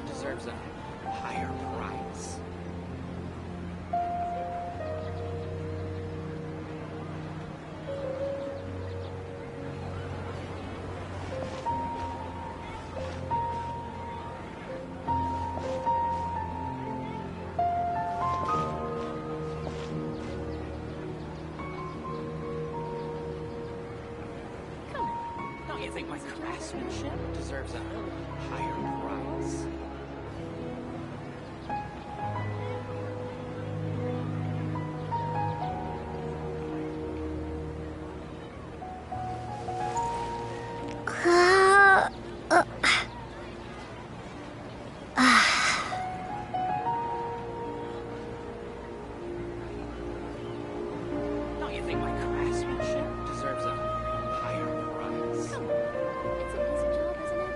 deserves a higher price. Don't you think my craftsmanship deserves a higher price? Don't you think my craftsmanship deserves a higher price? It's an easy job, isn't it?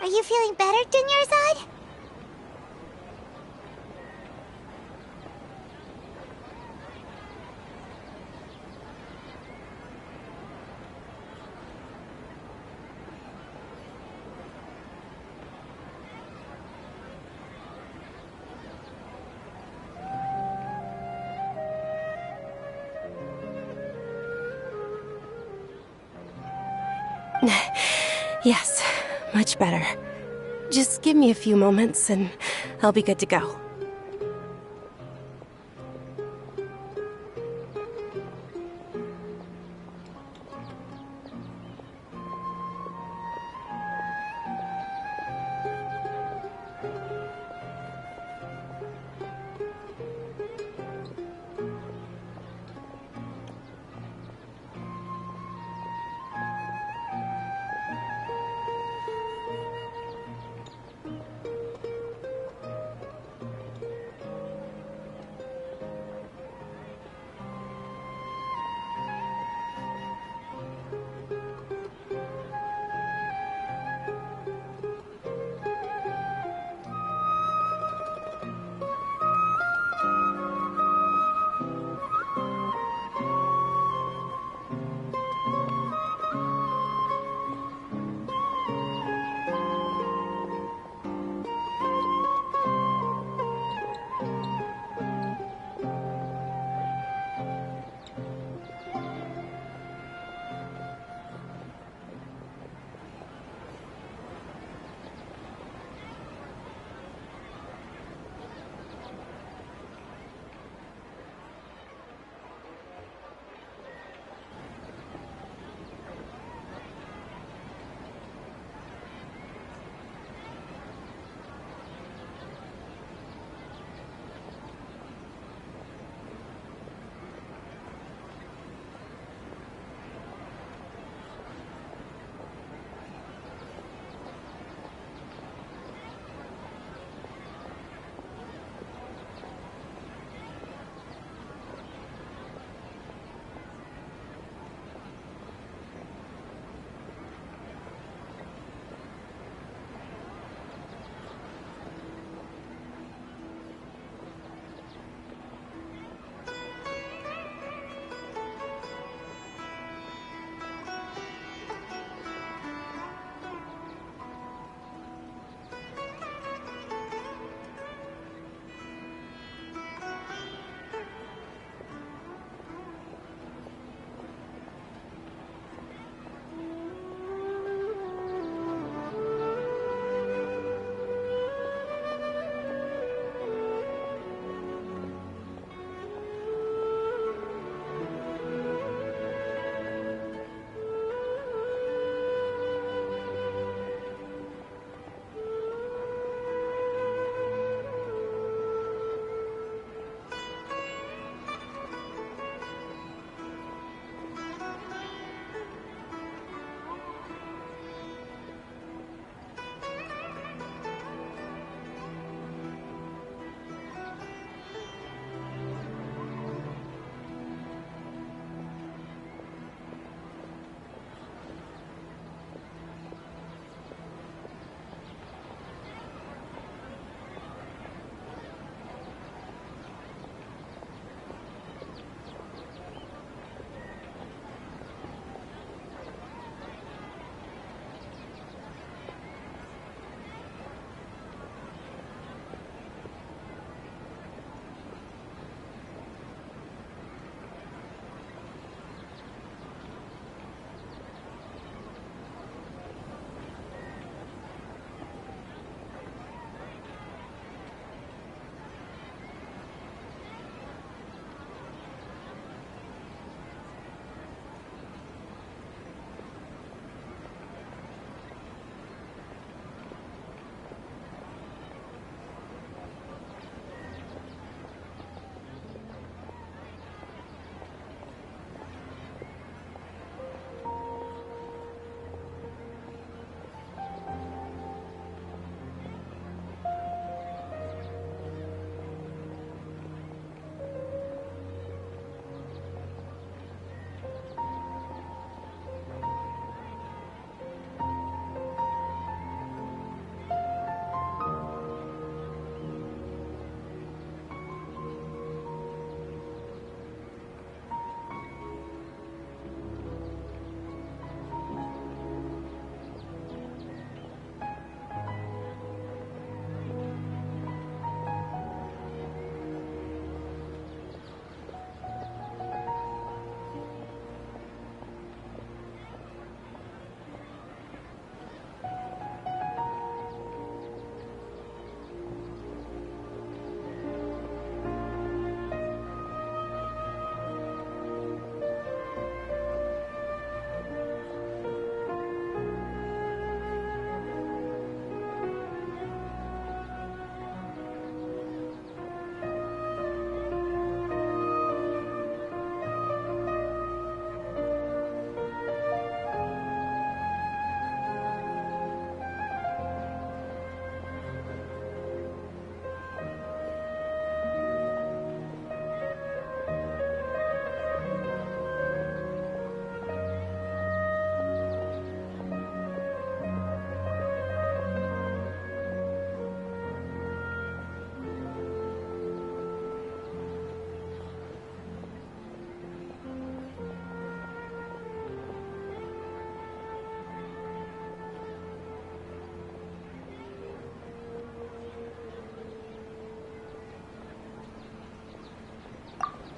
you feeling better, Dunyarzad? Yes, much better. Just give me a few moments and I'll be good to go.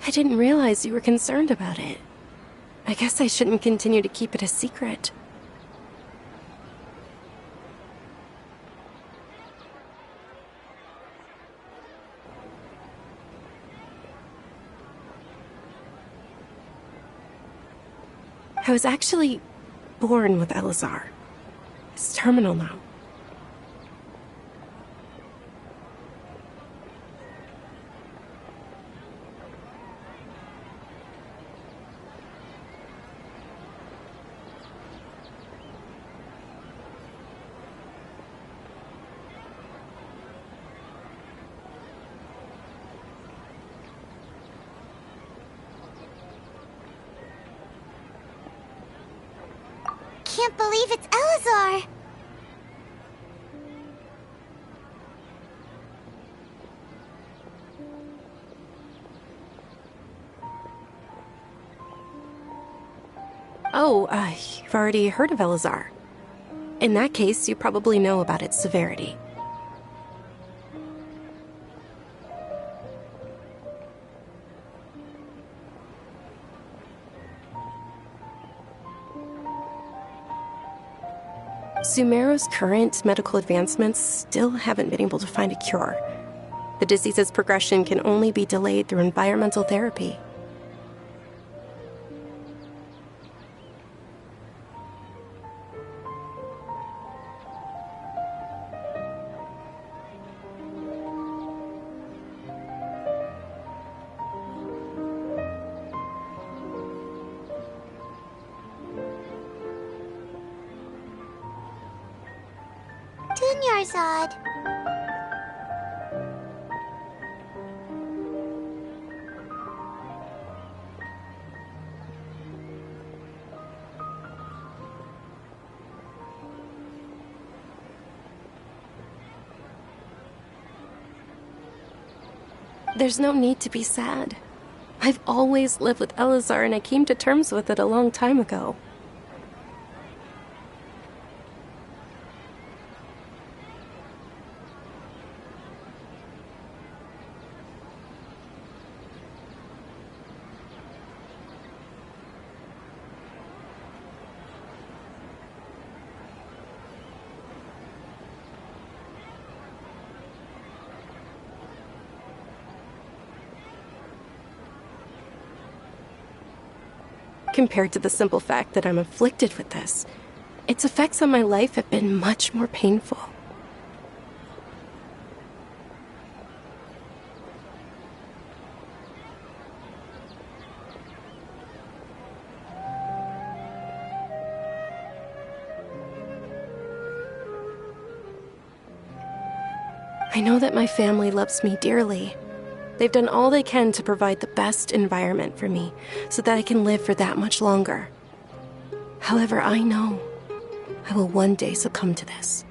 I didn't realize you were concerned about it. I guess I shouldn't continue to keep it a secret. I was actually born with Elazar. It's terminal now. Can't believe it's Elazar! Oh, you've already heard of Elazar. In that case, you probably know about its severity. Sumeru's current medical advancements still haven't been able to find a cure. The disease's progression can only be delayed through environmental therapy. Dunyarzad. There's no need to be sad. I've always lived with Elazar, and I came to terms with it a long time ago. Compared to the simple fact that I'm afflicted with this, its effects on my life have been much more painful. I know that my family loves me dearly. They've done all they can to provide the best environment for me so that I can live for that much longer. However, I know I will one day succumb to this.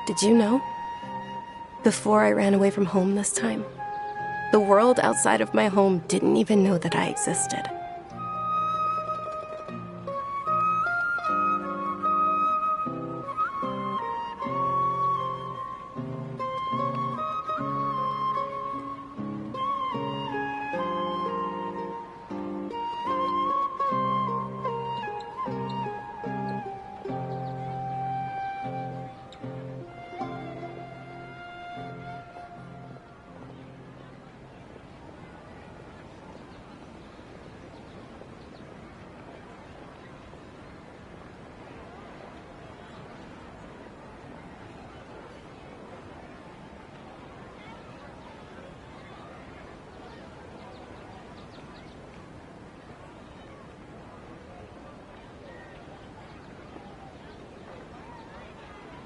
Did you know? Before I ran away from home this time, the world outside of my home didn't even know that I existed.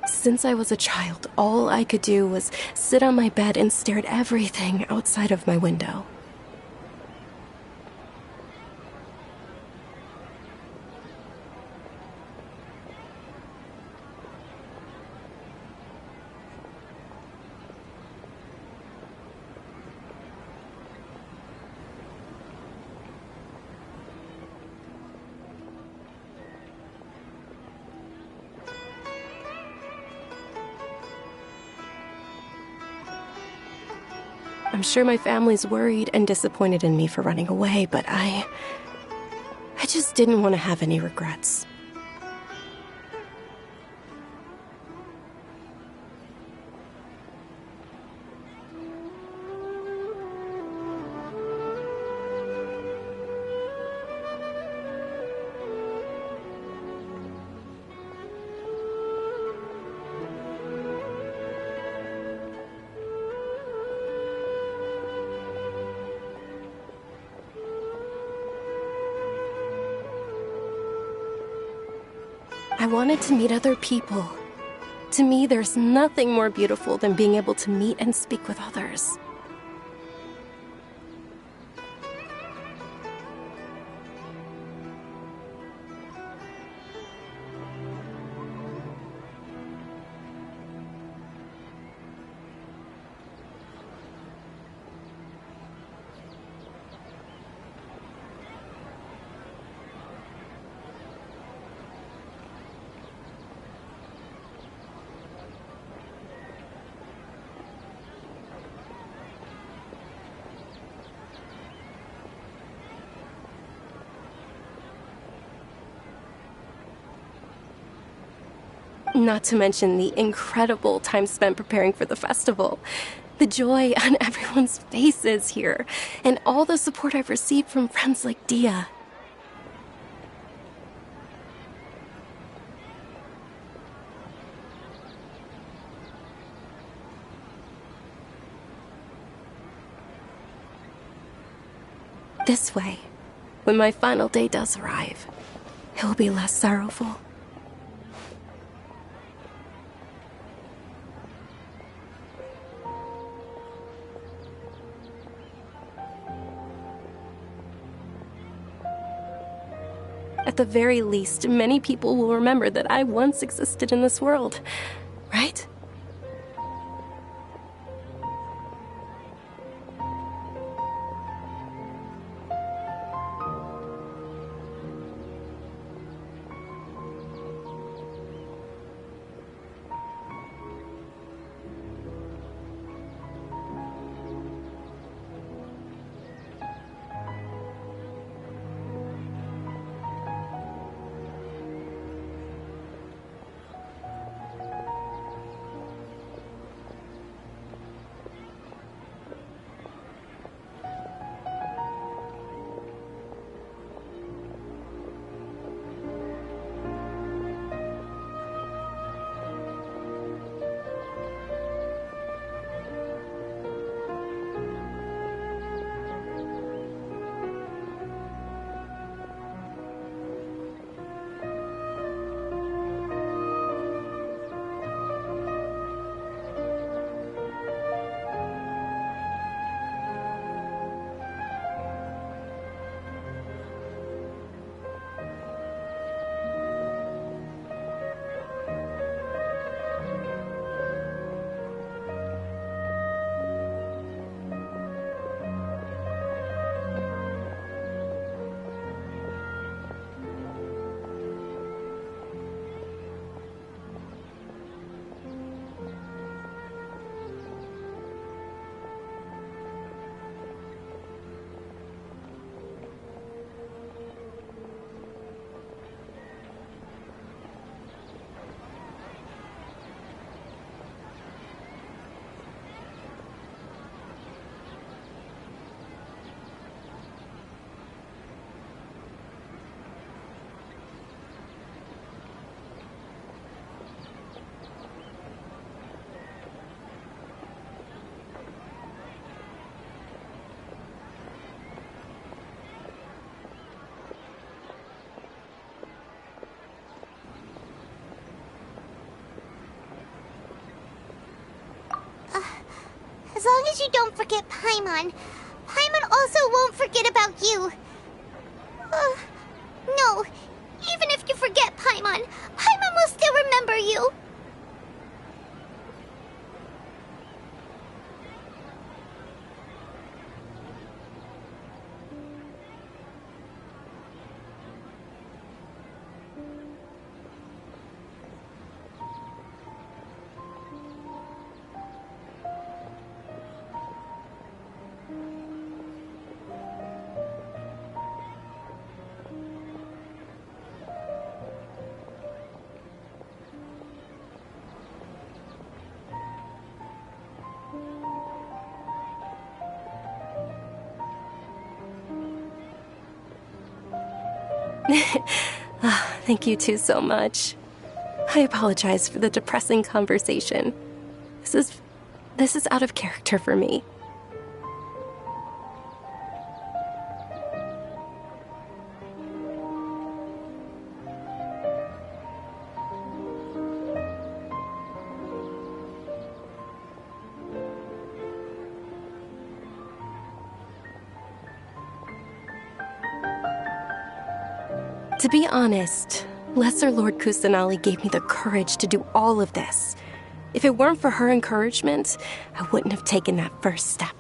Since I was a child, all I could do was sit on my bed and stare at everything outside of my window. I'm sure my family's worried and disappointed in me for running away, but I just didn't want to have any regrets. I wanted to meet other people. To me, there's nothing more beautiful than being able to meet and speak with others. Not to mention the incredible time spent preparing for the festival. The joy on everyone's faces here, and all the support I've received from friends like Dia. This way, when my final day does arrive, it will be less sorrowful. At the very least, many people will remember that I once existed in this world, right? As long as you don't forget Paimon. Paimon also won't forget about you. No. Even if you forget Paimon, Paimon will still remember you. Thank you two so much. I apologize for the depressing conversation. This is out of character for me. To be honest, Lesser Lord Kusanali gave me the courage to do all of this. If it weren't for her encouragement, I wouldn't have taken that first step.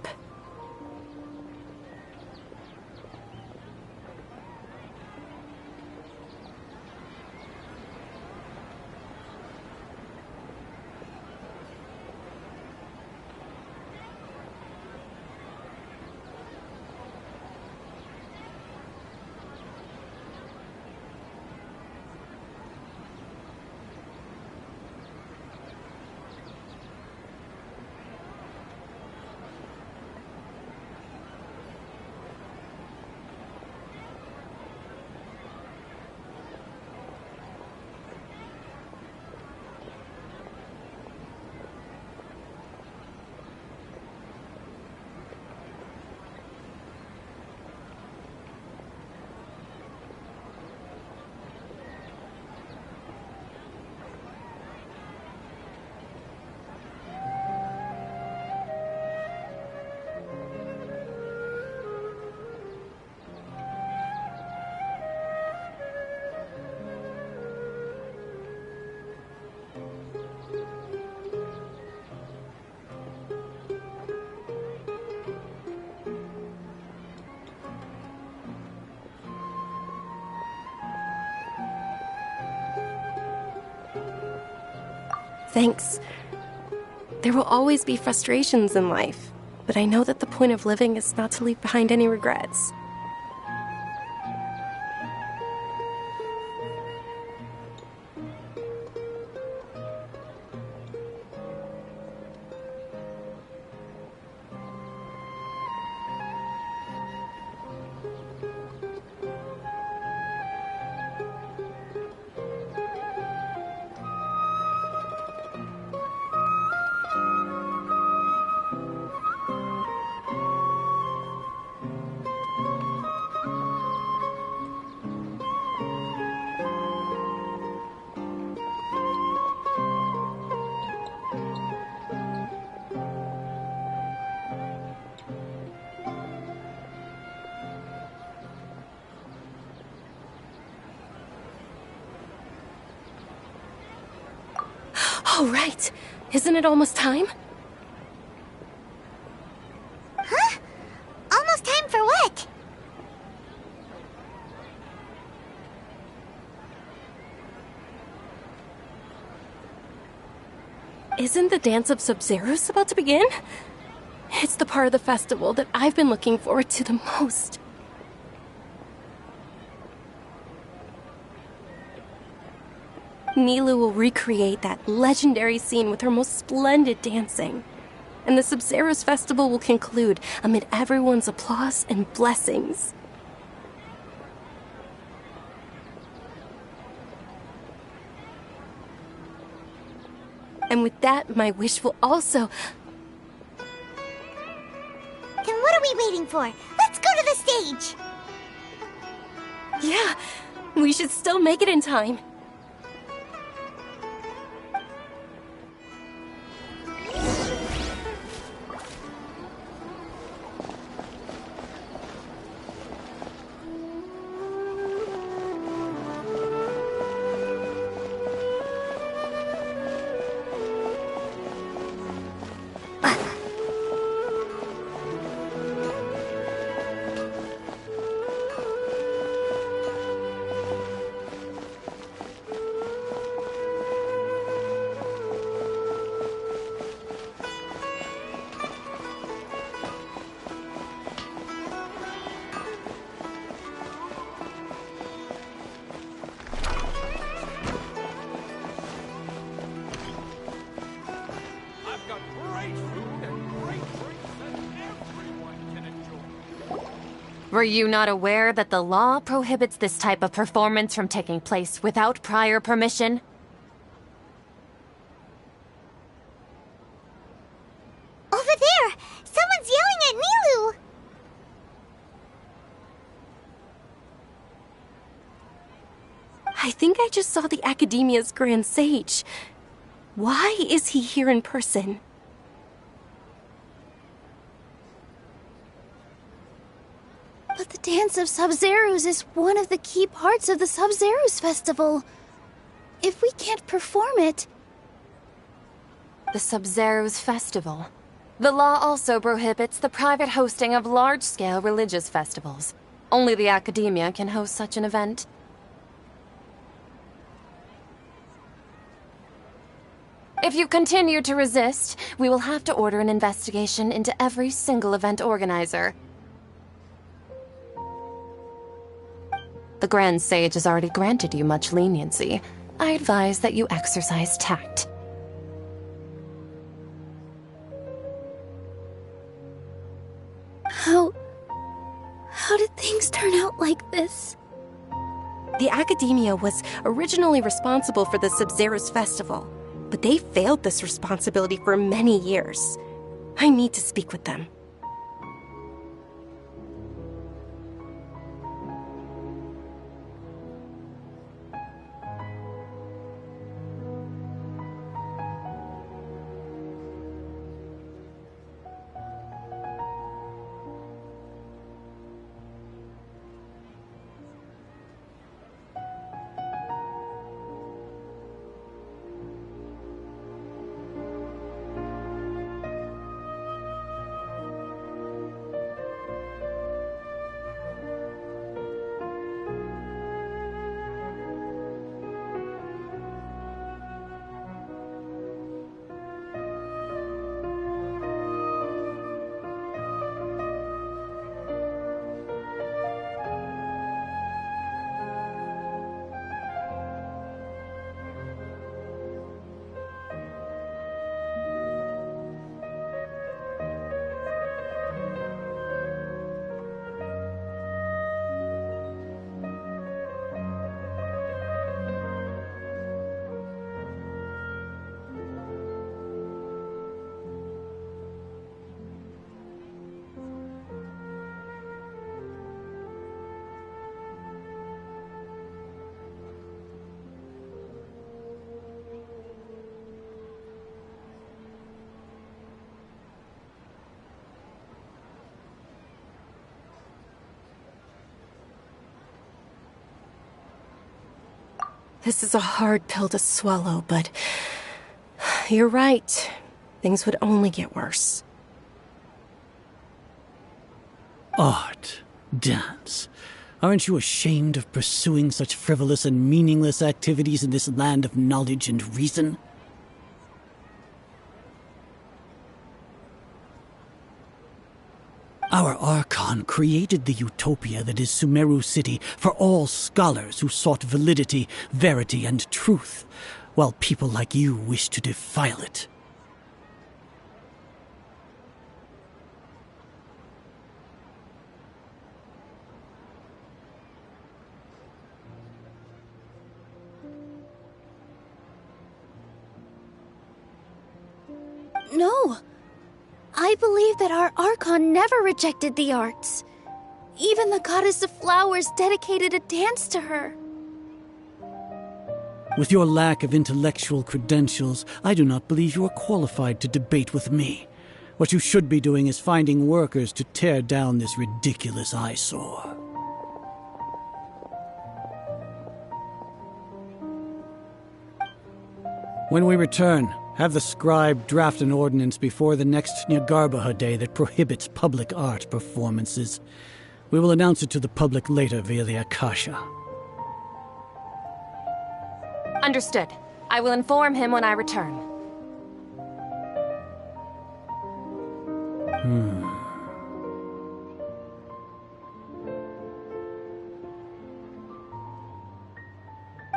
Thanks. There will always be frustrations in life, but I know that the point of living is not to leave behind any regrets. Oh, right. Isn't it almost time? Huh? Almost time for what? Isn't the Dance of Sub-Zeros about to begin? It's the part of the festival that I've been looking forward to the most. Nilu will recreate that legendary scene with her most splendid dancing. And the Sub-Zeros festival will conclude amid everyone's applause and blessings. And with that, my wish will also... Then what are we waiting for? Let's go to the stage! Yeah, we should still make it in time. Were you not aware that the law prohibits this type of performance from taking place without prior permission? Over there! Someone's yelling at Nilu! I think I just saw the Academia's Grand Sage. Why is he here in person? But the Dance of Sub-Zerus is one of the key parts of the Sub-Zerus Festival. If we can't perform it... The Sub-Zerus Festival. The law also prohibits the private hosting of large-scale religious festivals. Only the Academia can host such an event. If you continue to resist, we will have to order an investigation into every single event organizer. The Grand Sage has already granted you much leniency. I advise that you exercise tact. How did things turn out like this? The Academia was originally responsible for the Sub-Zerus Festival, but they failed this responsibility for many years. I need to speak with them. This is a hard pill to swallow, but you're right. Things would only get worse. Art, dance. Aren't you ashamed of pursuing such frivolous and meaningless activities in this land of knowledge and reason? Our Archon created the utopia that is Sumeru City for all scholars who sought validity, verity, and truth, while people like you wish to defile it. No. I believe that our Archon never rejected the arts. Even the goddess of flowers dedicated a dance to her. With your lack of intellectual credentials, I do not believe you are qualified to debate with me. What you should be doing is finding workers to tear down this ridiculous eyesore. When we return, have the scribe draft an ordinance before the next Nyagarbaha Day that prohibits public art performances. We will announce it to the public later via the Akasha. Understood. I will inform him when I return.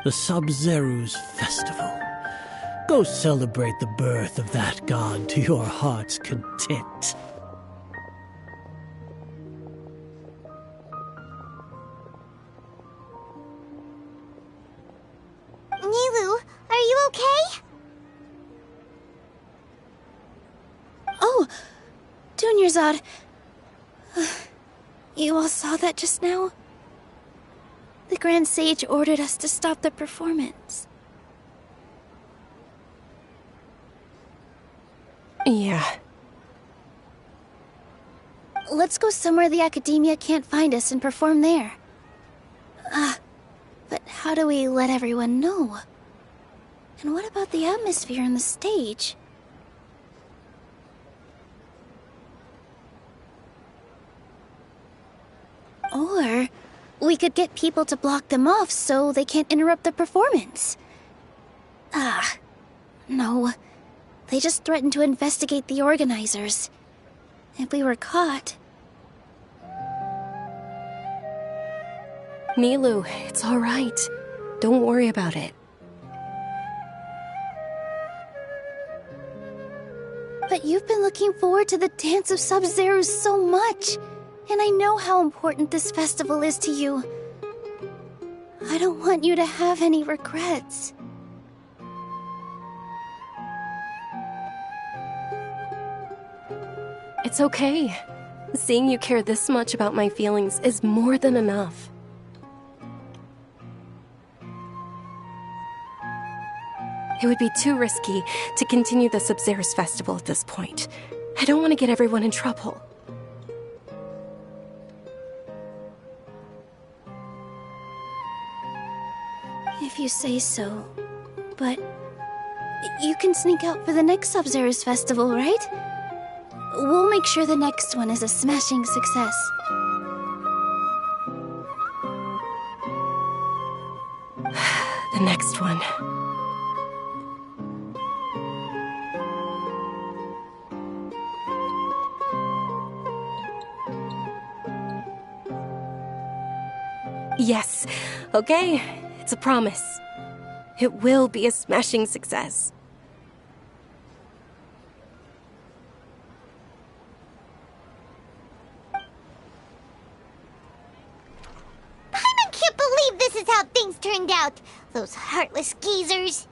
The Sub-Zerus Festival. Go celebrate the birth of that god to your heart's content. okay? Oh, Dunyarzad. You all saw that just now? The Grand Sage ordered us to stop the performance. Yeah. Let's go somewhere the Academia can't find us and perform there. But how do we let everyone know? And what about the atmosphere on the stage? Or we could get people to block them off so they can't interrupt the performance. No. They just threatened to investigate the organizers. If we were caught... Nilou, it's all right. Don't worry about it. But you've been looking forward to the Dance of Sub-Zero so much, and I know how important this festival is to you. I don't want you to have any regrets. It's okay. Seeing you care this much about my feelings is more than enough. It would be too risky to continue the Sub-Zero's festival at this point. I don't want to get everyone in trouble. If you say so. But you can sneak out for the next Sub-Zero's festival, right? We'll make sure the next one is a smashing success. The next one. Yes. Okay. It's a promise. It will be a smashing success. Paimon can't believe this is how things turned out. Those heartless geezers.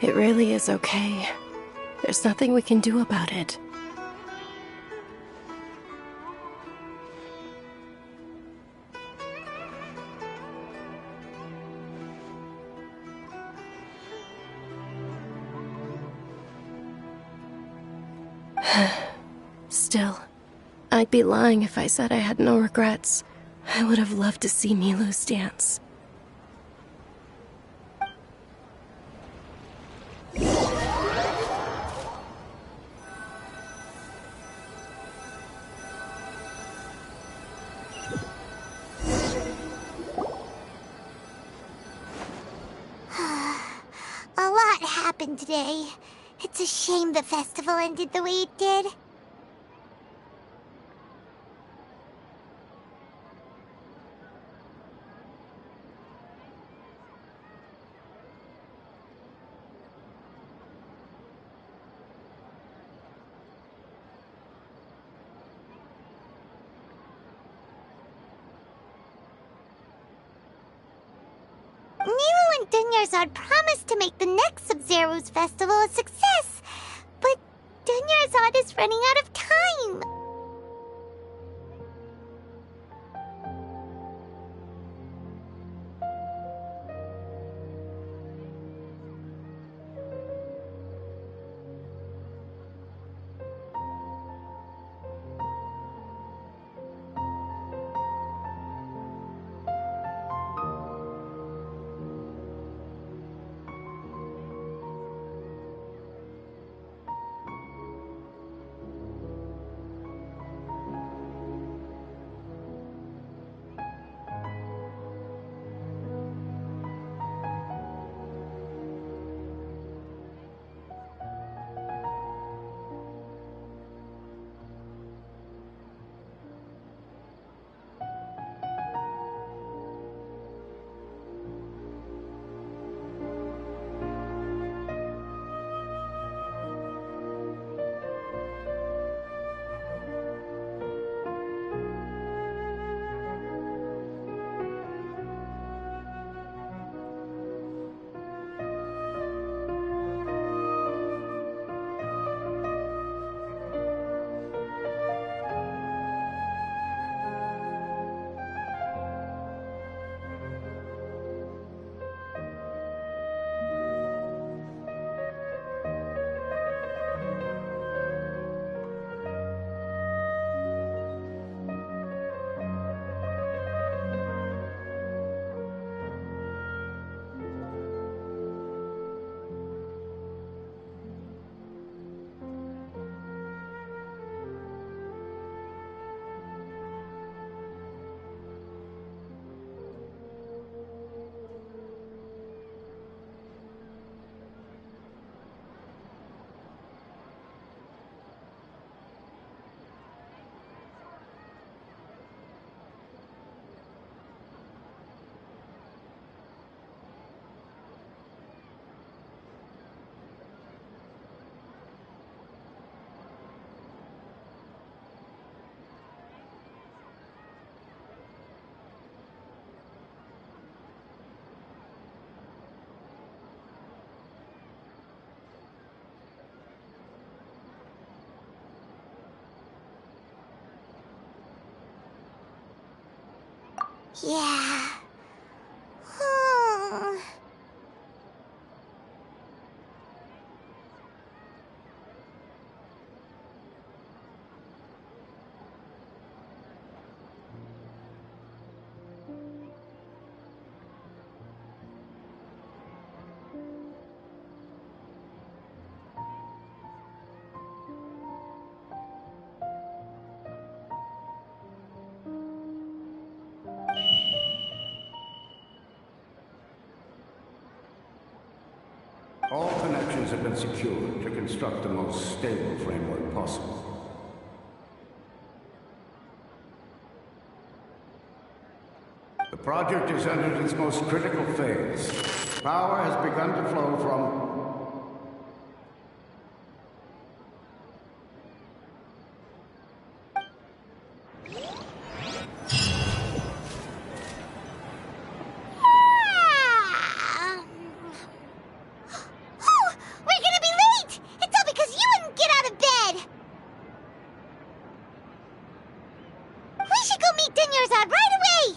It really is okay. There's nothing we can do about it. Still, I'd be lying if I said I had no regrets. I would have loved to see Nilou's dance. A lot happened today. It's a shame the festival ended the way it did. Dunyarzad promised to make the next Sub-Zero's festival a success, but Dunyarzad is running out of time. Yeah. All connections have been secured to construct the most stable framework possible. The project has entered its most critical phase. Power has begun to flow from... We're gonna be late! It's all because you wouldn't get out of bed! We should go meet Dunyarzad right away!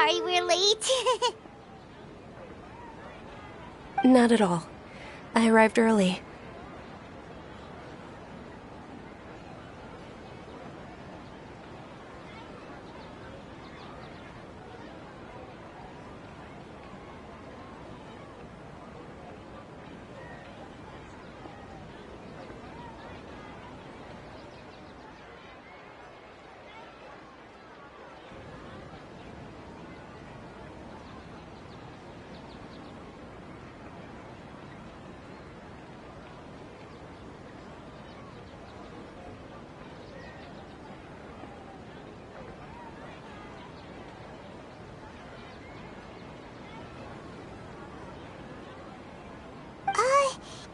sorry we're late. Not at all. I arrived early.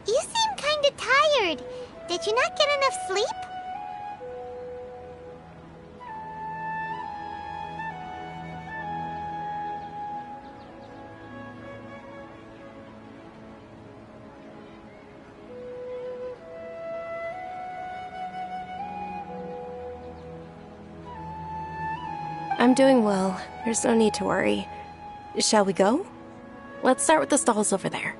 You seem kinda tired. Did you not get enough sleep? I'm doing well. There's no need to worry. Shall we go? Let's start with the stalls over there.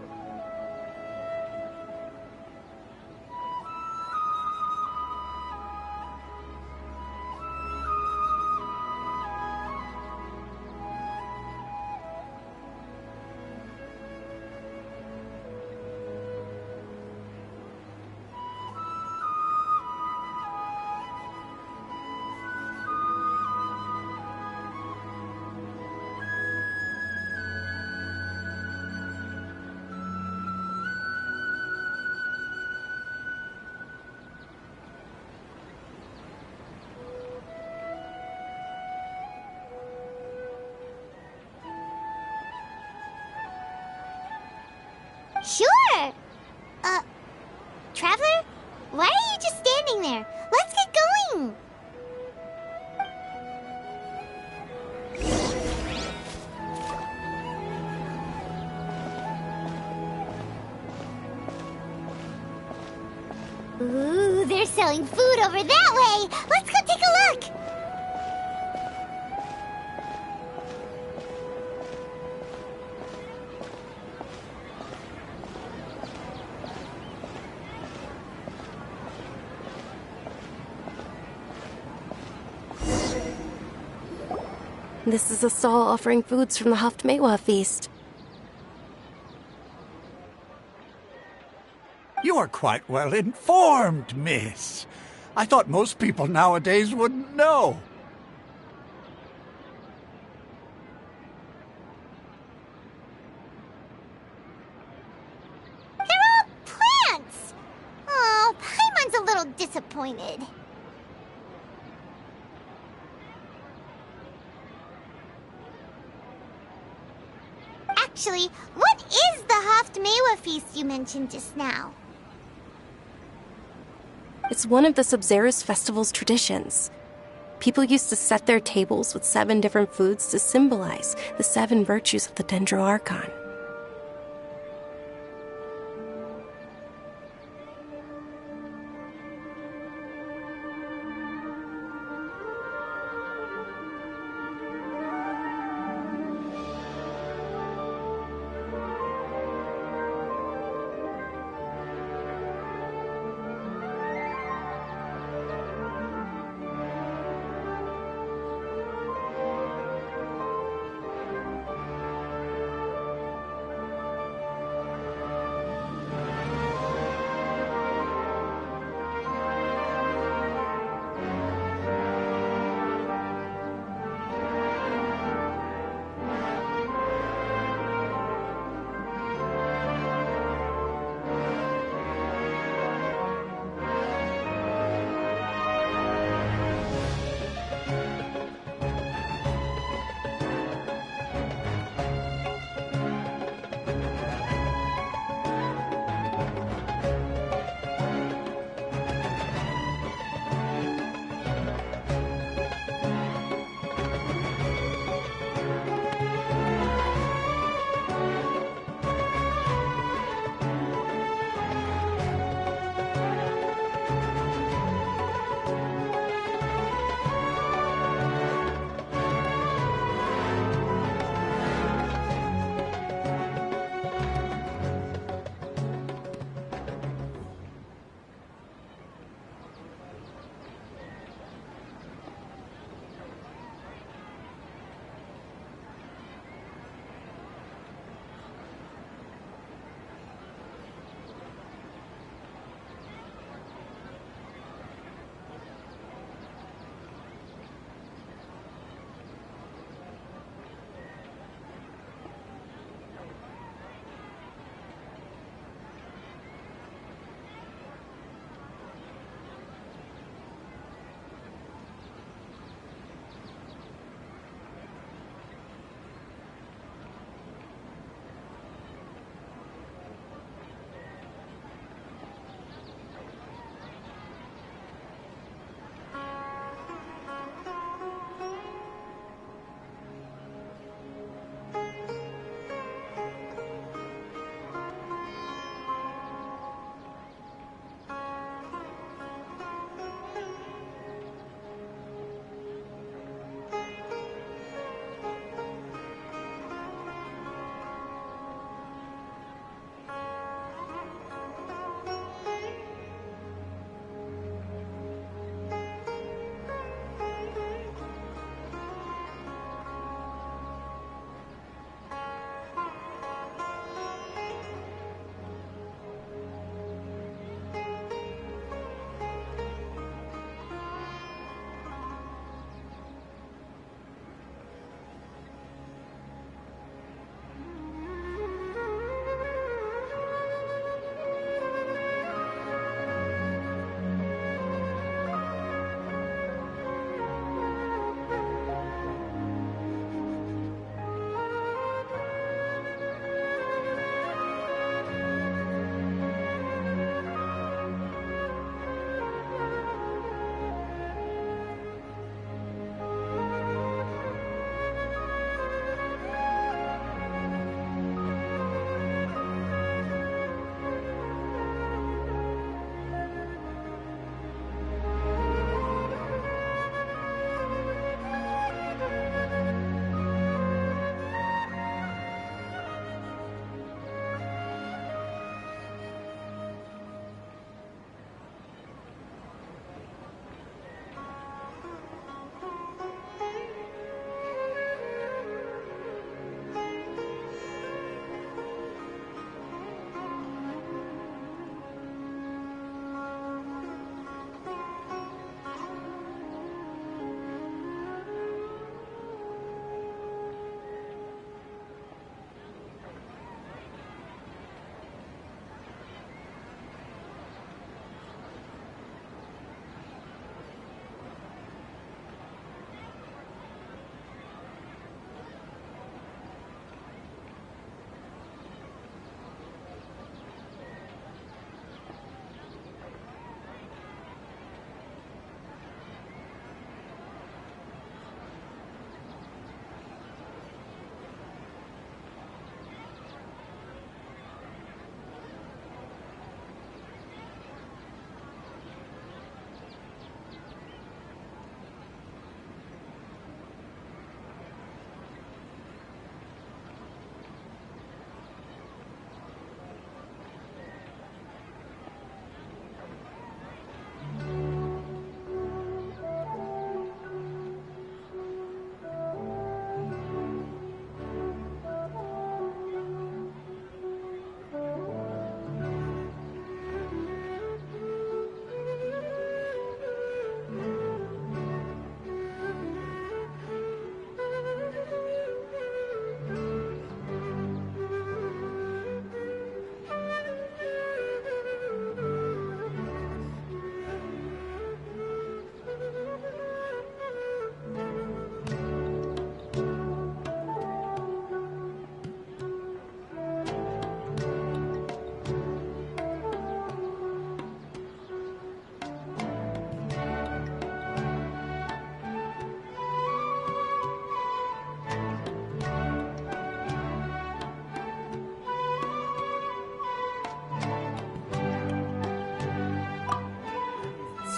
Sure! Traveler? Why are you just standing there? Let's get going! Ooh, they're selling food over that way! Let's go take a look! This is a stall offering foods from the Haftmewa feast. You are quite well informed, miss. I thought most people nowadays wouldn't know. They're all plants! Oh, Paimon's a little disappointed. Actually, what is the Haftmewa feast you mentioned just now? It's one of the Sub-Zerus Festival's traditions. People used to set their tables with 7 different foods to symbolize the 7 virtues of the Dendro Archon.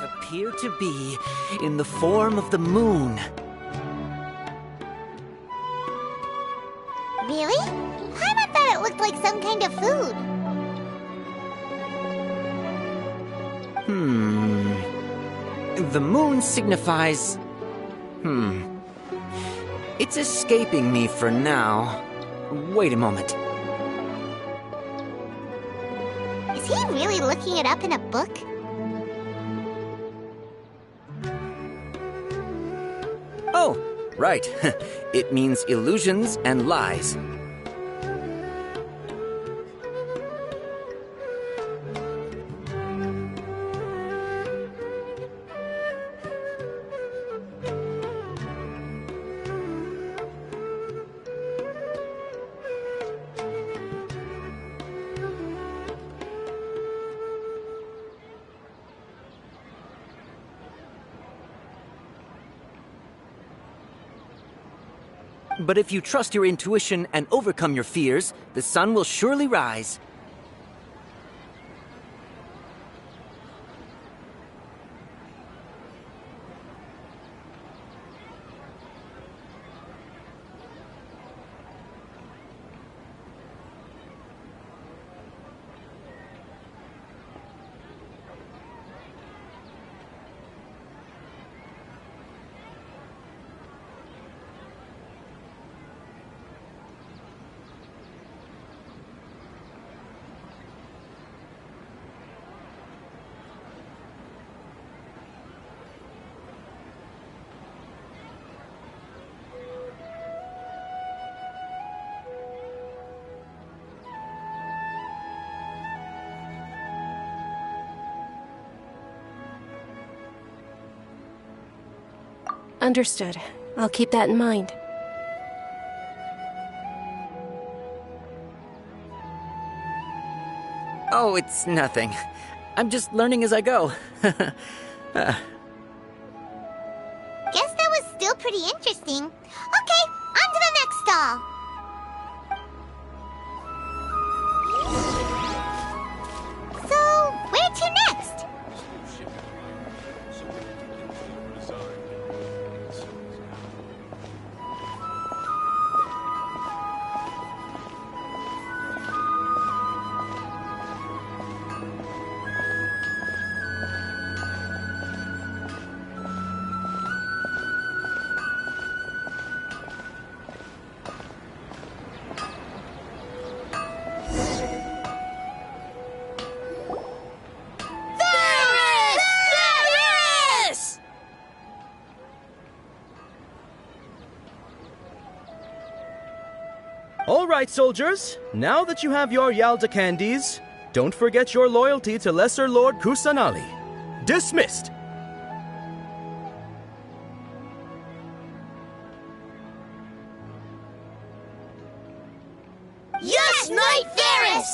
appear to be in the form of the moon. Really? Paimon thought it looked like some kind of food. The moon signifies... It's escaping me for now. Wait a moment. Is he really looking it up in a book? Oh, right. It means illusions and lies. But if you trust your intuition and overcome your fears, the sun will surely rise. Understood. I'll keep that in mind. Oh, it's nothing. I'm just learning as I go. Guess that was still pretty interesting. Okay, on to the next stall. So, where to next? All right, soldiers. Now that you have your Yalda candies, don't forget your loyalty to Lesser Lord Kusanali. Dismissed! Yes, Knight Varys!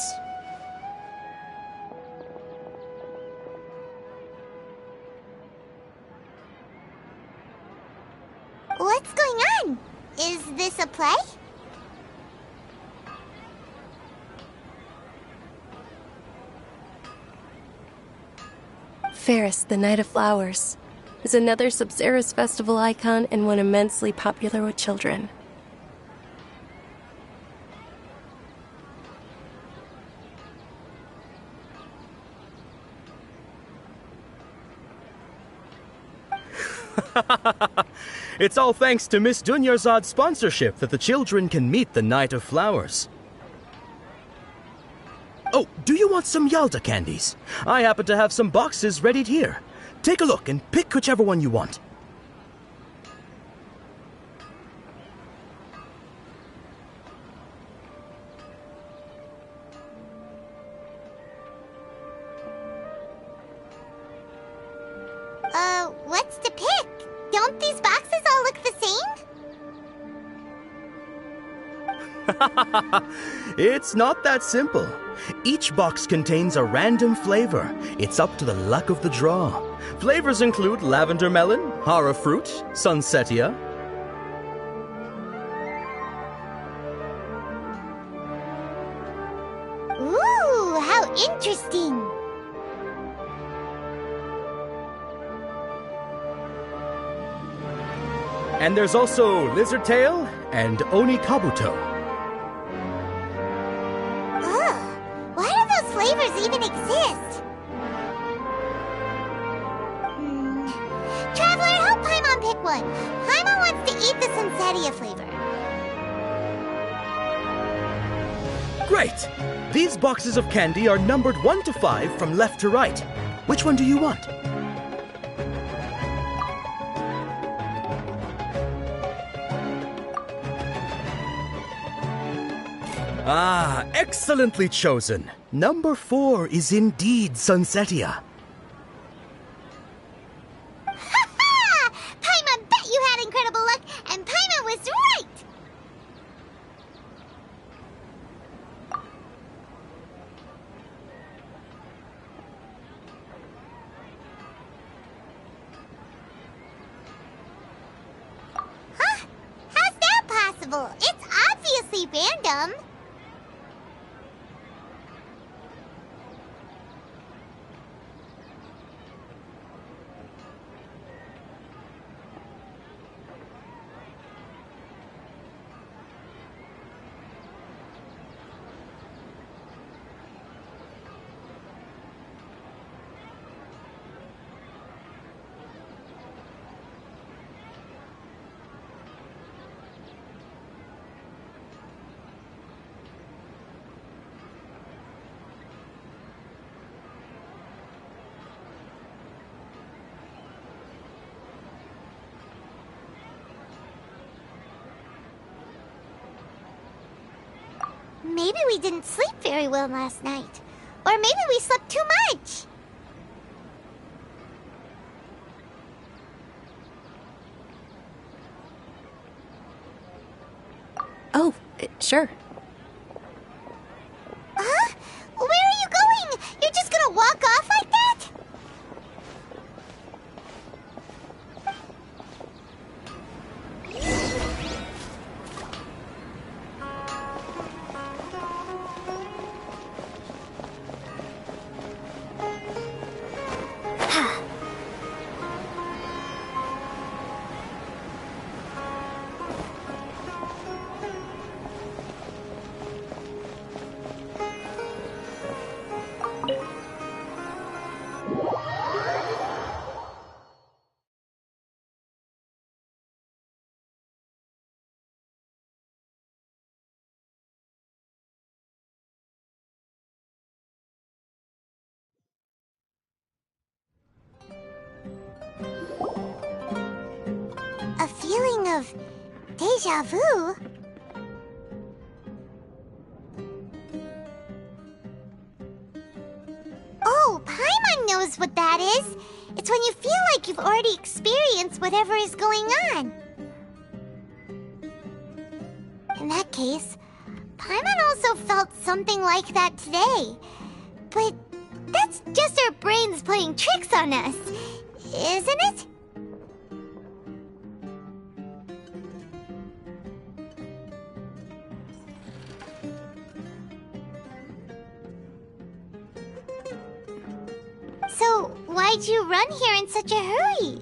What's going on? Is this a play? Ferris, the Knight of Flowers, is another Sub-Zerus festival icon and one immensely popular with children. It's all thanks to Miss Dunyarzad's sponsorship that the children can meet the Knight of Flowers. Oh, do you want some Yalda candies? I happen to have some boxes ready here. Take a look and pick whichever one you want. What's to pick? Don't these boxes all look the same? It's not that simple. Each box contains a random flavor. It's up to the luck of the draw. Flavors include lavender melon, hara fruit, sunsetia. Ooh, how interesting! And there's also Lizard Tail and Oni Kabuto. Ugh, why do those flavors even exist? Traveler, help Paimon pick one. Paimon wants to eat the Sunsetia flavor. Great! These boxes of candy are numbered 1 to 5 from left to right. Which one do you want? Ah, excellently chosen. Number 4 is indeed Sunsetia. Ha-ha! Paimon bet you had incredible luck, and Paimon was right! Huh? How's that possible? It's obviously random. Maybe we didn't sleep very well last night. Or maybe we slept too much. Oh, sure. Huh? Where are you going? You're just gonna walk off like that? A feeling of deja vu? Oh, Paimon knows what that is. It's when you feel like you've already experienced whatever is going on. In that case, Paimon also felt something like that today. But that's just our brains playing tricks on us, isn't it? So, why'd you run here in such a hurry?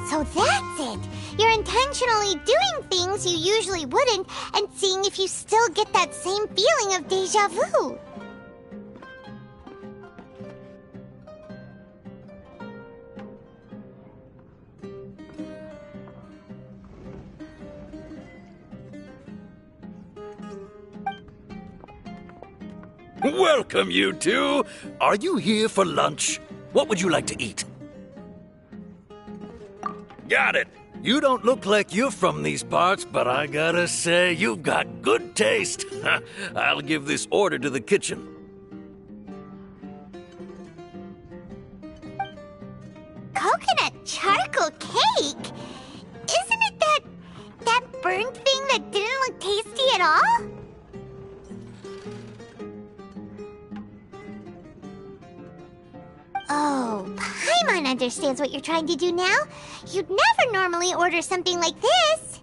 So that's it! You're intentionally doing things you usually wouldn't and seeing if you still get that same feeling of deja vu. Welcome, you two. Are you here for lunch? What would you like to eat? Got it. You don't look like you're from these parts, but I gotta say, you've got good taste. I'll give this order to the kitchen. Coconut charcoal cake? Isn't it that burnt thing that didn't look tasty at all? Oh, Paimon understands what you're trying to do now. You'd never normally order something like this.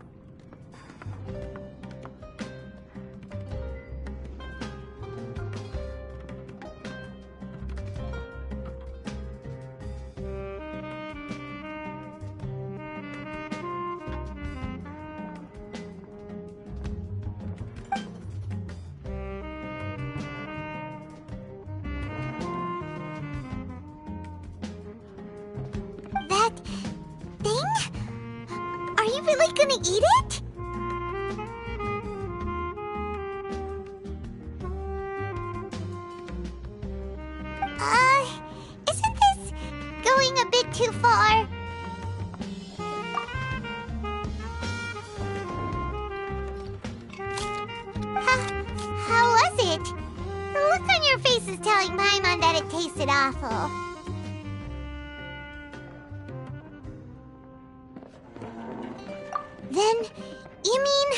That thing? Are you really gonna eat it? Isn't this going a bit too far? How was it? The look on your face is telling Paimon that it tasted awful. Then, you mean...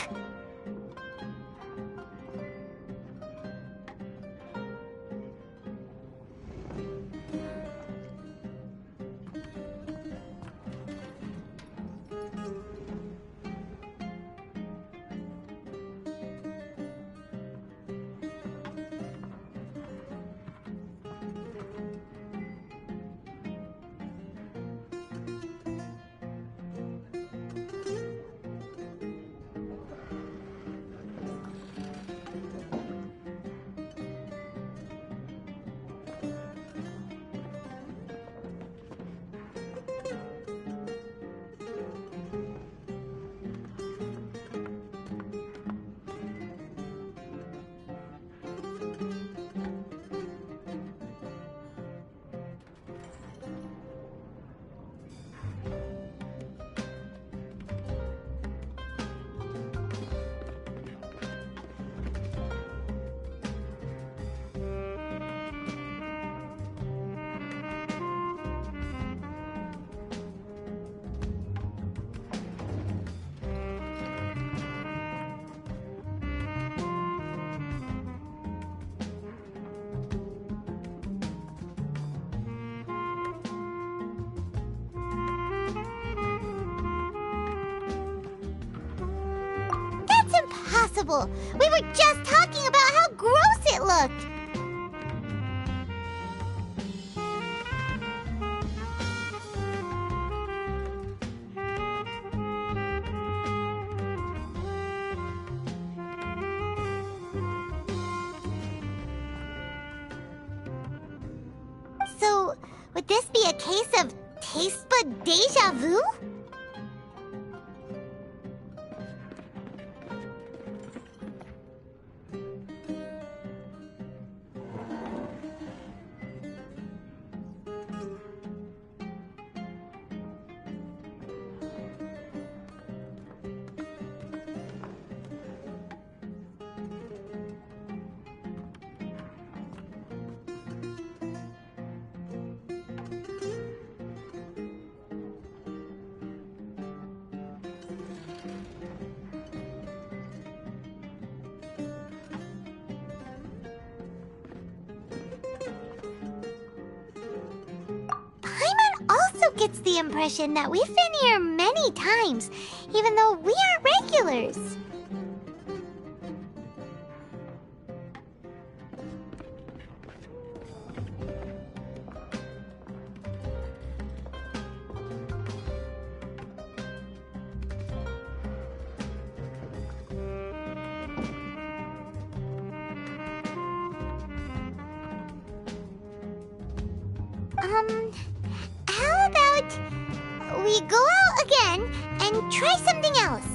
Impossible! We were just talking about how gross it looked! So, would this be a case of taste bud deja vu? Gets the impression that we've been here many times, even though we aren't regulars. How about we go out again and try something else?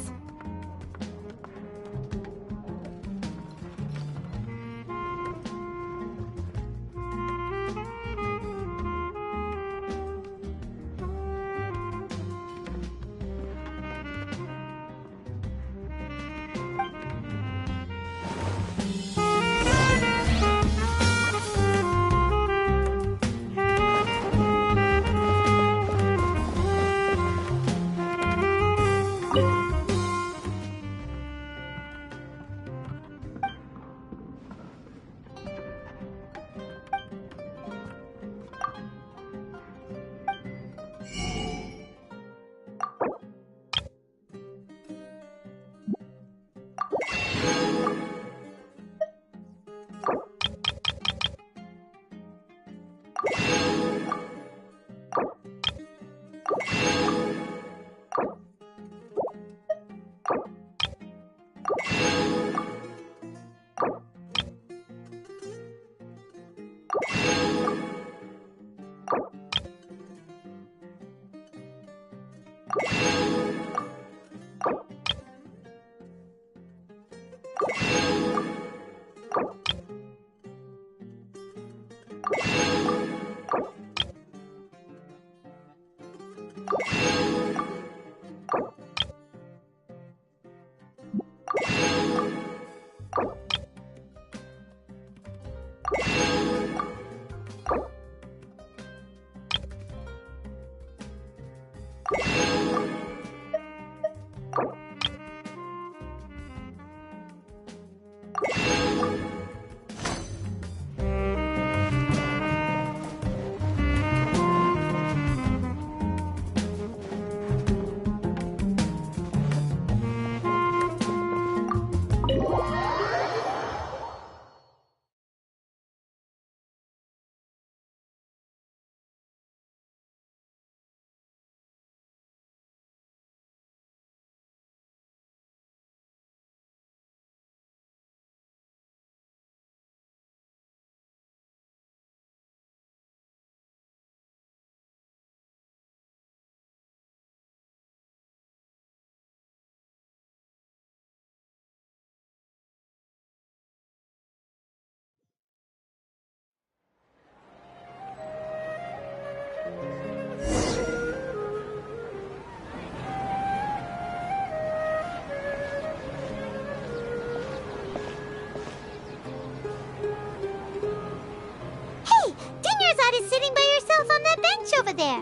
Is sitting by yourself on that bench over there.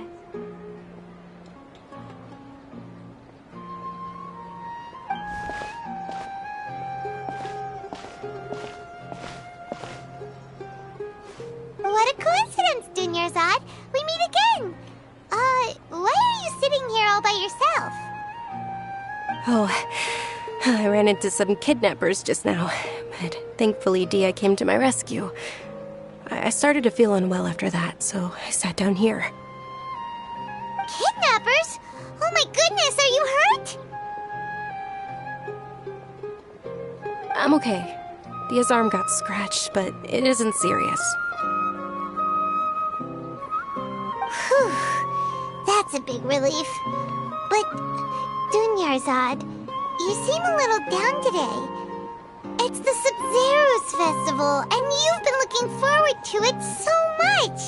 What a coincidence, Dunyarzad. We meet again. Why are you sitting here all by yourself? Oh, I ran into some kidnappers just now, but thankfully Dia came to my rescue. I started to feel unwell after that, so I sat down here. Kidnappers? Oh my goodness, are you hurt? I'm okay. Dia's arm got scratched, but it isn't serious. Whew, that's a big relief. But, Dunyarzad, you seem a little down today. It's the Sub-Zero's festival, and you've been looking forward to it so much!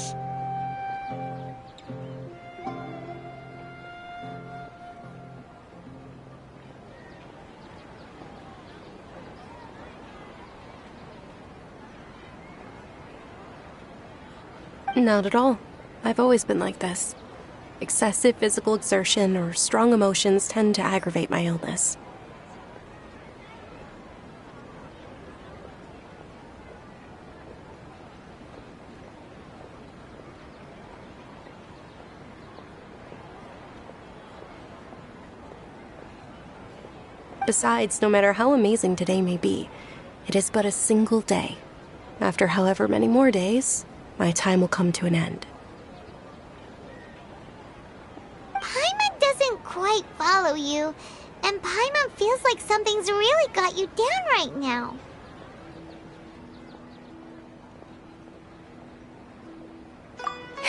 Not at all. I've always been like this. Excessive physical exertion or strong emotions tend to aggravate my illness. Besides, no matter how amazing today may be, it is but a single day. After however many more days, my time will come to an end. Paimon doesn't quite follow you, and Paimon feels like something's really got you down right now.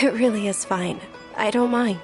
It really is fine. I don't mind.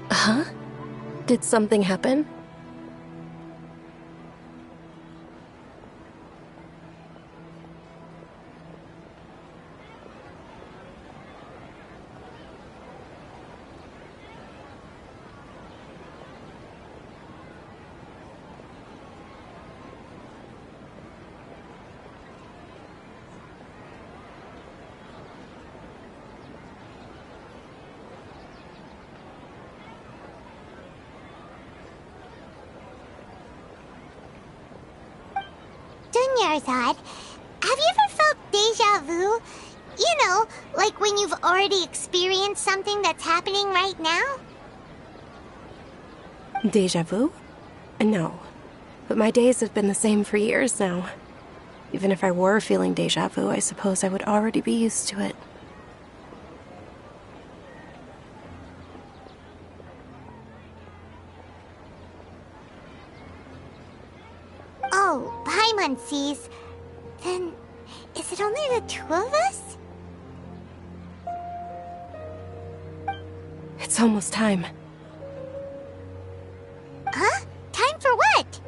Huh? Did something happen? Dunyarzad, have you ever felt deja vu? You know, like when you've already experienced something that's happening right now? Deja vu? No. But my days have been the same for years now. Even if I were feeling deja vu, I suppose I would already be used to it. Oh, Paimon sees. Then, is it only the two of us? It's almost time. Huh? Time for what?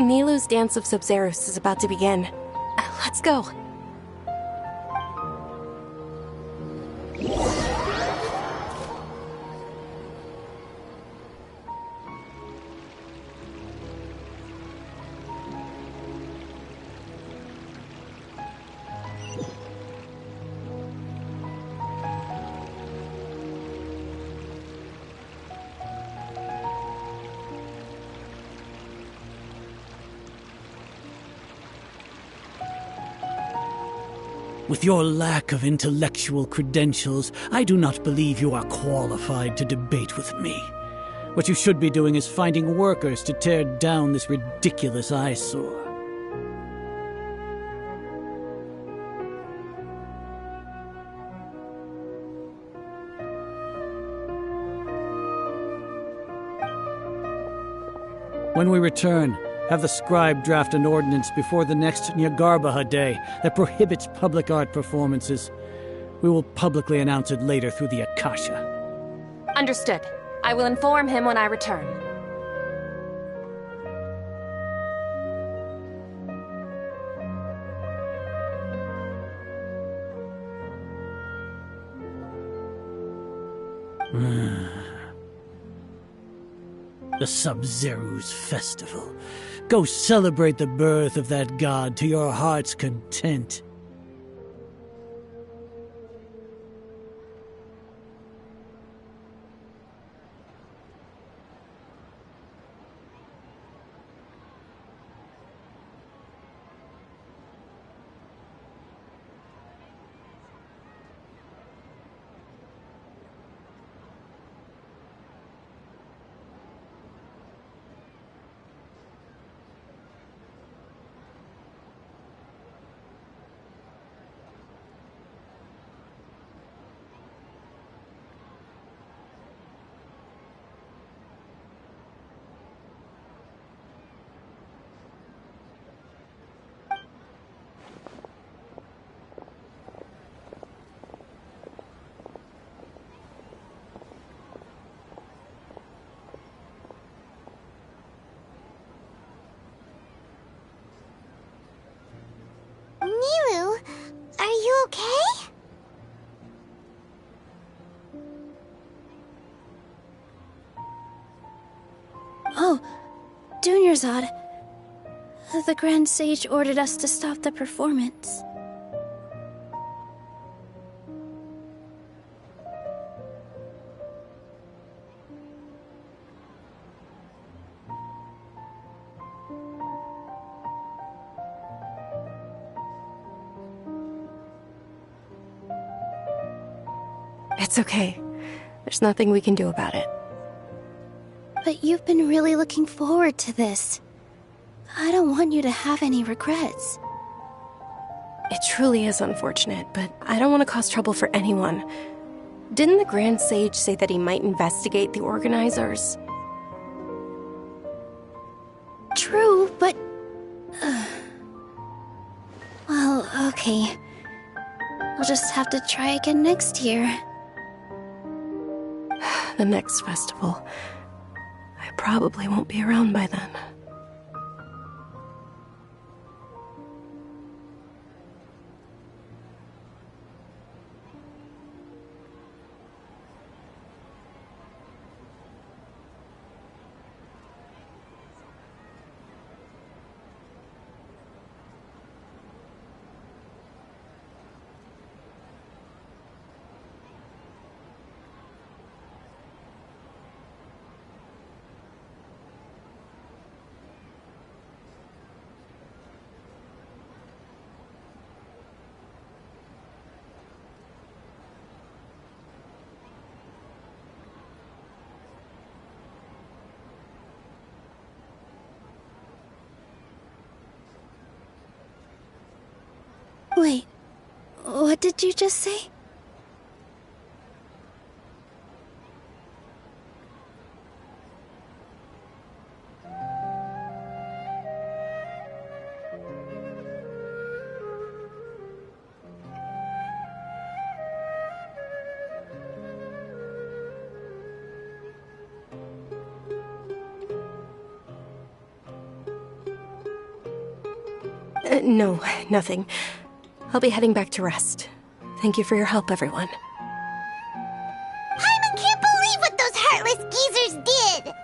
Nilou's Dance of Sub-Zerus is about to begin. Let's go. With your lack of intellectual credentials, I do not believe you are qualified to debate with me. What you should be doing is finding workers to tear down this ridiculous eyesore. When we return, have the scribe draft an ordinance before the next Nyagarbha Day that prohibits public art performances. We will publicly announce it later through the Akasha. Understood. I will inform him when I return. The Sub-Zerus Festival. Go celebrate the birth of that god to your heart's content. Dunyarzad. The Grand Sage ordered us to stop the performance. It's okay. There's nothing we can do about it. But you've been really looking forward to this. I don't want you to have any regrets. It truly is unfortunate, but I don't want to cause trouble for anyone. Didn't the Grand Sage say that he might investigate the organizers? True, but... Well, okay. I'll just have to try again next year. The next festival. I probably won't be around by then. Wait, what did you just say? No, nothing. I'll be heading back to rest. Thank you for your help, everyone. Paimon can't believe what those heartless geezers did!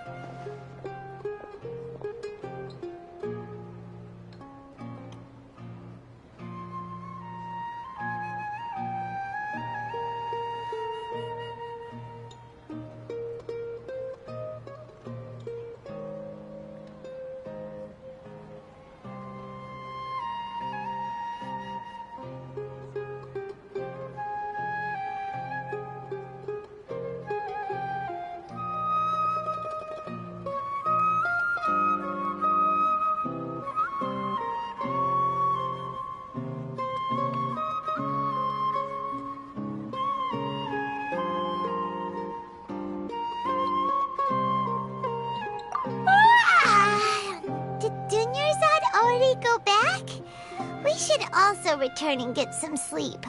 Did Dunyarzad already go back? We should also return and get some sleep.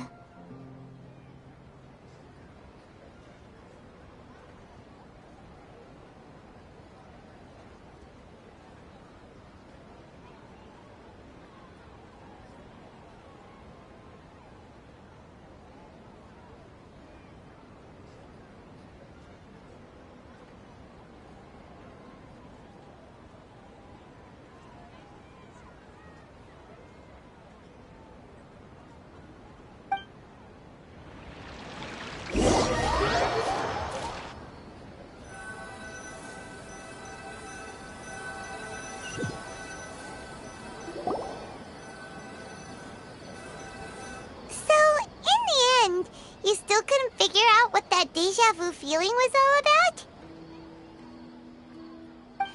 You still couldn't figure out what that deja vu feeling was all about?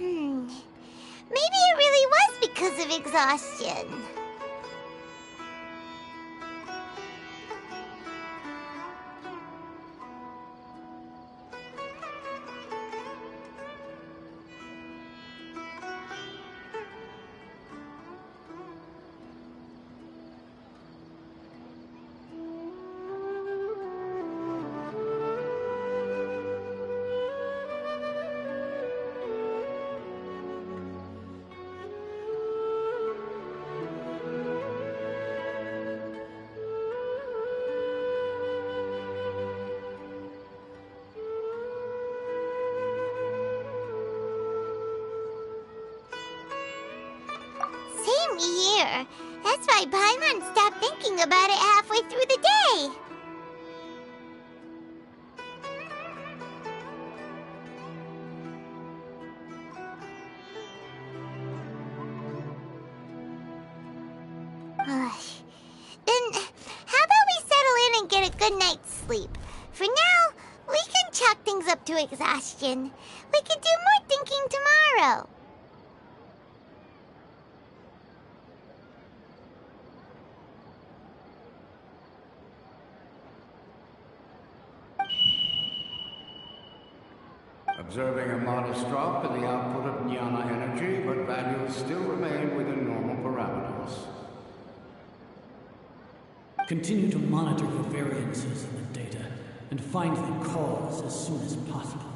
Maybe it really was because of exhaustion. Same here. That's why Paimon stopped thinking about it halfway through the day. Then, how about we settle in and get a good night's sleep? For now, we can chalk things up to exhaustion. We can do more thinking tomorrow. Observing a modest drop in the output of jnana energy, but values still remain within normal parameters. Continue to monitor for variances in the data and find the cause as soon as possible.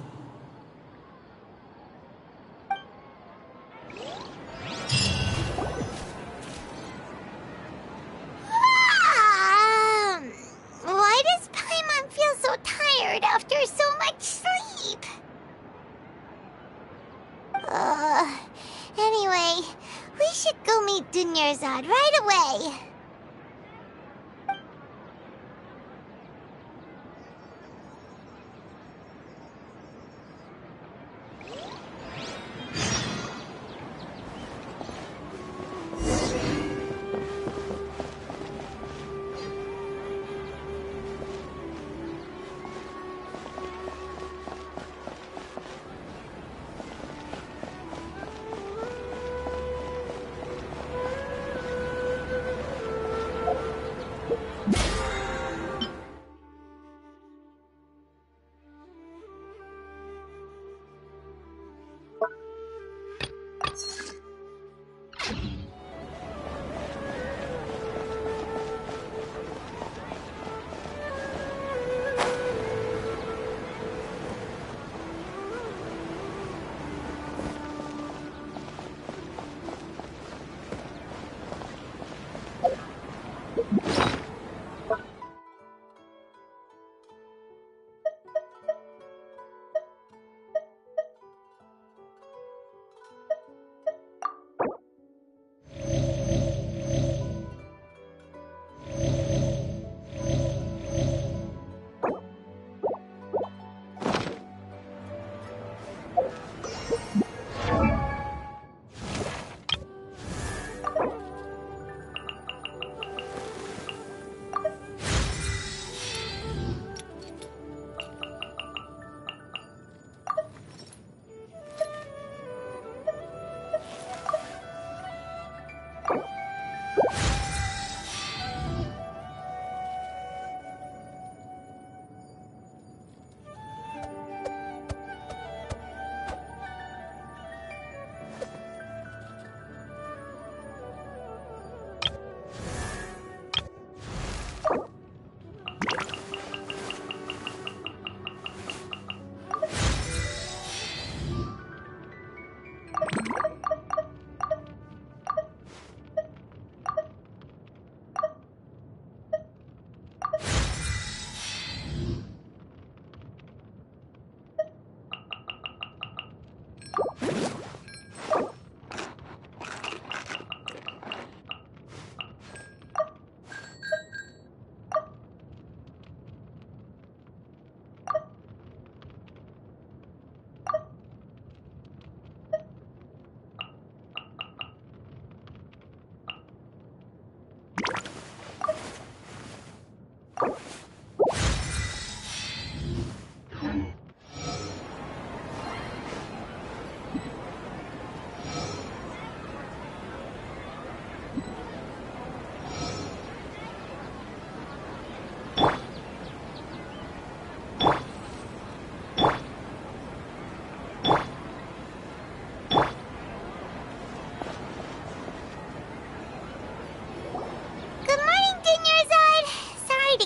Why does Paimon feel so tired after so much sleep? Anyway, we should go meet Dunyarzad right away.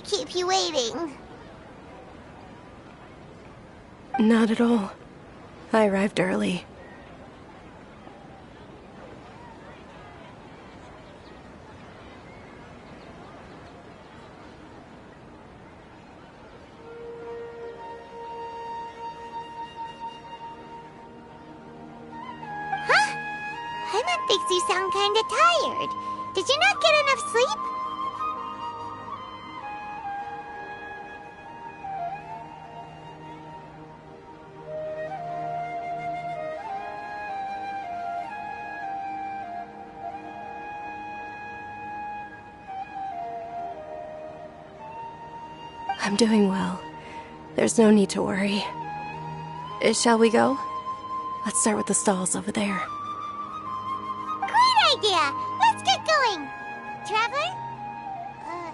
Keep you waiting. Not at all. I arrived early. Huh? I that makes you sound kinda tired. Did you not get enough sleep? I'm doing well. There's no need to worry. Shall we go? Let's start with the stalls over there. Great idea! Let's get going! Traveler? Hey.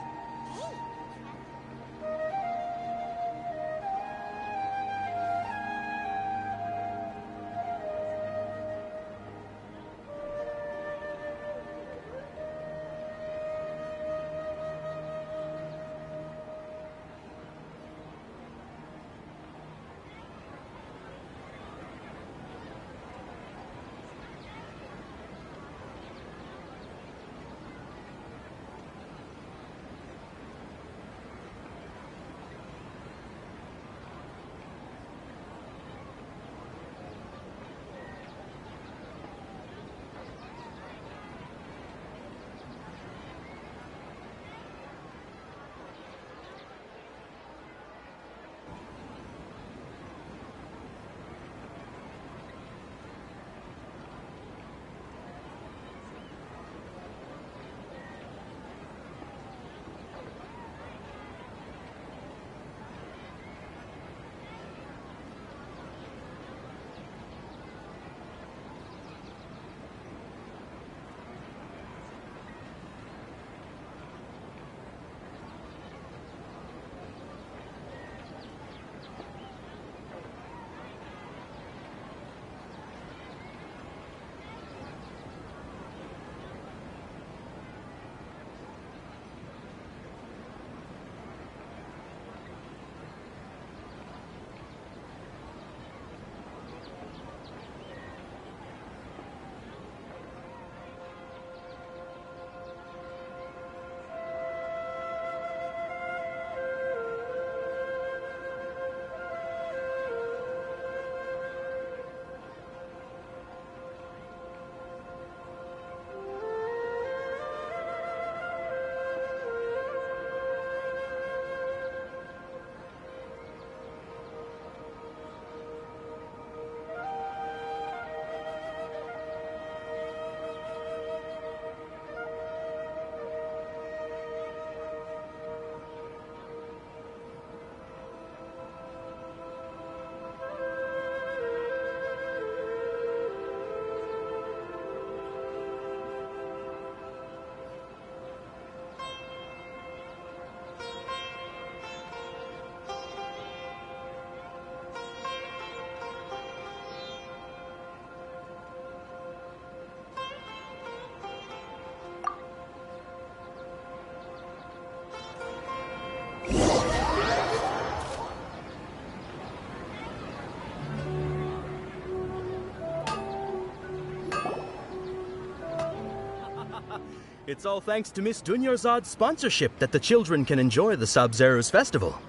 It's all thanks to Miss Dunyarzad's sponsorship that the children can enjoy the Sub-Zero's festival.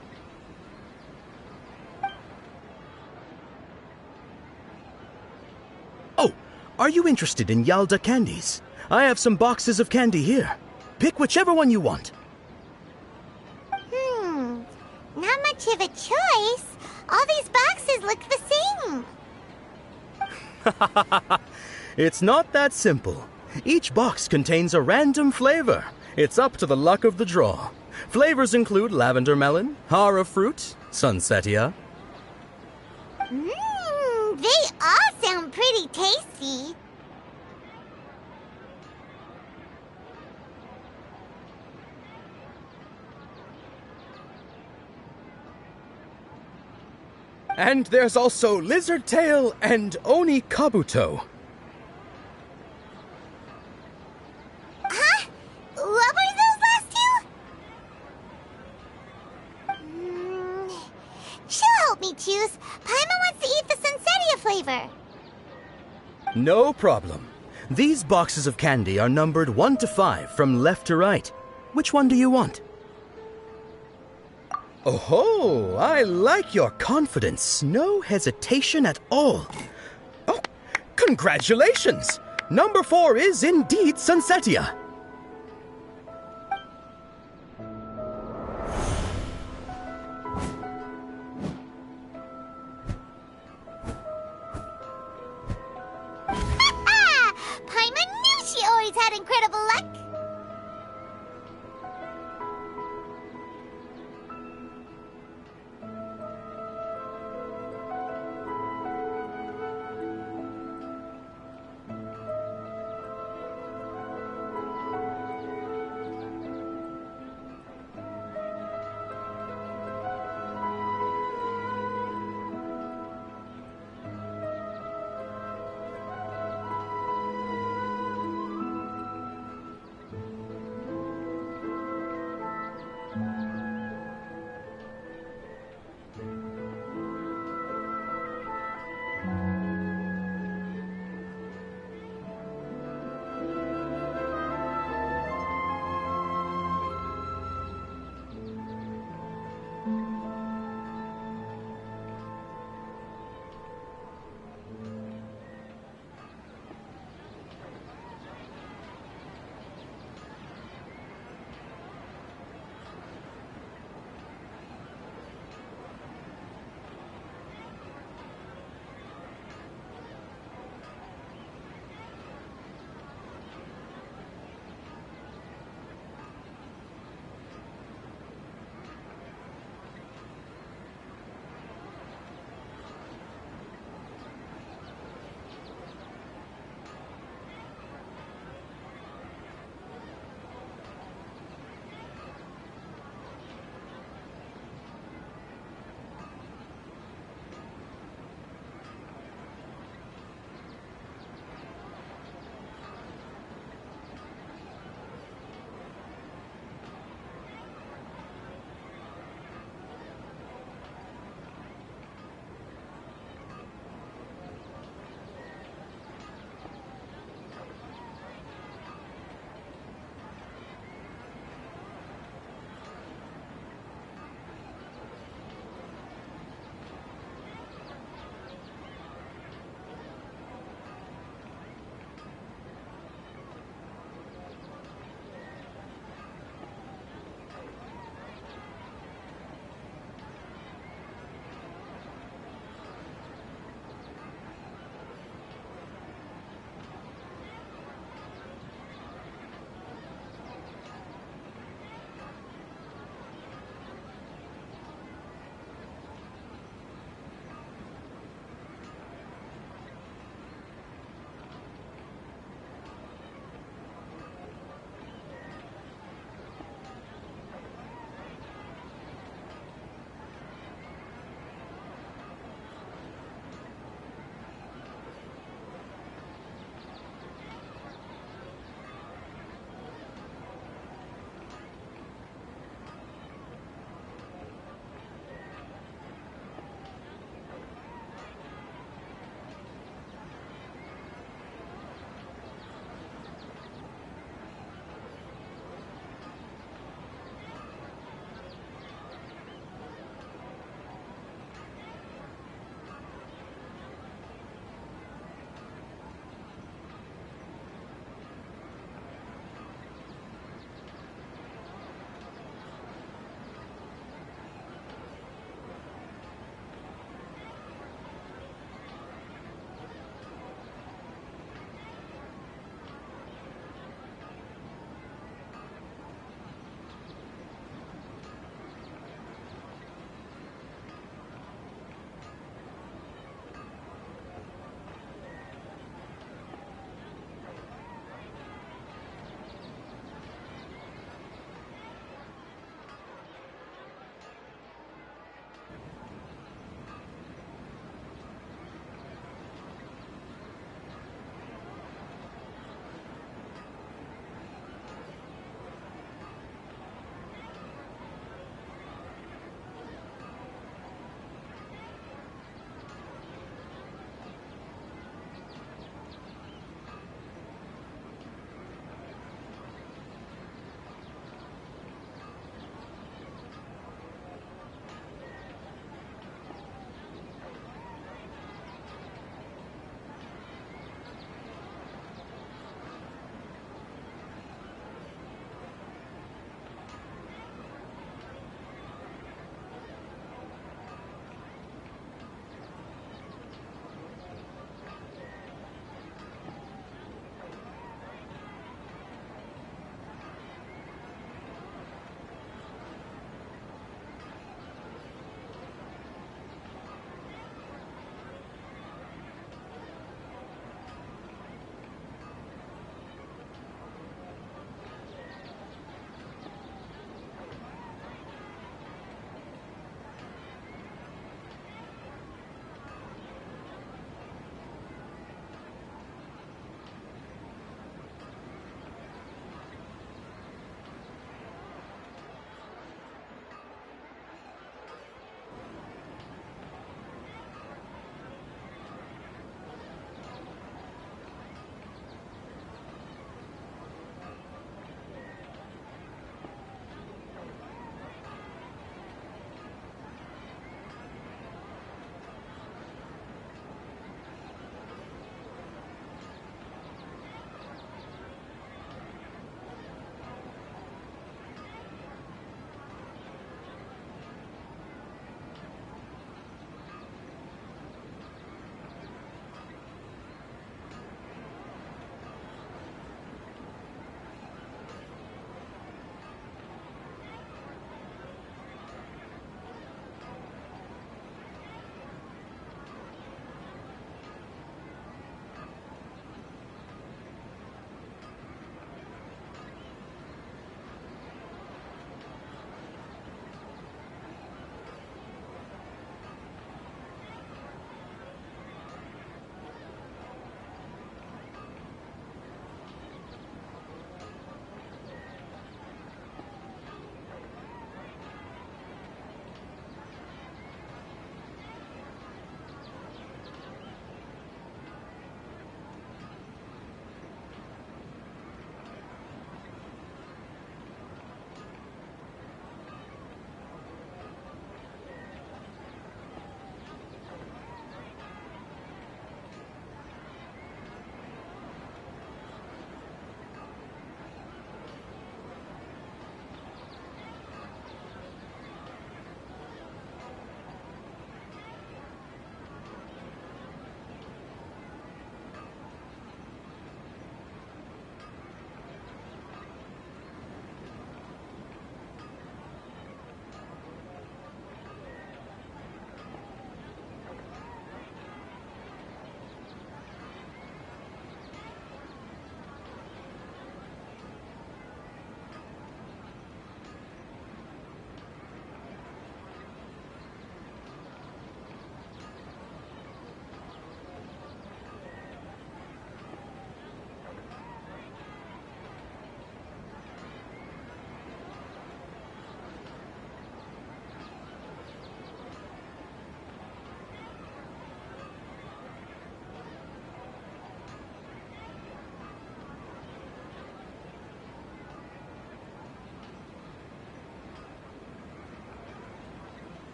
Oh, are you interested in Yalda candies? I have some boxes of candy here. Pick whichever one you want. Not much of a choice. All these boxes look the same. It's not that simple. Each box contains a random flavor. It's up to the luck of the draw. Flavors include lavender melon, hara fruit, sunsetia. They all sound pretty tasty. And there's also lizard tail and oni kabuto. Huh? What were those last two? She'll help me choose. Paimon wants to eat the sunsetia flavor. No problem. These boxes of candy are numbered 1 to 5 from left to right. Which one do you want? Oh, I like your confidence. No hesitation at all. Oh, congratulations! Number 4 is indeed Sunsetia. Paimon knew she always had incredible luck.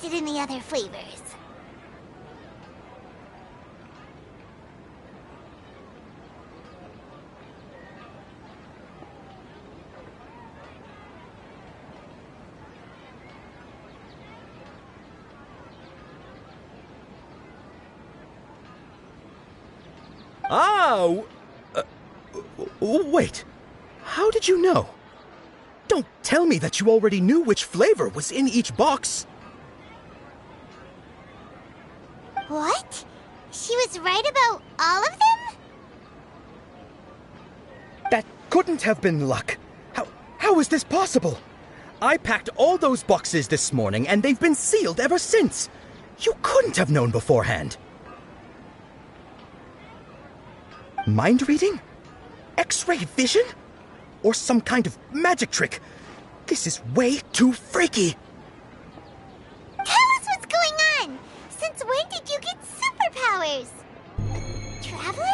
interested in the other flavors. Wait. How did you know? Don't tell me that you already knew which flavor was in each box. What? She was right about all of them? That couldn't have been luck. How is this possible? I packed all those boxes this morning and they've been sealed ever since. You couldn't have known beforehand. Mind reading? X-ray vision? Or some kind of magic trick? This is way too freaky. Tell us what's going on! Since when did you get superpowers? Traveler?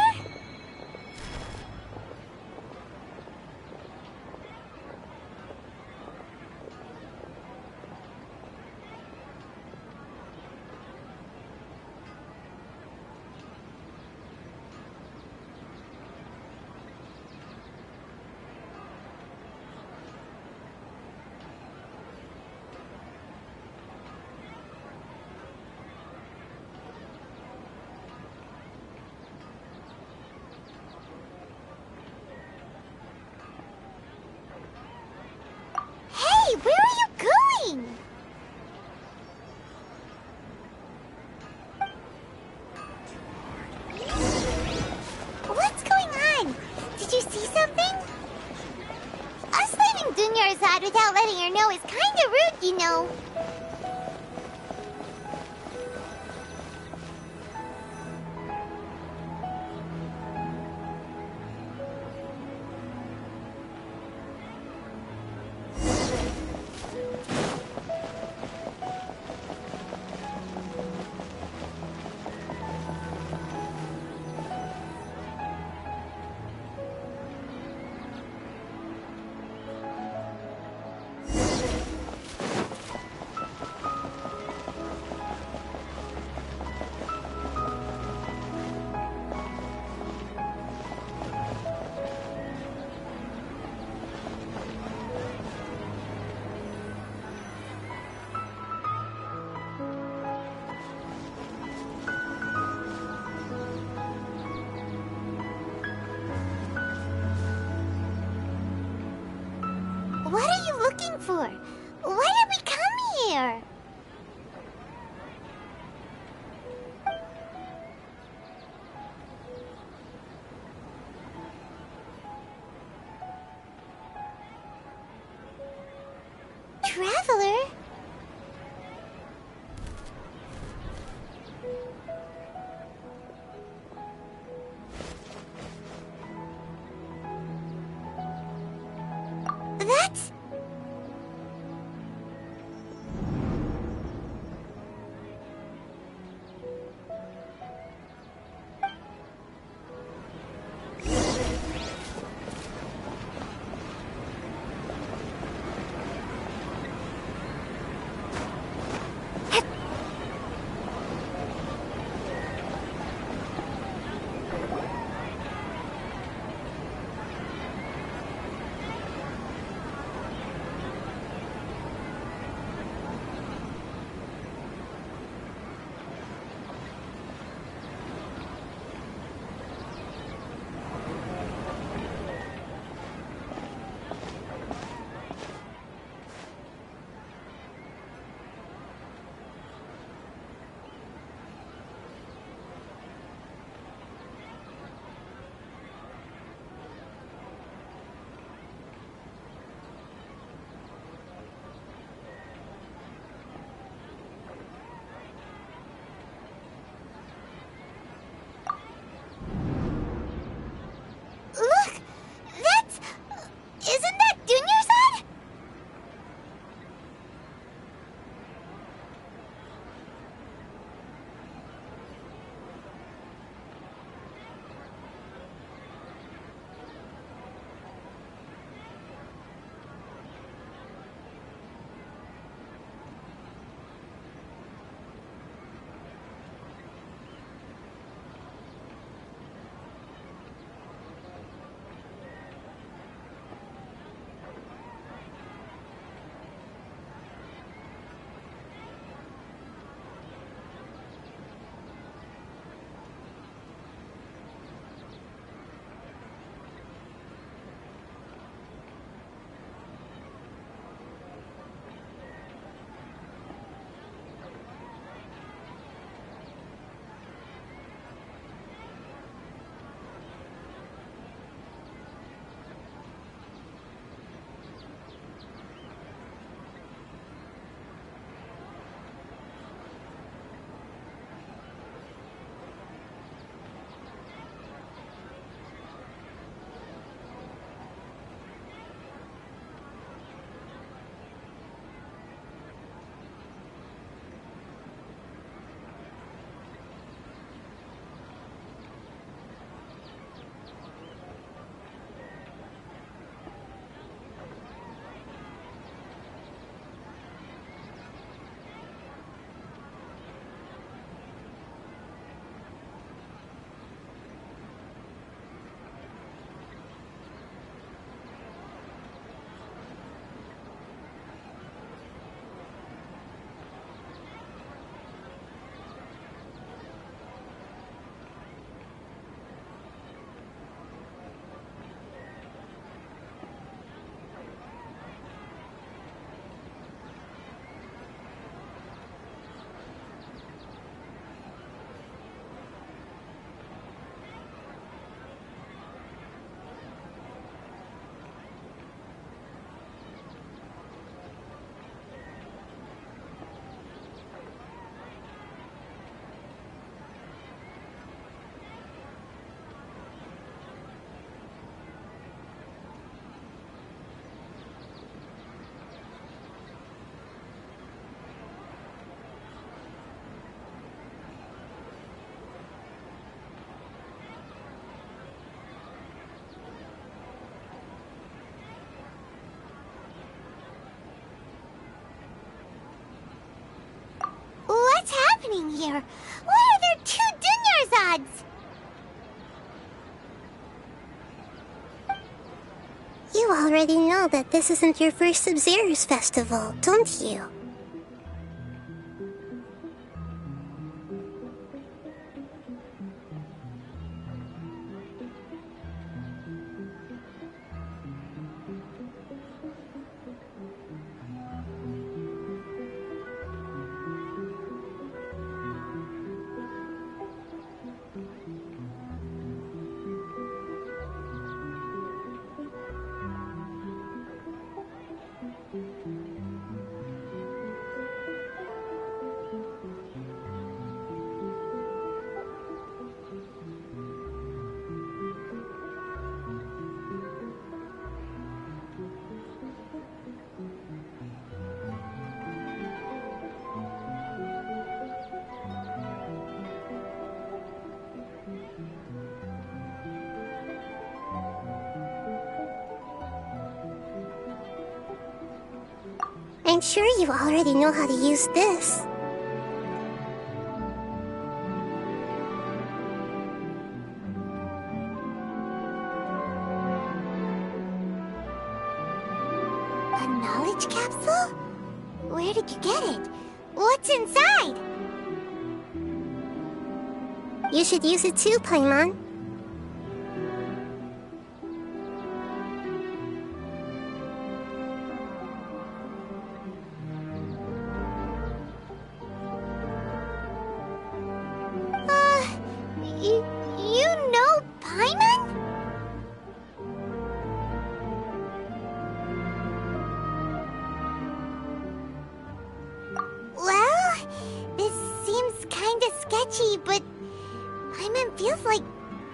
Hey, where are you going? What's going on? Did you see something? Us leaving Dunyarzad without letting her know is kinda rude, you know. What are you looking for? Why did we come here? Traveler? That's... happening here? Why are there 2 Dunyarzad's? You already know that this isn't your first Sub-Zero's festival, don't you? I'm sure you already know how to use this. A knowledge capsule? Where did you get it? What's inside? You should use it too, Paimon. You know Paimon? Well, this seems kinda sketchy, but Paimon feels like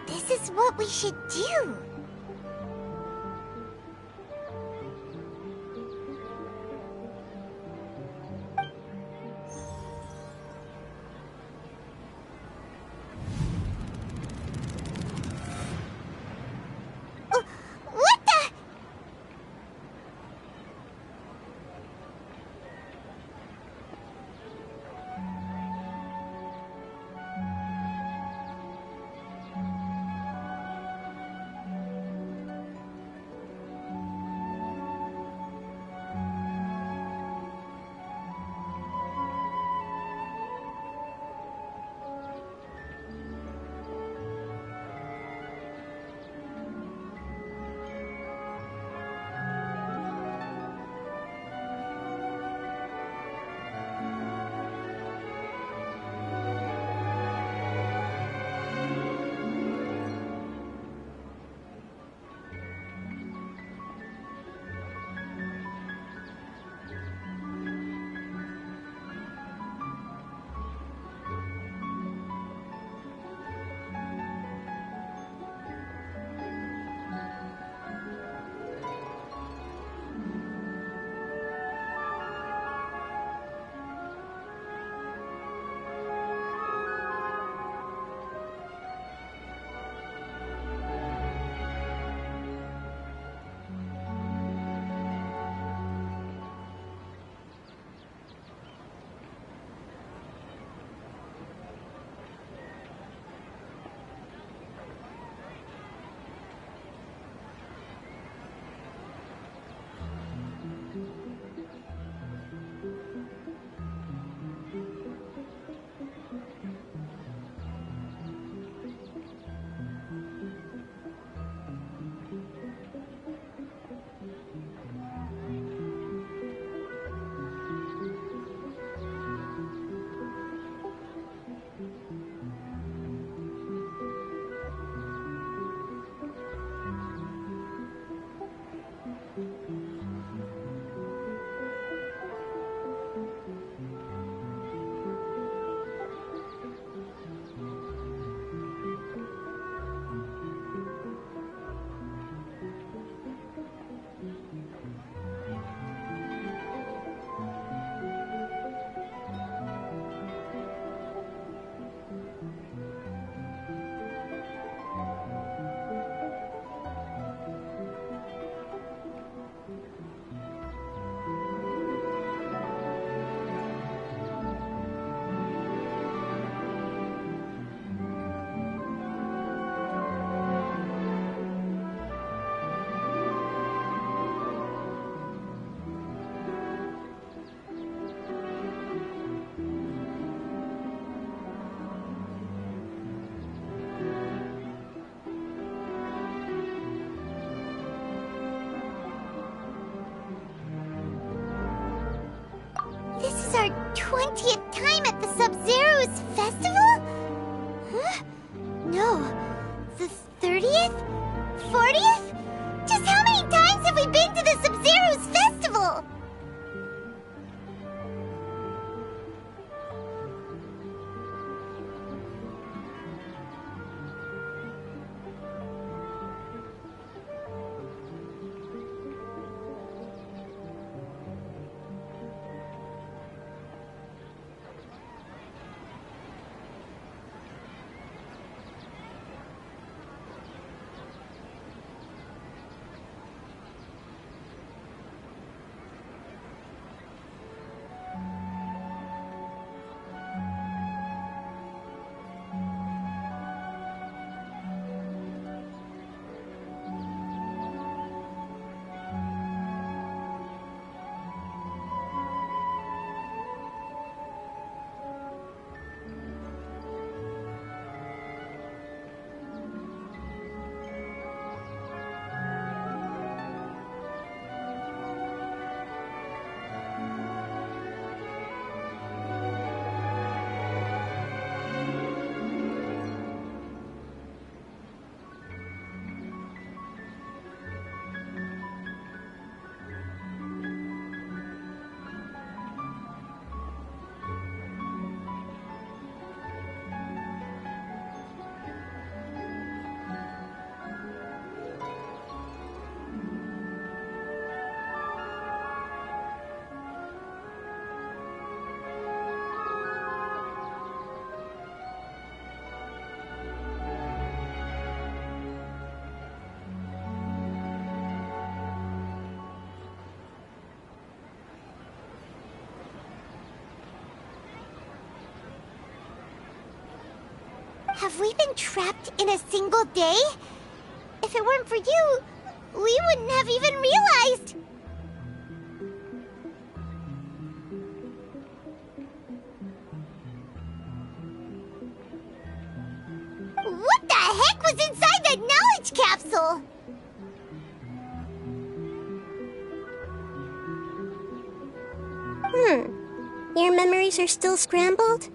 this is what we should do. What the? 20th time at the Sub-Zero's festival? Huh? No. The 30th? 40th? Just how many times have we been to the Sub-Zero's festival? Have we been trapped in a single day? If it weren't for you, we wouldn't have even realized. What the heck was inside that knowledge capsule? Your memories are still scrambled?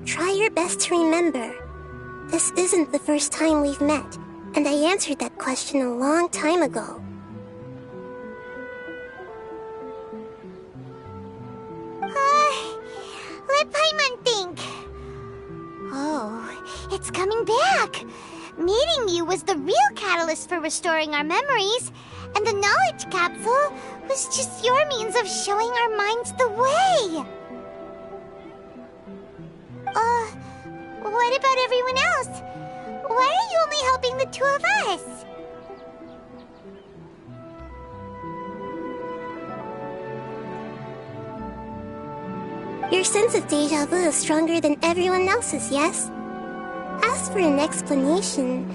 Try your best to remember. This isn't the first time we've met, and I answered that question a long time ago. Let Paimon think. Oh, it's coming back. Meeting you was the real catalyst for restoring our memories, and the knowledge capsule was just your means of showing our minds the way. What about everyone else? Why are you only helping the two of us? Your sense of deja vu is stronger than everyone else's, yes? As for an explanation,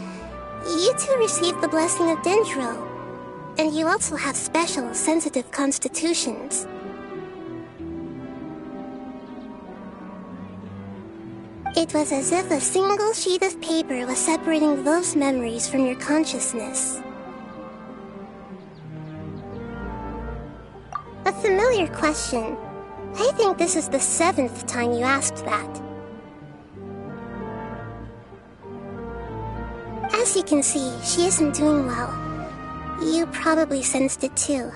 you two received the blessing of Dendro, and you also have special, sensitive constitutions. It was as if a single sheet of paper was separating those memories from your consciousness. A familiar question. I think this is the 7th time you asked that. As you can see, she isn't doing well. You probably sensed it too.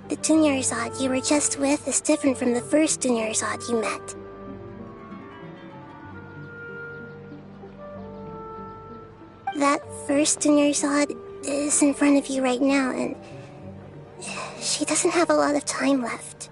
The Dunyarzad you were just with is different from the first Dunyarzad you met. That first Dunyarzad is in front of you right now, and she doesn't have a lot of time left.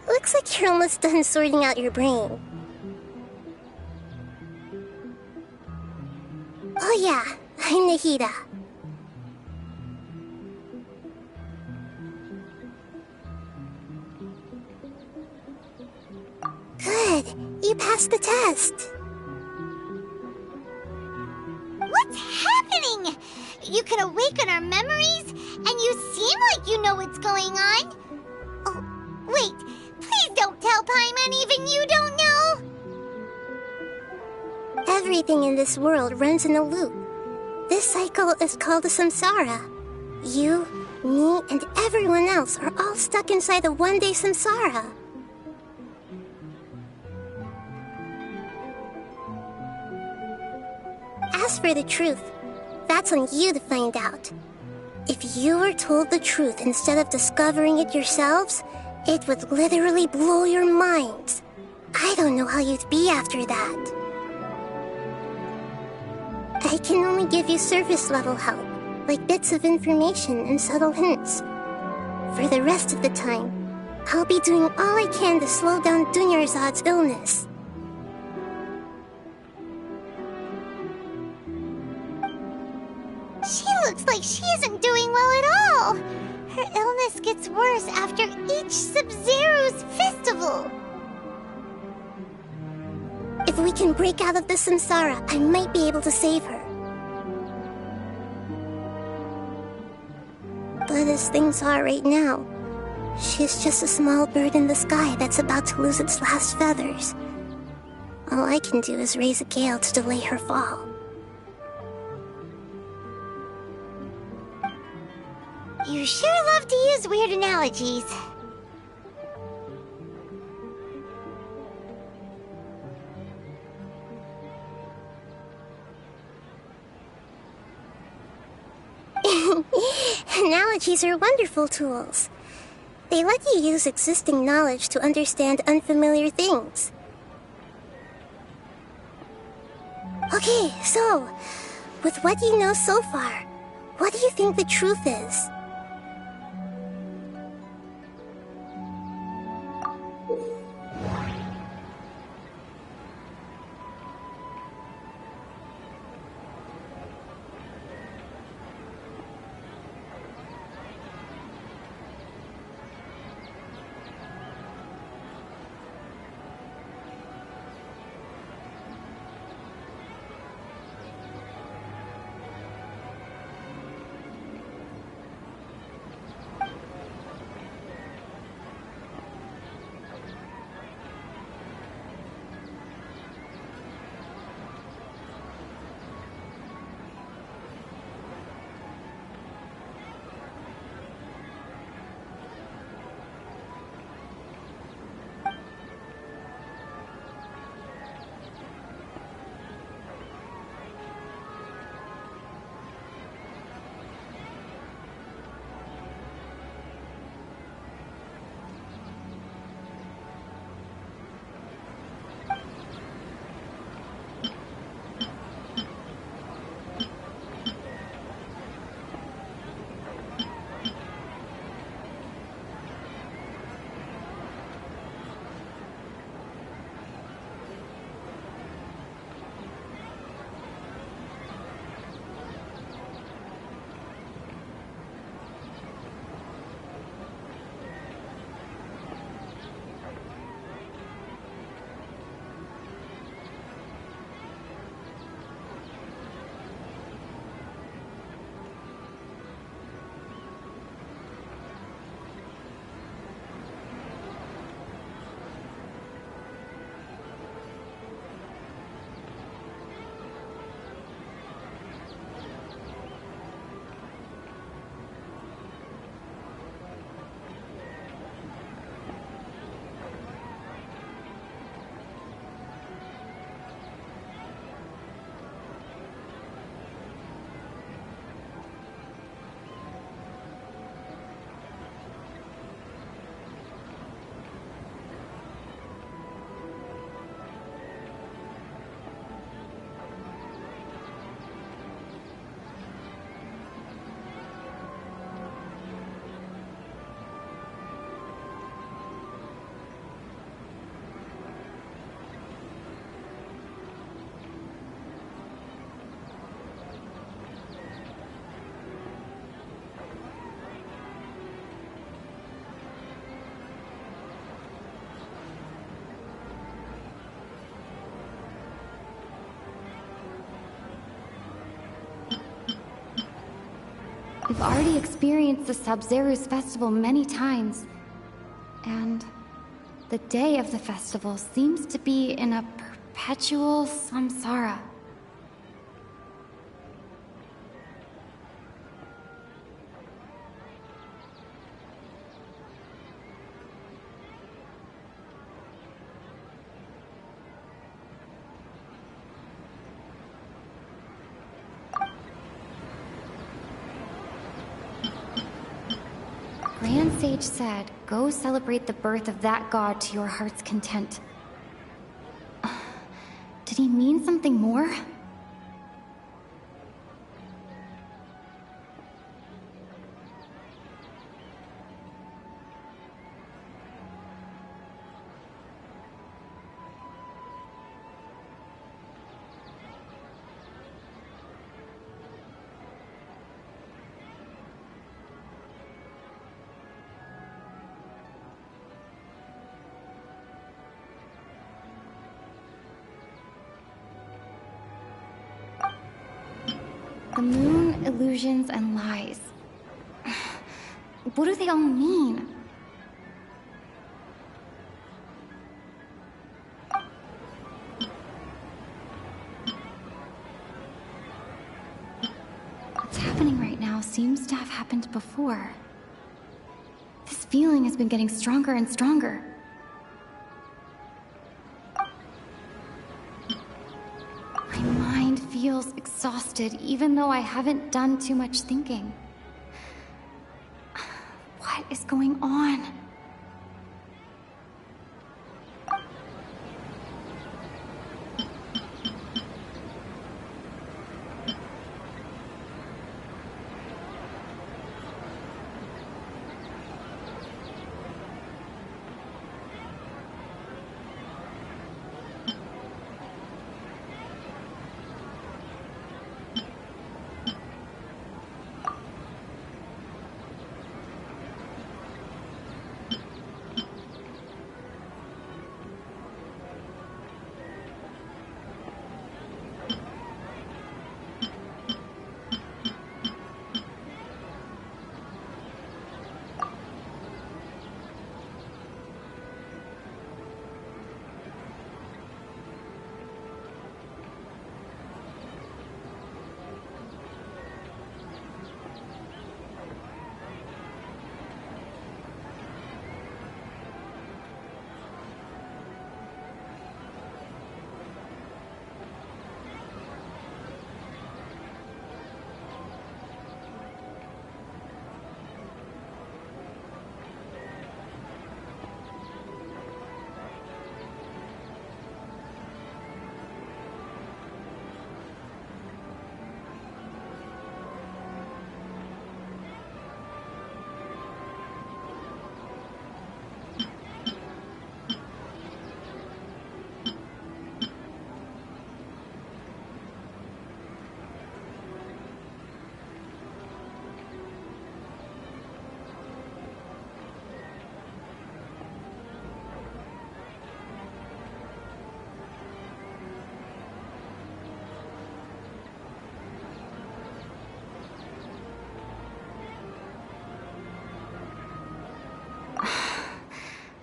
Looks like you're almost done sorting out your brain. Oh yeah, I'm Nahida. Good, you passed the test. What's happening? You can awaken our memories, and you seem like you know what's going on. Oh, wait, please don't tell Paimon even you don't know. Everything in this world runs in a loop. This cycle is called the samsara. You, me, and everyone else are all stuck inside the one-day samsara. As for the truth, that's on you to find out. If you were told the truth instead of discovering it yourselves, it would literally blow your minds. I don't know how you'd be after that. I can only give you surface-level help, like bits of information and subtle hints. For the rest of the time, I'll be doing all I can to slow down Dunyarzad's illness. She looks like she isn't doing well at all. Her illness gets worse after each Sub-Zero's festival. If we can break out of the samsara, I might be able to save her. But as things are right now, she's just a small bird in the sky that's about to lose its last feathers. All I can do is raise a gale to delay her fall. You sure love to use weird analogies. Analogies are wonderful tools. They let you use existing knowledge to understand unfamiliar things. Okay, so, with what you know so far, what do you think the truth is? We've already experienced the Sub-Zero's festival many times. And the day of the festival seems to be in a perpetual samsara. Grand Sage said, go celebrate the birth of that god to your heart's content. Did he mean something more? The moon, illusions, and lies. What do they all mean? What's happening right now seems to have happened before. This feeling has been getting stronger and stronger. Feels exhausted, even though I haven't done too much thinking. What is going on?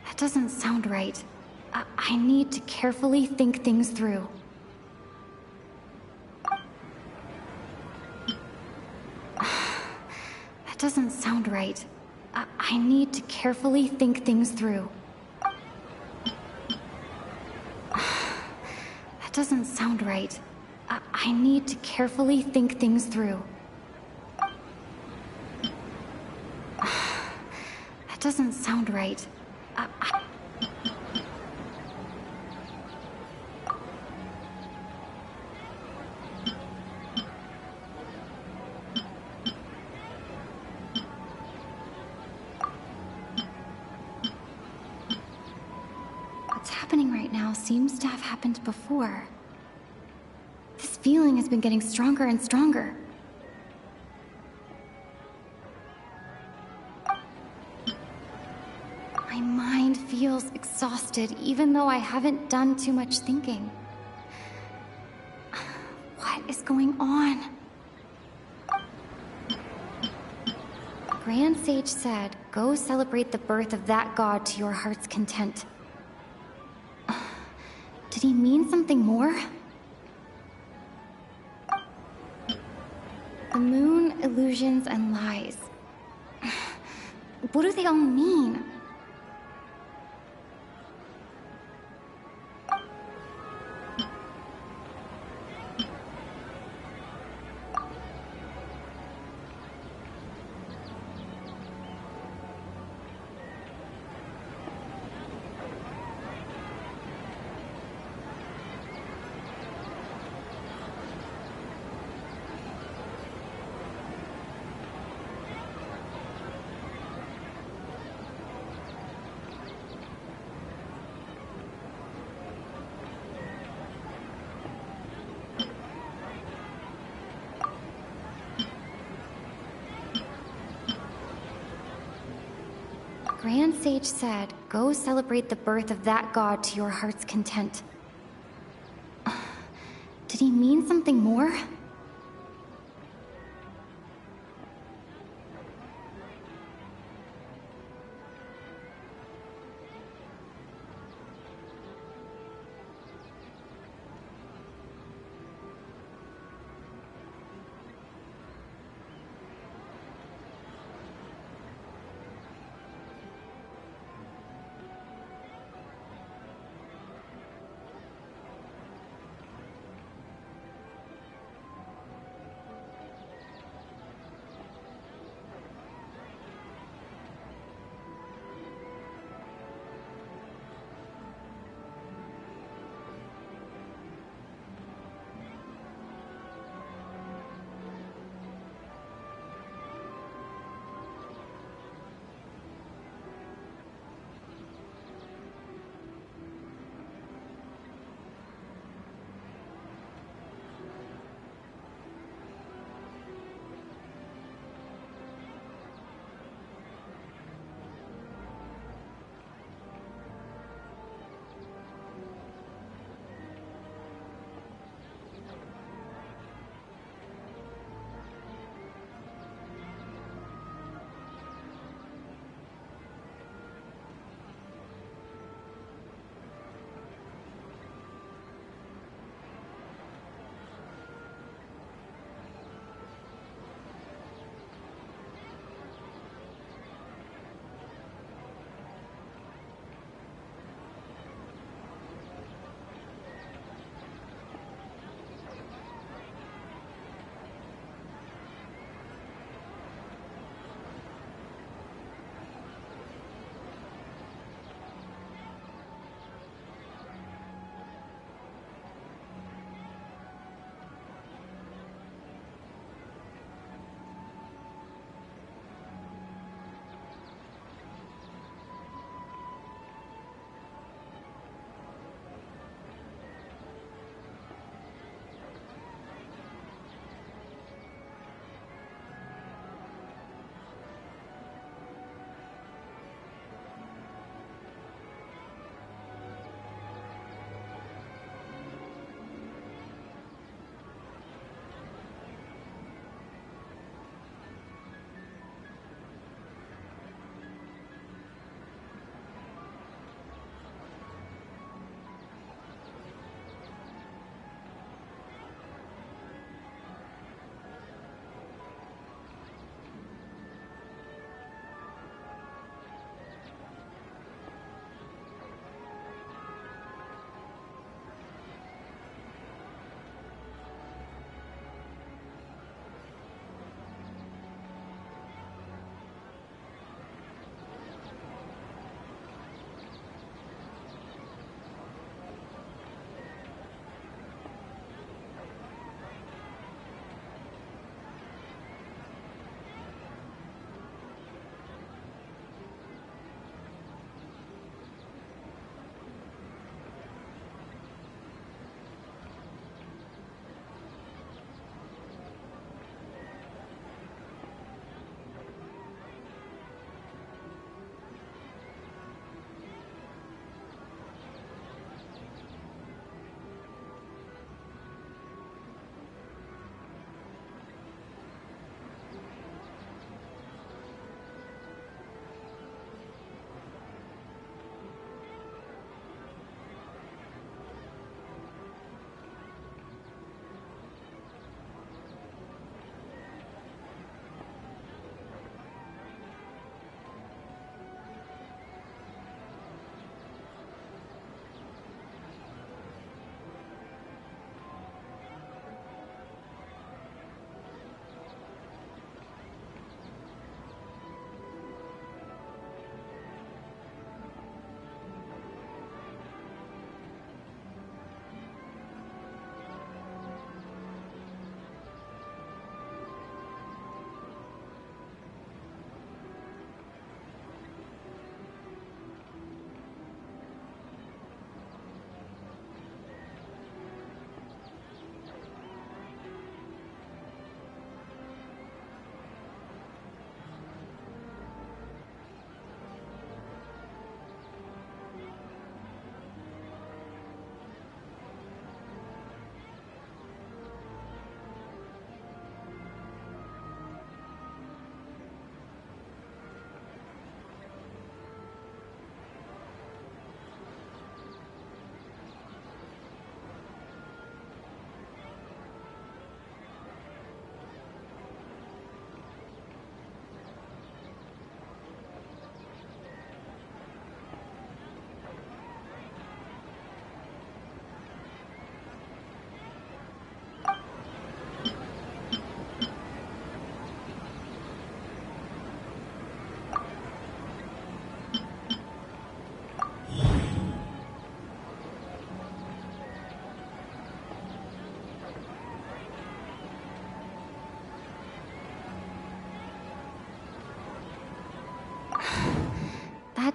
That doesn't sound right. I need to carefully think things through. That doesn't sound right. I need to carefully think things through. That doesn't sound right. I need to carefully think things through. That doesn't sound right. What's happening right now seems to have happened before. This feeling has been getting stronger and stronger. My mind feels exhausted, even though I haven't done too much thinking. What is going on? Grand Sage said, go celebrate the birth of that god to your heart's content. Did he mean something more? The moon, illusions, and lies. What do they all mean? Grand Sage said, go celebrate the birth of that god to your heart's content. Did he mean something more?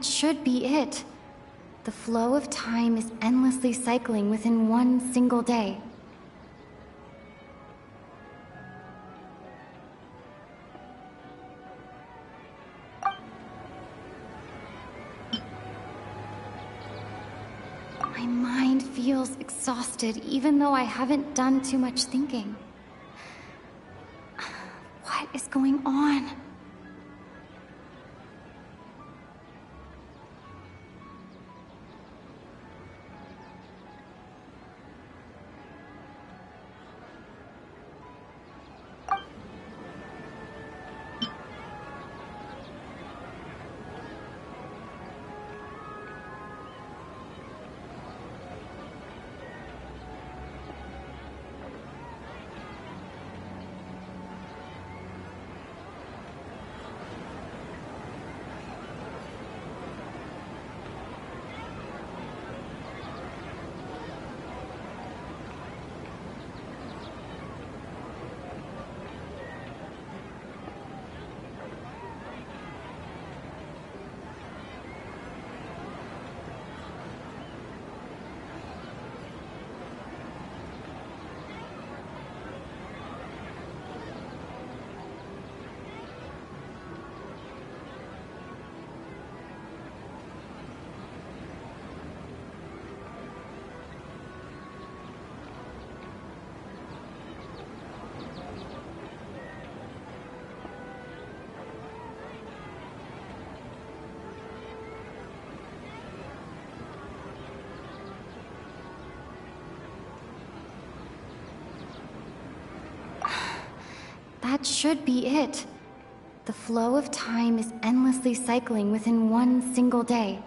That should be it. The flow of time is endlessly cycling within one single day. My mind feels exhausted even though I haven't done too much thinking. What is going on? That should be it. The flow of time is endlessly cycling within one single day.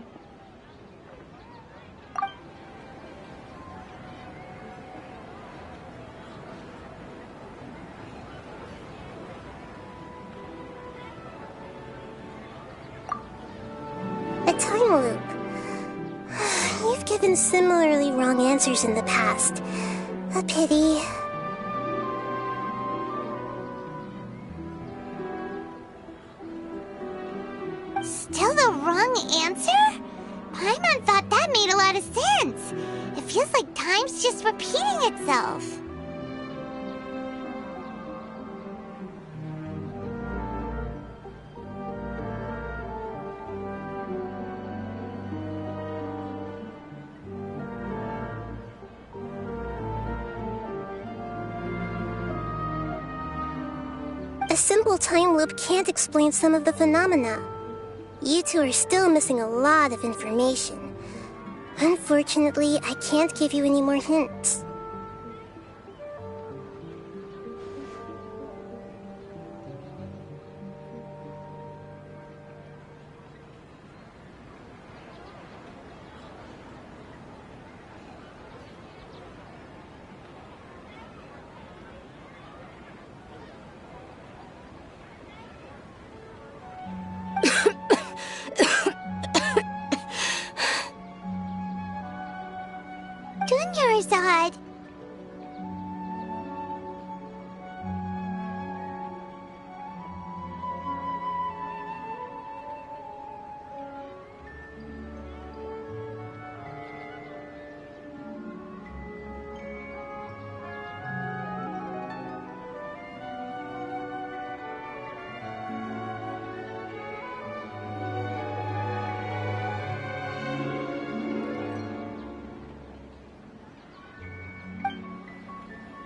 A time loop. You've given similarly wrong answers in the past. A pity. Still the wrong answer? Paimon thought that made a lot of sense. It feels like time's just repeating itself. A simple time loop can't explain some of the phenomena. You two are still missing a lot of information. Unfortunately, I can't give you any more hints. Dunyarzad.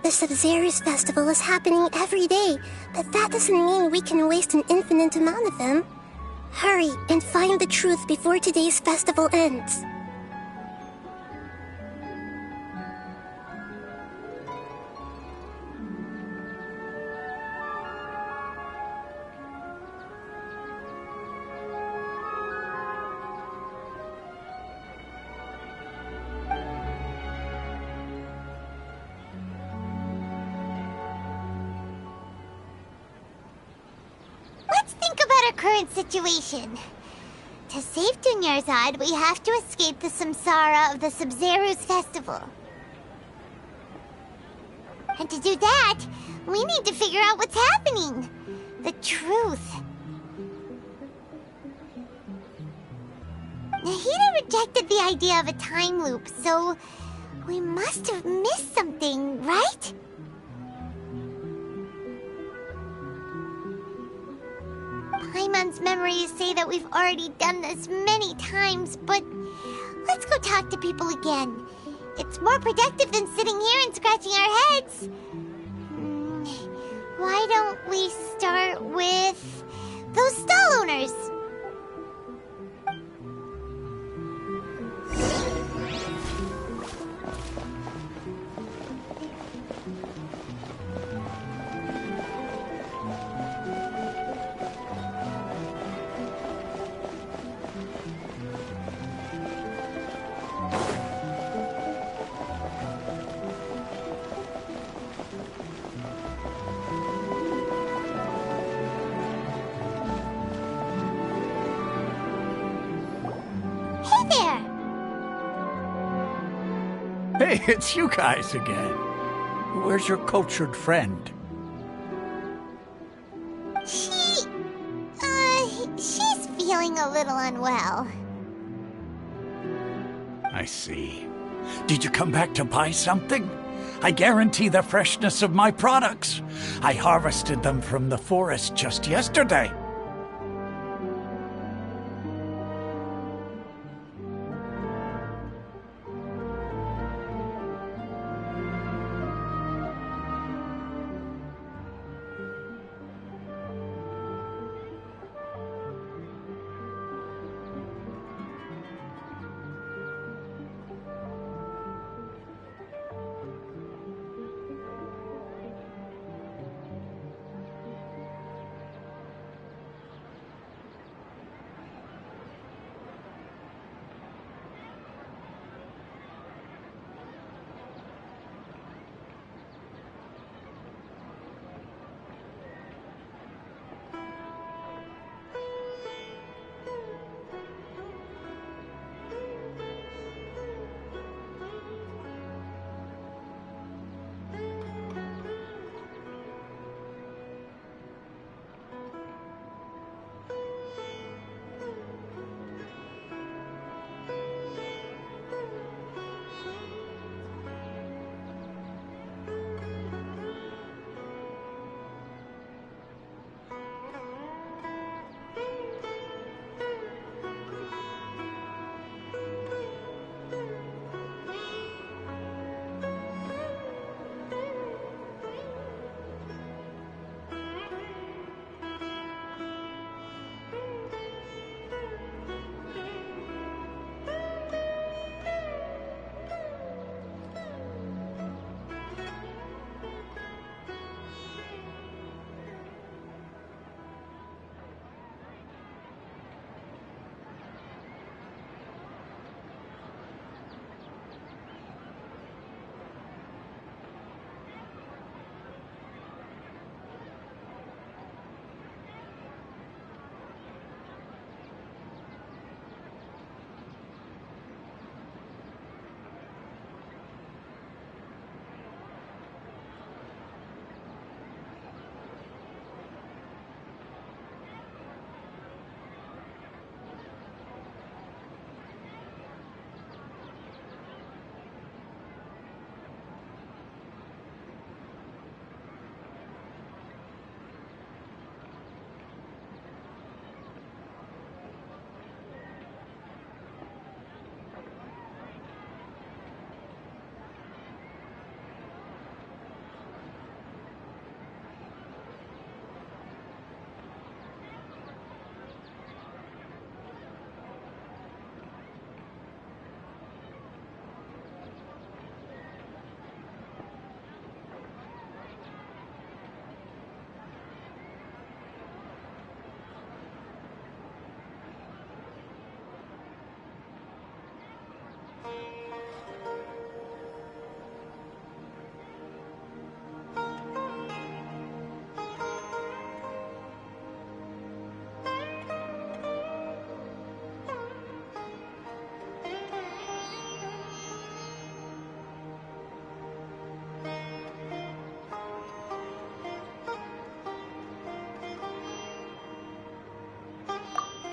The Sub-Zero's festival is happening every day, but that doesn't mean we can waste an infinite amount of them. Hurry and find the truth before today's festival ends. Let's think about our current situation. To save Dunyarzad, we have to escape the samsara of the Sub-Zero's festival. And to do that, we need to figure out what's happening. The truth. Nahida rejected the idea of a time loop, so we must have missed something, right? Paimon's memories say that we've already done this many times, but let's go talk to people again. It's more productive than sitting here and scratching our heads. Why don't we start with those stall owners? Hey, it's you guys again. Where's your cultured friend? She's feeling a little unwell. I see. Did you come back to buy something? I guarantee the freshness of my products. I harvested them from the forest just yesterday.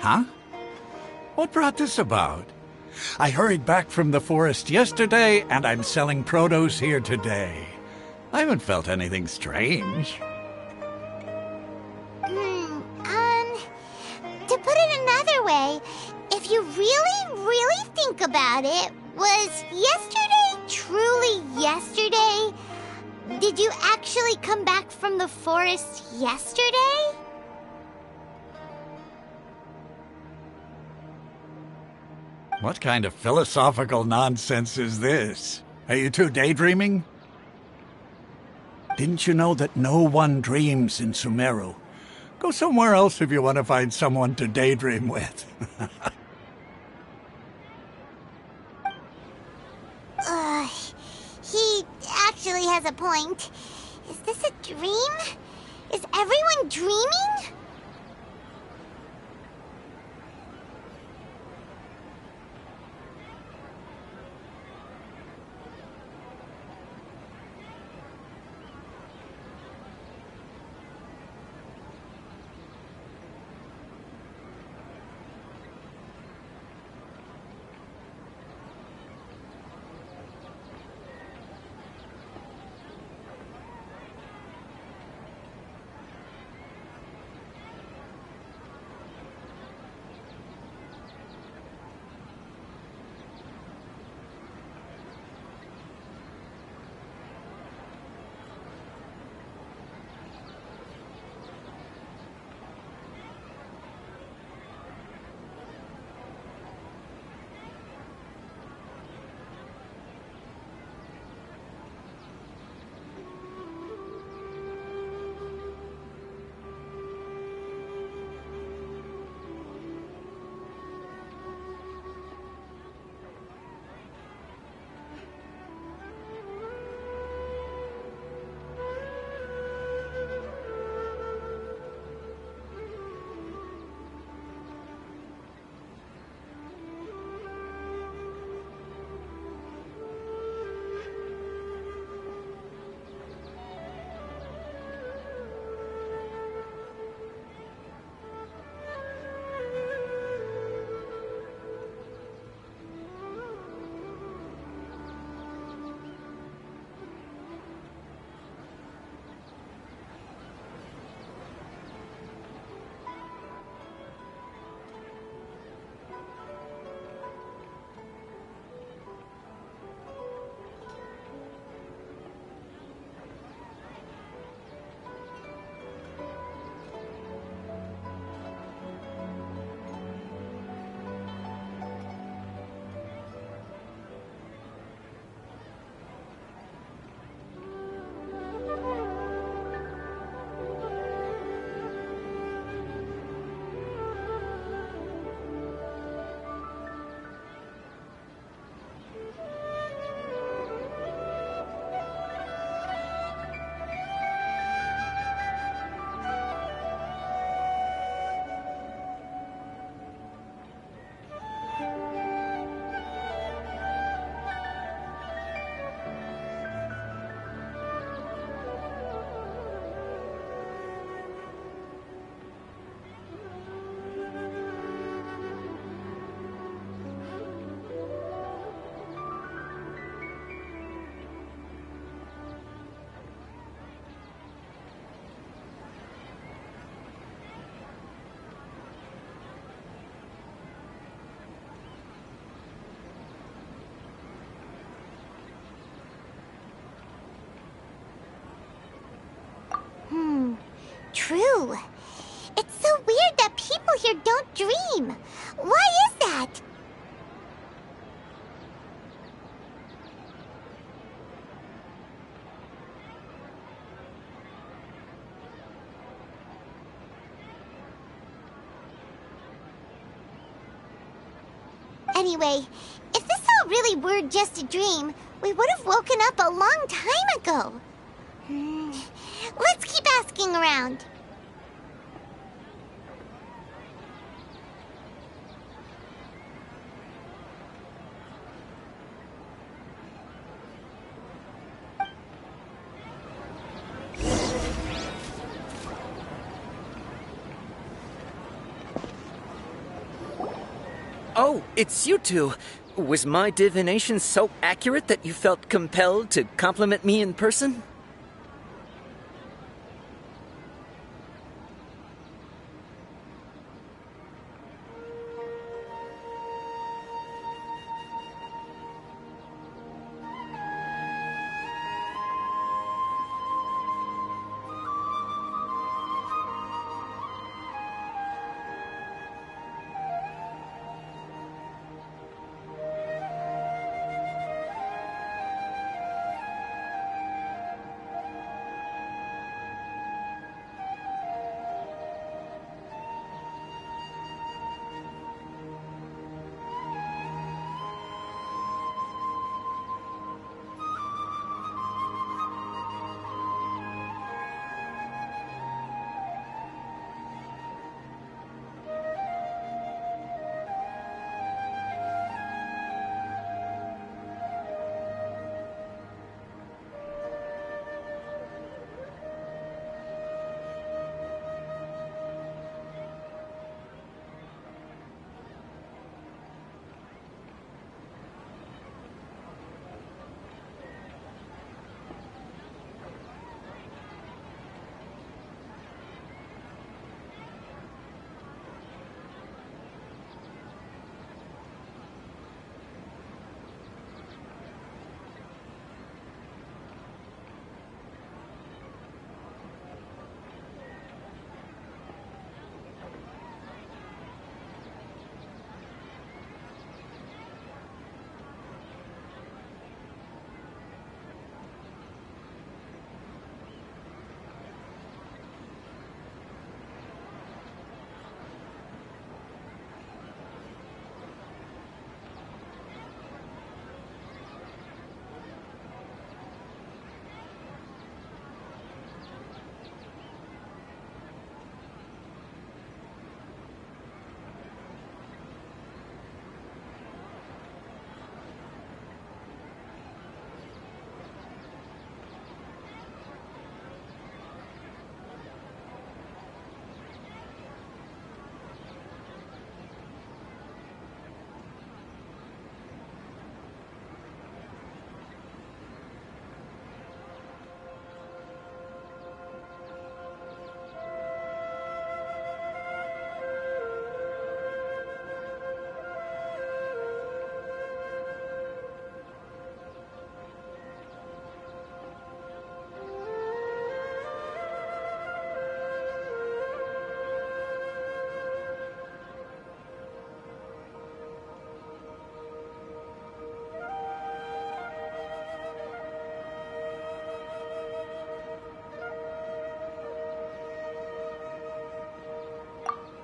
Huh? What brought this about? I hurried back from the forest yesterday, and I'm selling produce here today. I haven't felt anything strange. To put it another way, if you really think about it, was yesterday truly yesterday? Did you actually come back from the forest yesterday? What kind of philosophical nonsense is this? Are you two daydreaming? Didn't you know that no one dreams in Sumeru? Go somewhere else if you want to find someone to daydream with. He actually has a point. Is this a dream? Is everyone dreaming? True. It's so weird that people here don't dream. Why is that? Anyway, if this all really were just a dream, we would have woken up a long time ago. Let's keep asking around. Oh, it's you two. Was my divination so accurate that you felt compelled to compliment me in person?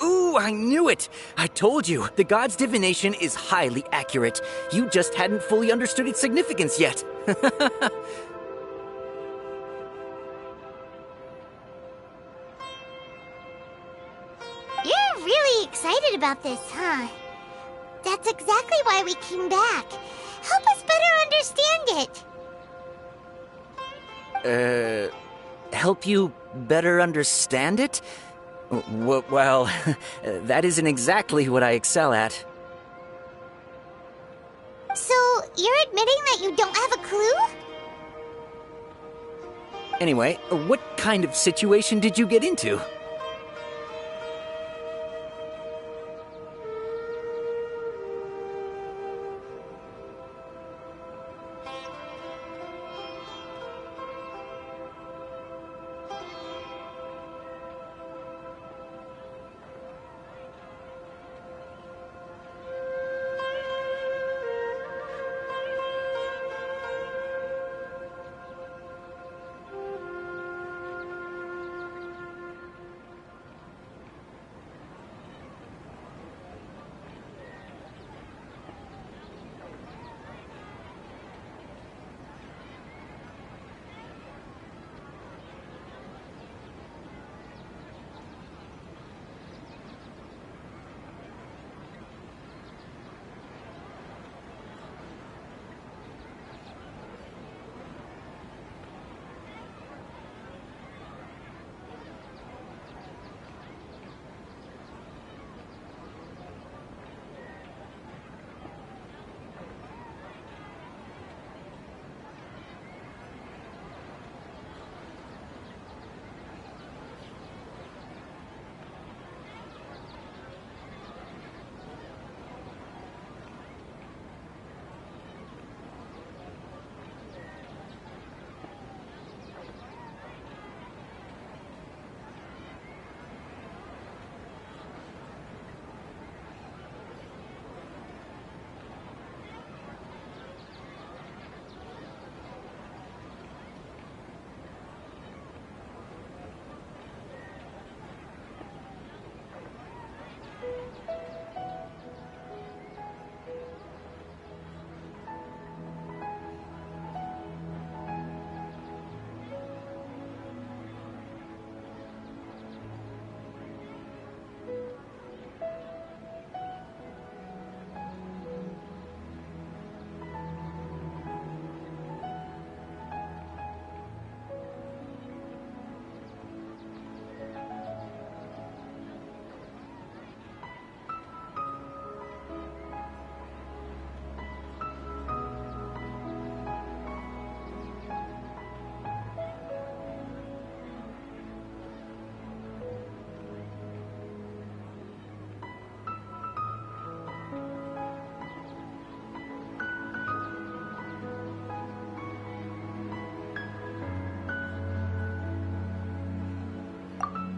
Ooh, I knew it! I told you, the god's divination is highly accurate. You just hadn't fully understood its significance yet. You're really excited about this, huh? That's exactly why we came back. Help us better understand it. Help you better understand it? Well, that isn't exactly what I excel at. So, you're admitting that you don't have a clue? Anyway, what kind of situation did you get into?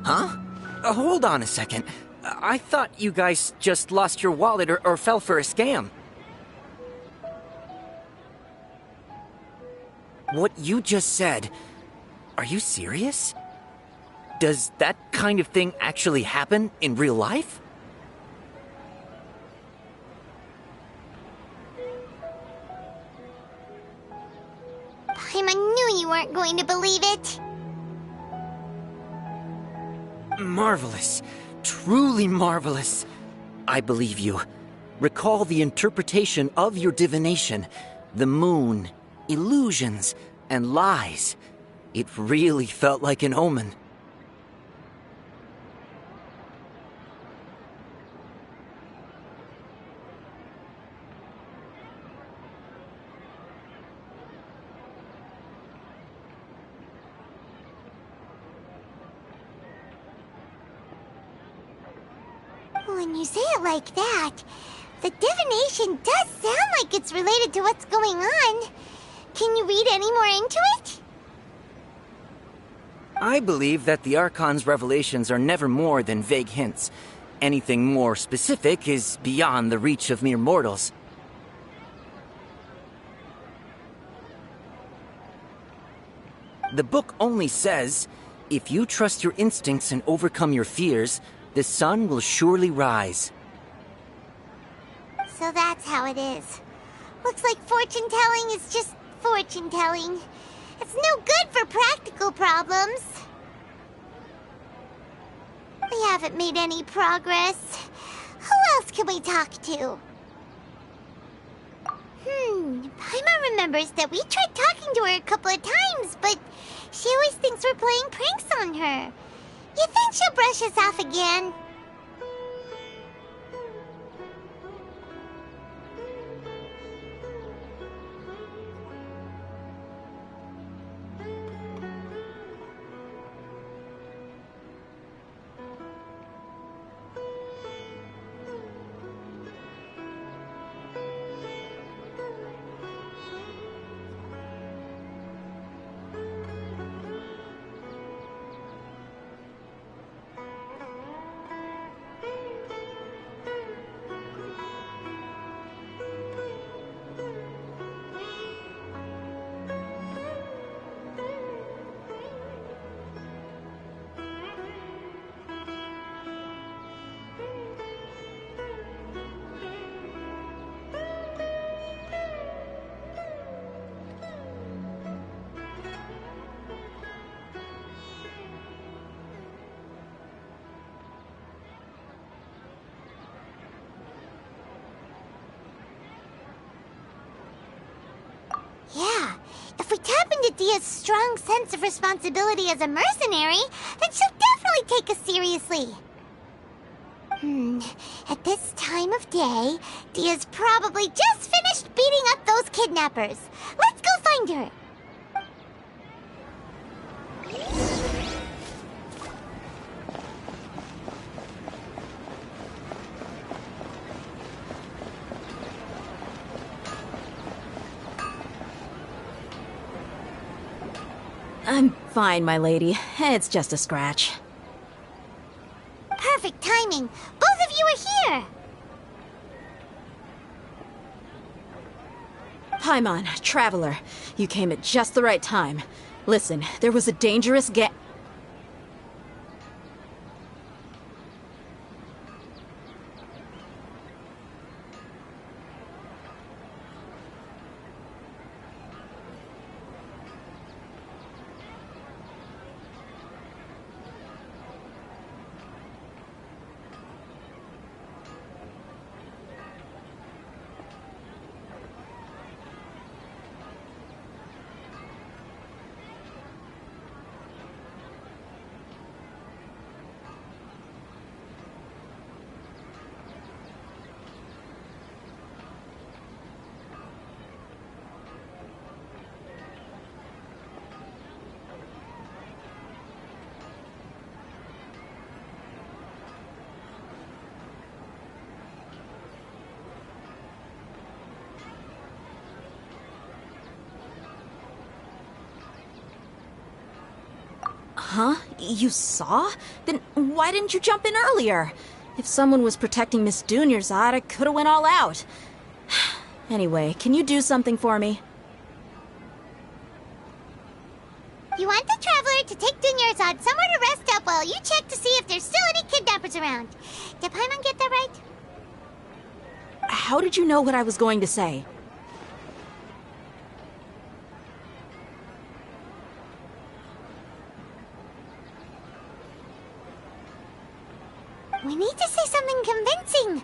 Huh? Hold on a second. I thought you guys just lost your wallet or fell for a scam. What you just said, are you serious? Does that kind of thing actually happen in real life? Paimon knew you weren't going to believe it. Marvelous. Truly marvelous. I believe you. Recall the interpretation of your divination. The moon, illusions, and lies. It really felt like an omen. When you say it like that, the divination does sound like it's related to what's going on. Can you read any more into it? I believe that the Archon's revelations are never more than vague hints. Anything more specific is beyond the reach of mere mortals. The book only says, if you trust your instincts and overcome your fears, the sun will surely rise. So that's how it is. Looks like fortune-telling is just fortune-telling. It's no good for practical problems. We haven't made any progress. Who else can we talk to? Paimon remembers that we tried talking to her a couple of times, but she always thinks we're playing pranks on her. You think she'll brush us off again? Yeah, if we tap into Dia's strong sense of responsibility as a mercenary, then she'll definitely take us seriously. At this time of day, Dia's probably just finished beating up those kidnappers. Let's go find her. I'm fine, my lady. It's just a scratch. Perfect timing. Both of you are here. Paimon, Traveler, you came at just the right time. Listen, there was a dangerous Huh? You saw? Then why didn't you jump in earlier? If someone was protecting Miss Dunyarzad, I could have went all out. Anyway, can you do something for me? You want the Traveler to take Dunyarzad somewhere to rest up while you check to see if there's still any kidnappers around. Did Paimon get that right? How did you know what I was going to say? We need to say something convincing.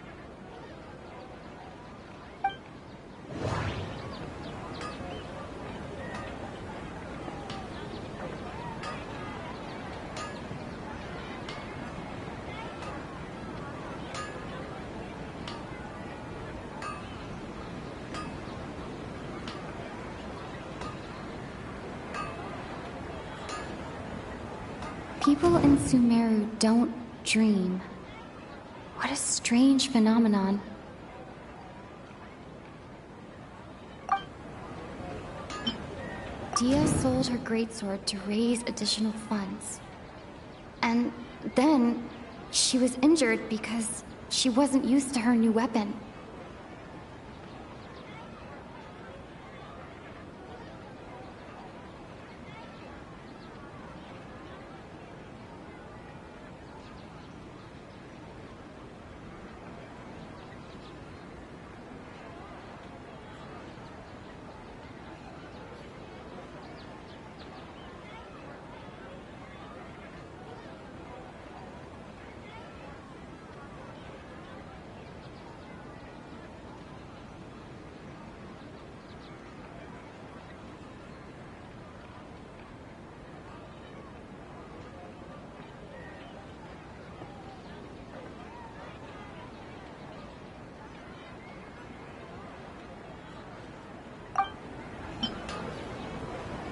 People in Sumeru don't dream. What a strange phenomenon. Dia sold her greatsword to raise additional funds. And then she was injured because she wasn't used to her new weapon.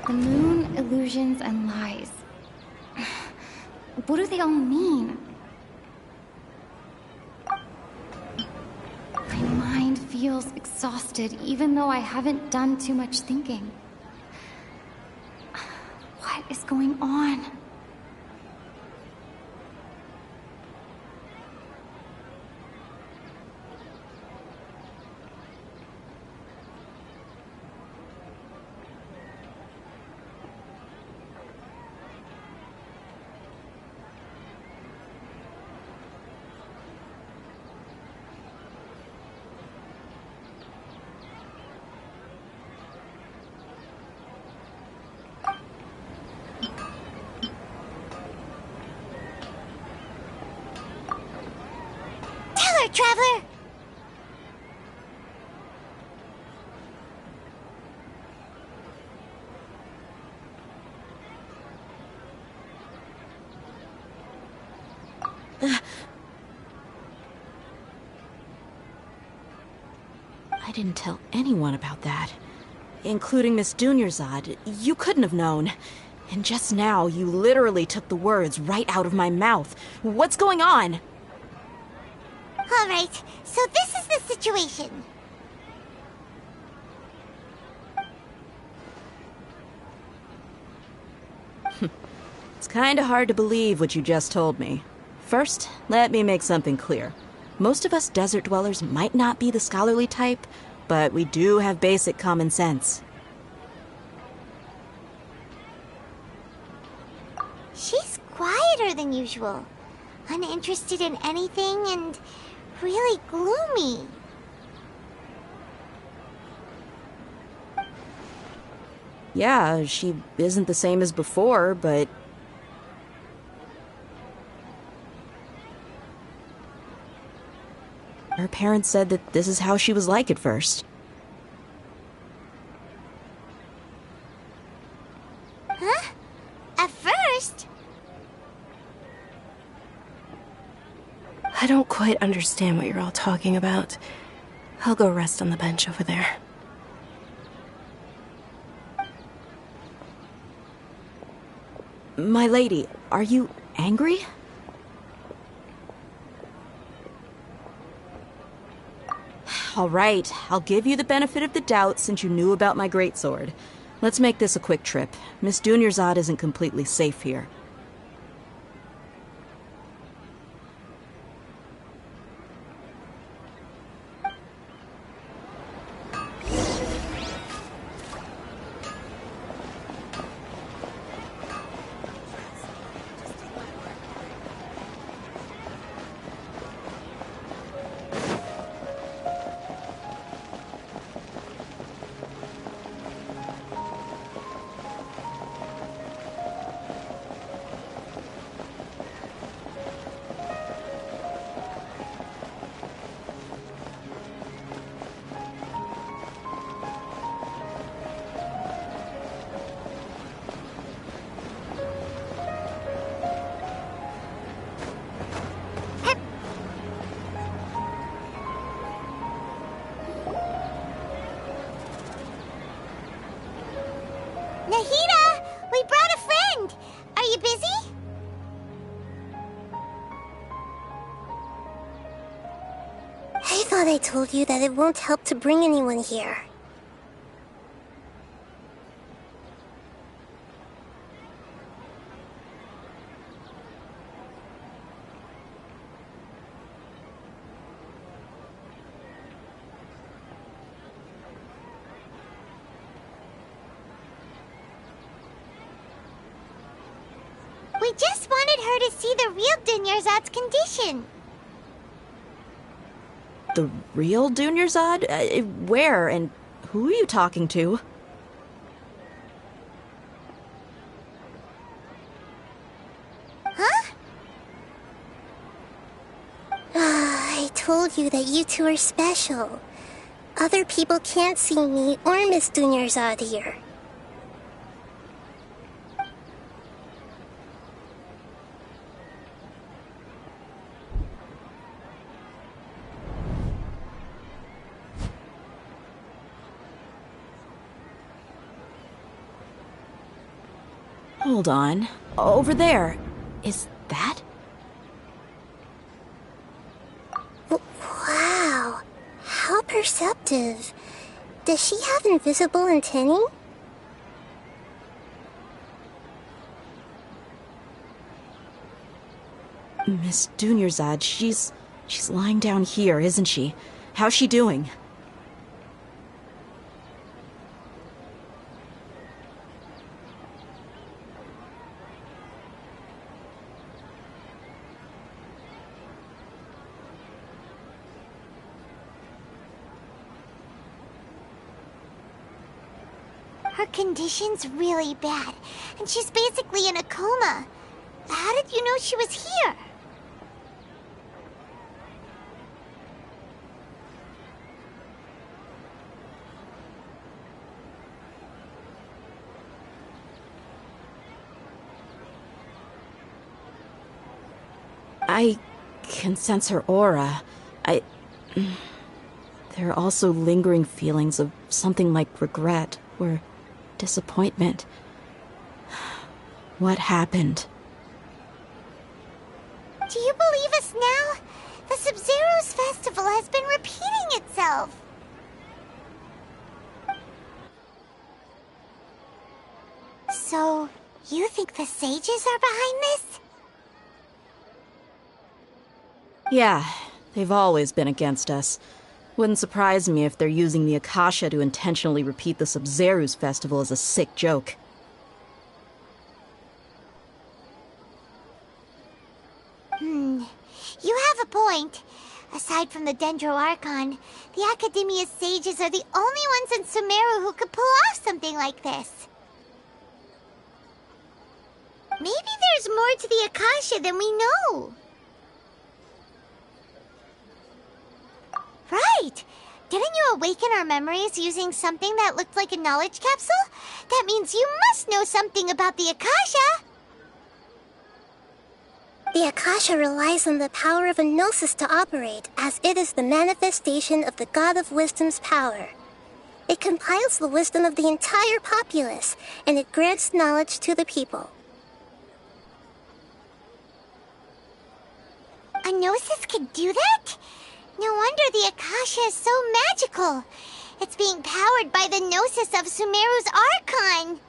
The moon, illusions, and lies. What do they all mean? My mind feels exhausted, even though I haven't done too much thinking. What is going on? Traveler! I didn't tell anyone about that. Including Miss Dunyarzad. You couldn't have known. And just now, you literally took the words right out of my mouth. What's going on? Alright, so this is the situation. It's kinda hard to believe what you just told me. First, let me make something clear. Most of us desert dwellers might not be the scholarly type, but we do have basic common sense. She's quieter than usual. Uninterested in anything and really gloomy. Yeah, she isn't the same as before, but... Her parents said that this is how she was like at first. Huh? At first? I don't quite understand what you're all talking about. I'll go rest on the bench over there. My lady, are you angry? All right, I'll give you the benefit of the doubt since you knew about my greatsword. Let's make this a quick trip. Miss Dunyarzad isn't completely safe here. thought I told you that it won't help to bring anyone here. We just wanted her to see the real Dunyarzad's condition. The real Dunyarzad? Where and who are you talking to? Huh? I told you that you two are special. Other people can't see me or Miss Dunyarzad here. Hold on. Over there. Is that? Wow. How perceptive. Does she have invisible antennae? Miss Dunyarzad, she's lying down here, isn't she? How's she doing? Her condition's really bad, and she's basically in a coma. How did you know she was here? I can sense her aura. There are also lingering feelings of something like regret or disappointment. What happened? Do you believe us now? The Sub-Zero's festival has been repeating itself. So, you think the sages are behind this? Yeah, they've always been against us. Wouldn't surprise me if they're using the Akasha to intentionally repeat the Sub-Zero's festival as a sick joke. You have a point. Aside from the Dendro Archon, the Academia's sages are the only ones in Sumeru who could pull off something like this. Maybe there's more to the Akasha than we know. Right! Didn't you awaken our memories using something that looked like a knowledge capsule? That means you must know something about the Akasha! The Akasha relies on the power of a gnosis to operate, as it is the manifestation of the God of Wisdom's power. It compiles the wisdom of the entire populace, and it grants knowledge to the people. A gnosis could do that? No wonder the Akasha is so magical. It's being powered by the gnosis of Sumeru's Archon.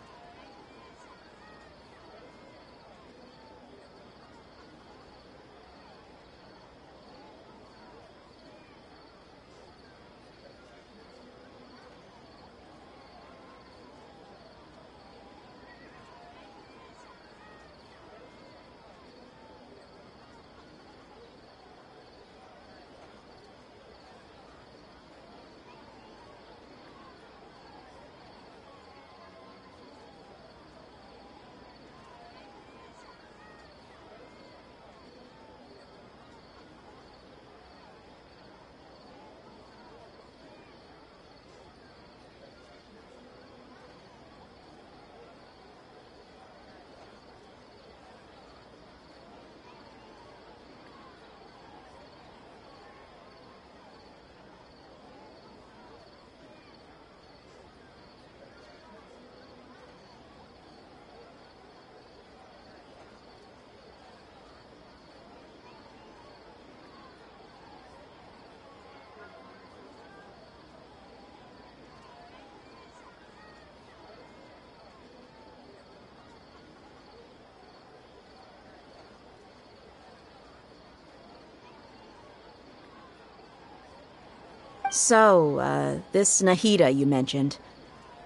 So, this Nahida you mentioned,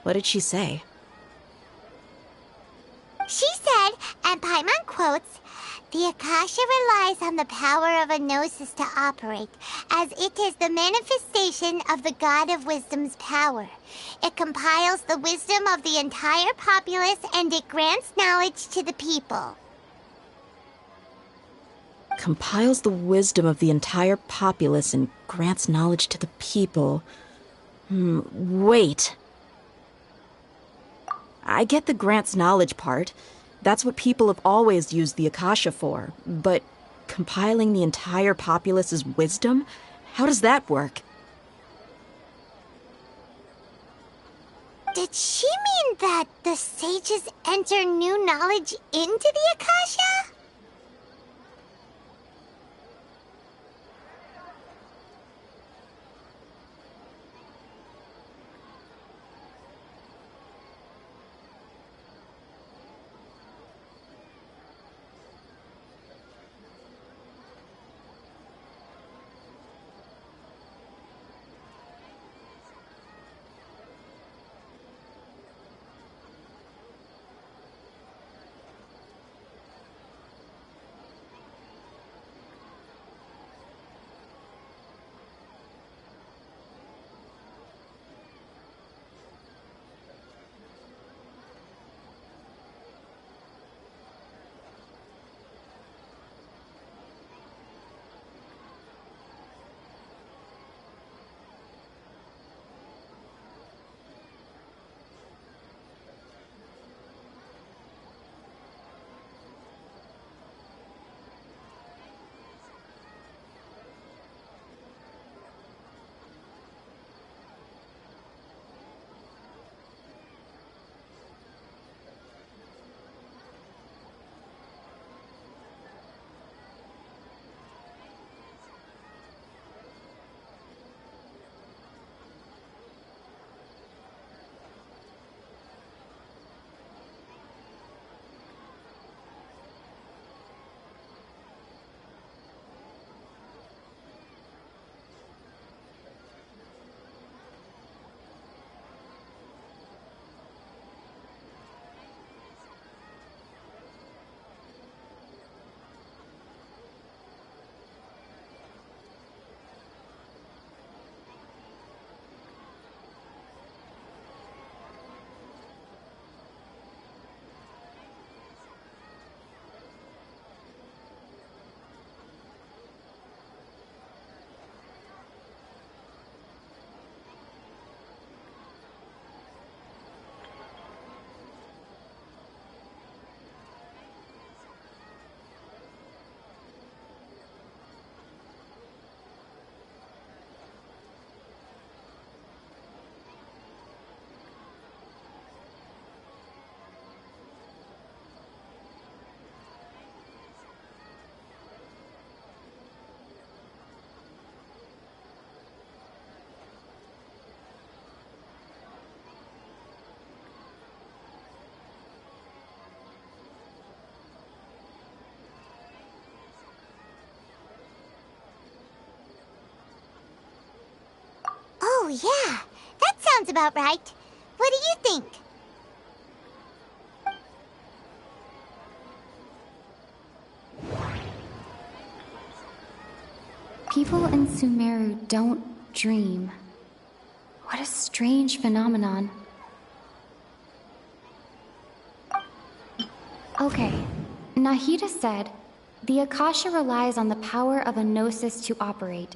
what did she say? She said, and Paimon quotes, "The Akasha relies on the power of a gnosis to operate, as it is the manifestation of the God of Wisdom's power. It compiles the wisdom of the entire populace and it grants knowledge to the people." Compiles the wisdom of the entire populace and grants knowledge to the people. Wait. I get the grants knowledge part. That's what people have always used the Akasha for. But compiling the entire populace's wisdom? How does that work? Did she mean that the sages enter new knowledge into the Akasha? Oh, yeah. That sounds about right. What do you think? People in Sumeru don't dream. What a strange phenomenon. Okay, Nahida said, "The Akasha relies on the power of a gnosis to operate,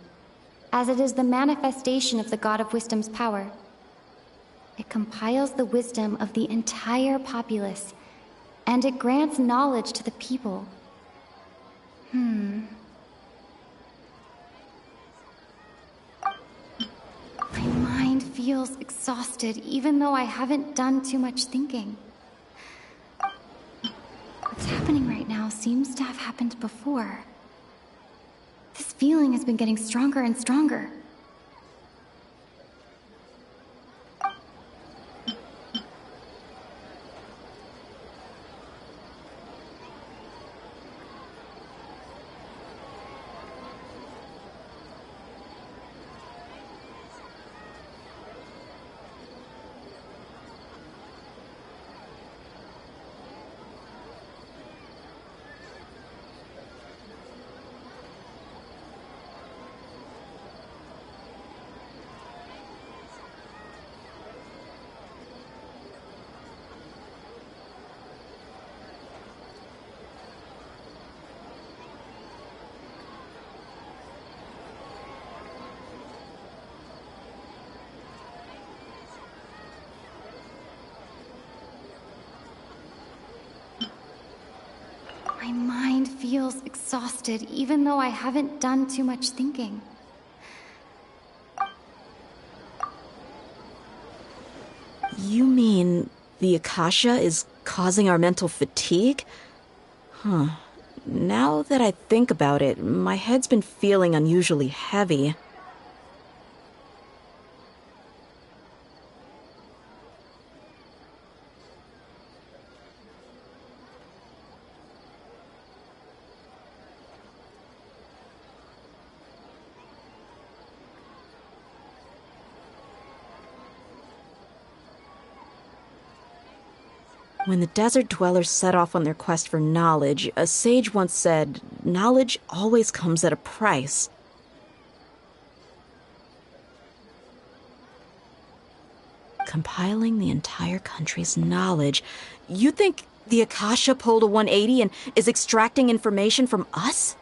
as it is the manifestation of the God of Wisdom's power. It compiles the wisdom of the entire populace, and it grants knowledge to the people." My mind feels exhausted, even though I haven't done too much thinking. What's happening right now seems to have happened before. This feeling has been getting stronger and stronger. My mind feels exhausted, even though I haven't done too much thinking. You mean the Akasha is causing our mental fatigue? Huh. Now that I think about it, my head's been feeling unusually heavy. When the desert dwellers set off on their quest for knowledge, a sage once said, knowledge always comes at a price. Compiling the entire country's knowledge. You think the Akasha pulled a 180 and is extracting information from us?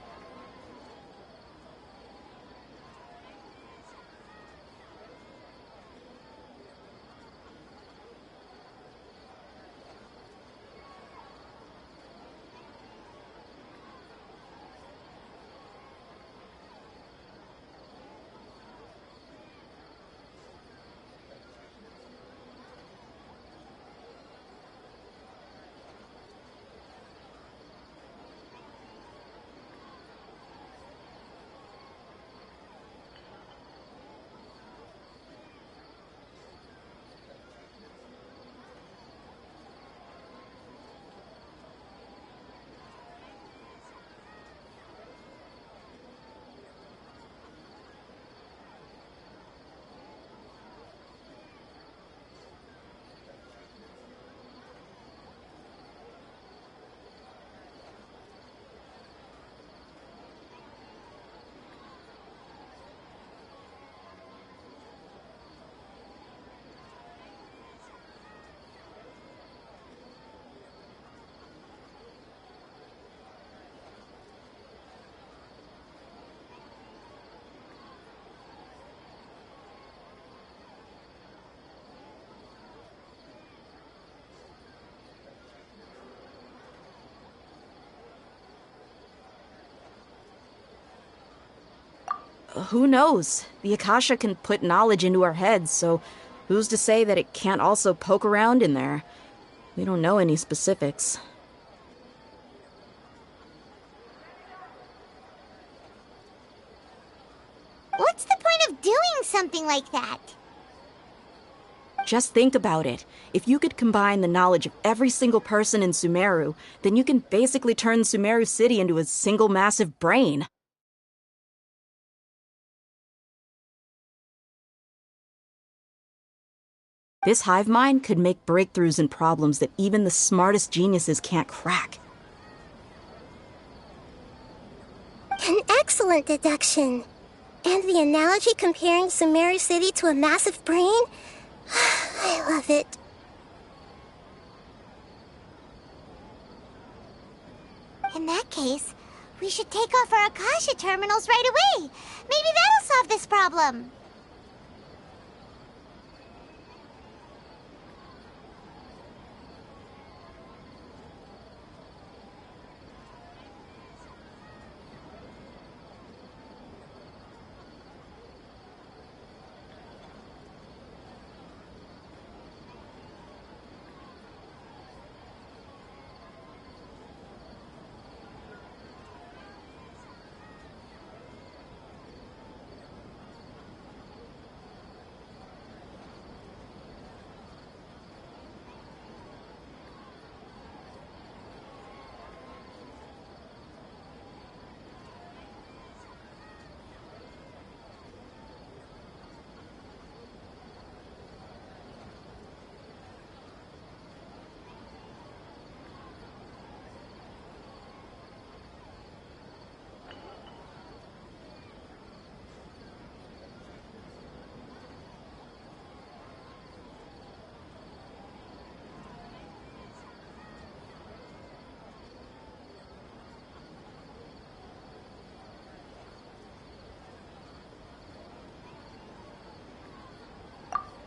Who knows? The Akasha can put knowledge into our heads, so who's to say that it can't also poke around in there? We don't know any specifics. What's the point of doing something like that? Just think about it. If you could combine the knowledge of every single person in Sumeru, then you can basically turn Sumeru City into a single massive brain. This hive mind could make breakthroughs in problems that even the smartest geniuses can't crack. An excellent deduction. And the analogy comparing Sumeru City to a massive brain? I love it. In that case, we should take off our Akasha terminals right away. Maybe that'll solve this problem.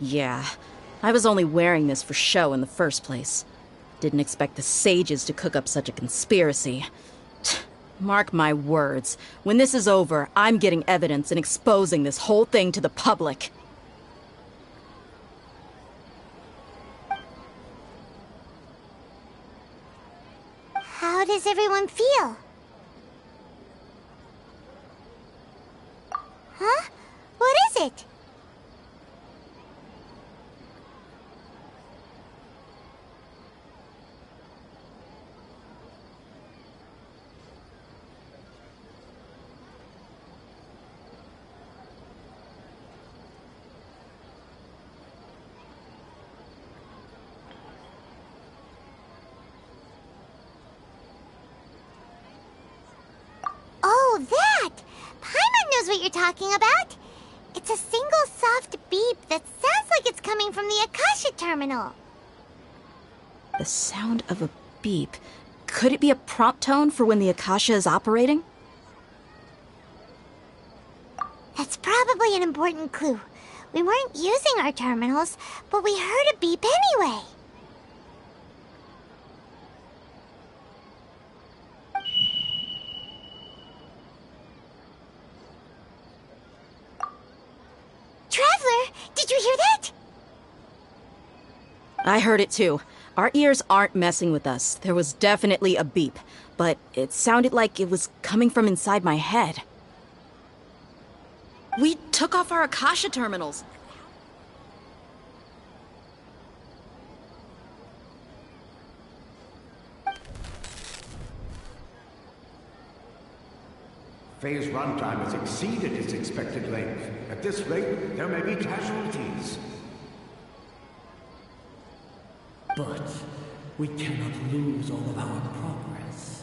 Yeah, I was only wearing this for show in the first place. Didn't expect the sages to cook up such a conspiracy. Mark my words. When this is over, I'm getting evidence and exposing this whole thing to the public. How does everyone feel? Huh? What is it? Oh, that! Paimon knows what you're talking about. It's a single soft beep that sounds like it's coming from the Akasha terminal. The sound of a beep. Could it be a prompt tone for when the Akasha is operating? That's probably an important clue. We weren't using our terminals, but we heard a beep anyway. Traveler, did you hear that? I heard it too. Our ears aren't messing with us. There was definitely a beep, but it sounded like it was coming from inside my head. We took off our Akasha terminals. Phase runtime has exceeded its expected length. At this rate, there may be casualties. But we cannot lose all of our progress.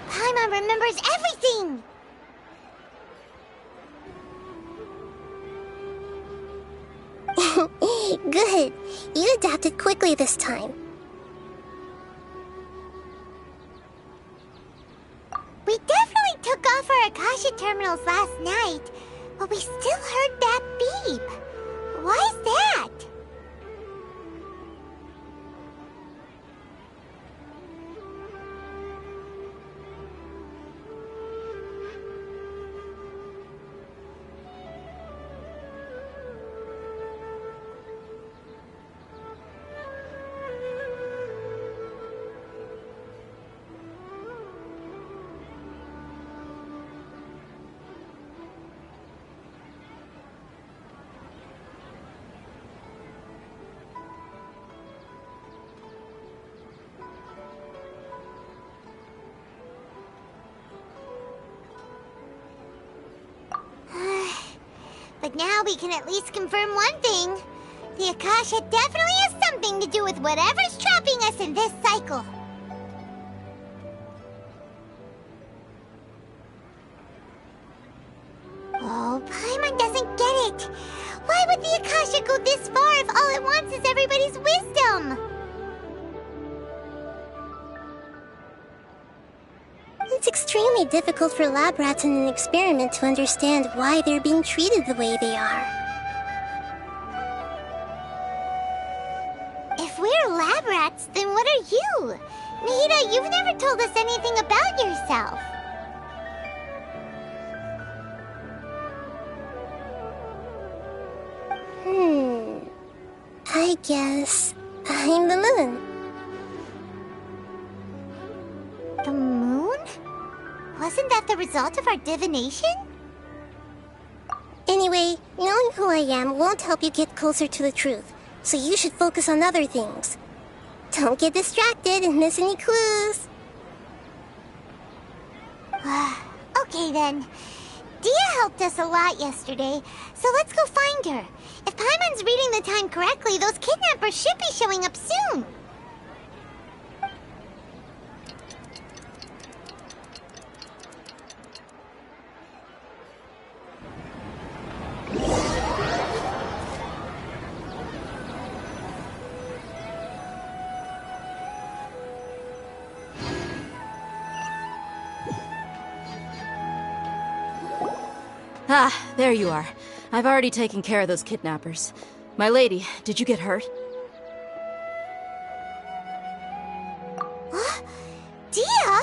Paimon remembers everything! Good. You adapted quickly this time. We definitely took off our Akasha terminals last night, but we still heard that beep. Why is that? But now we can at least confirm one thing. The Akasha definitely has something to do with whatever's trapping us in this cycle. Oh, Paimon doesn't get it. Why would the Akasha go this far if all it wants is everybody's wisdom? It's extremely difficult for lab rats in an experiment to understand why they're being treated the way they are. If we're lab rats, then what are you? Nahida, you've never told us anything about yourself. I guess I'm the moon. The moon? Wasn't that the result of our divination? Anyway, knowing who I am won't help you get closer to the truth, so you should focus on other things. Don't get distracted and miss any clues. Okay then. Dia helped us a lot yesterday, so let's go find her. If Paimon's reading the time correctly, those kidnappers should be showing up soon. Ah, there you are. I've already taken care of those kidnappers. My lady, did you get hurt? Dia?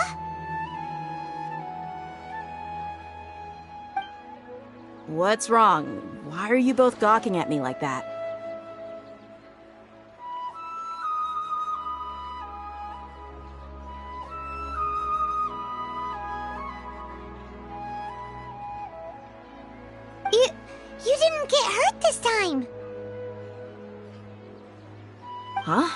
What's wrong? Why are you both gawking at me like that? You didn't get hurt this time. Huh?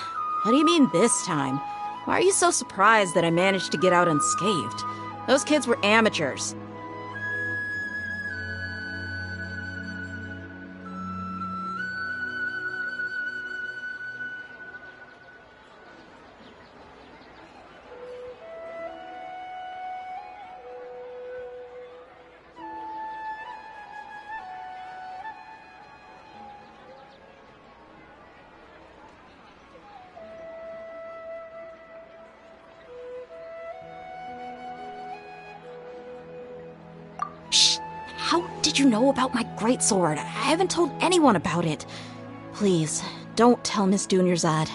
What do you mean this time? Why are you so surprised that I managed to get out unscathed? Those kids were amateurs. How did you know about my greatsword? I haven't told anyone about it. Please, don't tell Miss Dunyarzad.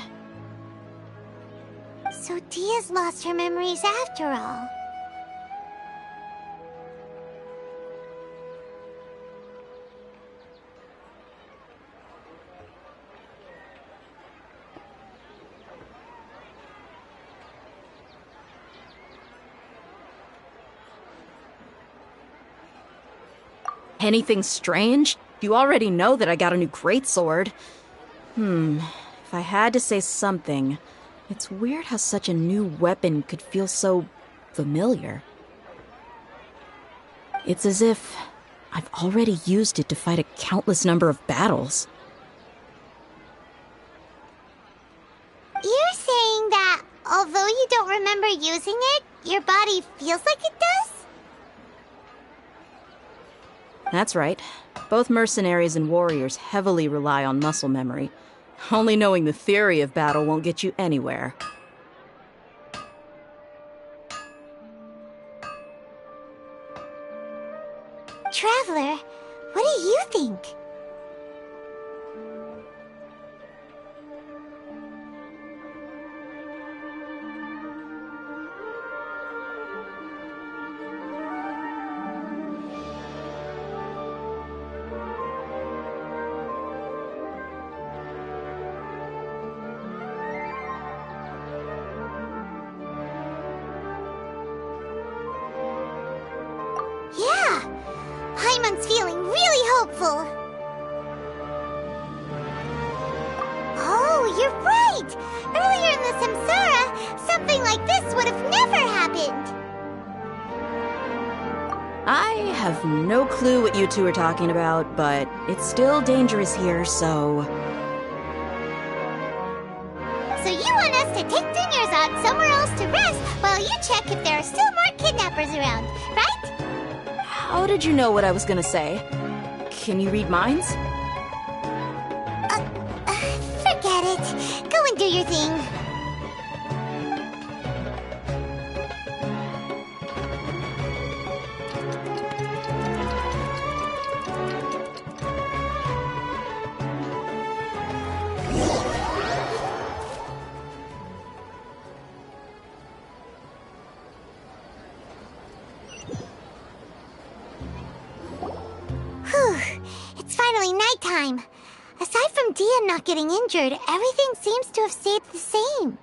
So Dia's lost her memories after all. Anything strange? You already know that I got a new greatsword. If I had to say something, it's weird how such a new weapon could feel so familiar. It's as if I've already used it to fight a countless number of battles. You're saying that although you don't remember using it, your body feels like it does? That's right. Both mercenaries and warriors heavily rely on muscle memory. Only knowing the theory of battle won't get you anywhere. Traveler, what do you think? Yeah! Paimon's feeling really hopeful! Oh, you're right! Earlier in the Samsara, something like this would have never happened! I have no clue what you two are talking about, but it's still dangerous here, so... So you want us to take Dunyarzad somewhere else to rest while you check if there are still more kidnappers around, right? How did you know what I was gonna say? Can you read minds? Forget it. Go and do your thing. Whew, it's finally nighttime. Aside from Dia not getting injured, everything seems to have stayed the same.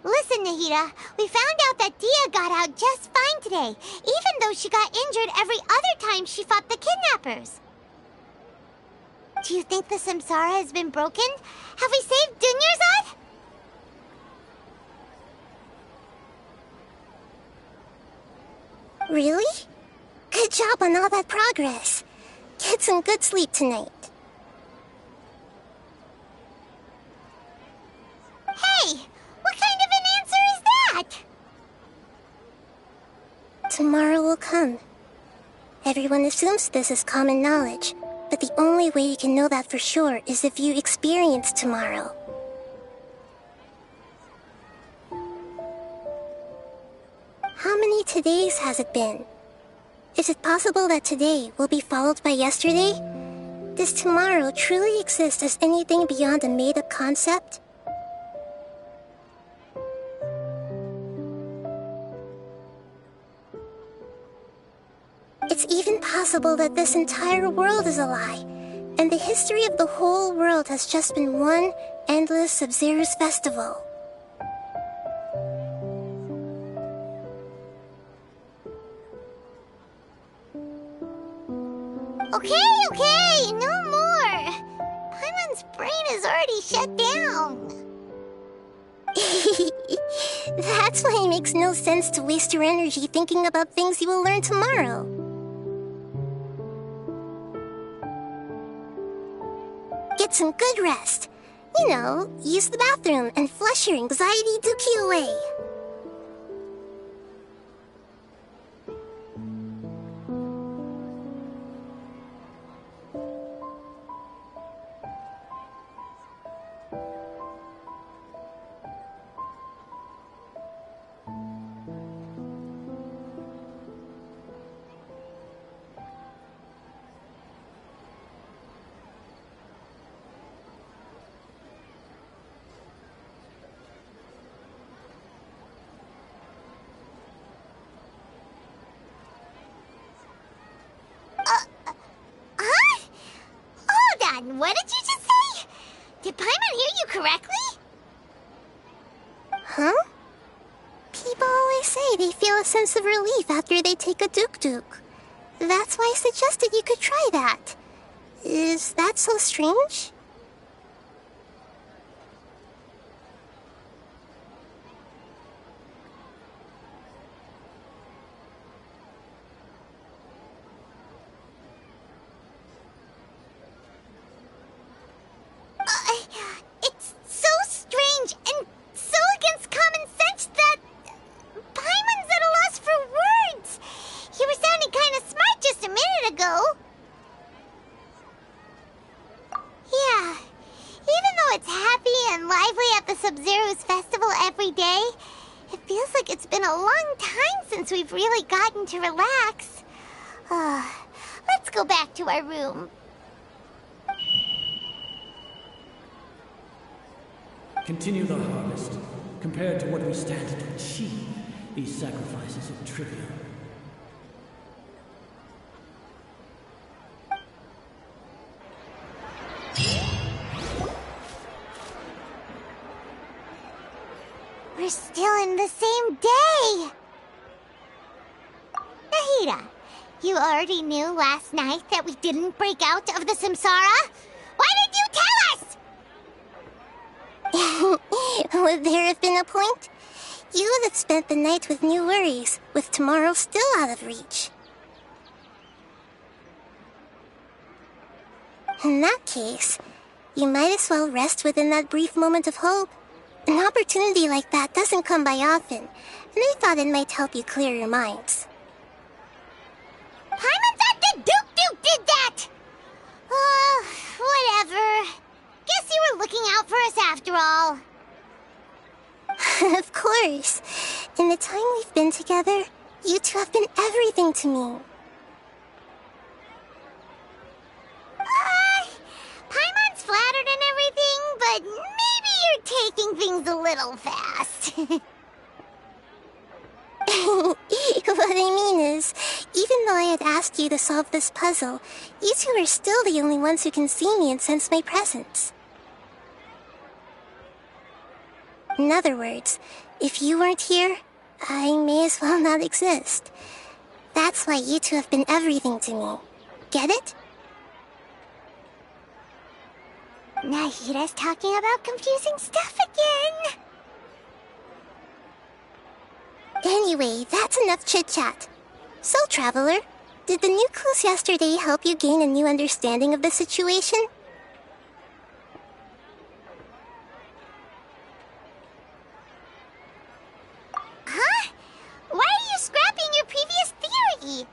Listen, Nahida, we found out that Dia got out just fine today, even though she got injured every other time she fought the kidnappers. Do you think the Samsara has been broken? Have we saved Dunyarzad? Really? Good job on all that progress. Get some good sleep tonight. Hey, what kind of an answer is that? Tomorrow will come. Everyone assumes this is common knowledge, but the only way you can know that for sure is if you experience tomorrow. How many todays has it been? Is it possible that today will be followed by yesterday? Does tomorrow truly exist as anything beyond a made-up concept? It's even possible that this entire world is a lie, and the history of the whole world has just been one endless Sub-Zero's festival. Okay, no more. Paimon's brain is already shut down. That's why it makes no sense to waste your energy thinking about things you will learn tomorrow. Get some good rest. You know, use the bathroom and flush your anxiety dookie away. What did you just say? Did Paimon hear you correctly? Huh? People always say they feel a sense of relief after they take a duk-duk. That's why I suggested you could try that. Is that so strange? It's so strange and so against common sense that Paimon's at a loss for words. You were sounding kind of smart just a minute ago. Yeah, even though it's happy and lively at the Sub-Zero's festival every day, it feels like it's been a long time since we've really gotten to relax. Let's go back to our room. Continue the harvest. Compared to what we stand to achieve, these sacrifices are trivial. We're still in the same day! Nahida, you already knew last night that we didn't break out of the Samsara? Why did you tell us? Would there have been a point? You would have spent the night with new worries, with tomorrow still out of reach. In that case, you might as well rest within that brief moment of hope. An opportunity like that doesn't come by often, and I thought it might help you clear your minds. Paimon thought the Duke did that! Whatever. Guess you were looking out for us after all. Of course. In the time we've been together, you two have been everything to me. Paimon's flattered and everything, but maybe you're taking things a little fast. What I mean is, even though I had asked you to solve this puzzle, you two are still the only ones who can see me and sense my presence. In other words, if you weren't here, I may as well not exist. That's why you two have been everything to me. Get it? Nahida's talking about confusing stuff again. Anyway, that's enough chit-chat. So, Traveler, did the new clues yesterday help you gain a new understanding of the situation? Huh? Why are you scrapping your previous theory?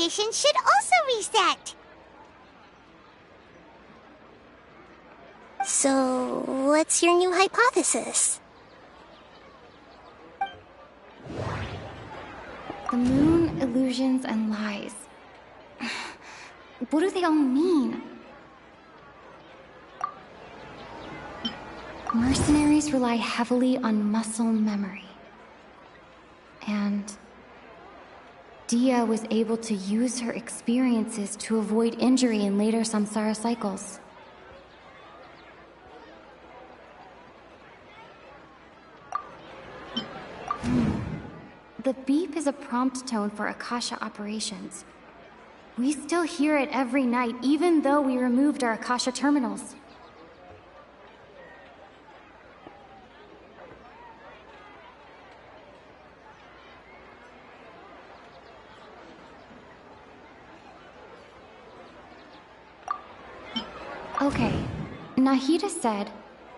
interpretation should also reset. So, what's your new hypothesis? The moon, illusions, and lies. What do they all mean? Mercenaries rely heavily on muscle memory. And Dia was able to use her experiences to avoid injury in later samsara cycles. The beep is a prompt tone for Akasha operations. We still hear it every night, even though we removed our Akasha terminals. Okay, Nahida said,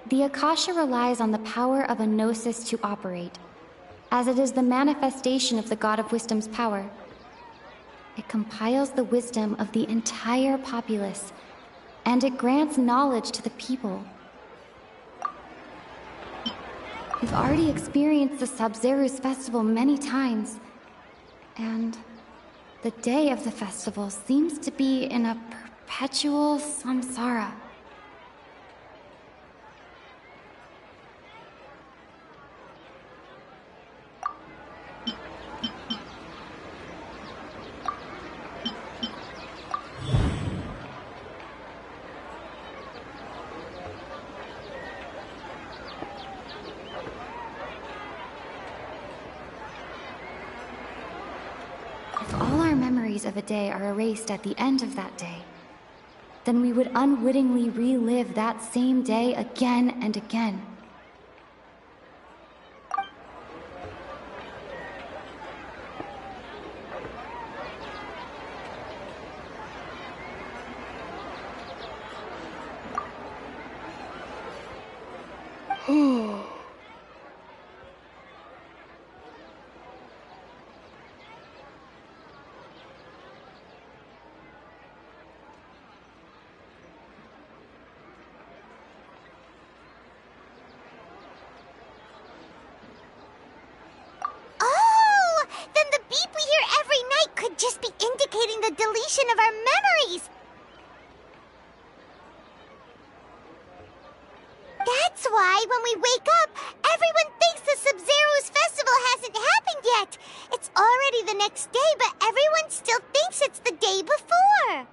the Akasha relies on the power of a gnosis to operate, as it is the manifestation of the God of Wisdom's power. It compiles the wisdom of the entire populace, and it grants knowledge to the people. We've already experienced the Sub-Zeru's festival many times, and the day of the festival seems to be in a perpetual samsara. Of a day are erased at the end of that day, then we would unwittingly relive that same day again and again. Just be indicating the deletion of our memories! That's why when we wake up, everyone thinks the Sub-Zero's festival hasn't happened yet! It's already the next day, but everyone still thinks it's the day before!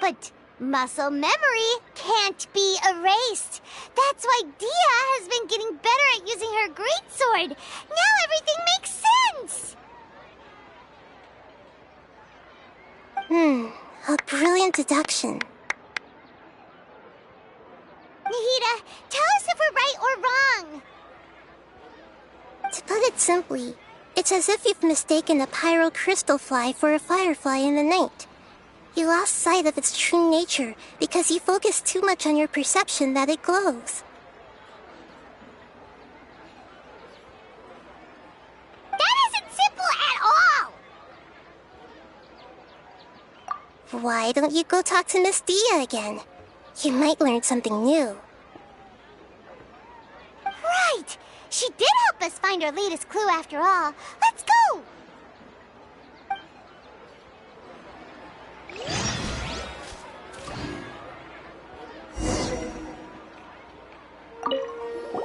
But muscle memory can't be erased. That's why Dia has been getting better at using her greatsword. Now everything makes sense! A brilliant deduction. Nahida, tell us if we're right or wrong! To put it simply, it's as if you've mistaken a pyro crystal fly for a firefly in the night. You lost sight of its true nature because you focused too much on your perception that it glows. That isn't simple at all! Why don't you go talk to Miss Dia again? You might learn something new. Right! She did help us find our latest clue after all. Let's go!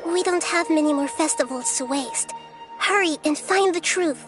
We don't have many more festivals to waste. Hurry and find the truth.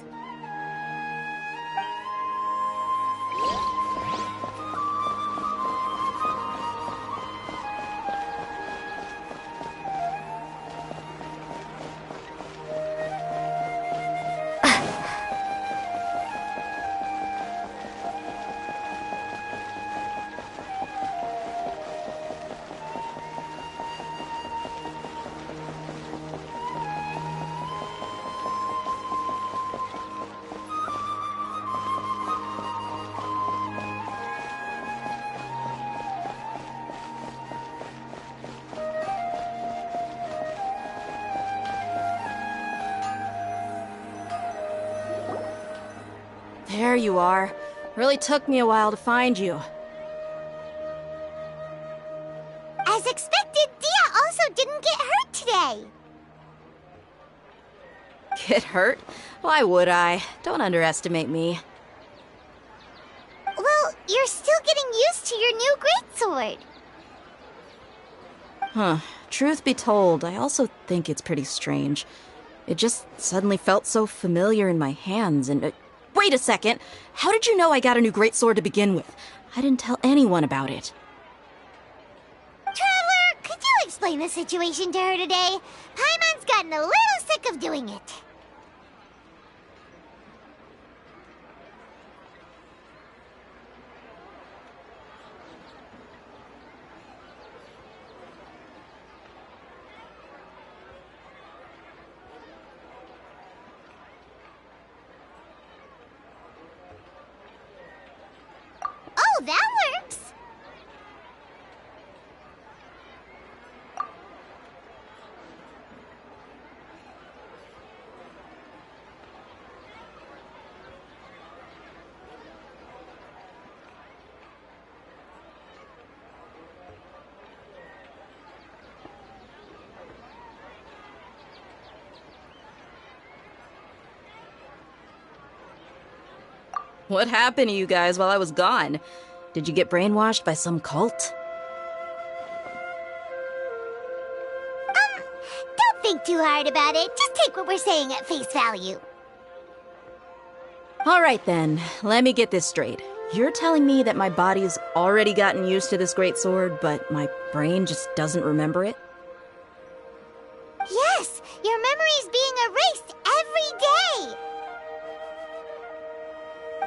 there you are. Really took me a while to find you. As expected, Dia also didn't get hurt today. Get hurt? Why would I? Don't underestimate me. Well, you're still getting used to your new greatsword. Huh. Truth be told, I also think it's pretty strange. It just suddenly felt so familiar in my hands, and... wait a second! How did you know I got a new greatsword to begin with? I didn't tell anyone about it. Traveler, could you explain the situation to her today? Paimon's gotten a little sick of doing it. Oh, that works! What happened to you guys while I was gone? Did you get brainwashed by some cult? Don't think too hard about it. Just take what we're saying at face value. Alright then, let me get this straight. You're telling me that my body's already gotten used to this greatsword, but my brain just doesn't remember it? Yes, your memory's being erased every day.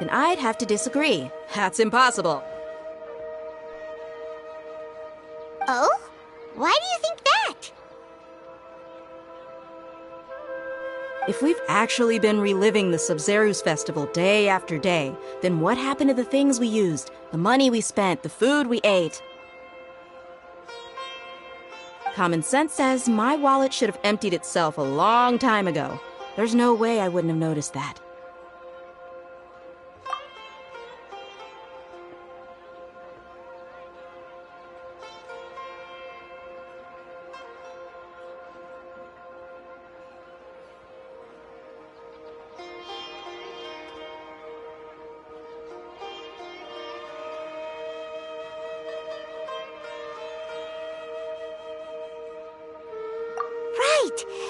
Then I'd have to disagree. That's impossible. Oh? Why do you think that? If we've actually been reliving the Sub-Zeru's festival day after day, then what happened to the things we used, the money we spent, the food we ate? Common sense says my wallet should have emptied itself a long time ago. There's no way I wouldn't have noticed that.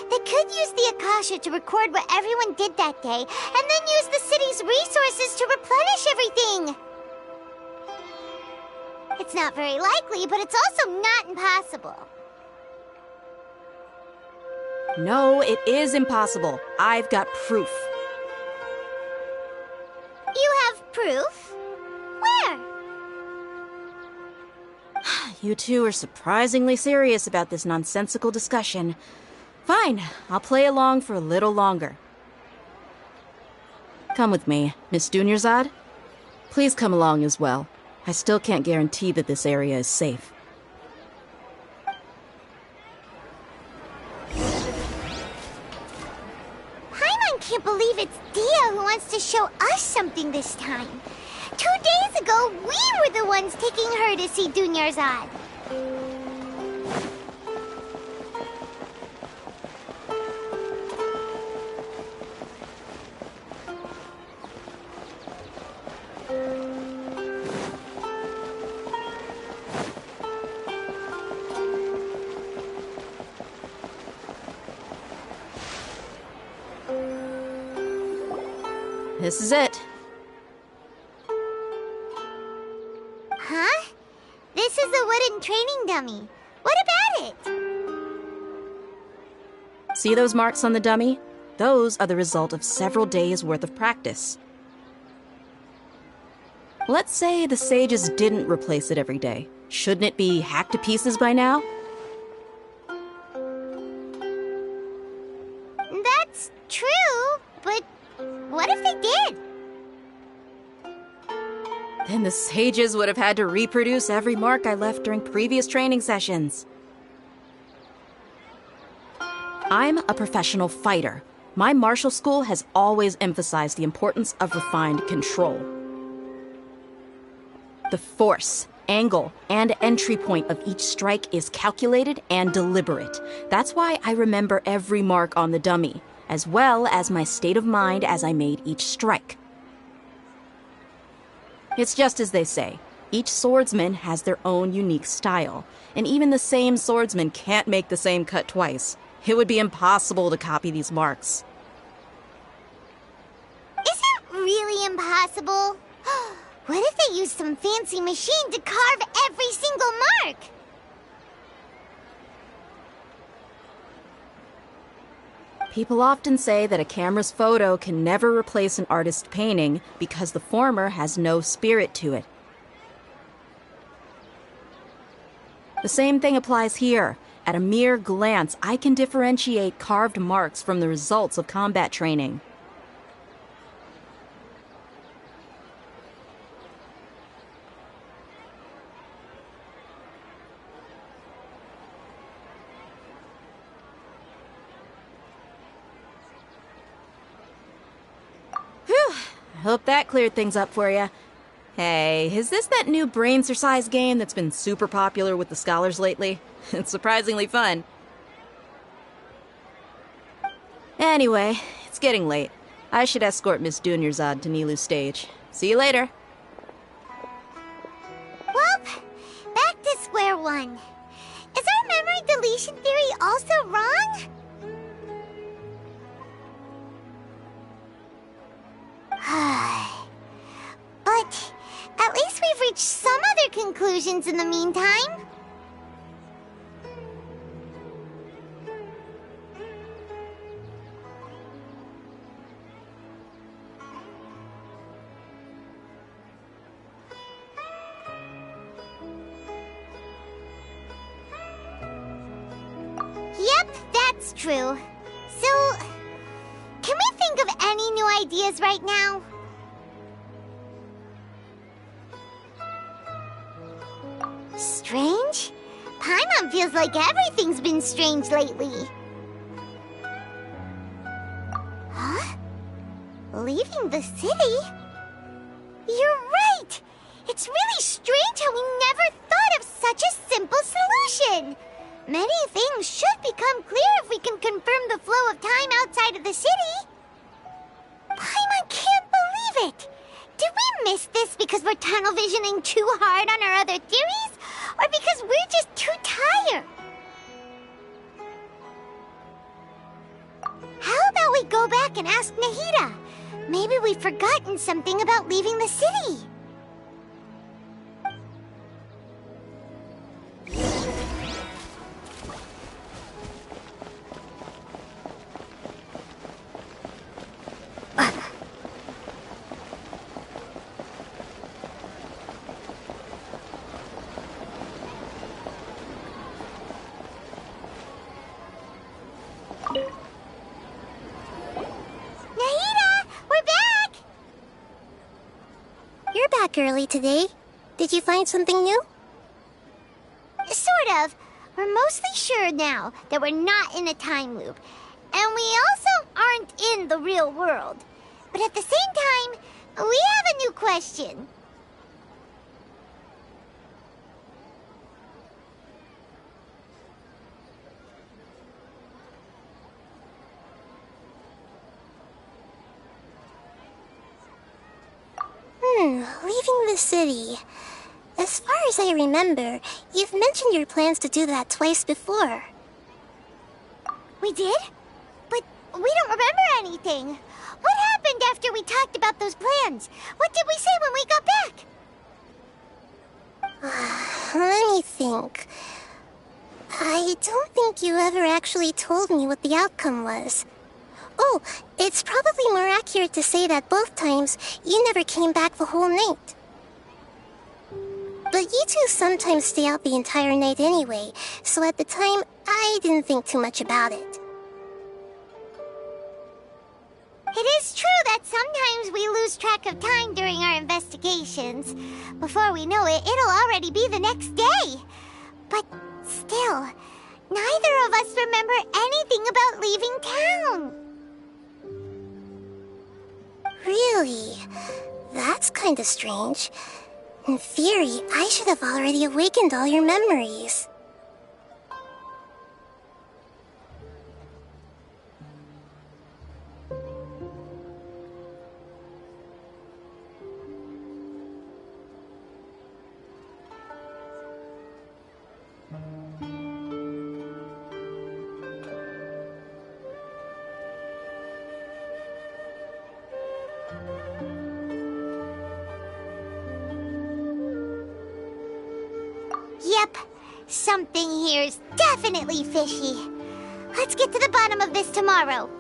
They could use the Akasha to record what everyone did that day, and then use the city's resources to replenish everything. It's not very likely, but it's also not impossible. No, it is impossible. I've got proof. You have proof? Where? You two are surprisingly serious about this nonsensical discussion. Fine, I'll play along for a little longer. Come with me, Miss Dunyarzad. Please come along as well. I still can't guarantee that this area is safe. Paimon can't believe it's Dia who wants to show us something this time. 2 days ago, we were the ones taking her to see Dunyarzad. This is it. Huh? This is a wooden training dummy. What about it? See those marks on the dummy? Those are the result of several days' worth of practice. Let's say the sages didn't replace it every day. Shouldn't it be hacked to pieces by now? That's true, but what if they did? Then the sages would have had to reproduce every mark I left during previous training sessions. I'm a professional fighter. My martial school has always emphasized the importance of refined control. The force, angle, and entry point of each strike is calculated and deliberate. That's why I remember every mark on the dummy, as well as my state of mind as I made each strike. It's just as they say, each swordsman has their own unique style, and even the same swordsman can't make the same cut twice. It would be impossible to copy these marks. Is it really impossible? What if they used some fancy machine to carve every single mark? People often say that a camera's photo can never replace an artist's painting because the former has no spirit to it. The same thing applies here. At a mere glance, I can differentiate carved marks from the results of combat training. Whew! I hope that cleared things up for you. Hey, is this that new brain exercise game that's been super popular with the scholars lately? It's surprisingly fun. Anyway, it's getting late. I should escort Miss Dunyarzad to Nilu's stage. See you later. Well, back to square one. Is our memory deletion theory also wrong? But at least we've reached some other conclusions in the meantime. Yep, that's true. So, can we think of any new ideas right now? Strange? Paimon feels like everything's been strange lately. Huh? Leaving the city? You're right! It's really strange how we never thought of such a simple solution! Many things should become clear if we can confirm the flow of time outside of the city. Paimon can't believe it! Did we miss this because we're tunnel visioning too hard on our other theories? Or because we're just too tired? How about we go back and ask Nahida? Maybe we've forgotten something about leaving the city. Early today. Did you find something new? Sort of. We're mostly sure now that we're not in a time loop. And we also aren't in the real world. But at the same time, we have a new question. Leaving the city. As far as I remember, you've mentioned your plans to do that twice before. We did? But we don't remember anything. What happened after we talked about those plans? What did we say when we got back? Let me think. I don't think you ever actually told me what the outcome was. Oh, it's probably more accurate to say that both times you never came back the whole night. But you two sometimes stay out the entire night anyway, so at the time, I didn't think too much about it. It is true that sometimes we lose track of time during our investigations. Before we know it, it'll already be the next day. But still, neither of us remember anything about leaving town. Really? That's kinda strange. In theory, I should have already awakened all your memories. Yep, something here's definitely fishy. Let's get to the bottom of this tomorrow.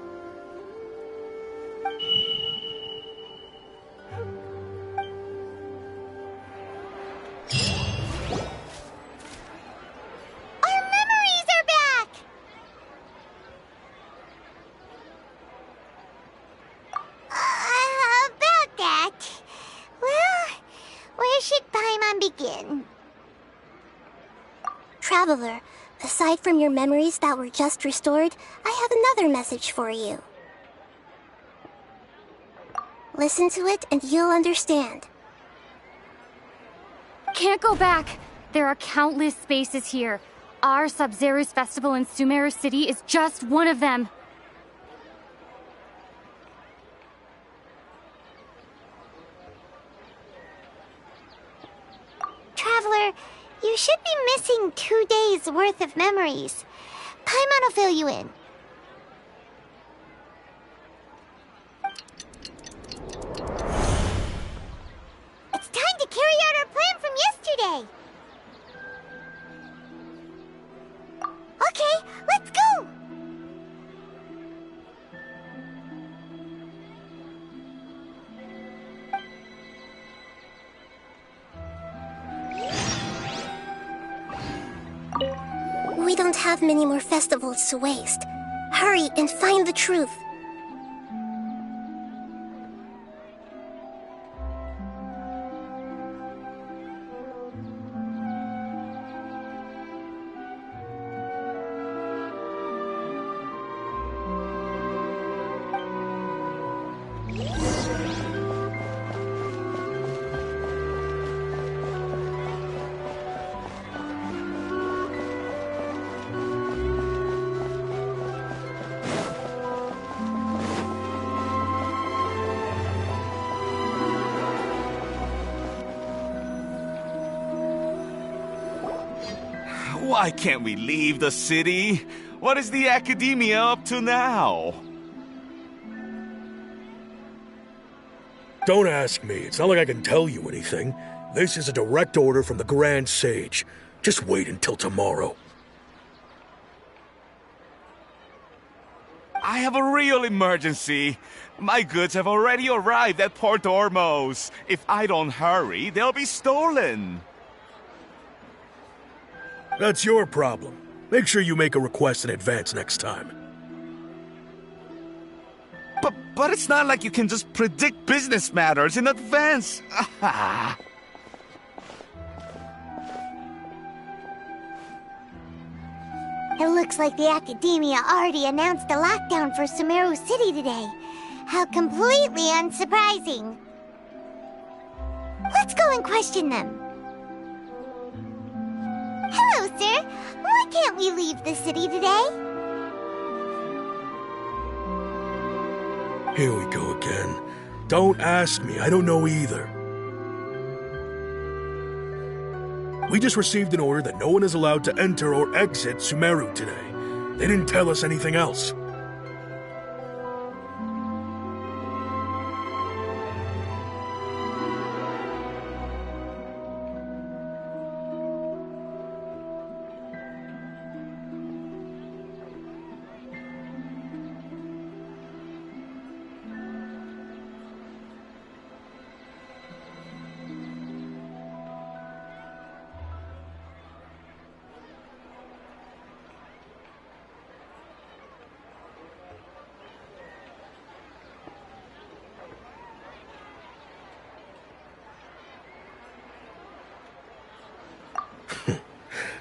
Our memories are back! About that. Well, where should Paimon begin? Traveler, aside from your memories that were just restored, I have another message for you. Listen to it and you'll understand. Can't go back. There are countless spaces here. Our Sub-Zero's festival in Sumeru City is just one of them. Traveler, you should be missing 2 days' worth of memories. Paimon will fill you in. It's time to carry out our plan from yesterday. Okay, let's go! We don't have many more festivals to waste. Hurry and find the truth. Why can't we leave the city? What is the Academia up to now? Don't ask me. It's not like I can tell you anything. This is a direct order from the Grand Sage. Just wait until tomorrow. I have a real emergency. My goods have already arrived at Port Ormos. If I don't hurry, they'll be stolen. That's your problem. Make sure you make a request in advance next time. But it's not like you can just predict business matters in advance. It looks like the Academia already announced a lockdown for Sumeru City today. How completely unsurprising. Let's go and question them. Hello, sir. Why can't we leave the city today? Here we go again. Don't ask me. I don't know either. We just received an order that no one is allowed to enter or exit Sumeru today. They didn't tell us anything else.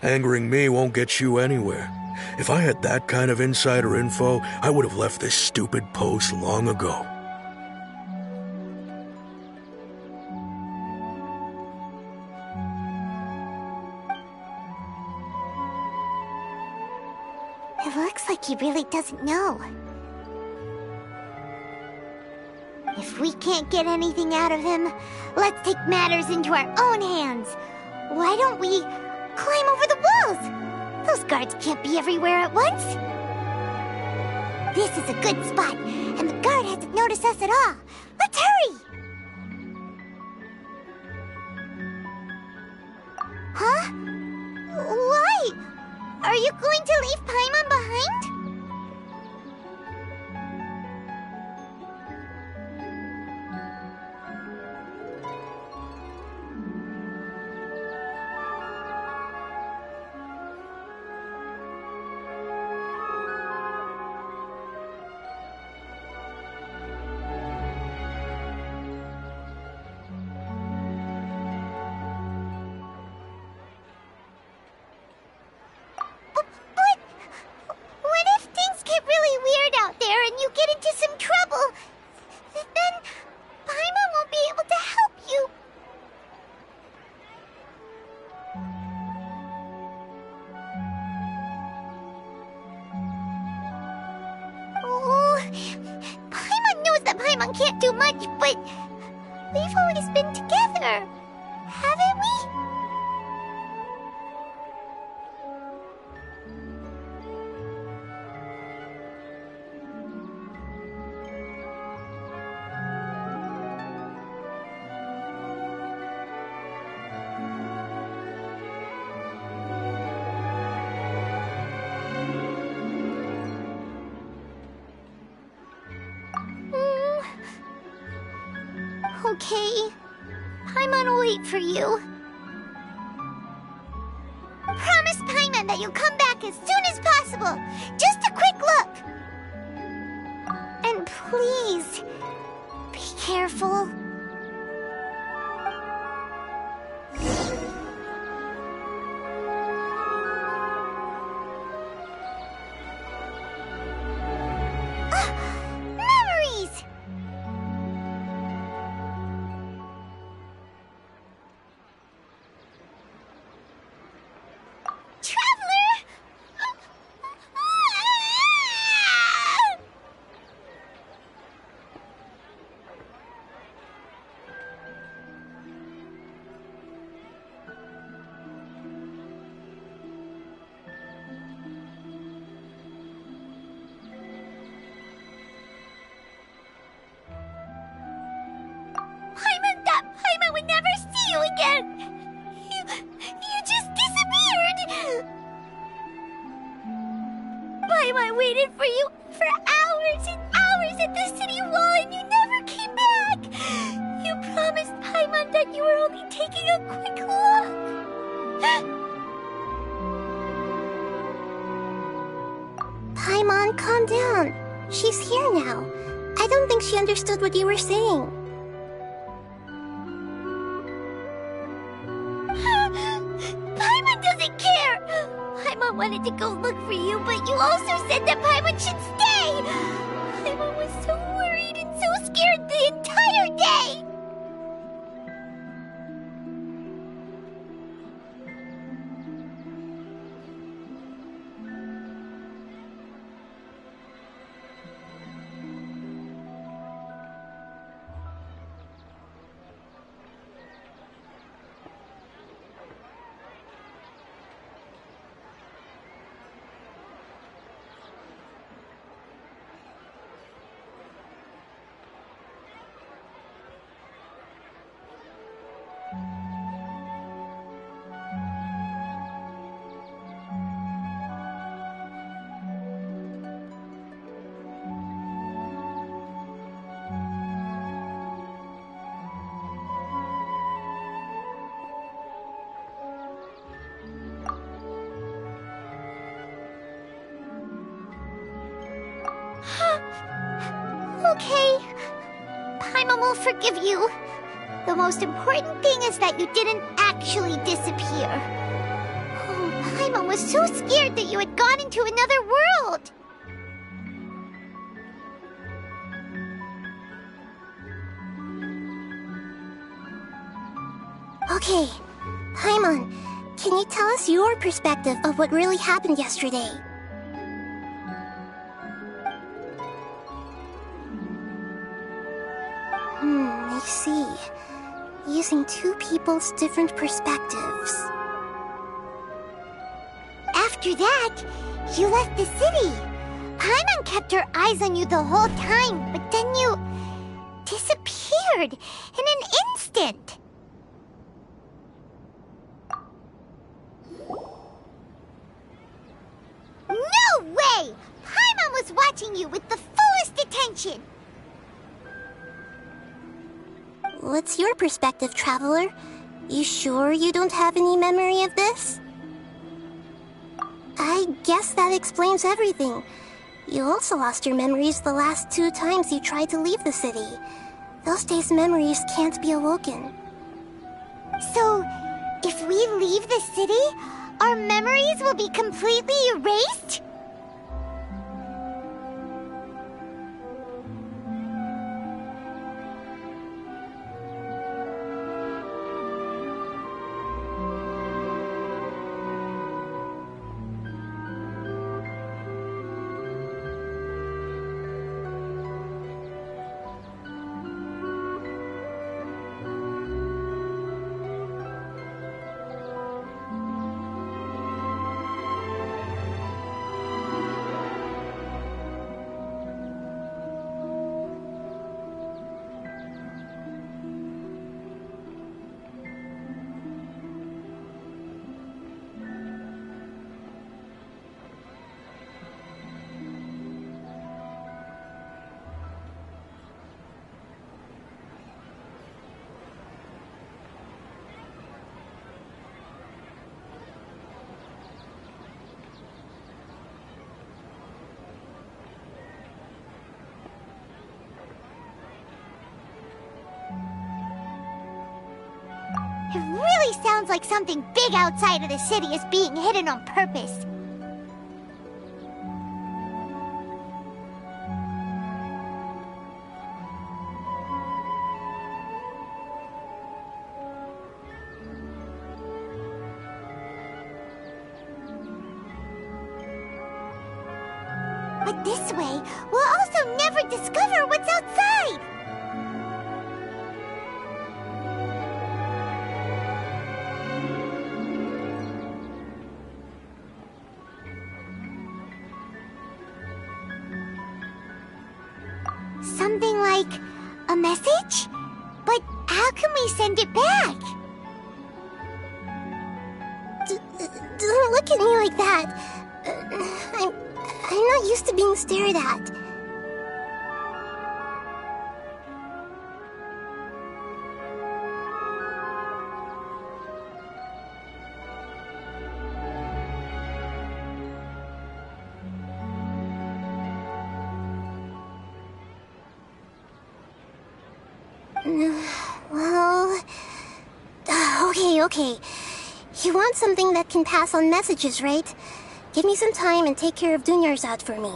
Angering me won't get you anywhere. If I had that kind of insider info, I would have left this stupid post long ago. It looks like he really doesn't know. If we can't get anything out of him, let's take matters into our own hands. Why don't we climb over the walls? Those guards can't be everywhere at once. This is a good spot, and the guard hasn't noticed us at all. Let's hurry! Huh? Why? Are you going to leave Paimon behind? Can't do much, but we've always been together, haven't we? Okay. Paimon will wait for you. Promise Paimon that you'll come back as soon as possible. Just a quick look. And please, be careful. I waited for you for hours and hours at the city wall and you never came back. You promised Paimon that you were only taking a quick look. Paimon, calm down. She's here now. I don't think she understood what you were saying. Paimon doesn't care! Paimon wanted to go look for you, but you also said that Paimon should stay! Paimon was so worried and so scared the entire day! Okay. Paimon will forgive you. The most important thing is that you didn't actually disappear. Oh, Paimon was so scared that you had gone into another world. Okay, Paimon, can you tell us your perspective of what really happened yesterday? see. Using two people's different perspectives. After that, you left the city. Paimon kept her eyes on you the whole time, but then you disappeared in an instant. No way! Paimon was watching you with the fullest attention. What's your perspective, Traveler? You sure you don't have any memory of this? I guess that explains everything. You also lost your memories the last 2 times you tried to leave the city. Those days' memories can't be awoken. So, if we leave the city, our memories will be completely erased? It really sounds like something big outside of the city is being hidden on purpose. But this way, we'll also never discover what's outside! Something like a message? But how can we send it back? Don't look at me like that. I'm not used to being stared at. Well... Okay. You want something that can pass on messages, right? Give me some time and take care of Dunyarzad for me.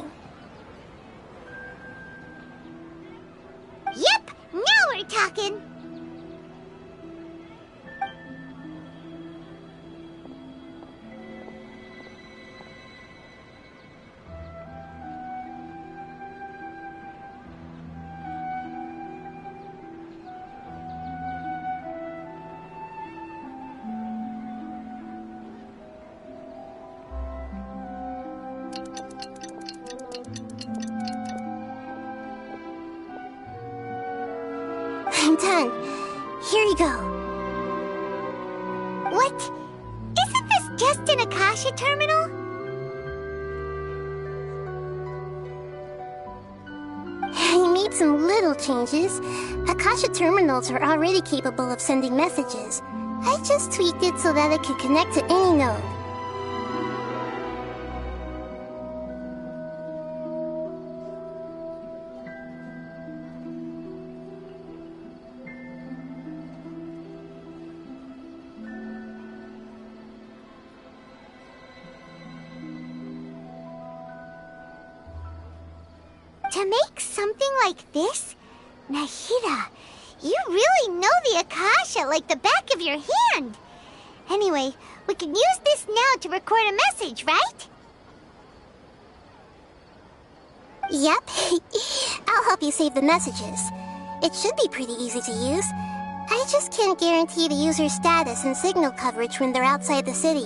Yep! Now we're talking! I'm done. Here you go. What? Isn't this just an Akasha terminal? I made some little changes. Akasha terminals are already capable of sending messages. I just tweaked it so that it could connect to any node. To make something like this? Nahida, you really know the Akasha like the back of your hand. Anyway, we can use this now to record a message, right? Yep. I'll help you save the messages. It should be pretty easy to use. I just can't guarantee the user's status and signal coverage when they're outside the city.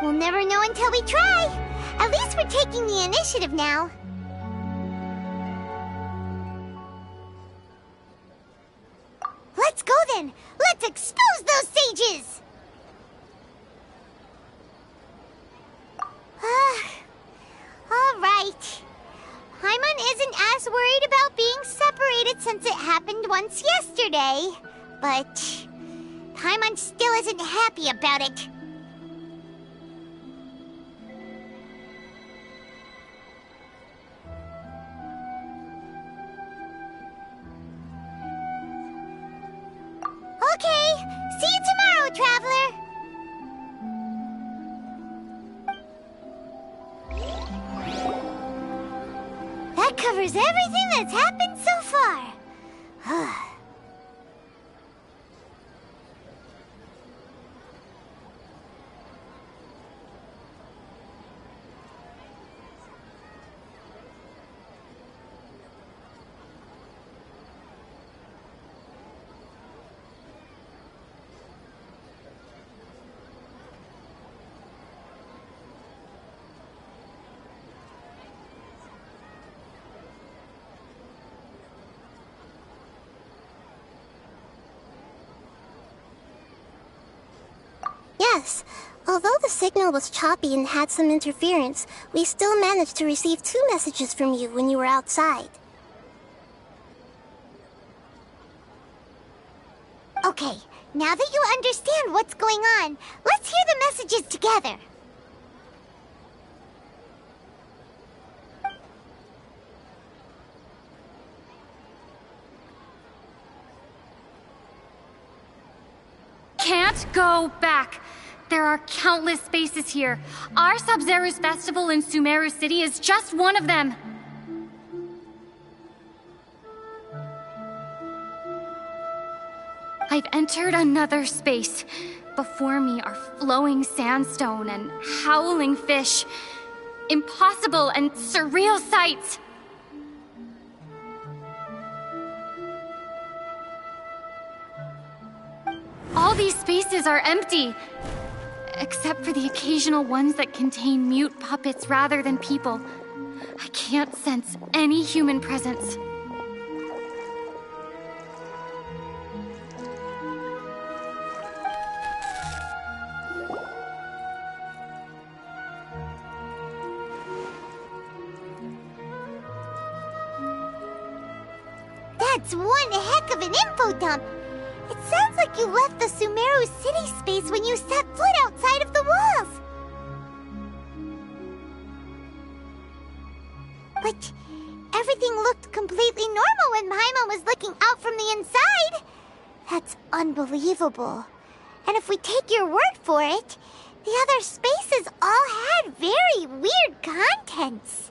We'll never know until we try. At least we're taking the initiative now. Let's go then. Let's expose those sages. All right. Paimon isn't as worried about being separated since it happened once yesterday. But Paimon still isn't happy about it. Okay, see you tomorrow, Traveler! That covers everything that's happened so far. Yes. Although the signal was choppy and had some interference, we still managed to receive 2 messages from you when you were outside. Okay, now that you understand what's going on, let's hear the messages together. Can't go back. There are countless spaces here. Our Sub-Zero's festival in Sumeru City is just one of them. I've entered another space. Before me are flowing sandstone and howling fish. Impossible and surreal sights. All these spaces are empty, except for the occasional ones that contain mute puppets rather than people. I can't sense any human presence. That's one heck of an info dump. It sounds like you left the Sumeru City space when you set foot outside of the walls. But everything looked completely normal when Paimon was looking out from the inside. That's unbelievable. And if we take your word for it, the other spaces all had very weird contents.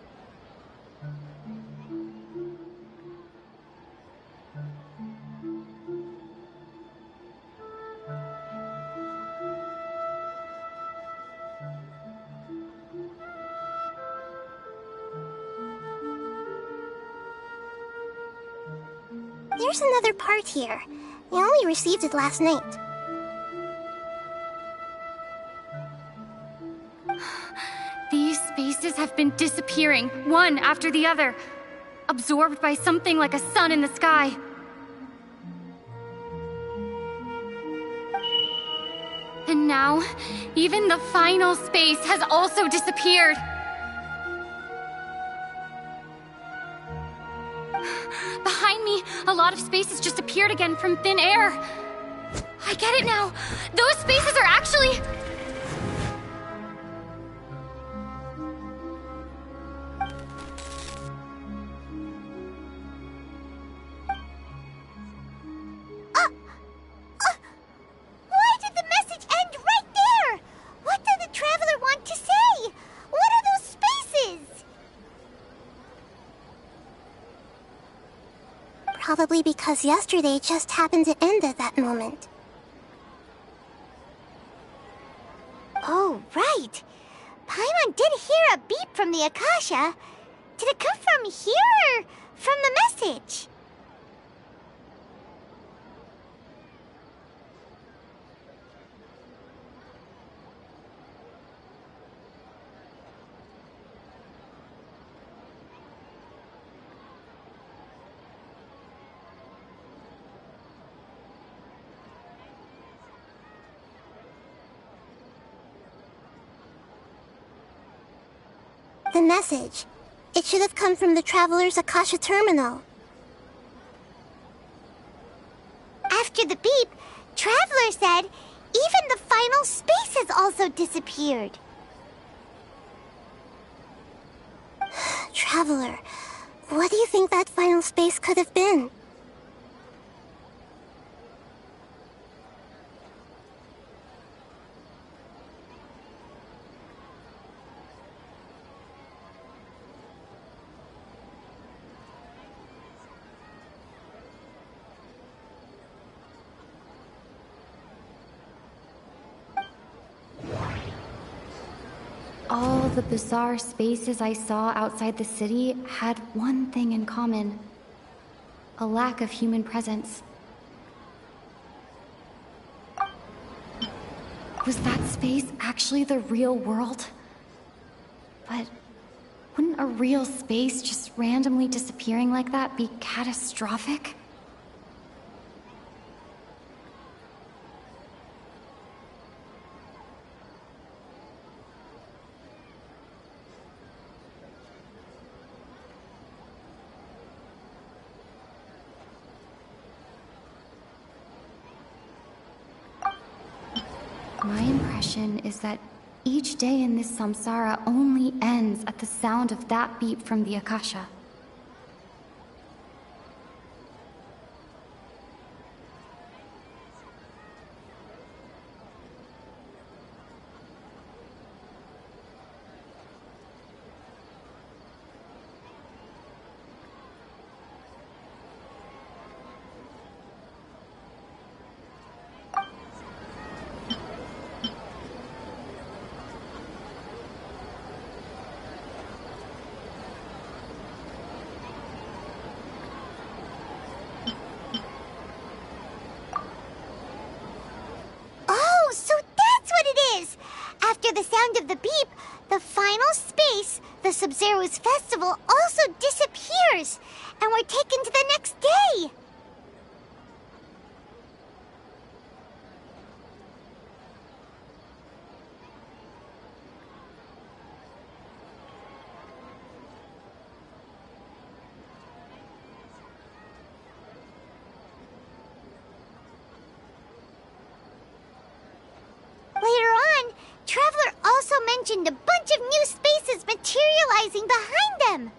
There's another part here. We only received it last night. These spaces have been disappearing, one after the other, absorbed by something like a sun in the sky. now, even the final space has also disappeared. Behind me, a lot of spaces just appeared again from thin air. I get it now. Those spaces are actually... Why did the message end right there? What did the Traveler want to say? What are those spaces? Probably because yesterday just happened to end at that moment. Oh, right. Paimon did hear a beep from the Akasha. Did it come from here or from the message? The message. It should have come from the Traveler's Akasha terminal. After the beep, Traveler said even the final spaces also disappeared. Traveler, what do you think that final space could have been? All the bizarre spaces I saw outside the city had one thing in common: a lack of human presence. Was that space actually the real world? But wouldn't a real space just randomly disappearing like that be catastrophic? My impression is that each day in this samsara only ends at the sound of that beep from the Akasha. After the sound of the beep, the final space, the Sub-Zero's festival, also disappears, and we're taken to the next day. Later on, Traveler also mentioned a bunch of new spaces materializing behind them.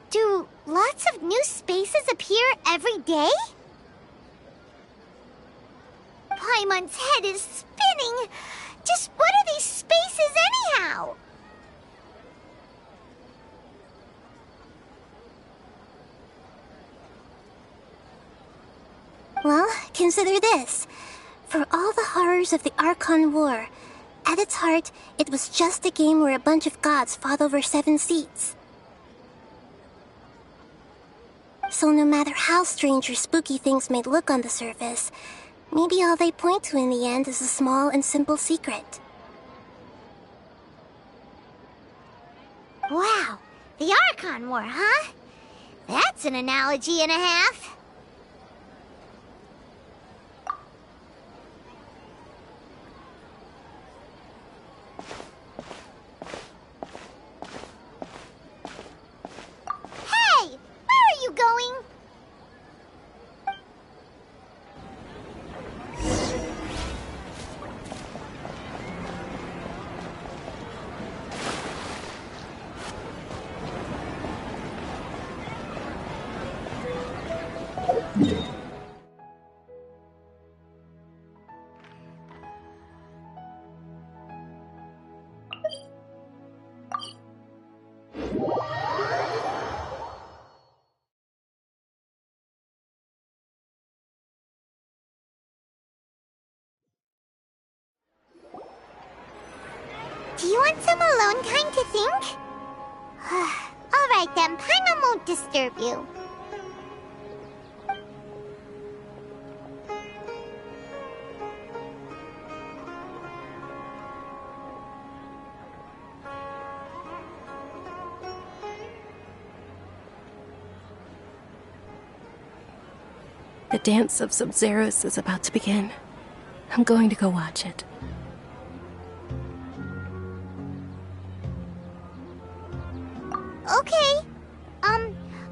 Do lots of new spaces appear every day? Paimon's head is spinning. Just what are these spaces anyhow? Well, consider this. For all the horrors of the Archon War, at its heart, it was just a game where a bunch of gods fought over 7 seats. So no matter how strange or spooky things may look on the surface, maybe all they point to in the end is a small and simple secret. Wow, the Archon War, huh? That's an analogy and a half. you think? Alright then, Paimon won't disturb you. The dance of Sub-Zeros is about to begin. I'm going to go watch it. Okay.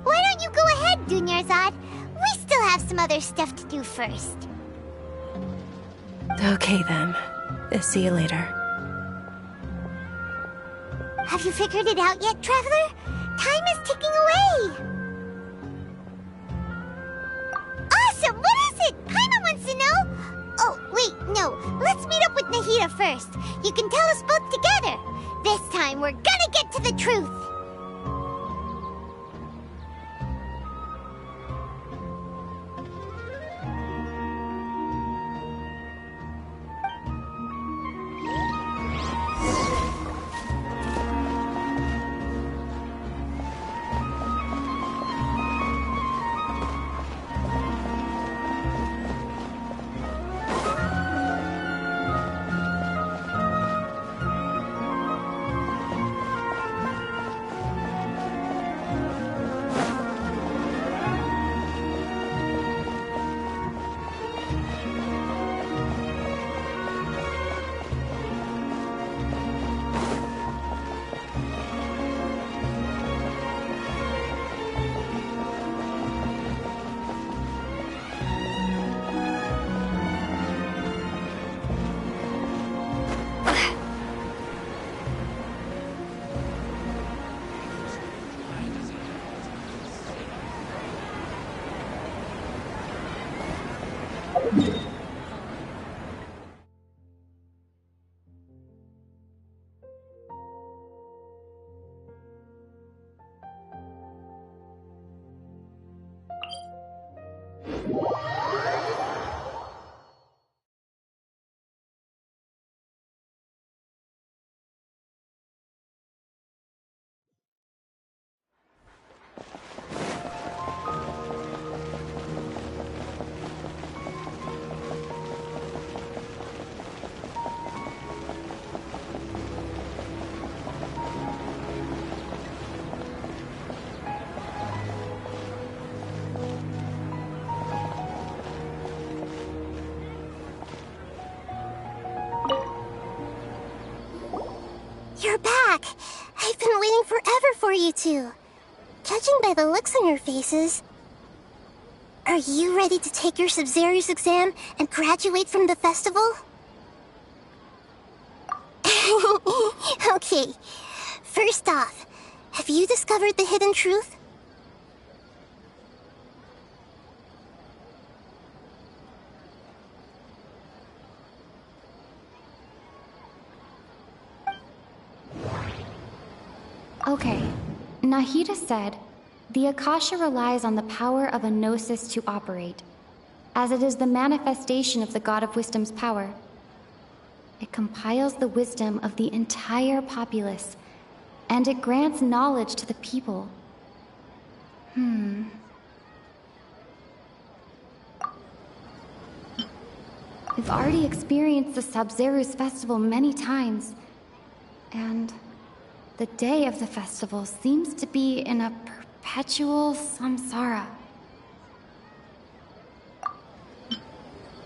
Why don't you go ahead, Dunyarzad? We still have some other stuff to do first. Okay then. See you later. Have you figured it out yet, Traveler? Time is ticking away! Awesome! What is it? Paimon wants to know! Oh, wait, no. Let's meet up with Nahida first. You can tell us both together. This time, we're gonna get to the truth! You're back! I've been waiting forever for you two. Judging by the looks on your faces, are you ready to take your Sub-Zero's exam and graduate from the festival? Okay. First off, have you discovered the hidden truth? Okay, Nahida said, the Akasha relies on the power of a gnosis to operate, as it is the manifestation of the God of Wisdom's power. It compiles the wisdom of the entire populace, and it grants knowledge to the people. We've already experienced the Sub-Zero's festival many times, and the day of the festival seems to be in a perpetual samsara.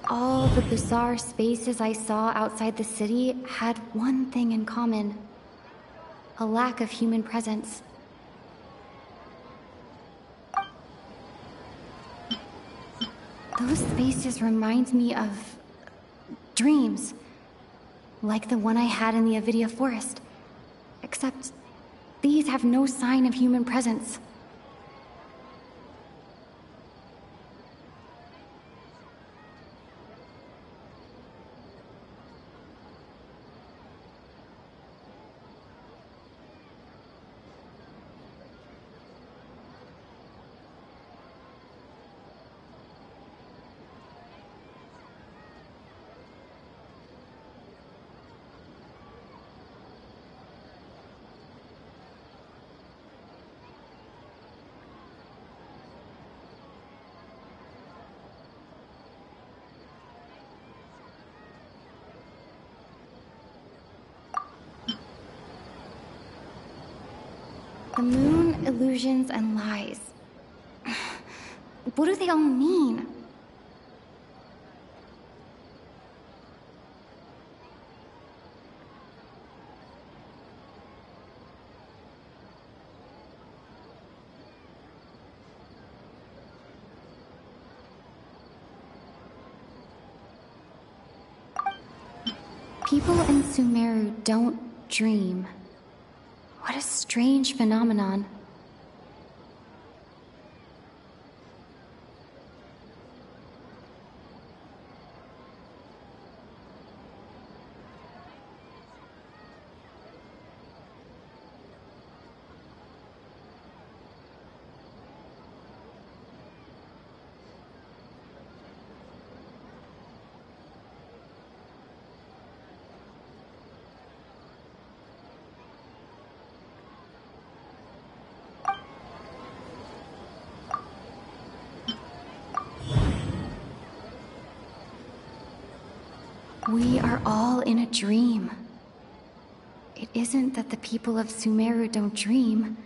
All the bizarre spaces I saw outside the city had one thing in common: a lack of human presence. Those spaces remind me of dreams, like the one I had in the Avidia Forest. Except, these have no sign of human presence. The moon, illusions, and lies. What do they all mean? People in Sumeru don't dream. What a strange phenomenon. We are all in a dream. It isn't that the people of Sumeru don't dream.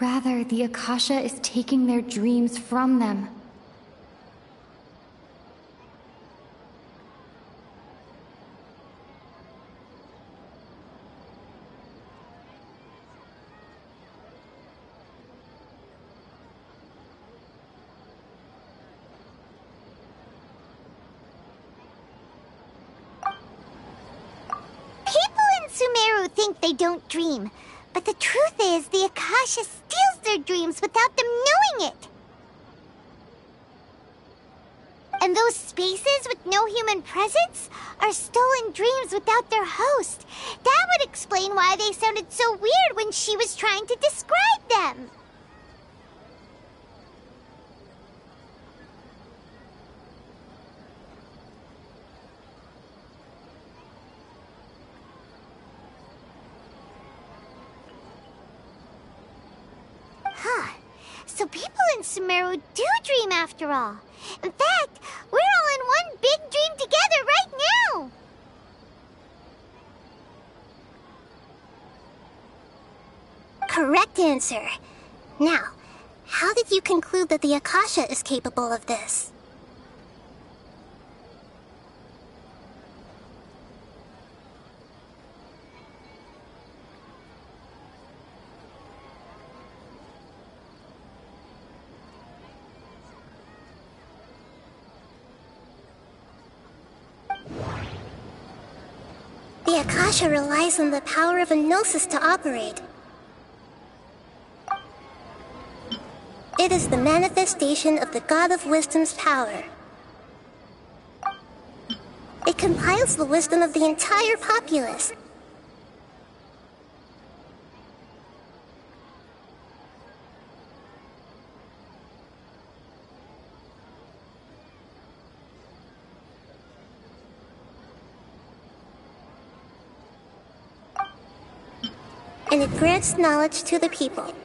Rather, the Akasha is taking their dreams from them. Sumeru think they don't dream, but the truth is the Akasha steals their dreams without them knowing it. And those spaces with no human presence are stolen dreams without their host. That would explain why they sounded so weird when she was trying to describe them. So people in Sumeru do dream after all. In fact, we're all in one big dream together right now. Correct answer. Now, how did you conclude that the Akasha is capable of this? The Akasha relies on the power of a gnosis to operate. It is the manifestation of the God of Wisdom's power. It compiles the wisdom of the entire populace. And it grants knowledge to the people.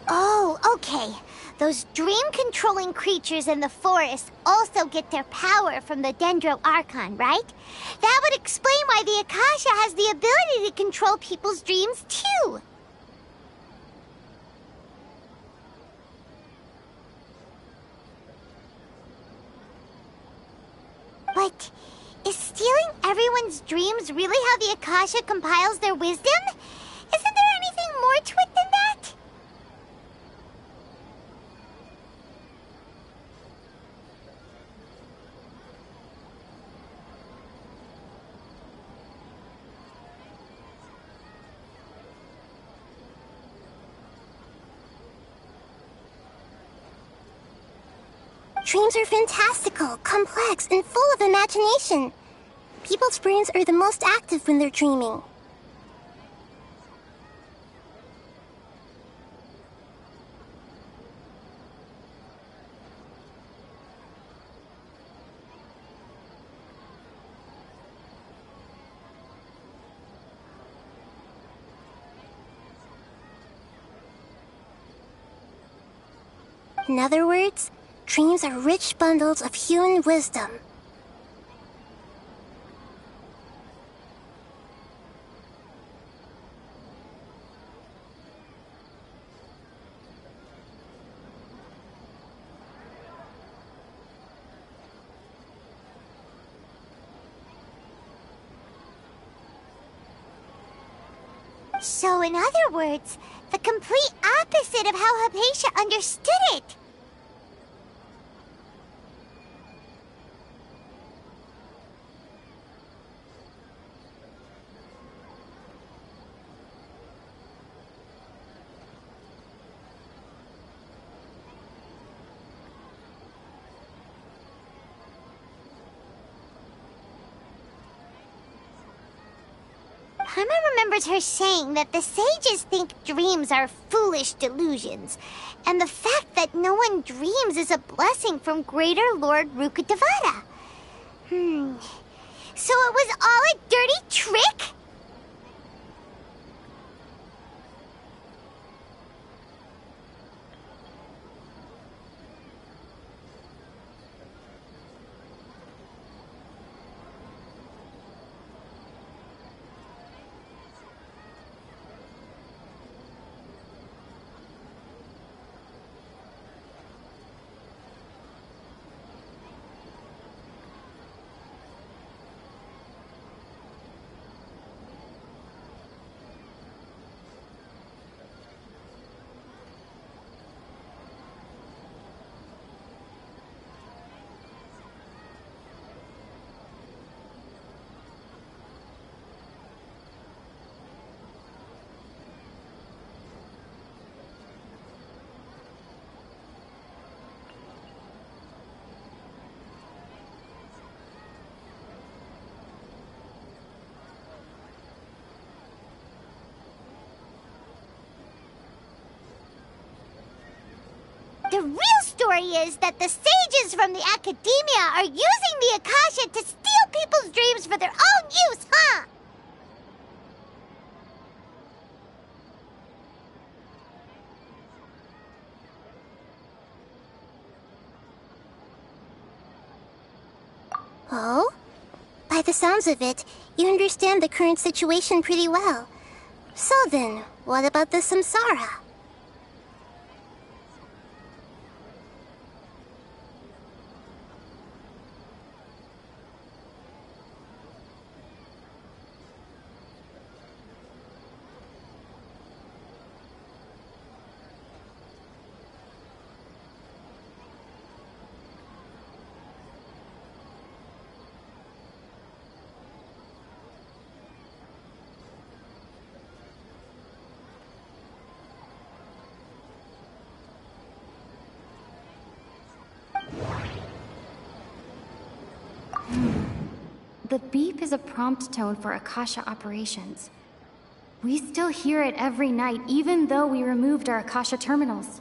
Oh, okay. Those dream-controlling creatures in the forest also get their power from the Dendro Archon, right? That would explain why the Akasha has the ability to control people's dreams, too. But is stealing everyone's dreams really how the Akasha compiles their wisdom? Isn't there anything more to it than that? Dreams are fantastical, complex, and full of imagination. People's brains are the most active when they're dreaming. In other words, dreams are rich bundles of human wisdom. So, in other words, the complete opposite of how Hypatia understood it. Paimon remembers her saying that the sages think dreams are foolish delusions, and the fact that no one dreams is a blessing from Greater Lord Rukkhadevata. So it was all a dirty trick? The real story is that the sages from the Academia are using the Akasha to steal people's dreams for their own use, huh? Oh? By the sounds of it, you understand the current situation pretty well. So then, what about the samsara? The beep is a prompt tone for Akasha operations. We still hear it every night, even though we removed our Akasha terminals.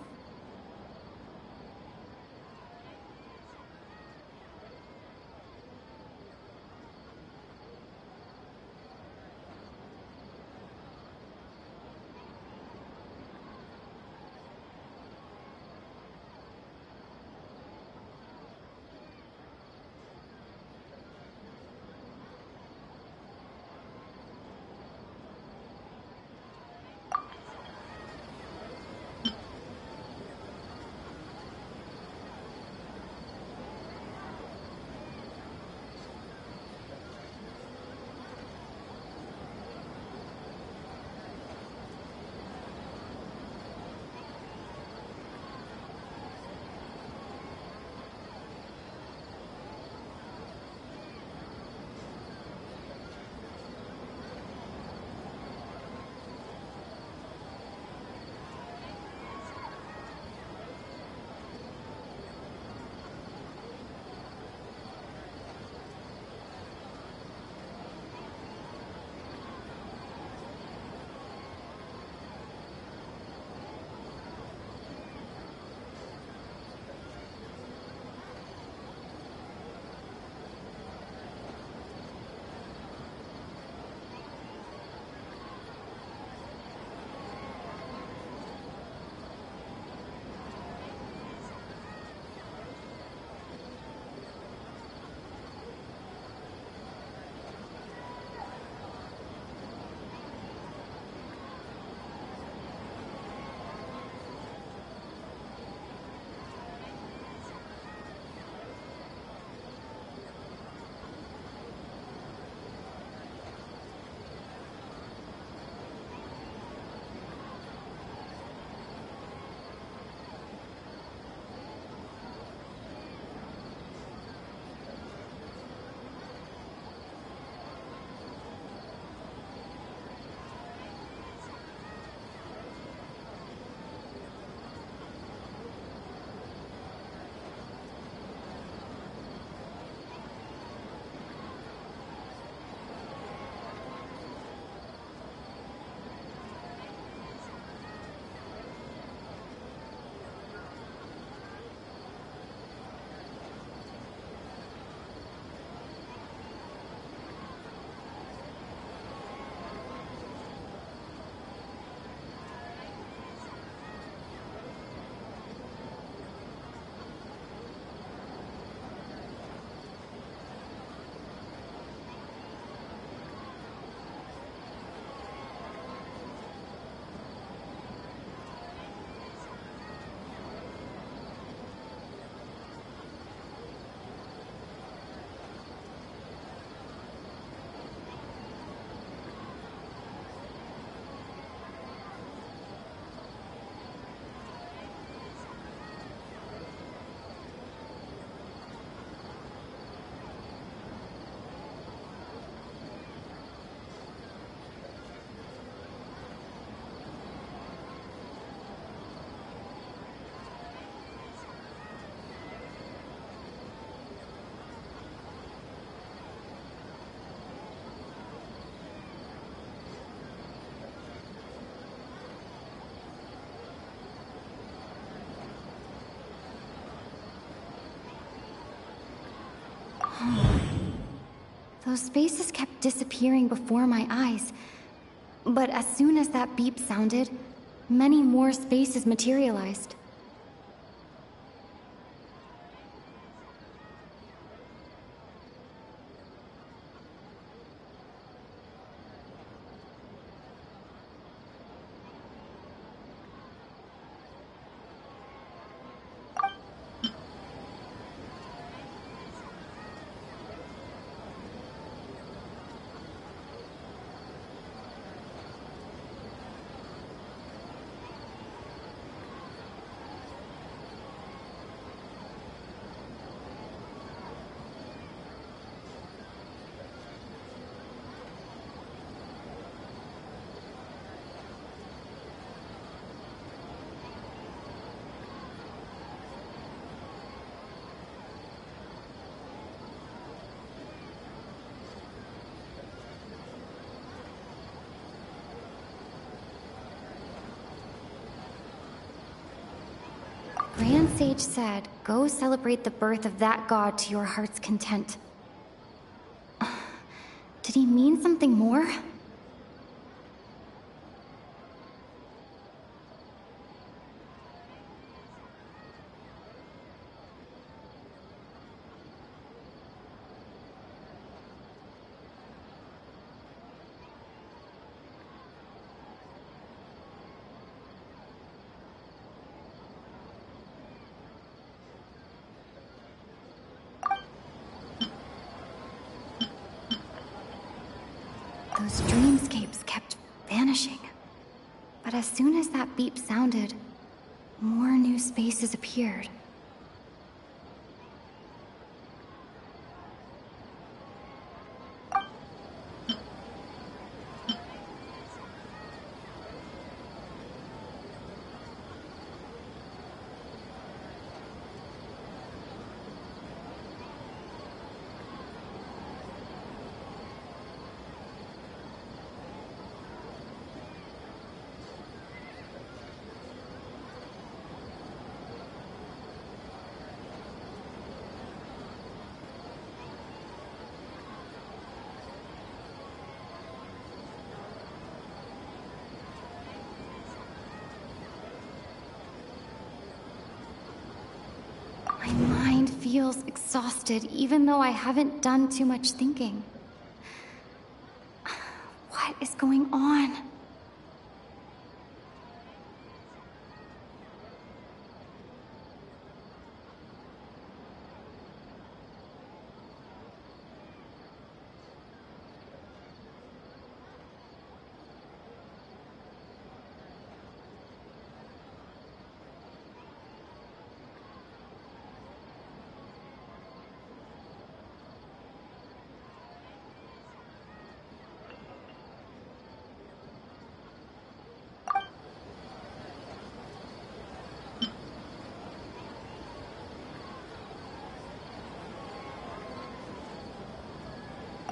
Those spaces kept disappearing before my eyes. But as soon as that beep sounded, many more spaces materialized. Grand Sage said, go celebrate the birth of that god to your heart's content. Did he mean something more? Those dreamscapes kept vanishing. But as soon as that beep sounded, more new spaces appeared. My mind feels exhausted, even though I haven't done too much thinking. What is going on?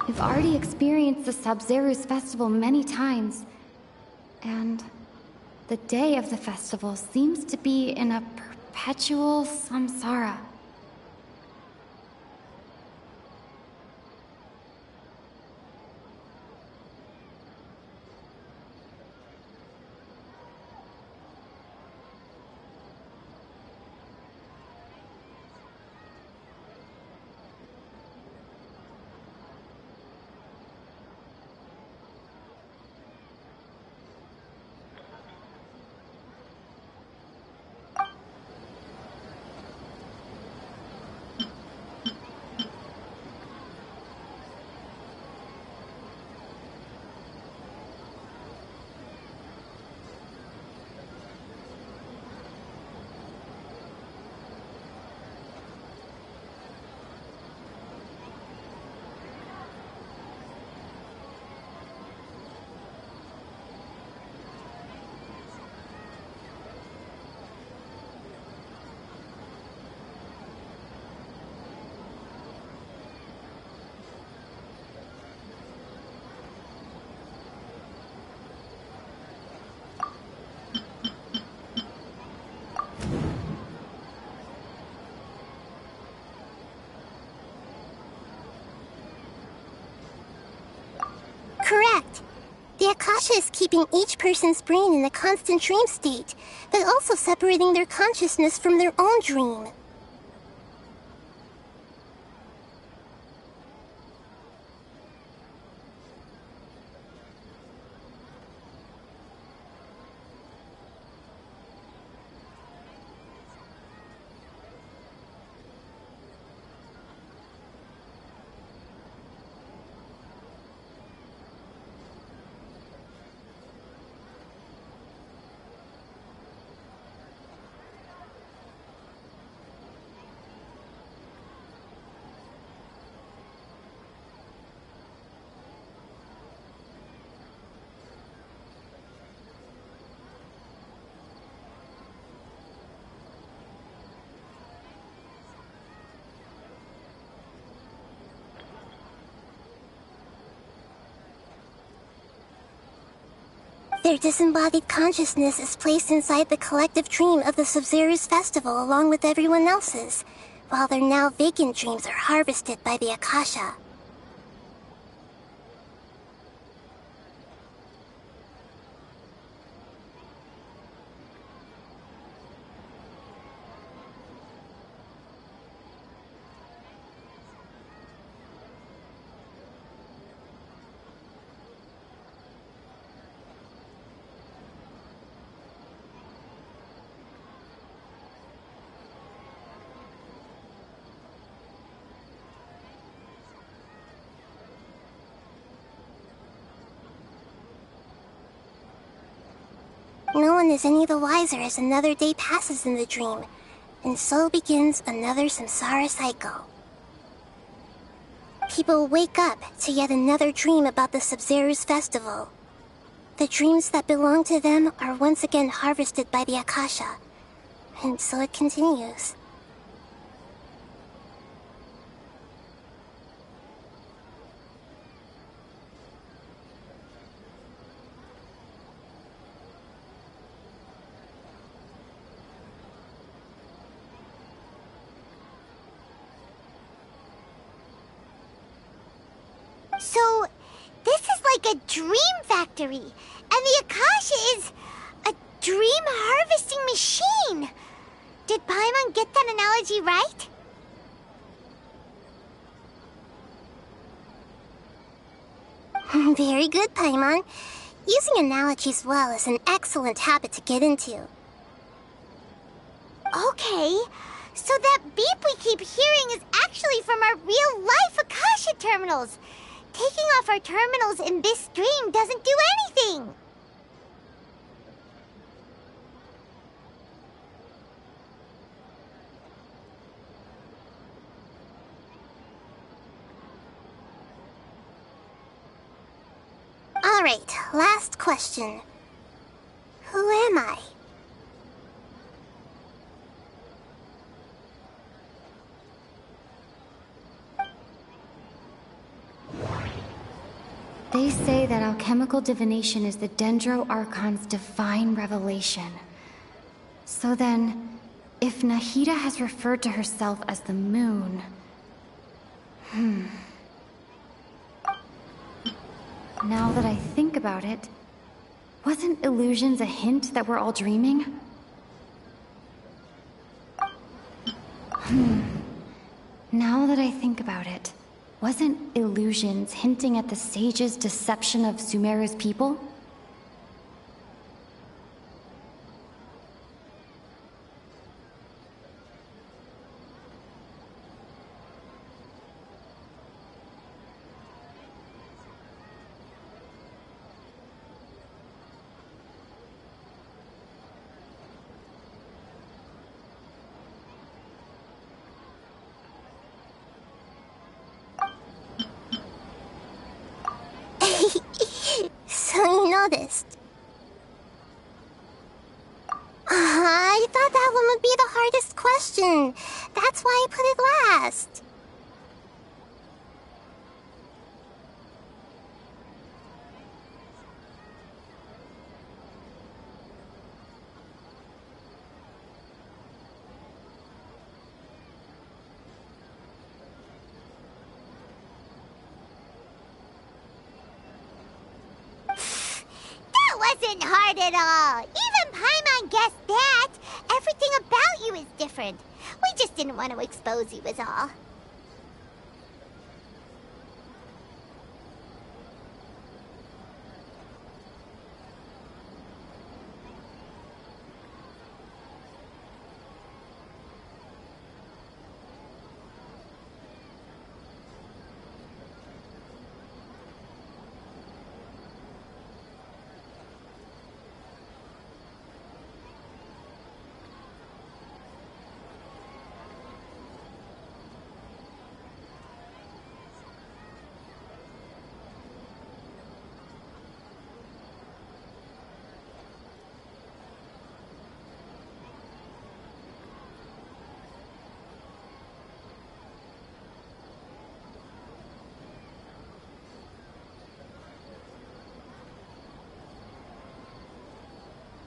We've already experienced the Sub-Zeru's festival many times, and the day of the festival seems to be in a perpetual samsara. Correct. The Akasha is keeping each person's brain in a constant dream state, but also separating their consciousness from their own dream. Their disembodied consciousness is placed inside the collective dream of the Sub-Zero's festival along with everyone else's, while their now vacant dreams are harvested by the Akasha. No one is any the wiser as another day passes in the dream, and so begins another samsara cycle. People wake up to yet another dream about the Sub-Zero's festival. The dreams that belong to them are once again harvested by the Akasha, and so it continues. So, this is like a dream factory, and the Akasha is a dream harvesting machine. Did Paimon get that analogy right? Very good, Paimon. Using analogies well is an excellent habit to get into. Okay, so that beep we keep hearing is actually from our real-life Akasha terminals. Taking off our terminals in this stream doesn't do anything. Alright, last question. Who am I? They say that alchemical divination is the Dendro Archon's divine revelation. So then, if Nahida has referred to herself as the moon... Now that I think about it, wasn't illusions a hint that we're all dreaming? Now that I think about it, wasn't illusions hinting at the sage's deception of Sumeru's people? So you noticed. I thought that one would be the hardest question. That's why I put it last. wasn't hard at all. Even Paimon guessed that. Everything about you is different. We just didn't want to expose you, is all.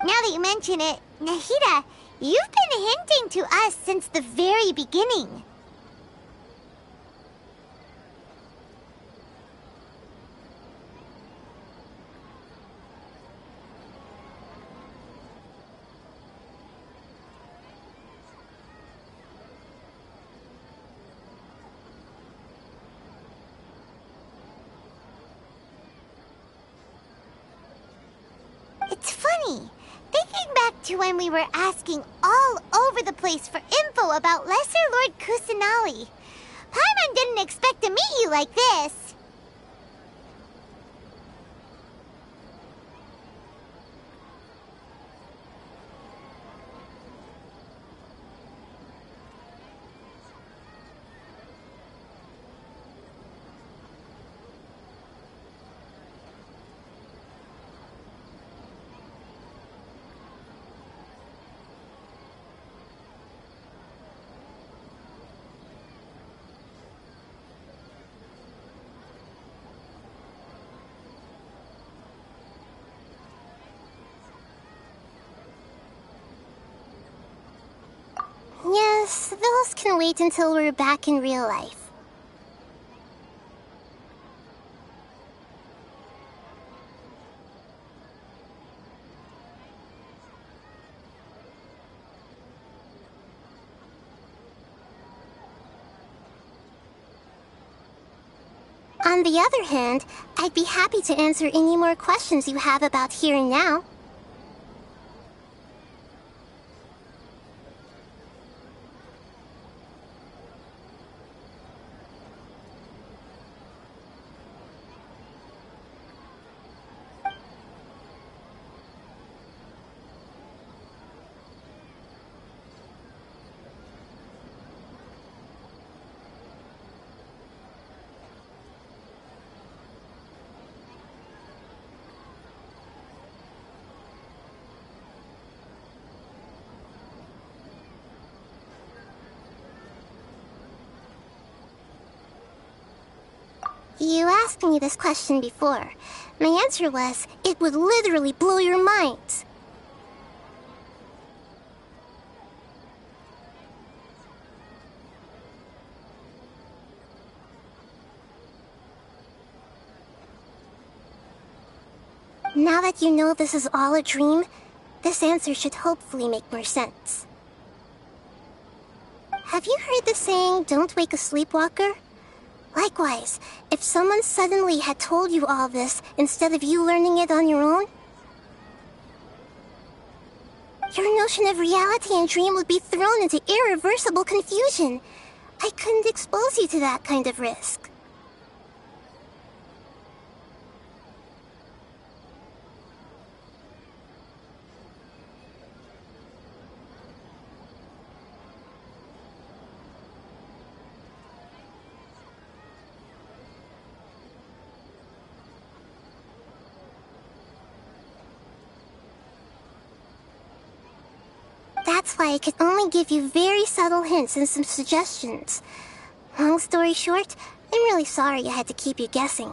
Now that you mention it, Nahida, you've been hinting to us since the very beginning. It's funny. Thinking back to when we were asking all over the place for info about Lesser Lord Kusanali, Paimon didn't expect to meet you like this. Yes, those can wait until we're back in real life. On the other hand, I'd be happy to answer any more questions you have about here and now. You asked me this question before. My answer was, it would literally blow your minds. Now that you know this is all a dream, this answer should hopefully make more sense. Have you heard the saying, "Don't wake a sleepwalker"? Likewise, if someone suddenly had told you all this instead of you learning it on your own, your notion of reality and dream would be thrown into irreversible confusion. I couldn't expose you to that kind of risk. That's why I could only give you very subtle hints and some suggestions. Long story short, I'm really sorry I had to keep you guessing.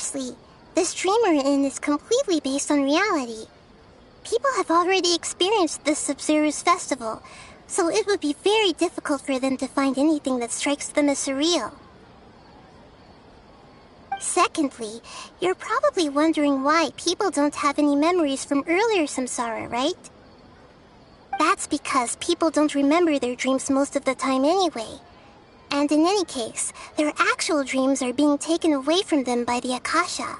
Firstly, this dream we're in is completely based on reality. People have already experienced this Sub-Zero's festival, so it would be very difficult for them to find anything that strikes them as surreal. Secondly, you're probably wondering why people don't have any memories from earlier samsara, right? That's because people don't remember their dreams most of the time anyway. And in any case, their actual dreams are being taken away from them by the Akasha.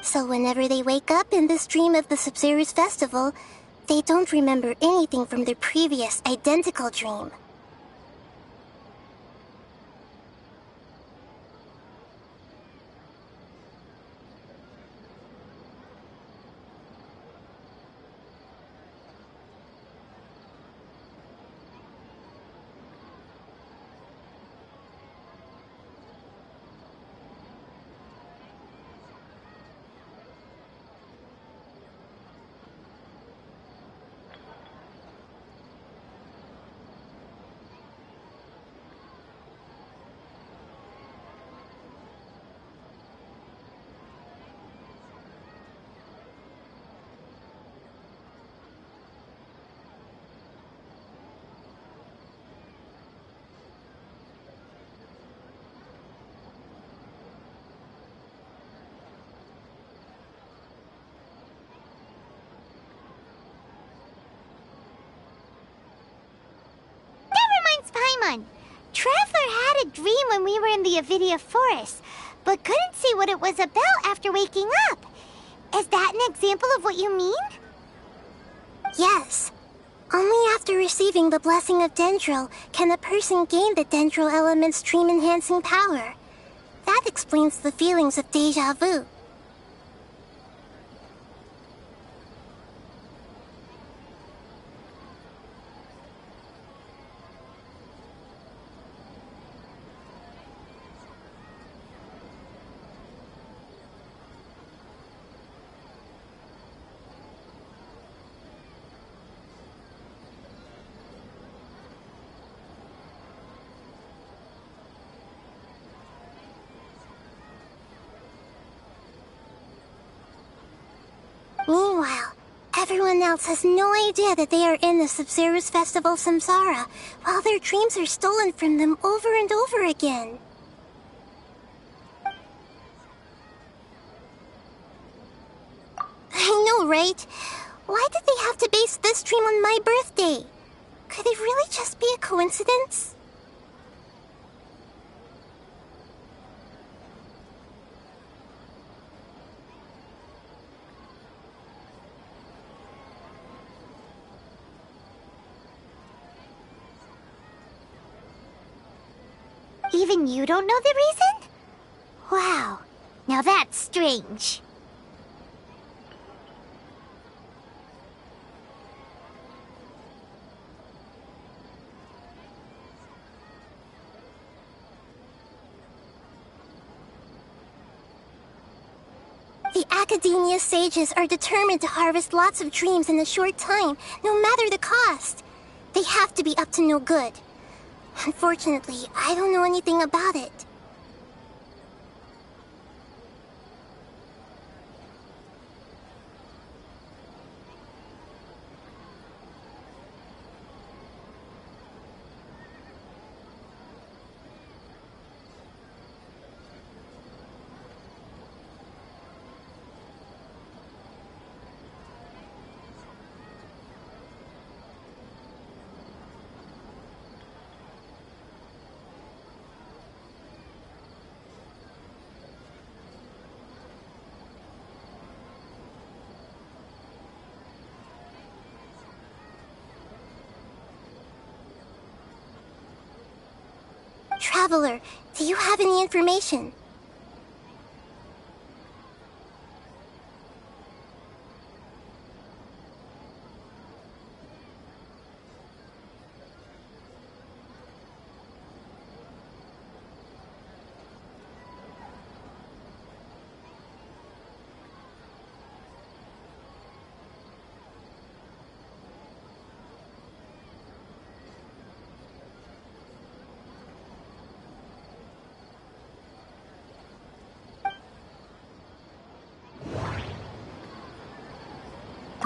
So whenever they wake up in this dream of the Sub-Zero's festival, they don't remember anything from their previous identical dream. Paimon, Traveler had a dream when we were in the Avidia Forest, but couldn't see what it was about after waking up. Is that an example of what you mean? Yes. Only after receiving the blessing of Dendril can a person gain the Dendril element's dream-enhancing power. That explains the feelings of déjà vu. Meanwhile, everyone else has no idea that they are in the Sub-Zero's Festival Samsara, while their dreams are stolen from them over and over again. I know, right? Why did they have to base this dream on my birthday? Could it really just be a coincidence? Even you don't know the reason? Wow, now that's strange. The Academia sages are determined to harvest lots of dreams in a short time, no matter the cost. They have to be up to no good. Unfortunately, I don't know anything about it. Traveler, do you have any information?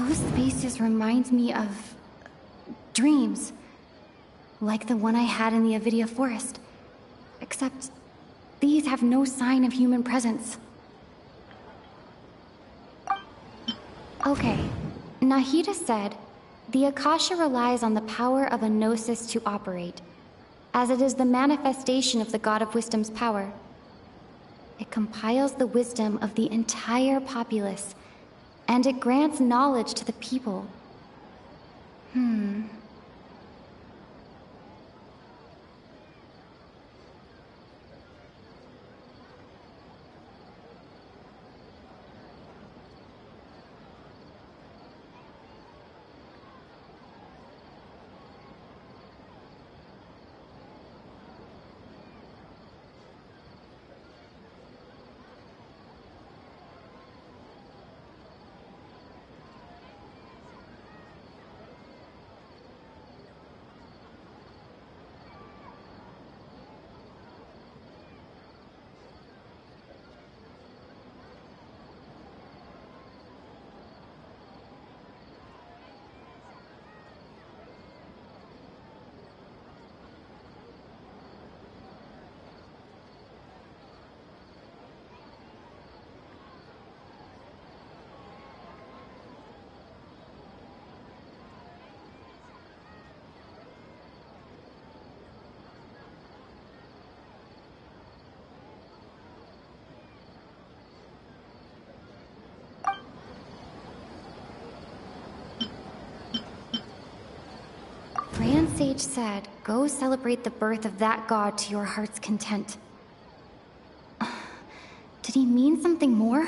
Those faces remind me of dreams. Like the one I had in the Avidia forest. Except these have no sign of human presence. Okay, Nahida said, the Akasha relies on the power of a gnosis to operate, as it is the manifestation of the God of Wisdom's power. It compiles the wisdom of the entire populace, and it grants knowledge to the people. Grand Sage said, go celebrate the birth of that god to your heart's content. Did he mean something more?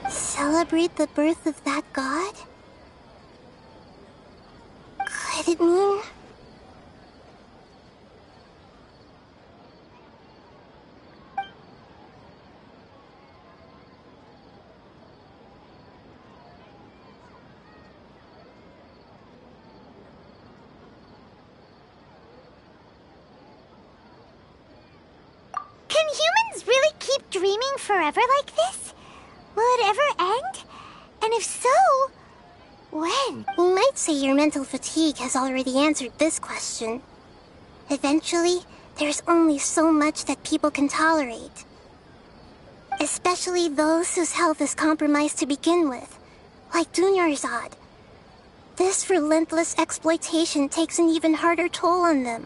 Celebrate the birth of that god? Could it mean... Can humans really keep dreaming forever like this? Will it ever end? And if so, when? You might say your mental fatigue has already answered this question. Eventually, there's only so much that people can tolerate. Especially those whose health is compromised to begin with, like Dunyarzad. This relentless exploitation takes an even harder toll on them.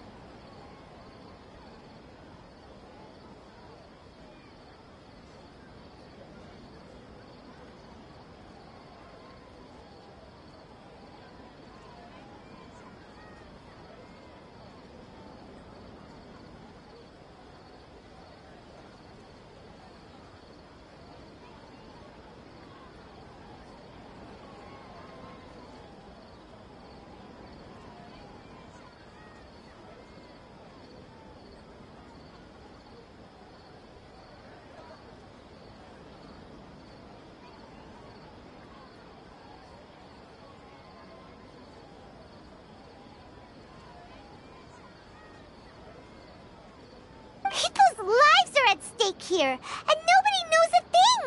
People's lives are at stake here, and nobody knows a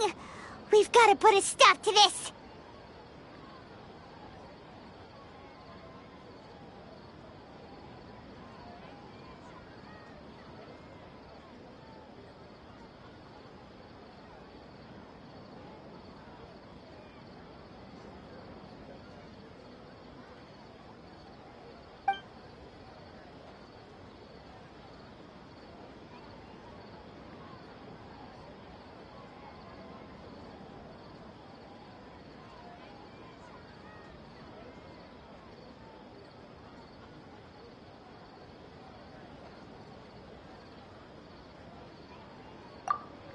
thing! We've got to put a stop to this!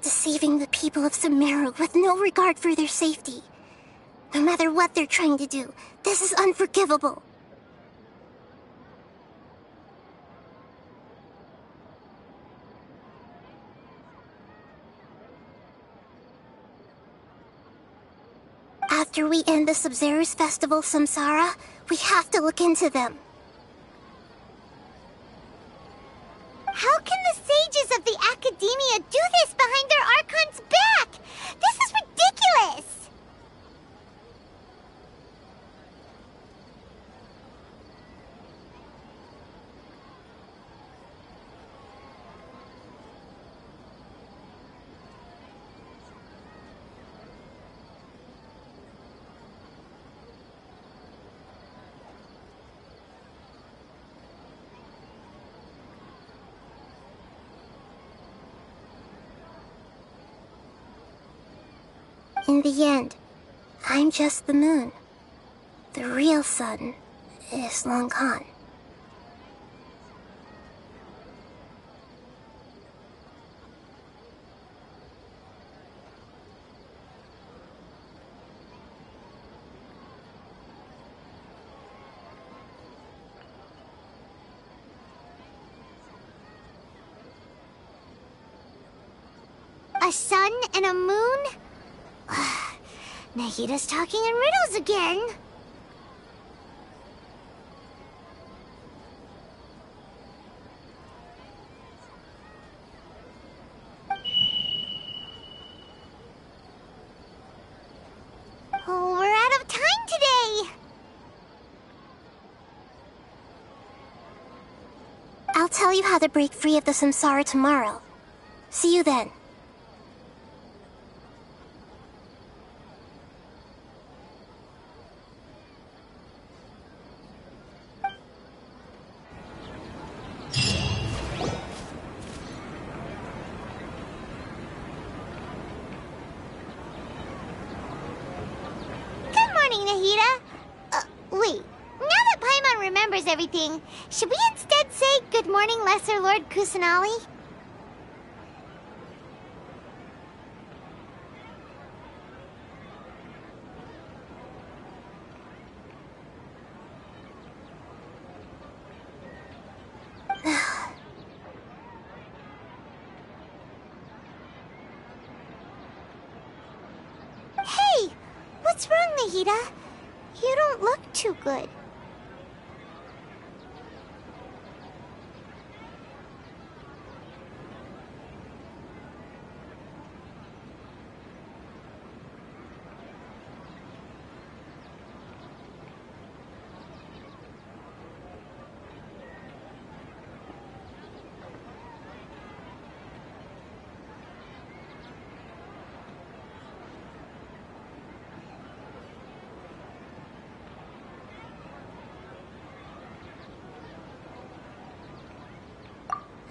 Deceiving the people of Sumeru with no regard for their safety. No matter what they're trying to do, this is unforgivable. After we end the Sub-Zero's festival, Samsara, we have to look into them. How can the sages of the Academia do this behind their Archon's back? This is ridiculous! In the end, I'm just the moon. The real sun is long gone. A sun and a moon? Nahida's talking in riddles again. Oh, we're out of time today. I'll tell you how to break free of the samsara tomorrow. See you then. Wait, now that Paimon remembers everything, should we instead say good morning, Lesser Lord Kusanali? Hey! What's wrong, Nahida? You don't look too good.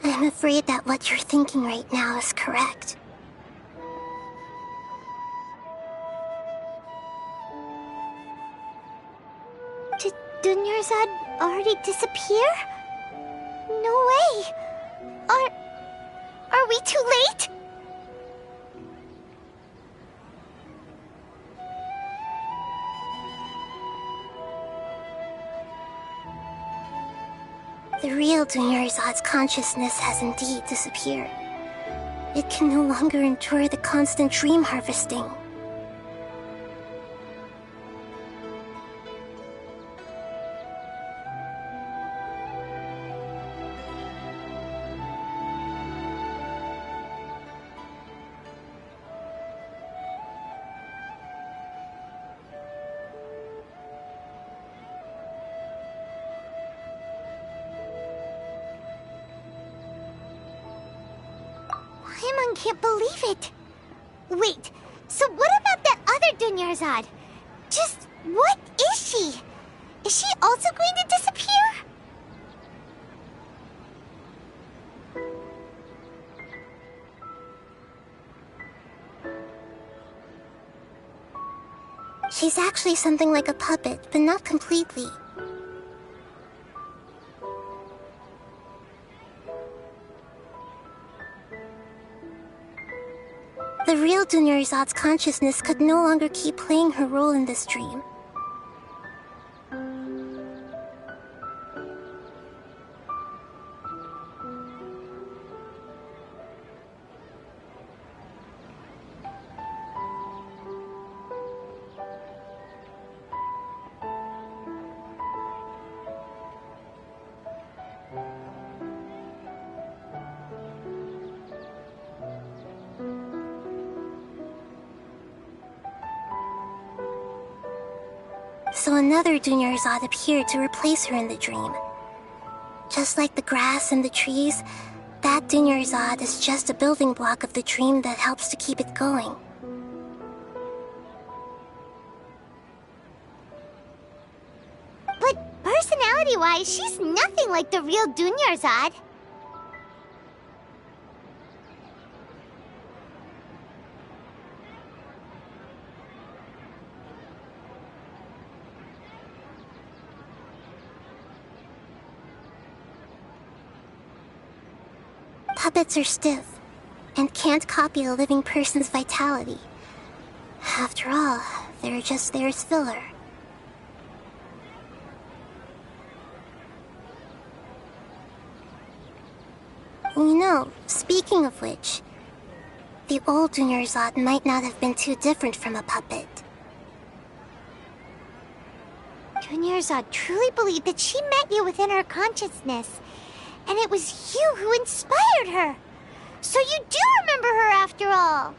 I'm afraid that what you're thinking right now is correct. Did Dunyarzad already disappear? No way! Are we too late? The real Dunyarzad's consciousness has indeed disappeared. It can no longer endure the constant dream harvesting. Paimon can't believe it. Wait, so what about that other Dunyarzad? Just what is she? Is she also going to disappear? She's actually something like a puppet, but not completely. The real Dunyarzad's consciousness could no longer keep playing her role in this dream. So another Dunyarzad appeared to replace her in the dream. Just like the grass and the trees, that Dunyarzad is just a building block of the dream that helps to keep it going. But personality-wise, she's nothing like the real Dunyarzad. Puppets are stiff, and can't copy a living person's vitality. After all, they're just there as filler. You know, speaking of which, the old Dunyarzad might not have been too different from a puppet. Dunyarzad truly believed that she met you within her consciousness, and it was you who inspired her. So you do remember her after all.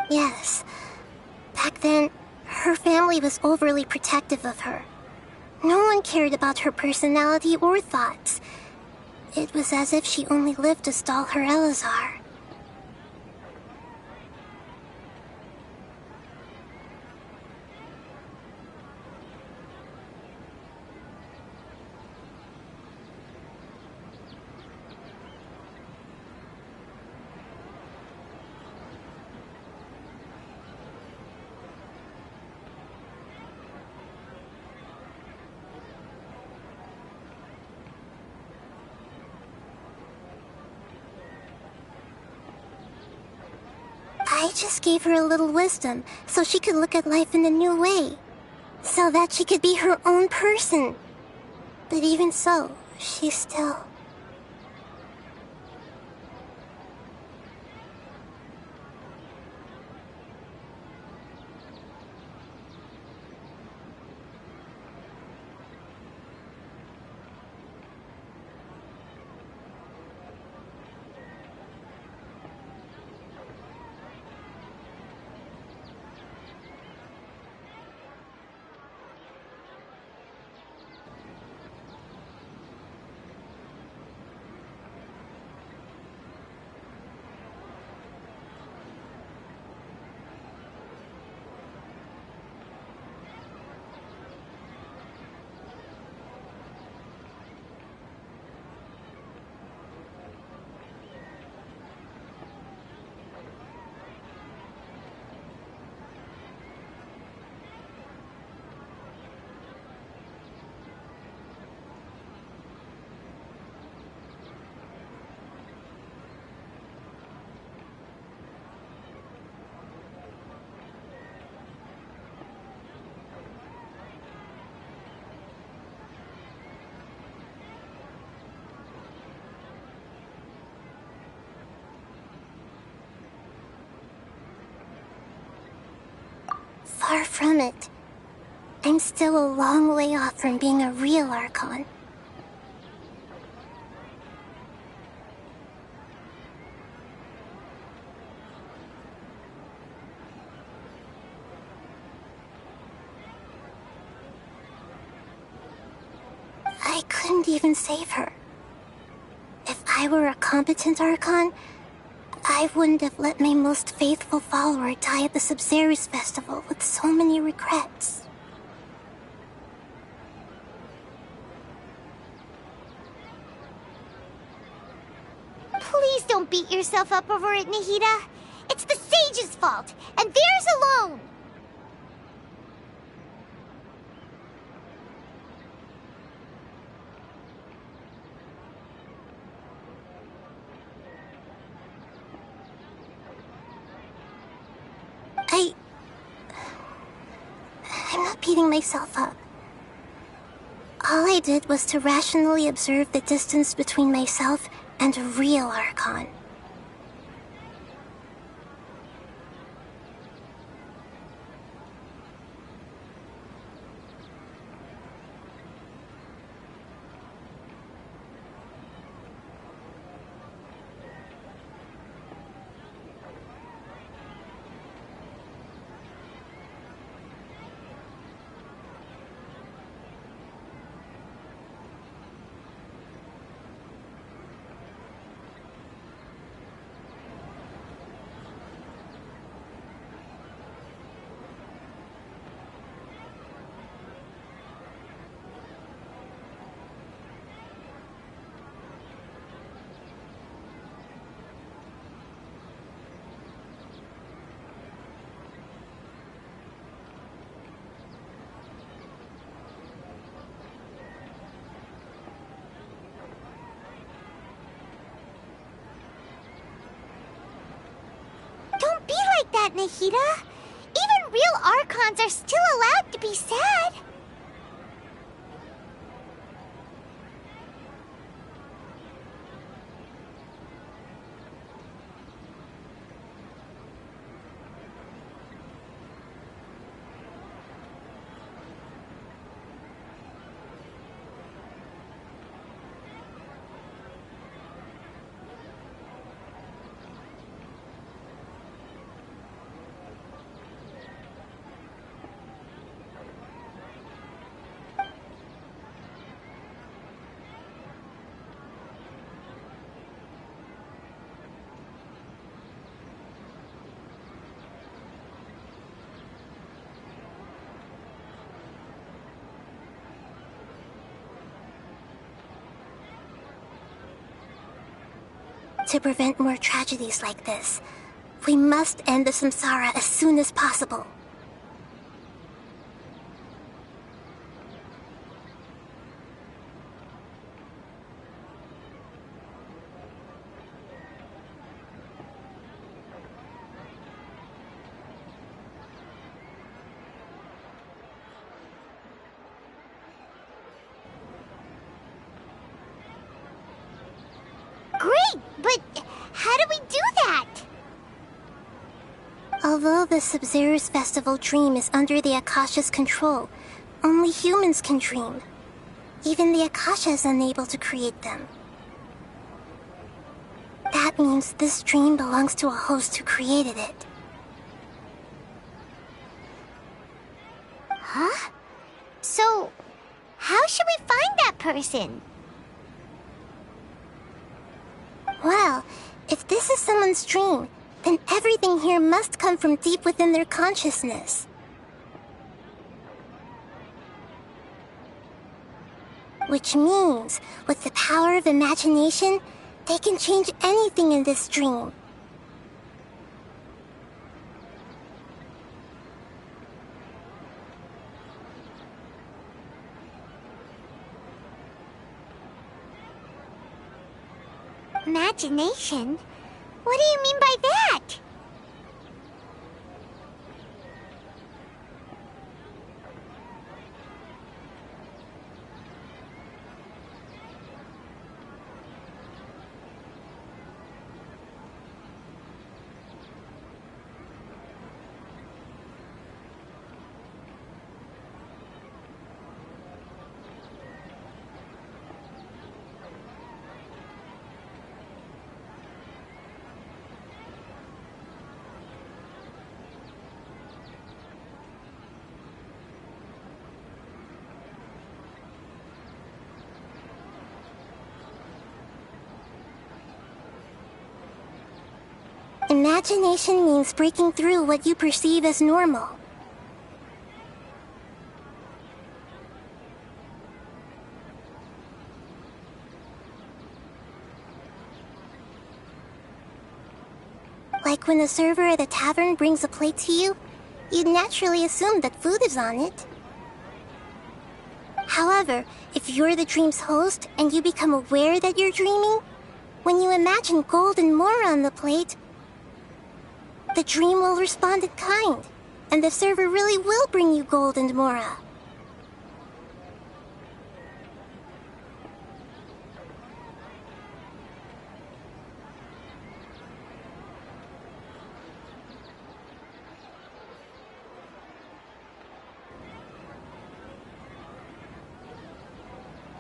Yes. Back then, her family was overly protective of her. No one cared about her personality or thoughts. It was as if she only lived to stall her Elazar. I just gave her a little wisdom so she could look at life in a new way. So that she could be her own person. But even so, she's still... Far from it. I'm still a long way off from being a real Archon. I couldn't even save her. If I were a competent Archon, I wouldn't have let my most faithful follower die at the Sub-Zerus festival with so many regrets. Please don't beat yourself up over it, Nahida. It's the Sage's fault, and theirs alone. stop beating myself up. All I did was to rationally observe the distance between myself and a real Archon. Don't be like that, Nahida. Even real Archons are still allowed to be sad. To prevent more tragedies like this, we must end the samsara as soon as possible. Great, but how do we do that? Although the Sub-Zero's festival dream is under the Akasha's control, only humans can dream. Even the Akasha is unable to create them. That means this dream belongs to a host who created it. Huh? So, how should we find that person? Well, if this is someone's dream, then everything here must come from deep within their consciousness. Which means, with the power of imagination, they can change anything in this dream. Imagination? What do you mean by that? Imagination means breaking through what you perceive as normal. Like when the server at a tavern brings a plate to you, you'd naturally assume that food is on it. However, if you're the dream's host and you become aware that you're dreaming, when you imagine gold and more on the plate, the dream will respond in kind, and the server really will bring you gold and Mora.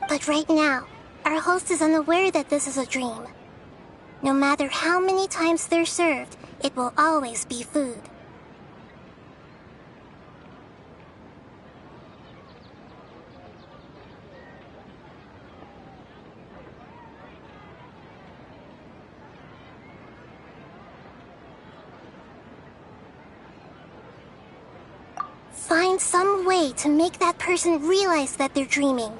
But right now, our host is unaware that this is a dream. No matter how many times they're served, it will always be food. Find some way to make that person realize that they're dreaming.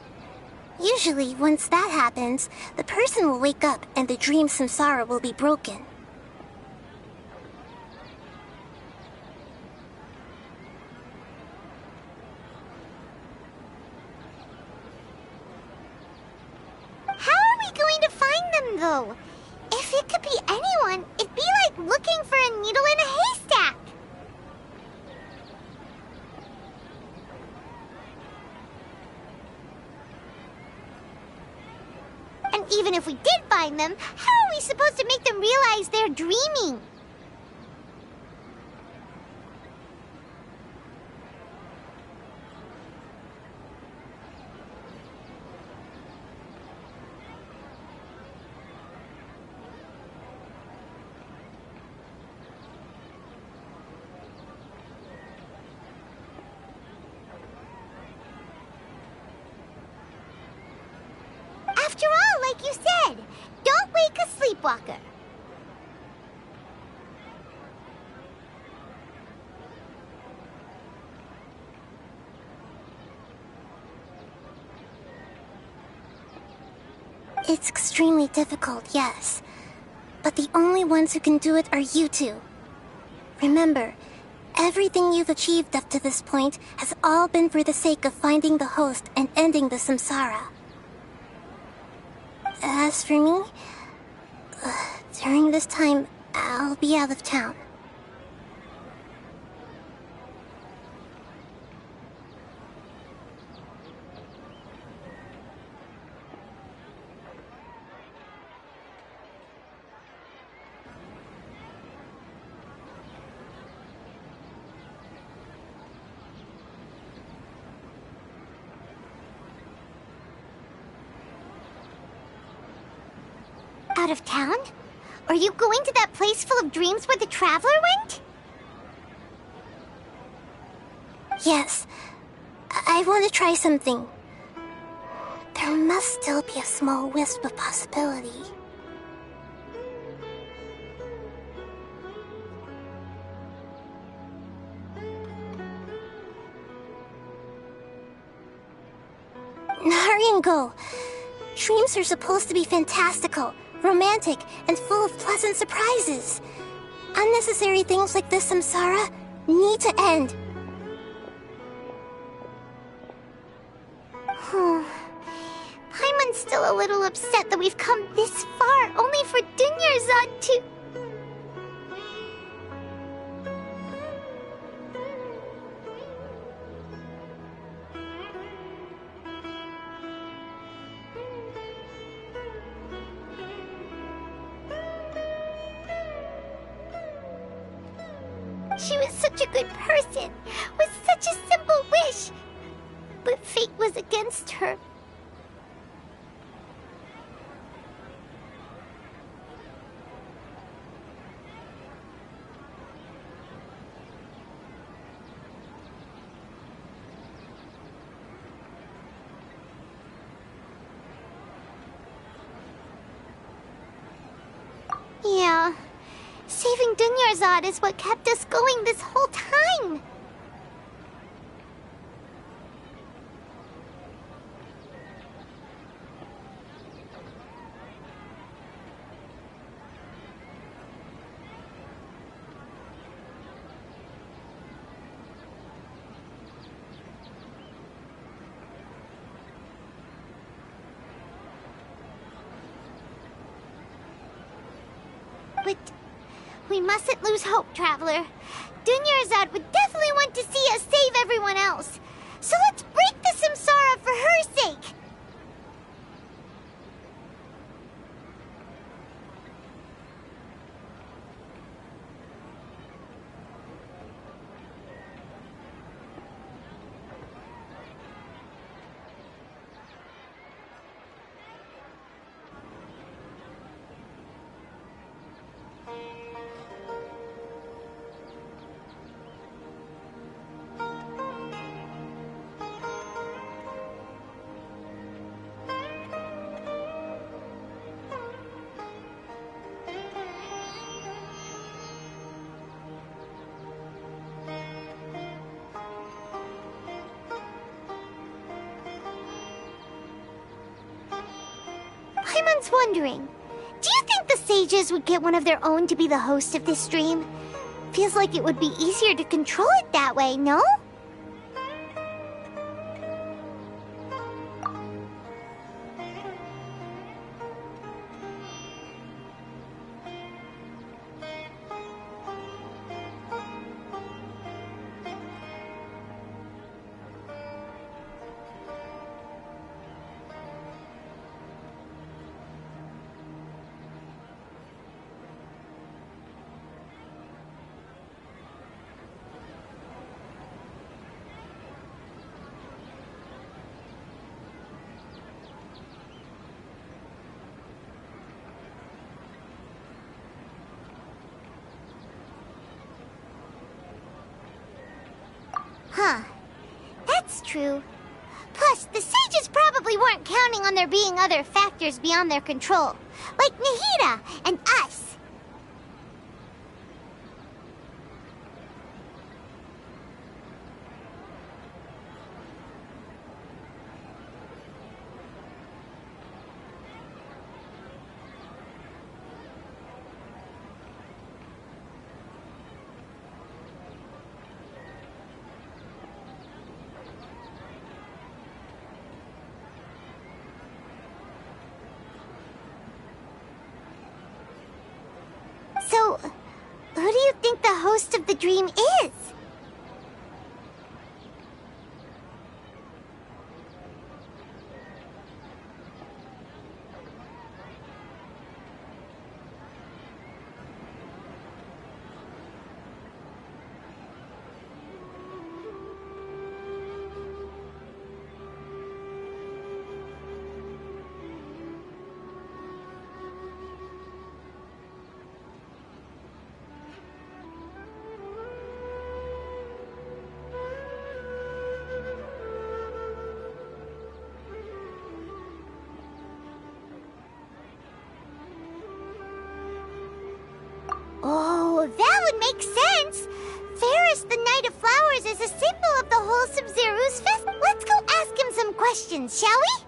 Usually, once that happens, the person will wake up and the dream samsara will be broken. How are we going to find them, though? If it could be anyone, it'd be like looking for a needle in a haystack. And even if we did find them, how are we supposed to make them realize they're dreaming? After all, like you said, don't wake a sleepwalker. It's extremely difficult, yes. But the only ones who can do it are you two. Remember, everything you've achieved up to this point has all been for the sake of finding the host and ending the samsara. As for me, during this time, I'll be out of town. Out of town? Are you going to that place full of dreams where the traveler went? Yes, I want to try something. There must still be a small wisp of possibility. Hurry and go. Dreams are supposed to be fantastical, romantic, and full of pleasant surprises. Unnecessary things like this samsara need to end. Paimon's still a little upset that we've come this far only for Dunyarzad to... She was such a good person, with such a simple wish. But fate was against her. Yeah. Saving Dunyarzad is what kept us going this whole time. But we mustn't lose hope, Traveler. Dunyarzad would definitely want to see us save everyone else. So let's break the samsara for her sake. Paimon's wondering, do you think the sages would get one of their own to be the host of this stream? Feels like it would be easier to control it that way, no? Huh. That's true. Plus, the sages probably weren't counting on there being other factors beyond their control, like Nahida and us. So, who do you think the host of the dream is? Oh, that would make sense. Ferris, the Knight of Flowers, is a symbol of the whole Sub-Zero's fest. Let's go ask him some questions, shall we?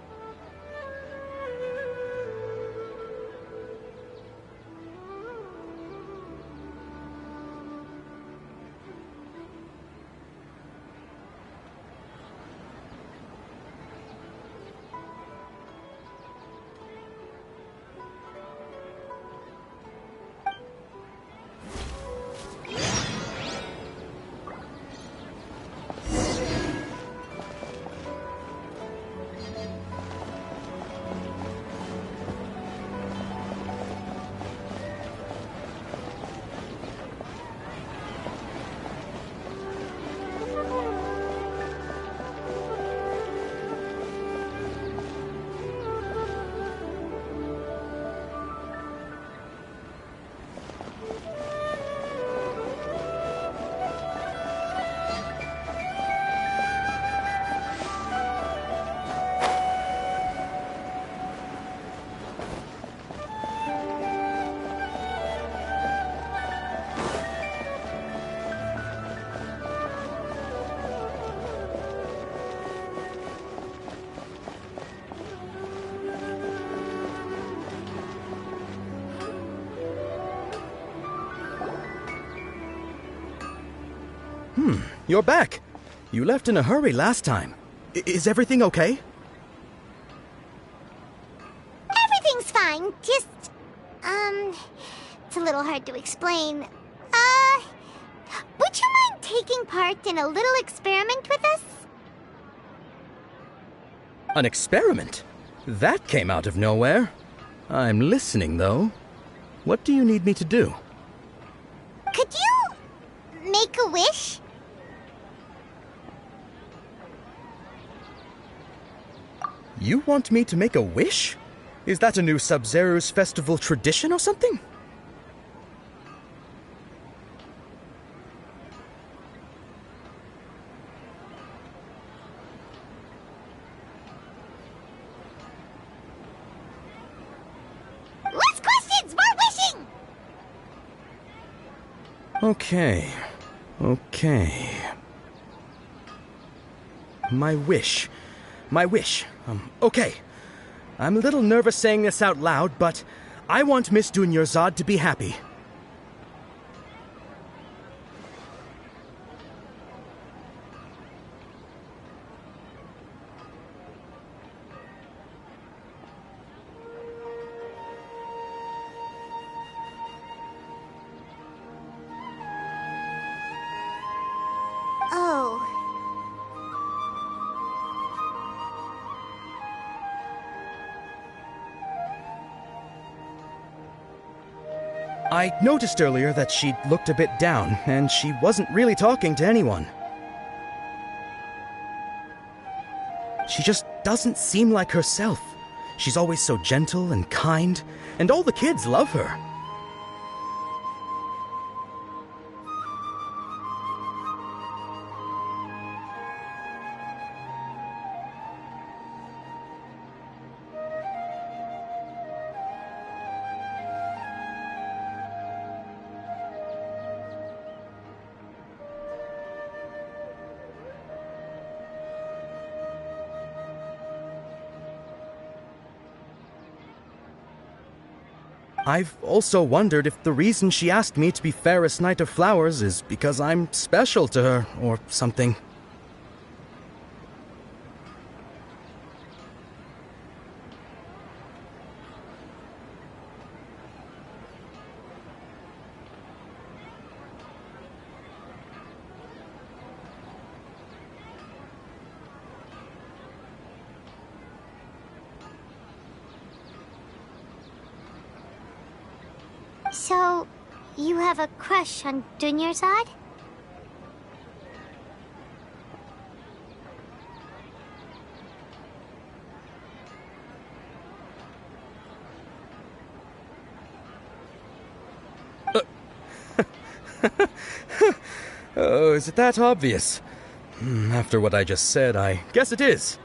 You're back. You left in a hurry last time. Is everything okay? Everything's fine. Just, it's a little hard to explain. Would you taking part in a little experiment with us? An experiment? That came out of nowhere. I'm listening, though. What do you need me to do? Could you make a wish? You want me to make a wish? Is that a new Sub-Zero's festival tradition or something? Less questions, more wishing! Okay. My wish. Okay. I'm a little nervous saying this out loud, but I want Miss Dunyarzad to be happy. Oh. I noticed earlier that she looked a bit down, and she wasn't really talking to anyone. She just doesn't seem like herself. She's always so gentle and kind, and all the kids love her. I've also wondered if the reason she asked me to be Fairest Knight of Flowers is because I'm special to her, or something. So, you have a crush on Dunyarzad? Oh, is it that obvious? After what I just said, I guess it is.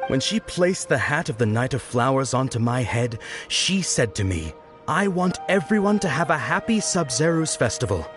When she placed the hat of the Knight of Flowers onto my head, she said to me, "I want everyone to have a happy Sub-Zero's festival."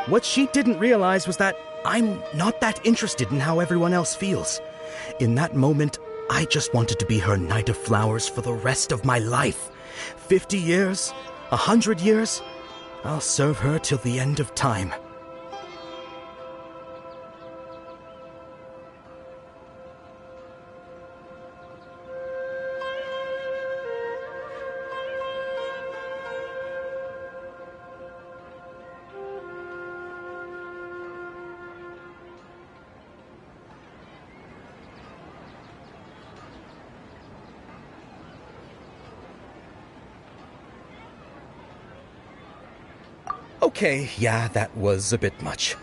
What she didn't realize was that I'm not that interested in how everyone else feels. In that moment, I just wanted to be her Knight of Flowers for the rest of my life. 50 years? 100 years? I'll serve her till the end of time. Okay, yeah, that was a bit much.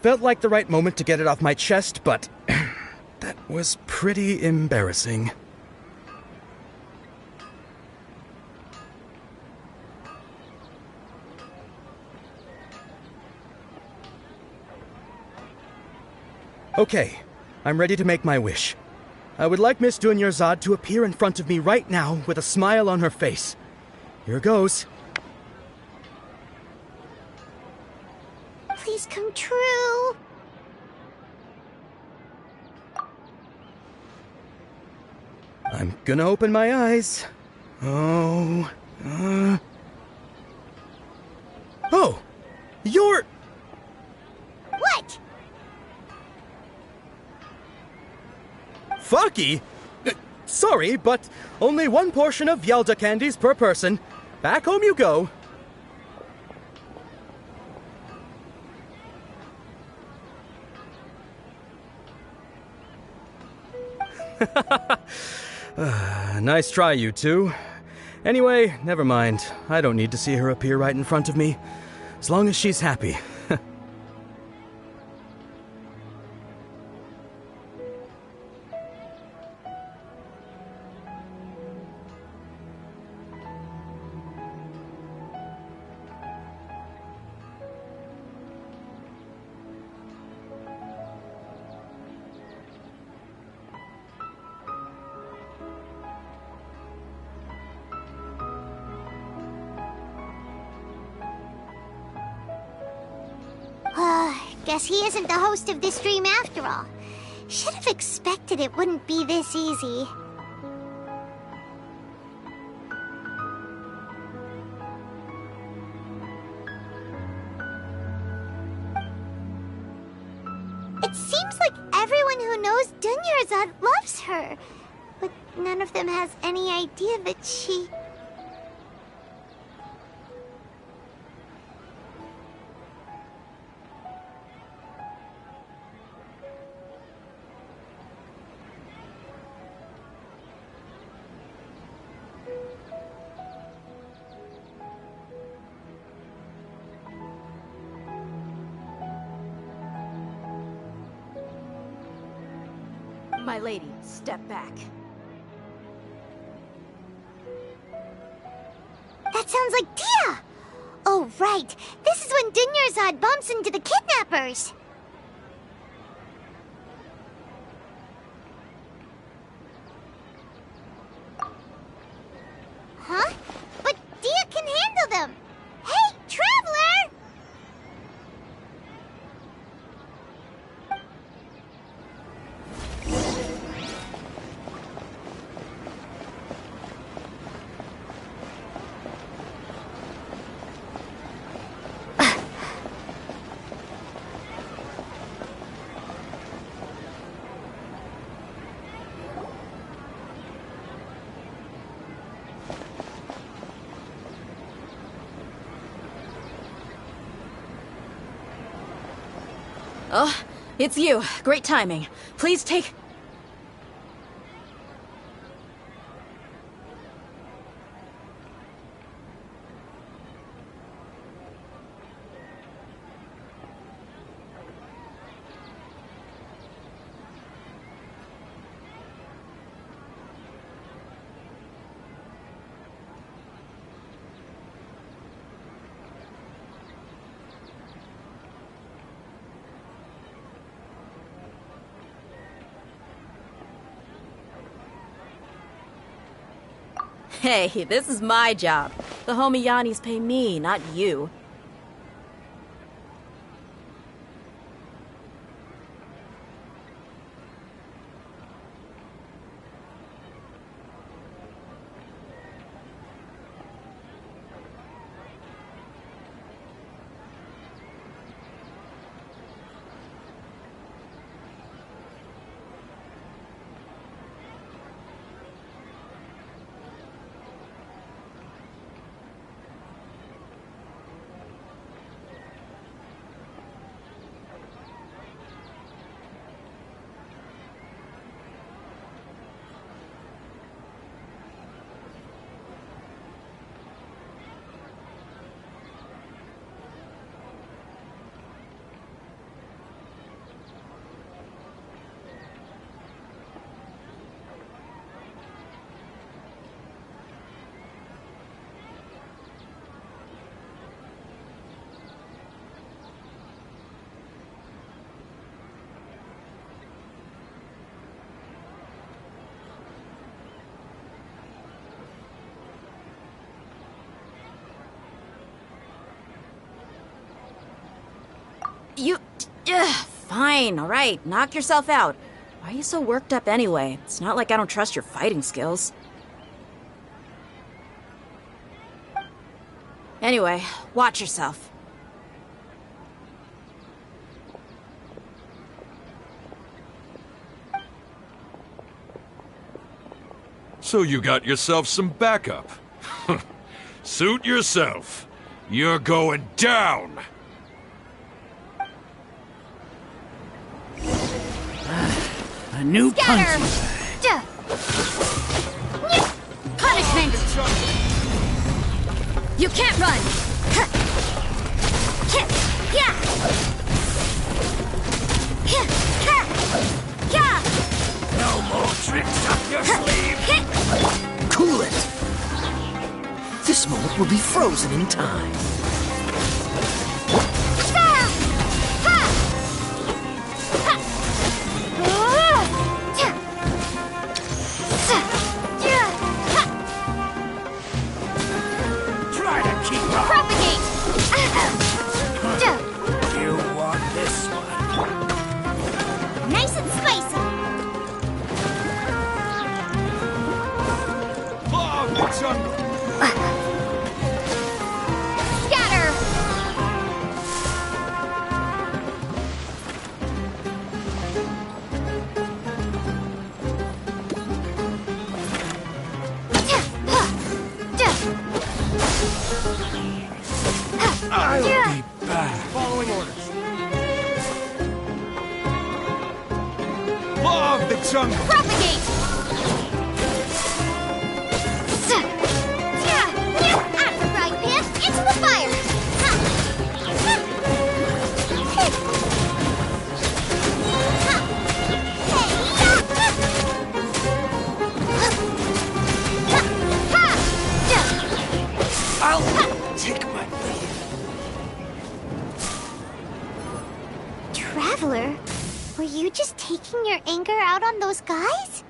Felt like the right moment to get it off my chest, but that was pretty embarrassing. Okay, I'm ready to make my wish. I would like Miss Dunyarzad to appear in front of me right now with a smile on her face. Here goes. Please come true. I'm gonna open my eyes. Oh, you're... What? Faki? Sorry, but only one portion of Yalda candies per person. Back home you go. Nice try, you two. Anyway, never mind. I don't need to see her appear right in front of me. As long as she's happy. Guess he isn't the host of this dream after all. Should have expected it wouldn't be this easy. It seems like everyone who knows Dunyarzad loves her, but none of them has any idea that she... My lady, step back. That sounds like Tia! Oh, right. This is when Dunyarzad bumps into the kidnappers. Huh? But Tia can handle them. Hey, Traveler! Oh, it's you. Great timing. Please take... Hey, this is my job. The homie Yannis pay me, not you. Fine, alright. Knock yourself out. Why are you so worked up anyway? It's not like I don't trust your fighting skills. Anyway, watch yourself. So you got yourself some backup. Suit yourself. You're going down! A new Scatter! punch. Punishment! You can't run! No more tricks up your sleeve! Cool it! This moment will be frozen in time. Try to keep up! Propagate! You want this one? Nice and spicy! Law of the jungle! Scatter! I'll be back. Following orders. Law of the jungle! Propagate! Out of the frying pan, into the fire! I'll take my leave. Traveler, were you just taking your anger out on those guys?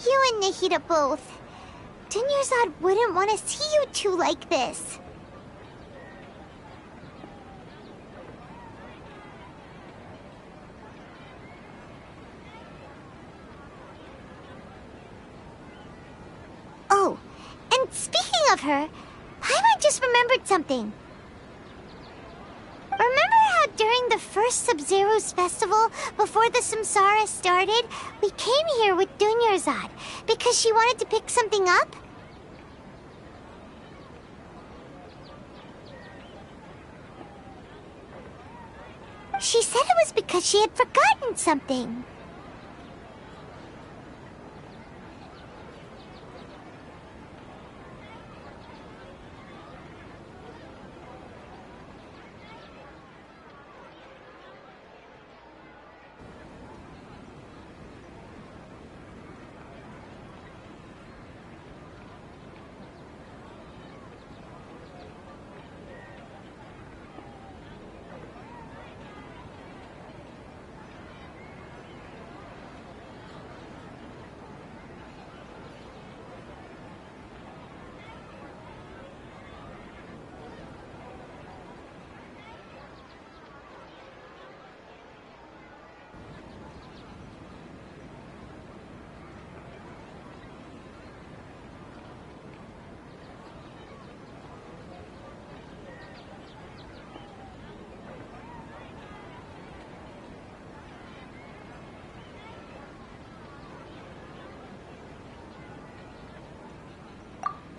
You and Nahida both. Dunyarzad wouldn't want to see you two like this. Oh, and speaking of her, Paimon just remembered something. Remember how during the first Sub-Zero's festival, before the Samsara started, we came here with Dunyarzad because she wanted to pick something up? She said it was because she had forgotten something.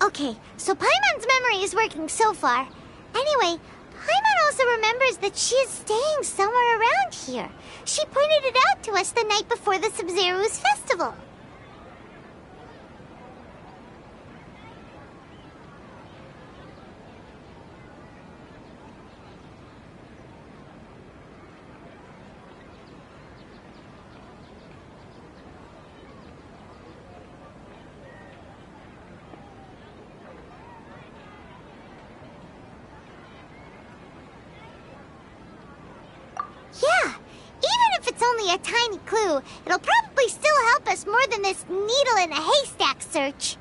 Okay, so Paimon's memory is working so far. Anyway, Paimon also remembers that she is staying somewhere around here. She pointed it out to us the night before the Sub-Zero's festival. Yeah, even if it's only a tiny clue, it'll probably still help us more than this needle in a haystack search.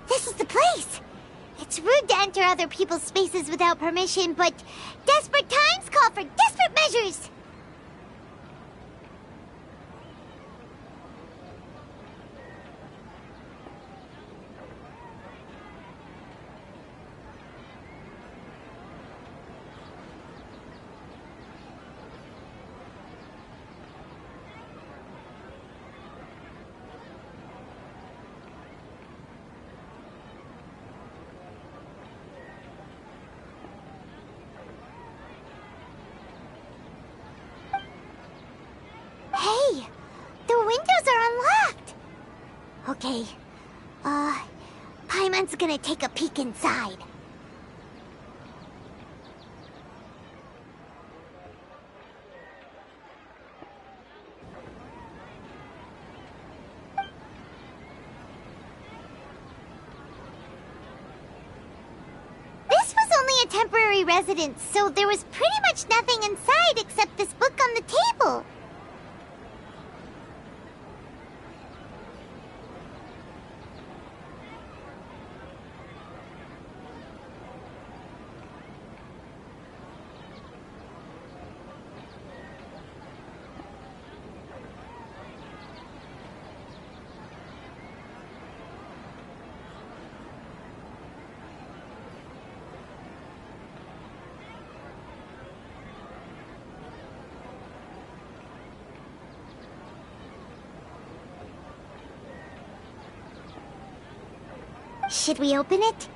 This is the place! It's rude to enter other people's spaces without permission, but desperate times call for desperate measures! Hey! The windows are unlocked! Okay, Paimon's gonna take a peek inside. This was only a temporary residence, so there was pretty much nothing inside except this book on the table. Should we open it?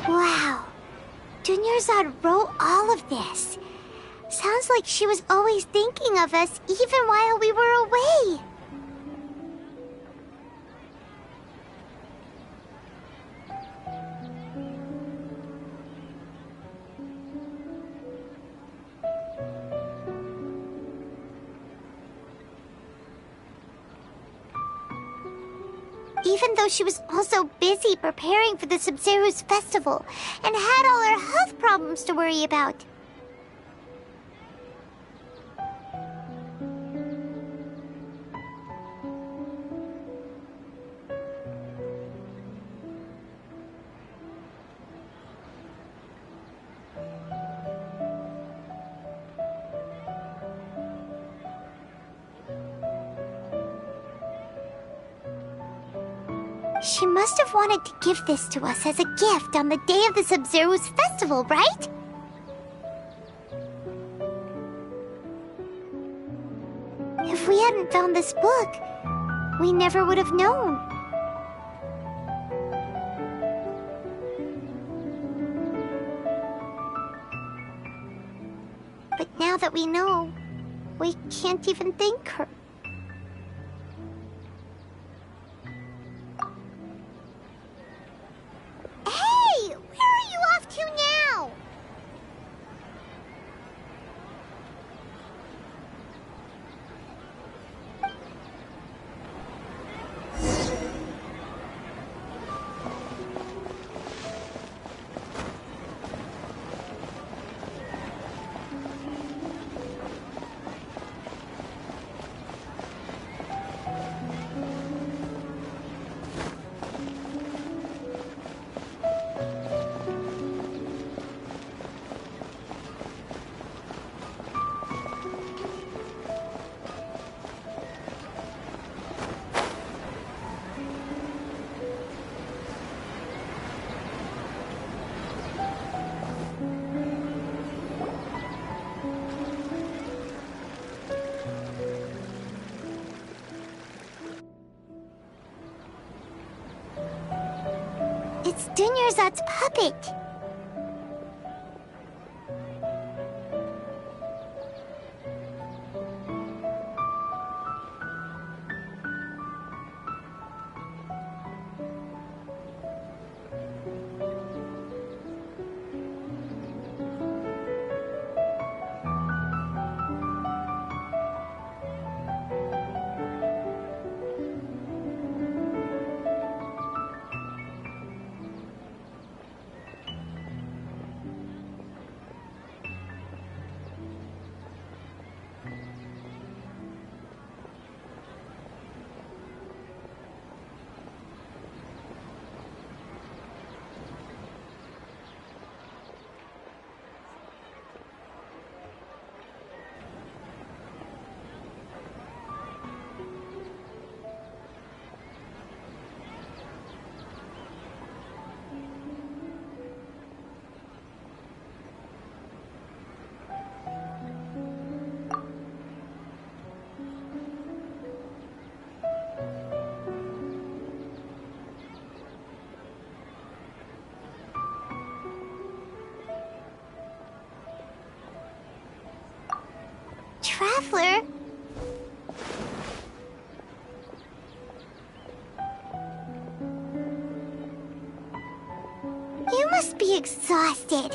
Wow. Dunyarzad wrote all of this. Sounds like she was always thinking of us even while we were away. Even though she was also busy preparing for the Sub-Zero's festival and had all her health problems to worry about. She must have wanted to give this to us as a gift on the day of the Sub-Zero's festival, right? If we hadn't found this book, we never would have known. But now that we know, we can't even thank her. Hey! Where are you off to now? It's Dunyarzad's puppet. Traveler? You must be exhausted.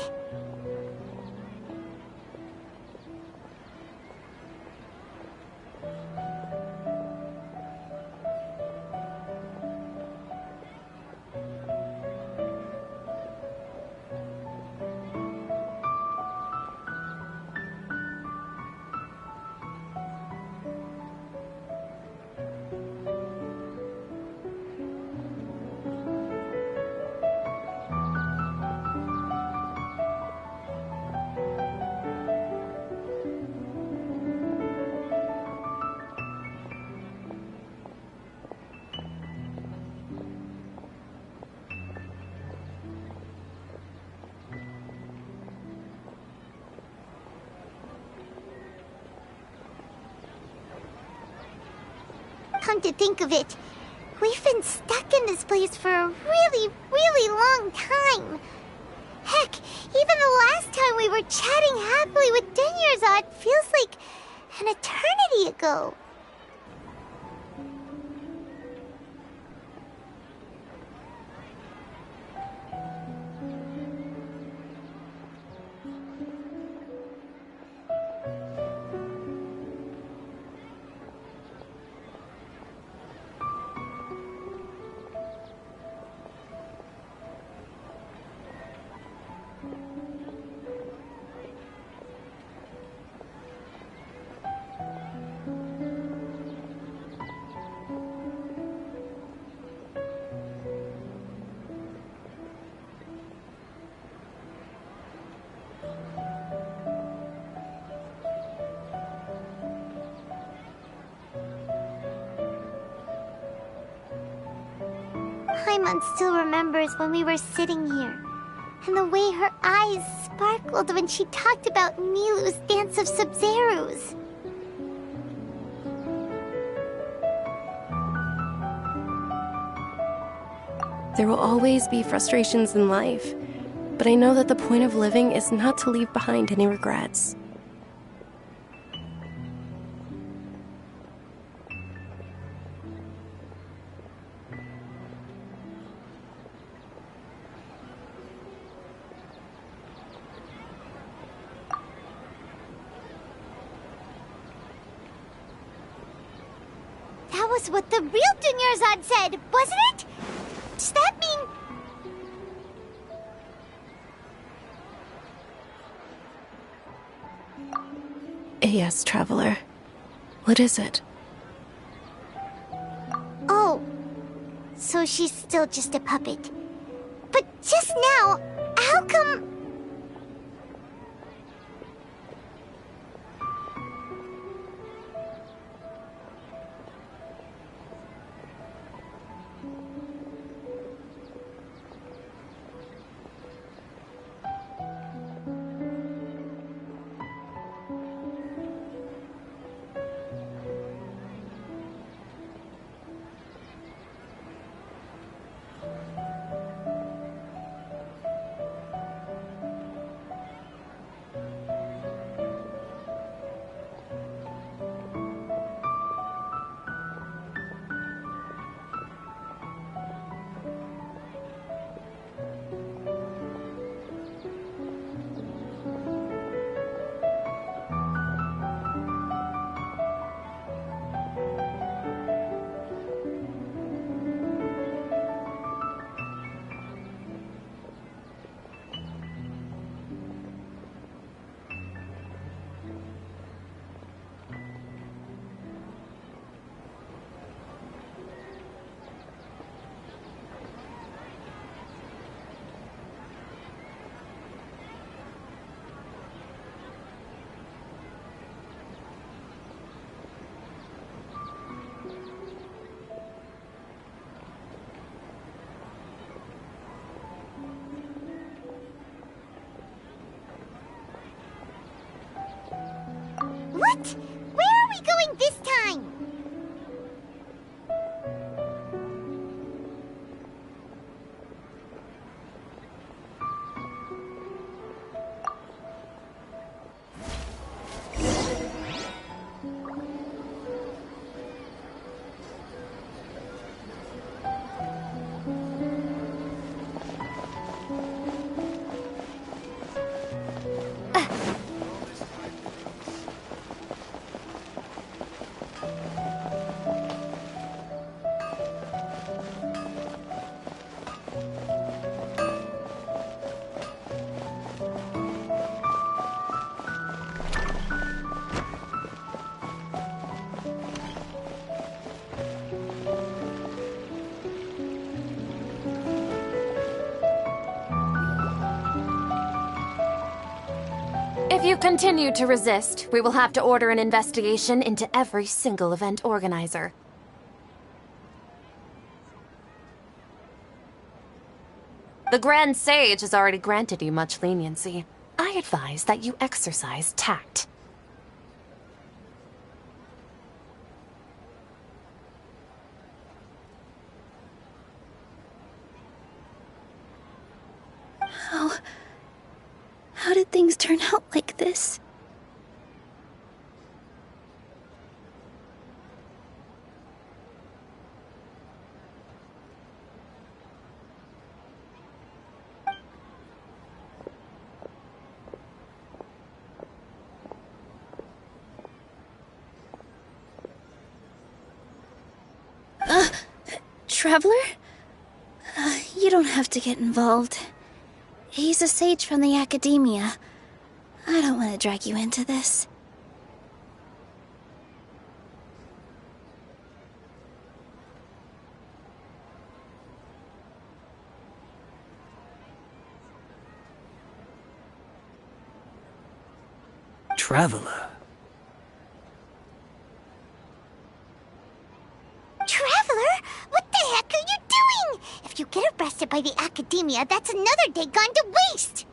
Come to think of it, we've been stuck in this place for a really, really long time. Heck, even the last time we were chatting happily with Dunyarzad feels like an eternity ago. Paimon still remembers when we were sitting here, and the way her eyes sparkled when she talked about Nilu's Dance of Sub-Zerus. There will always be frustrations in life, but I know that the point of living is not to leave behind any regrets. That was what the real Dunyarzad said, wasn't it? Does that mean... Yes, Traveler. What is it? Oh, so she's still just a puppet. But just now, how come... What? Where are we going this time? If you continue to resist, we will have to order an investigation into every single event organizer. The Grand Sage has already granted you much leniency. I advise that you exercise tact. How did things turn out like this? Traveler? You don't have to get involved. He's a sage from the Academia. I don't want to drag you into this. Traveler. Traveler? What the heck are you doing? If you wasted by the Academia, that's another day gone to waste!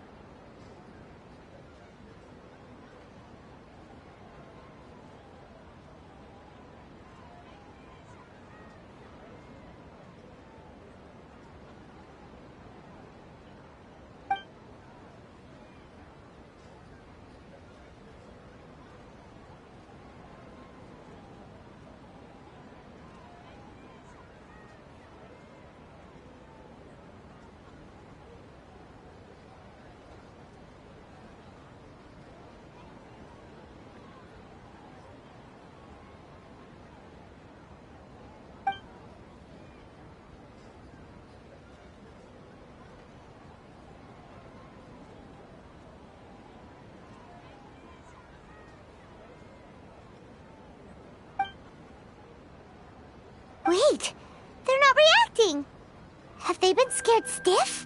Wait, they're not reacting! Have they been scared stiff?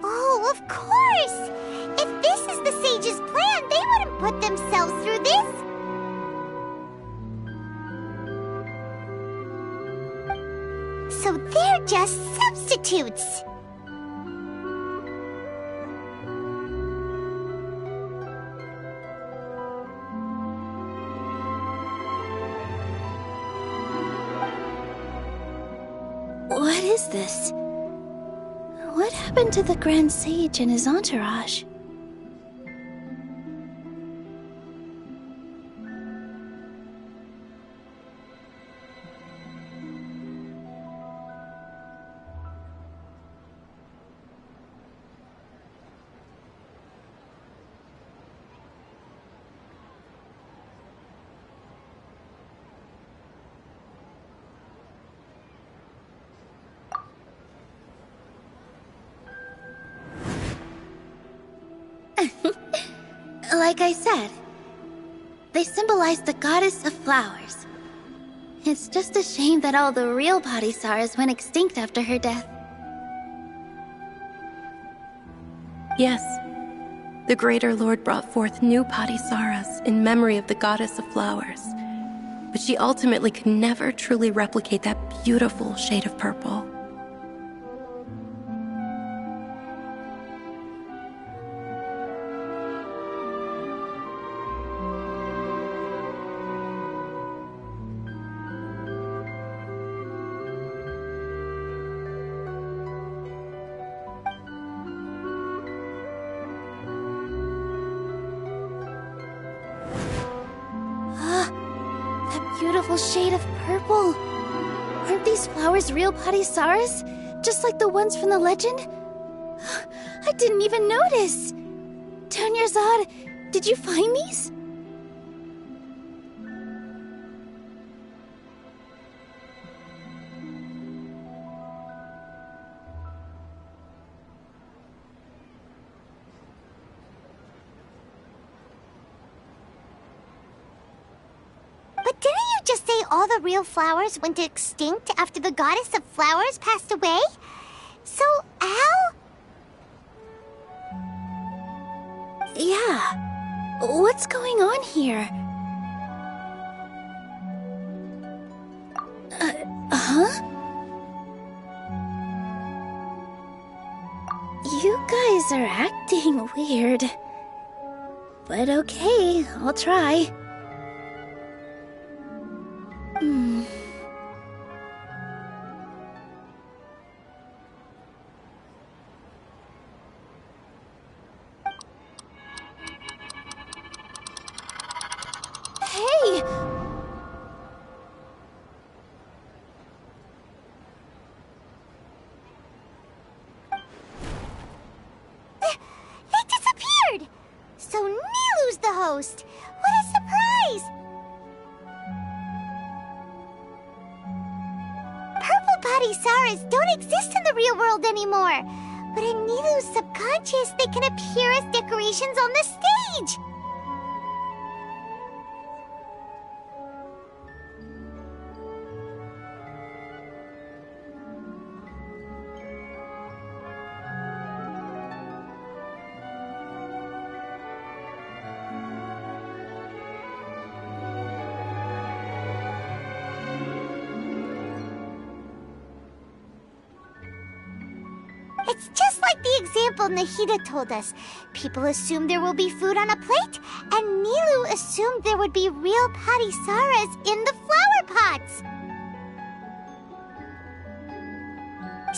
Oh, of course! If this is the sage's plan, they wouldn't put themselves through this! So they're just substitutes! What is this? What happened to the Grand Sage and his entourage? Like I said, they symbolize the goddess of flowers. It's just a shame that all the real Padisarahs went extinct after her death. Yes. The Greater Lord brought forth new Padisarahs in memory of the goddess of flowers. But she ultimately could never truly replicate that beautiful shade of purple. Beautiful shade of purple. Aren't these flowers real Padisarahs? Just like the ones from the legend? I didn't even notice. Dunyarzad, did you find these? But didn't you just say all the real flowers went extinct after the goddess of flowers passed away? So, how? Yeah. What's going on here? Huh? You guys are acting weird. But okay, I'll try. Hey! They disappeared! So Nilu's the host! What a surprise! Patisaras don't exist in the real world anymore. But in Nilu's subconscious, they can appear as decorations on the stage. It's just like the example Nahida told us. People assumed there will be food on a plate, and Nilu assumed there would be real Patisaras in the flower pots.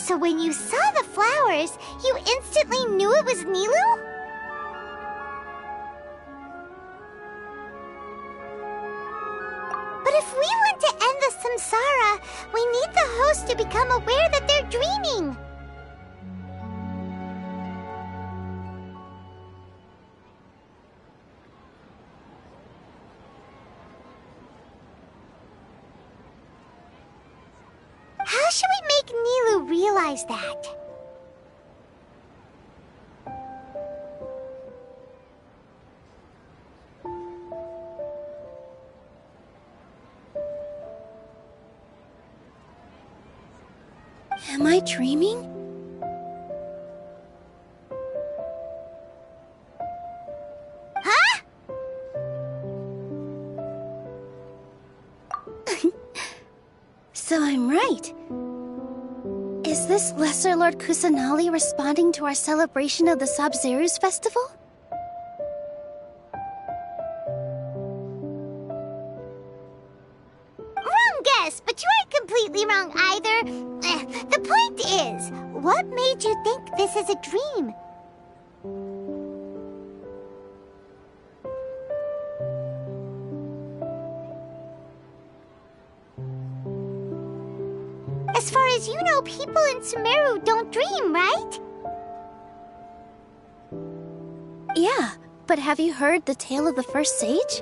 So when you saw the flowers, you instantly knew it was Nilu? But if we want to end the samsara, we need the host to become aware that they're dreaming. How should we make Nilu realize that? Am I dreaming? Huh? So I'm right. Is this Lesser Lord Kusanali responding to our celebration of the Sabzeruz festival? Wrong guess, but you aren't completely wrong either. The point is, what made you think this is a dream? As far as you know, people in Sumeru don't dream, right? Yeah, but have you heard the tale of the first sage?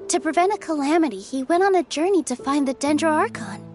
To prevent a calamity, he went on a journey to find the Dendro Archon.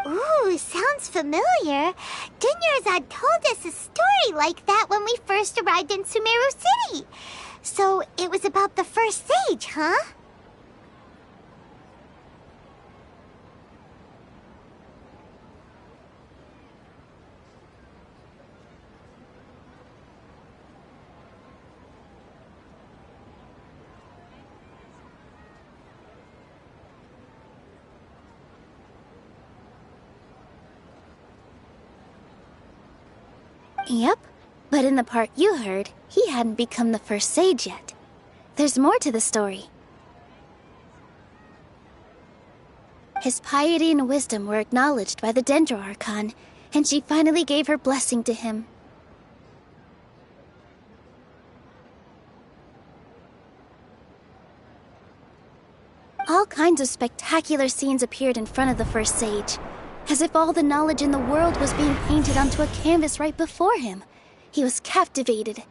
Ooh, sounds familiar. Dunyarzad told us a story like that when we first arrived in Sumeru City. So it was about the first sage, huh? Yep, but in the part you heard, he hadn't become the first sage yet. There's more to the story. His piety and wisdom were acknowledged by the Dendro Archon, and she finally gave her blessing to him. All kinds of spectacular scenes appeared in front of the first sage, as if all the knowledge in the world was being painted onto a canvas right before him. He was captivated.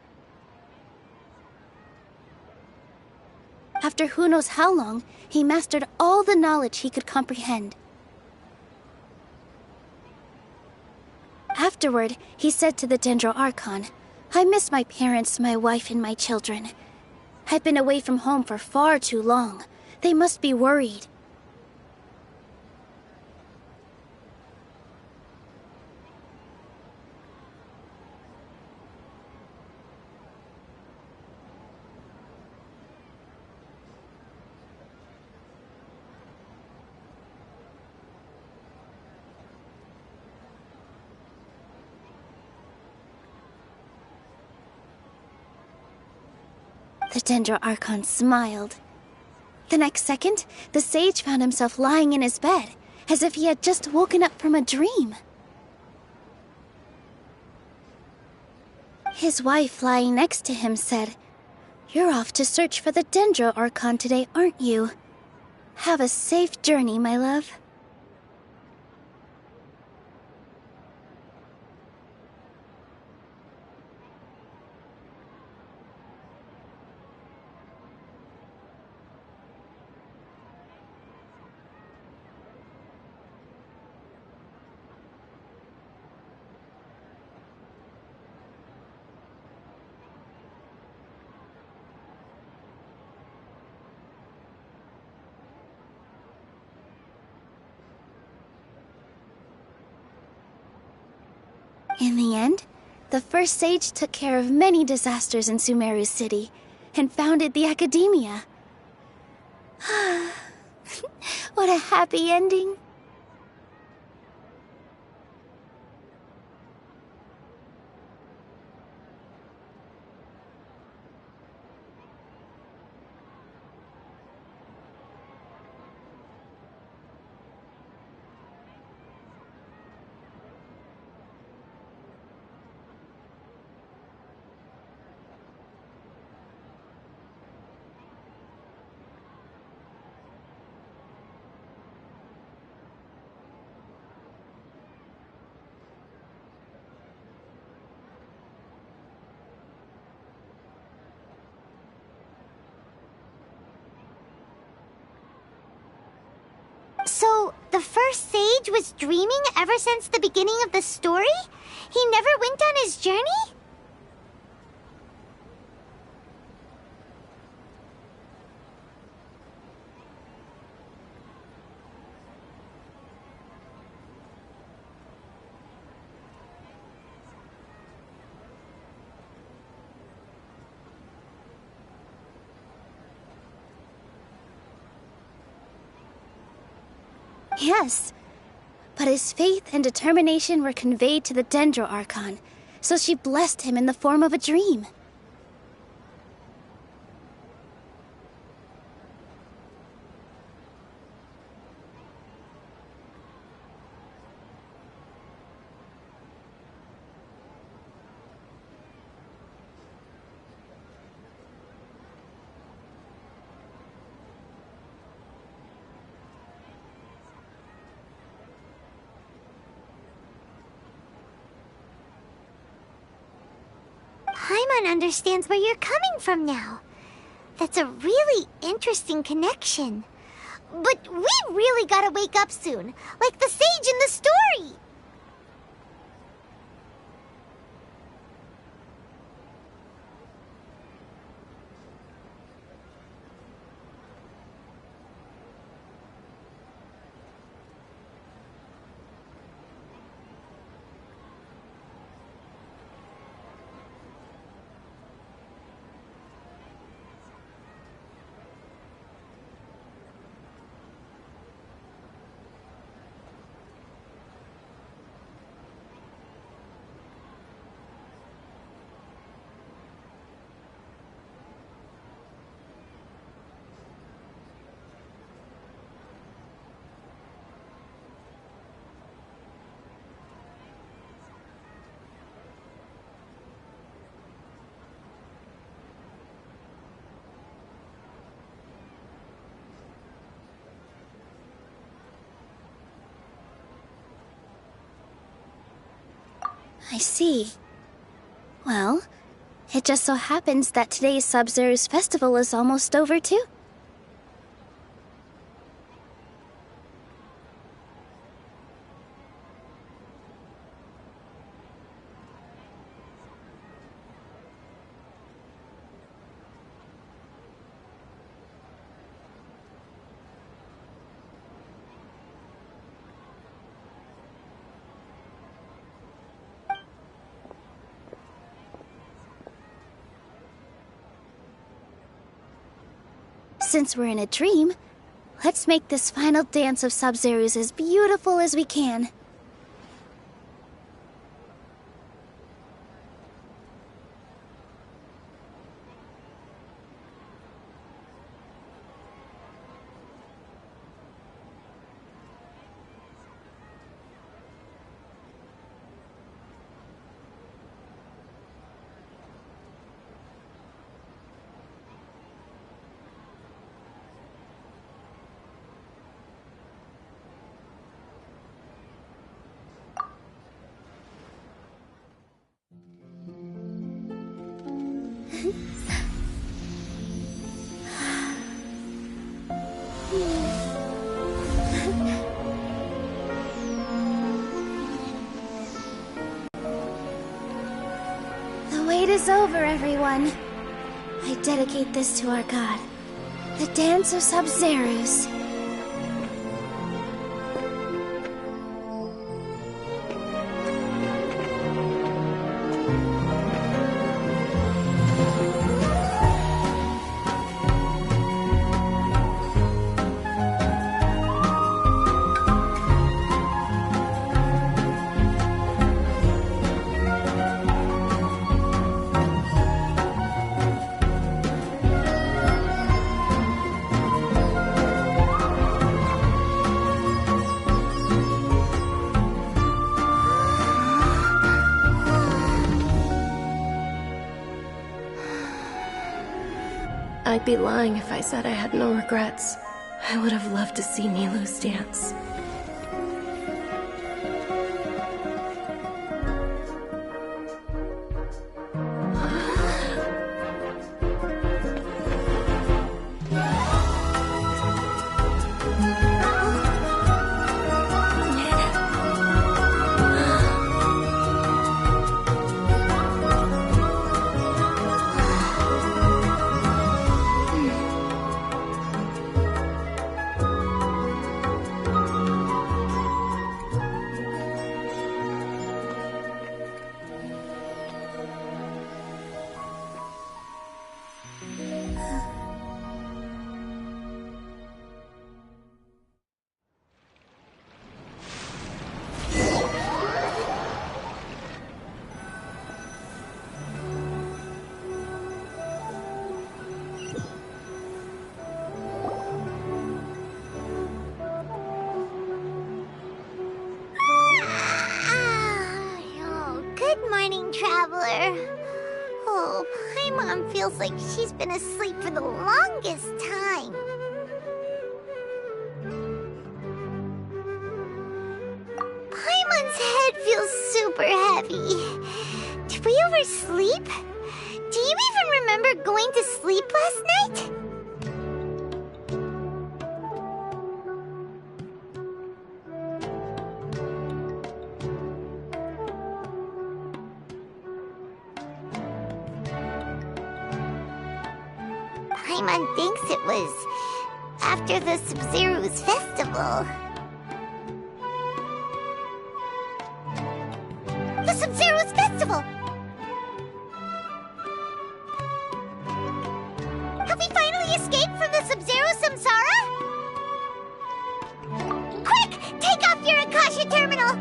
After who knows how long, he mastered all the knowledge he could comprehend. Afterward, he said to the Dendro Archon, "I miss my parents, my wife, and my children. I've been away from home for far too long. They must be worried." The Dendro Archon smiled. The next second, the sage found himself lying in his bed, as if he had just woken up from a dream. His wife, lying next to him, said, "You're off to search for the Dendro Archon today, aren't you? Have a safe journey, my love." In the end, the first sage took care of many disasters in Sumeru City and founded the Academia. What a happy ending. So, the first sage was dreaming ever since the beginning of the story? He never went on his journey? Yes, but his faith and determination were conveyed to the Dendro Archon, so she blessed him in the form of a dream. Paimon understands where you're coming from now. That's a really interesting connection. But we really gotta wake up soon, like the sage in the story. I see. Well, it just so happens that today's Sub-Zero's festival is almost over, too. Since we're in a dream, let's make this final dance of Sub-Zero's as beautiful as we can. The wait is over, everyone. I dedicate this to our god, the Dance of Sub-Zero's. I'd be lying if I said I had no regrets. I would have loved to see Nilou's dance. Traveler. Oh, Paimon feels like she's been asleep for the longest time. Paimon's head feels super heavy. Did we oversleep? Do you even remember going to sleep last night? Paimon thinks it was after the Sub-Zero's festival. The Sub-Zero's festival! Have we finally escaped from the Sub-Zero samsara? Quick! Take off your Akasha terminal!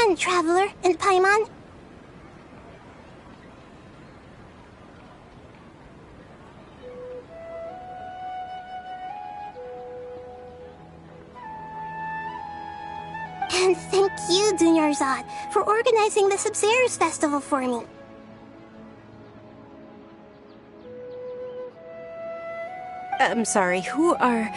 on, Traveler and Paimon. And thank you, Dunyarzad, for organizing the Sub-Zero's festival for me. I'm sorry, who are...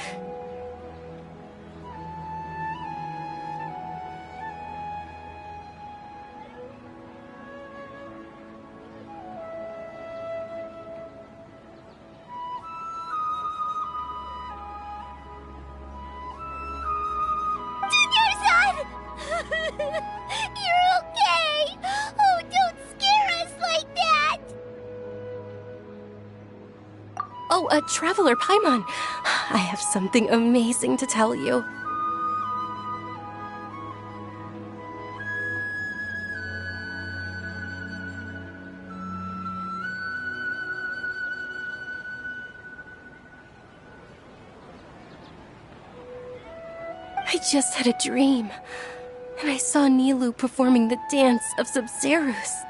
You're okay! Oh, don't scare us like that! Oh, Traveler Paimon. I have something amazing to tell you. I just had a dream, and I saw Nilou performing the dance of Sub-Zerus.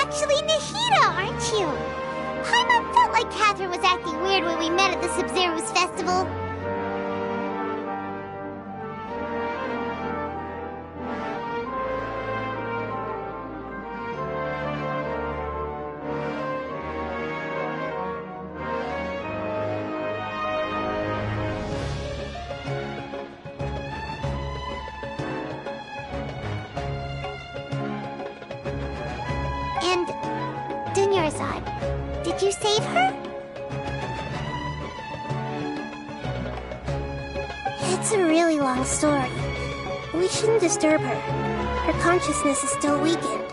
Actually Nahida, aren't you? Paimon felt like Catherine was acting weird when we met at the Sub-Zero's festival. And Dunyarzad, did you save her? It's a really long story. We shouldn't disturb her. Her consciousness is still weakened.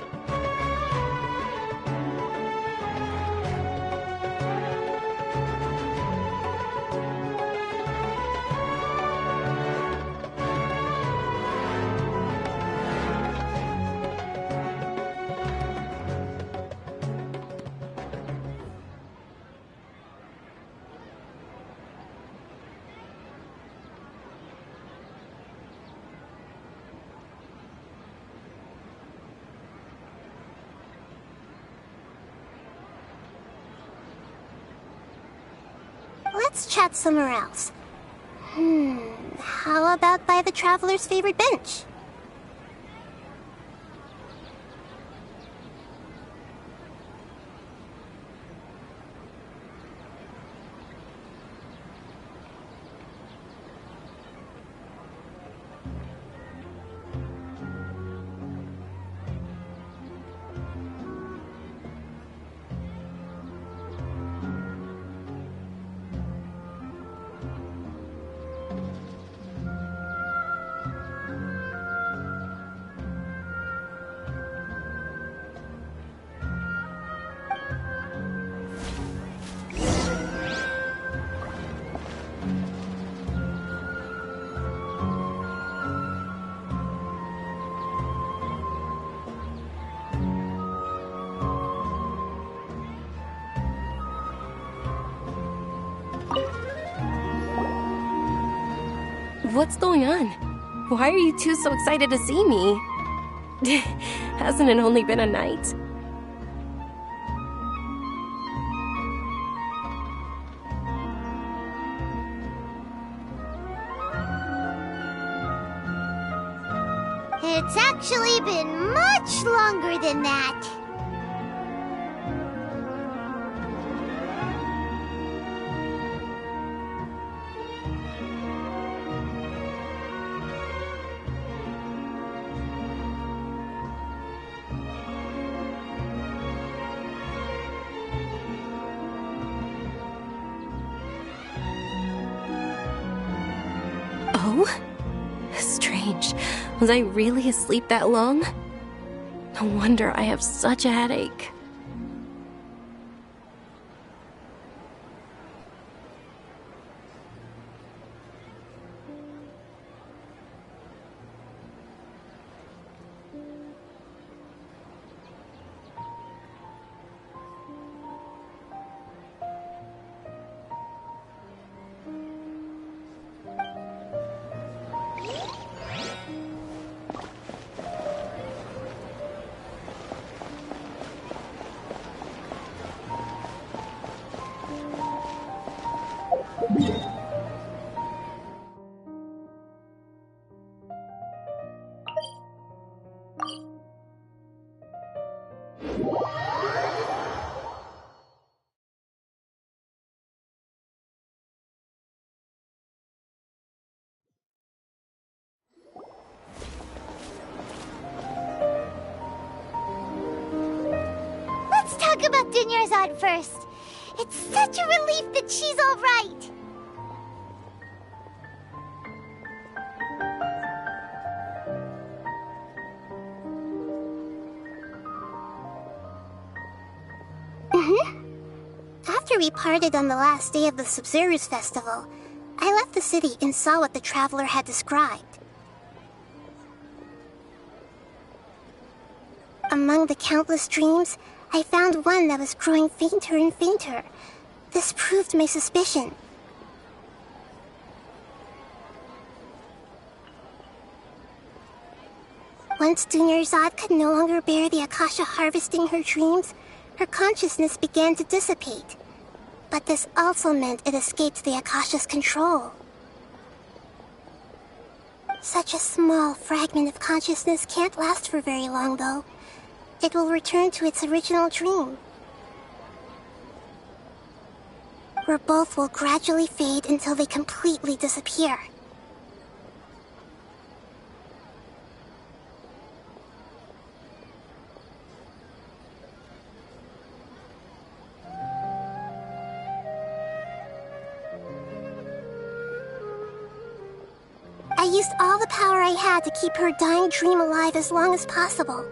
Let's chat somewhere else. How about by the Traveler's favorite bench? What's going on? Why are you two so excited to see me? Hasn't it only been a night? It's actually been much longer than that. Oh? Strange. Was I really asleep that long? No wonder I have such a headache. Let's talk about Dunyarzad first. It's such a relief that she's all right. After we parted on the last day of the Sub-Zero's festival, I left the city and saw what the traveler had described. Among the countless dreams, I found one that was growing fainter and fainter. This proved my suspicion. Once Dunyarzad could no longer bear the Akasha harvesting her dreams, her consciousness began to dissipate. But this also meant it escaped the Akasha's control. Such a small fragment of consciousness can't last for very long, though. It will return to its original dream, where both will gradually fade until they completely disappear. I used all the power I had to keep her dying dream alive as long as possible.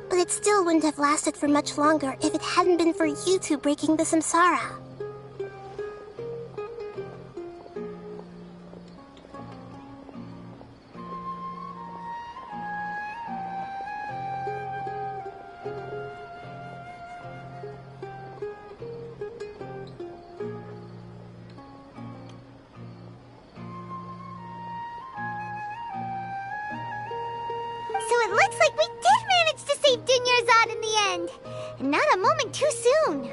But it still wouldn't have lasted for much longer if it hadn't been for you two breaking the samsara. So it looks like we did manage to save Dunyarzad in the end. And not a moment too soon.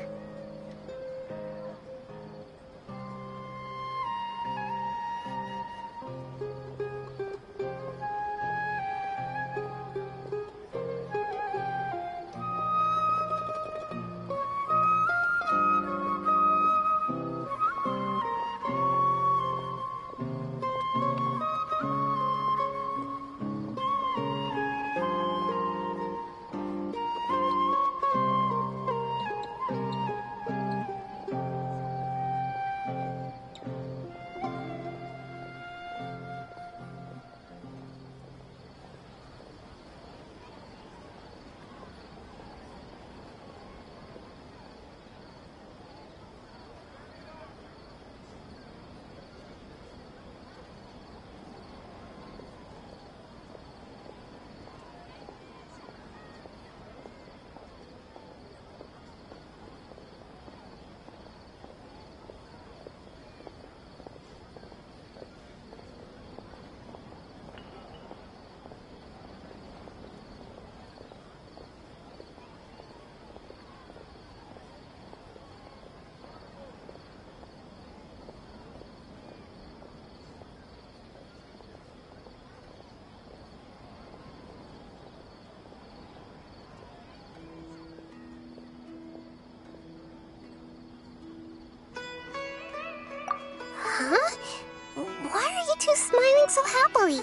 so happily.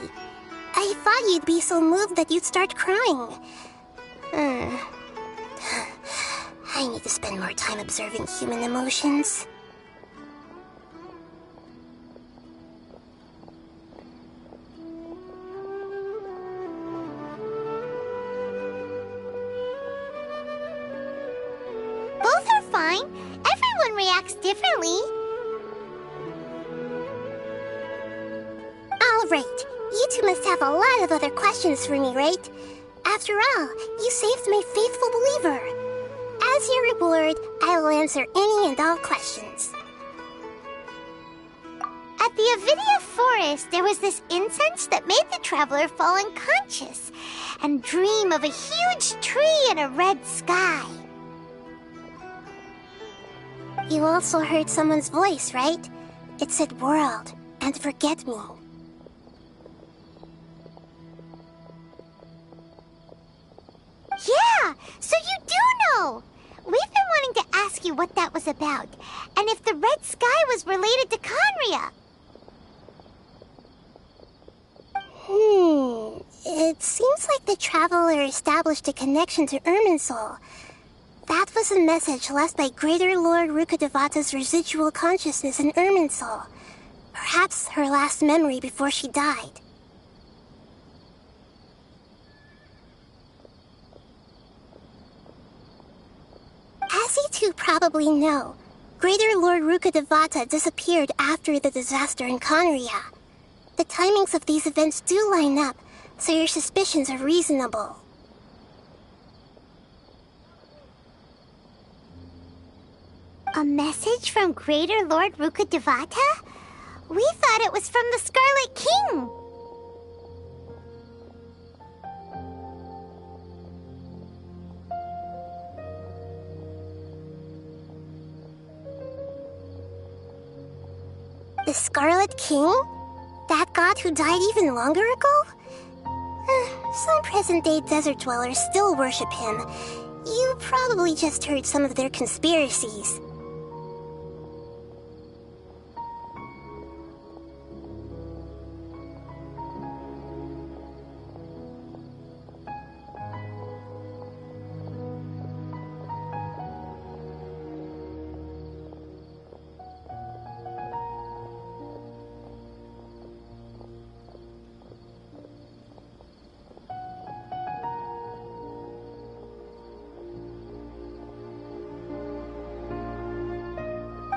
I thought you'd be so moved that you'd start crying. I need to spend more time observing human emotions. Both are fine. Everyone reacts differently. All right. You two must have a lot of other questions for me, right? After all, you saved my faithful believer. As your reward, I will answer any and all questions. At the Avidia forest, there was this incense that made the traveler fall unconscious and dream of a huge tree and a red sky. You also heard someone's voice, right? It said world and forget me. Yeah, so you do know! We've been wanting to ask you what that was about, and if the red sky was related to Conria. It seems like the traveler established a connection to Irminsul. That was a message left by Greater Lord Rukkhadevata's residual consciousness in Irminsul. Perhaps her last memory before she died. As you two probably know, Greater Lord Rukkhadevata disappeared after the disaster in Conria. The timings of these events do line up, so your suspicions are reasonable. A message from Greater Lord Rukkhadevata? We thought it was from the Scarlet King! The Scarlet King? That god who died even longer ago? Some present-day desert dwellers still worship him. You probably just heard some of their conspiracies.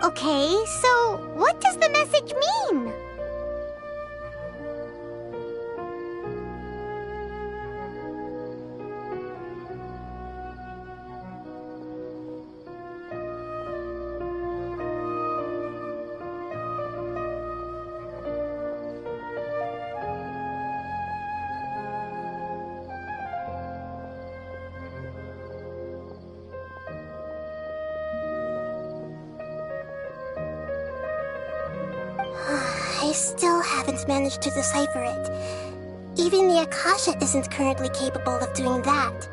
Okay, so what does the message mean? I still haven't managed to decipher it. Even the Akasha isn't currently capable of doing that.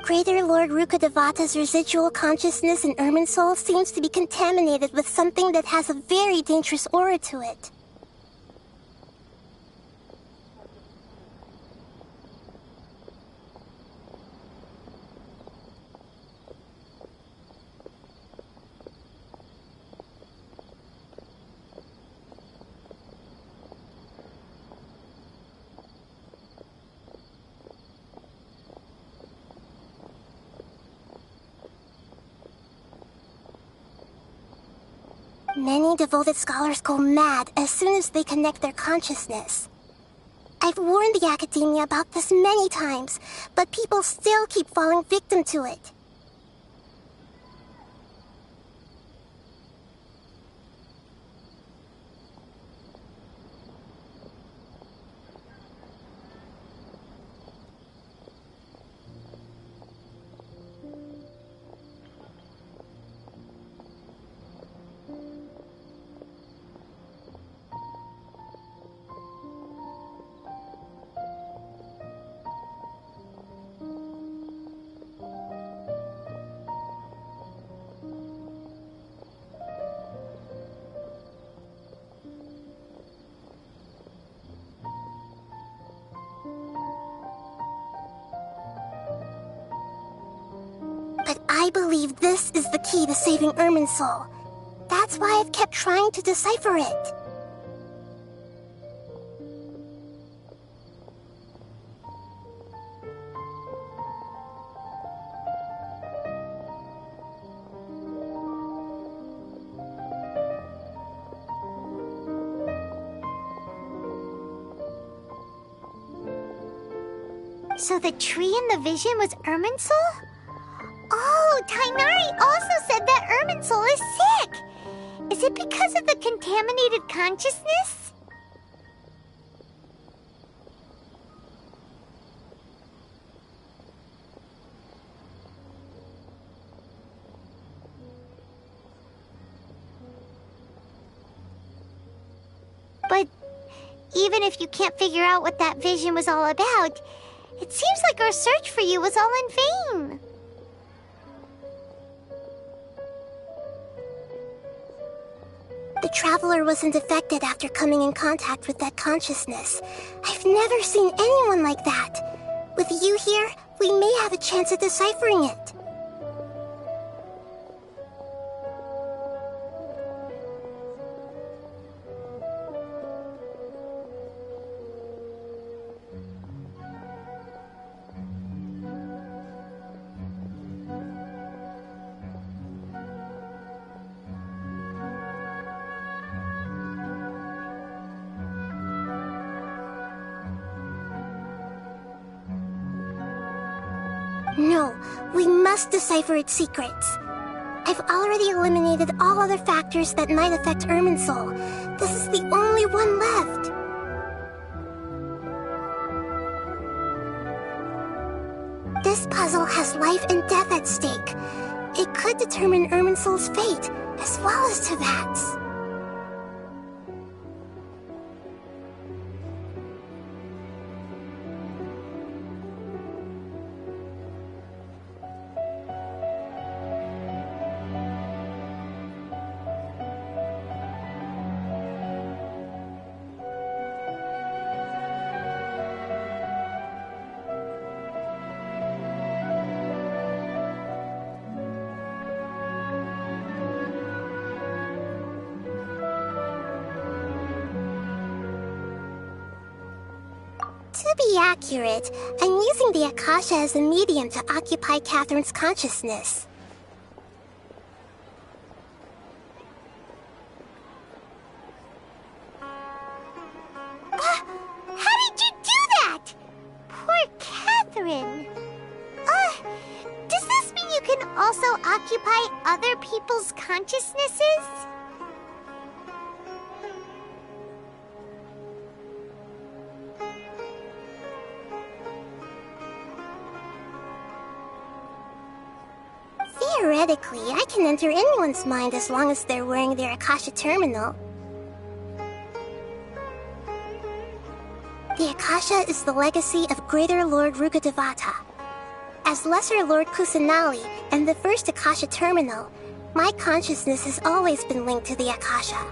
Greater Lord Rukkhadevata's residual consciousness in Irminsul seems to be contaminated with something that has a very dangerous aura to it. Many devoted scholars go mad as soon as they connect their consciousness. I've warned the Academia about this many times, but people still keep falling victim to it. I believe this is the key to saving Irminsul. That's why I've kept trying to decipher it. So the tree in the vision was Irminsul? Oh, Tighnari also said that Irminsul is sick! Is it because of the contaminated consciousness? But even if you can't figure out what that vision was all about, it seems like our search for you was all in vain. The Traveler wasn't affected after coming in contact with that consciousness. I've never seen anyone like that. With you here, we may have a chance at deciphering it. No, we must decipher its secrets. I've already eliminated all other factors that might affect Irminsul. This is the only one left. This puzzle has life and death at stake. It could determine Irminsul's fate, as well as Tevat's. To be accurate, I'm using the Akasha as a medium to occupy Catherine's consciousness. How did you do that? Poor Catherine. Does this mean you can also occupy other people's consciousnesses? Theoretically, I can enter anyone's mind as long as they're wearing their Akasha terminal. The Akasha is the legacy of Greater Lord Rukkhadevata. As Lesser Lord Kusanali and the first Akasha terminal, my consciousness has always been linked to the Akasha.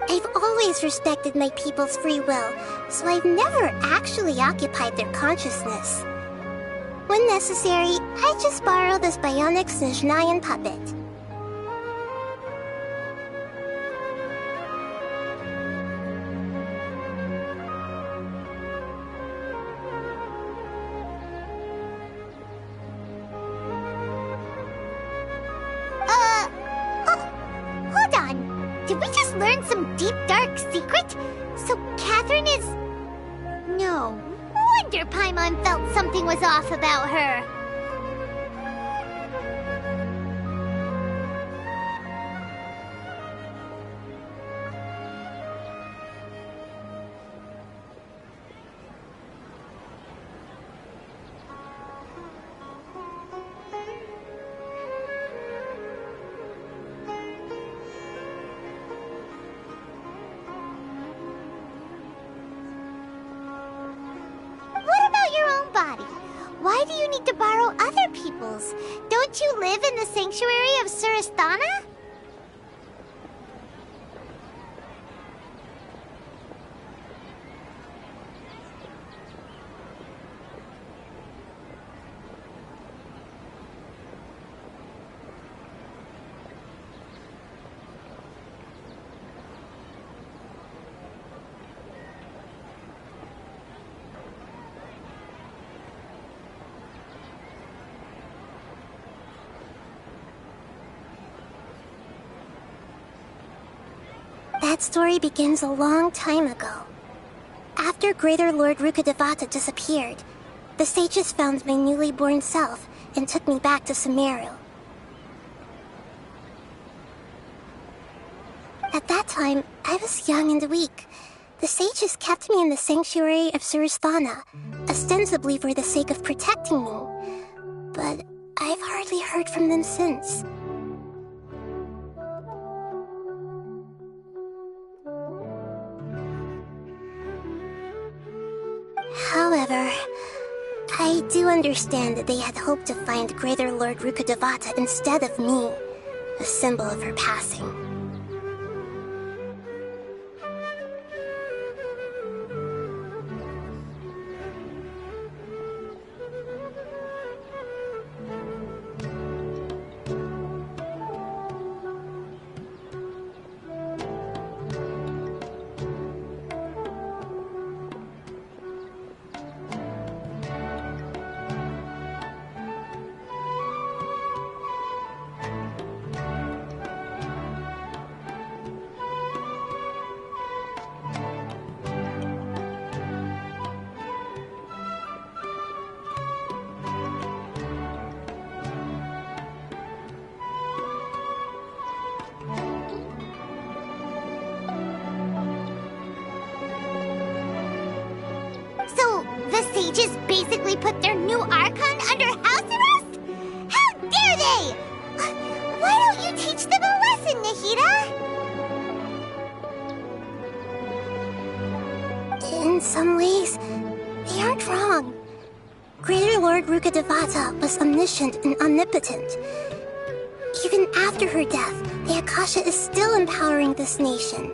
I've always respected my people's free will, so I've never actually occupied their consciousness. When necessary, I just borrow this bionic Snezhnayan puppet. Hold on. Did we just learn some deep, dark secret? So Catherine is... No wonder Paimon felt something was off about her. Why do you need to borrow other people's? Don't you live in the sanctuary of Surasthana? That story begins a long time ago. After Greater Lord Rukkhadevata disappeared, the sages found my newly born self and took me back to Sumeru. At that time, I was young and weak. The sages kept me in the sanctuary of Surasthana, ostensibly for the sake of protecting me. But I've hardly heard from them since. However, I do understand that they had hoped to find Greater Lord Rukkhadevata instead of me, a symbol of her passing. Sages basically put their new Archon under house arrest? How dare they! Why don't you teach them a lesson, Nahida? In some ways, they aren't wrong. Greater Lord Rukkhadevata was omniscient and omnipotent. Even after her death, the Akasha is still empowering this nation.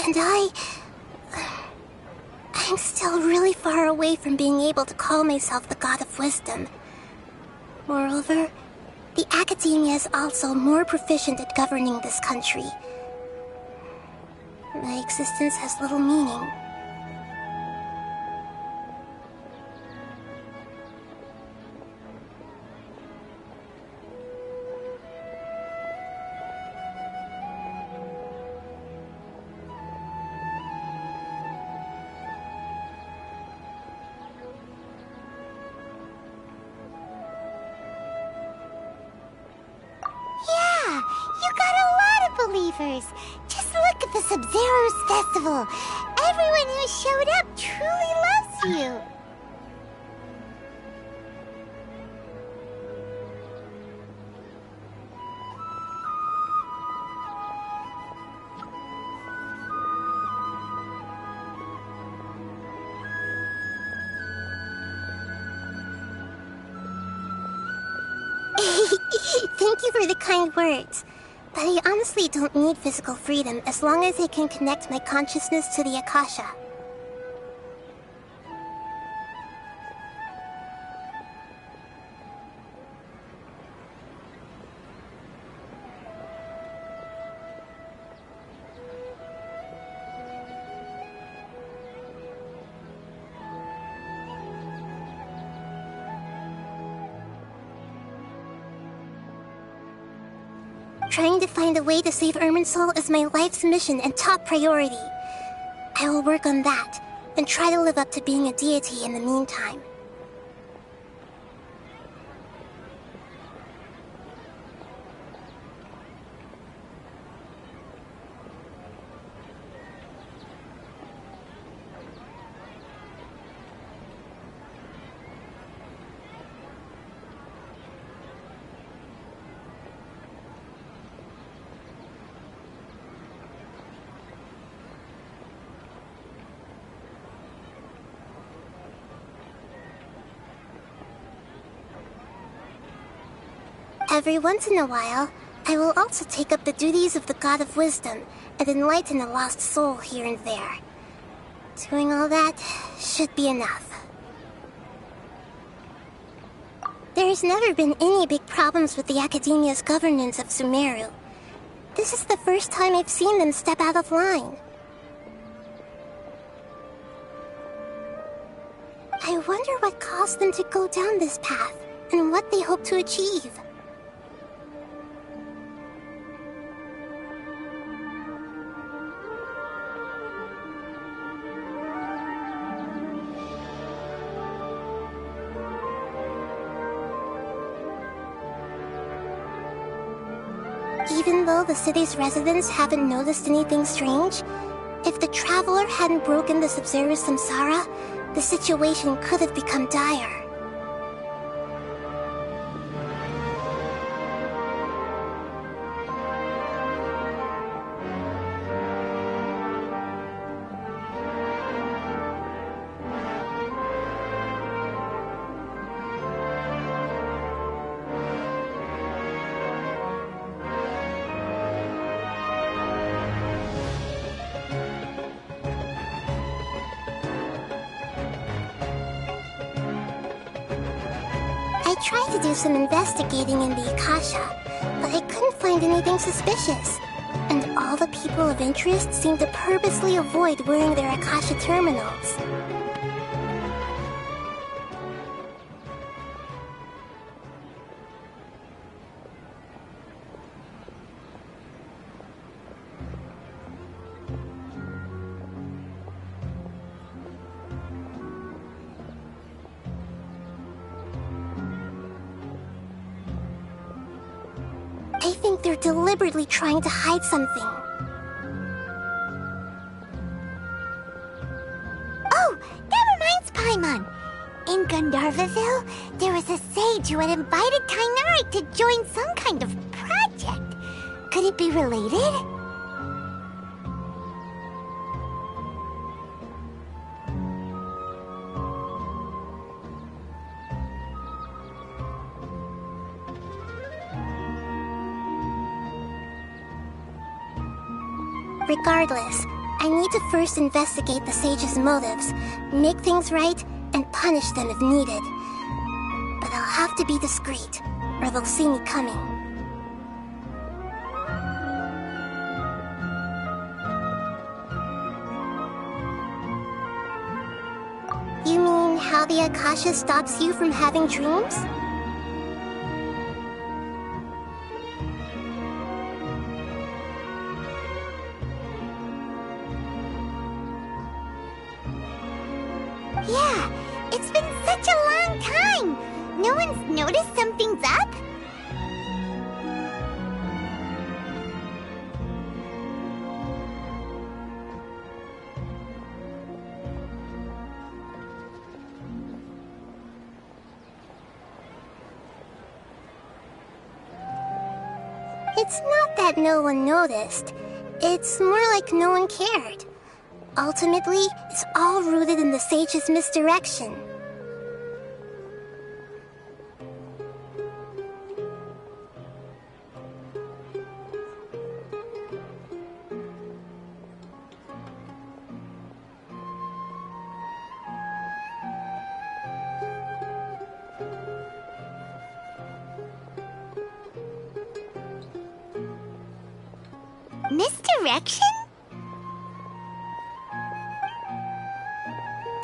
And I'm still really far away from being able to call myself the God of Wisdom. Moreover, the Academia is also more proficient at governing this country. My existence has little meaning. Believers. Just look at the Sub-Zero's festival. Everyone who showed up truly loves you. Thank you for the kind words. But I honestly don't need physical freedom as long as I can connect my consciousness to the Akasha. Trying to find a way to save Irminsul is my life's mission and top priority. I will work on that, and try to live up to being a deity in the meantime. Every once in a while, I will also take up the duties of the God of Wisdom and enlighten a lost soul here and there. Doing all that should be enough. There's never been any big problems with the Academia's governance of Sumeru. This is the first time I've seen them step out of line. I wonder what caused them to go down this path, and what they hope to achieve. Even though the city's residents haven't noticed anything strange, if the traveler hadn't broken the Sub-Zero's samsara, the situation could have become dire. I tried to do some investigating in the Akasha, but I couldn't find anything suspicious. And all the people of interest seem to purposely avoid wearing their Akasha terminals. I think they're deliberately trying to hide something. Oh, that reminds Paimon. In Gandharvaville, there was a sage who had invited Kainari to join some kind of project. Could it be related? Regardless, I need to first investigate the sage's motives, make things right, and punish them if needed. But I'll have to be discreet, or they'll see me coming. You mean how the Akasha stops you from having dreams? Yeah, it's been such a long time. No one's noticed something's up? It's not that no one noticed. It's more like no one cared. Ultimately, it's all rooted in the sage's misdirection. Misdirection?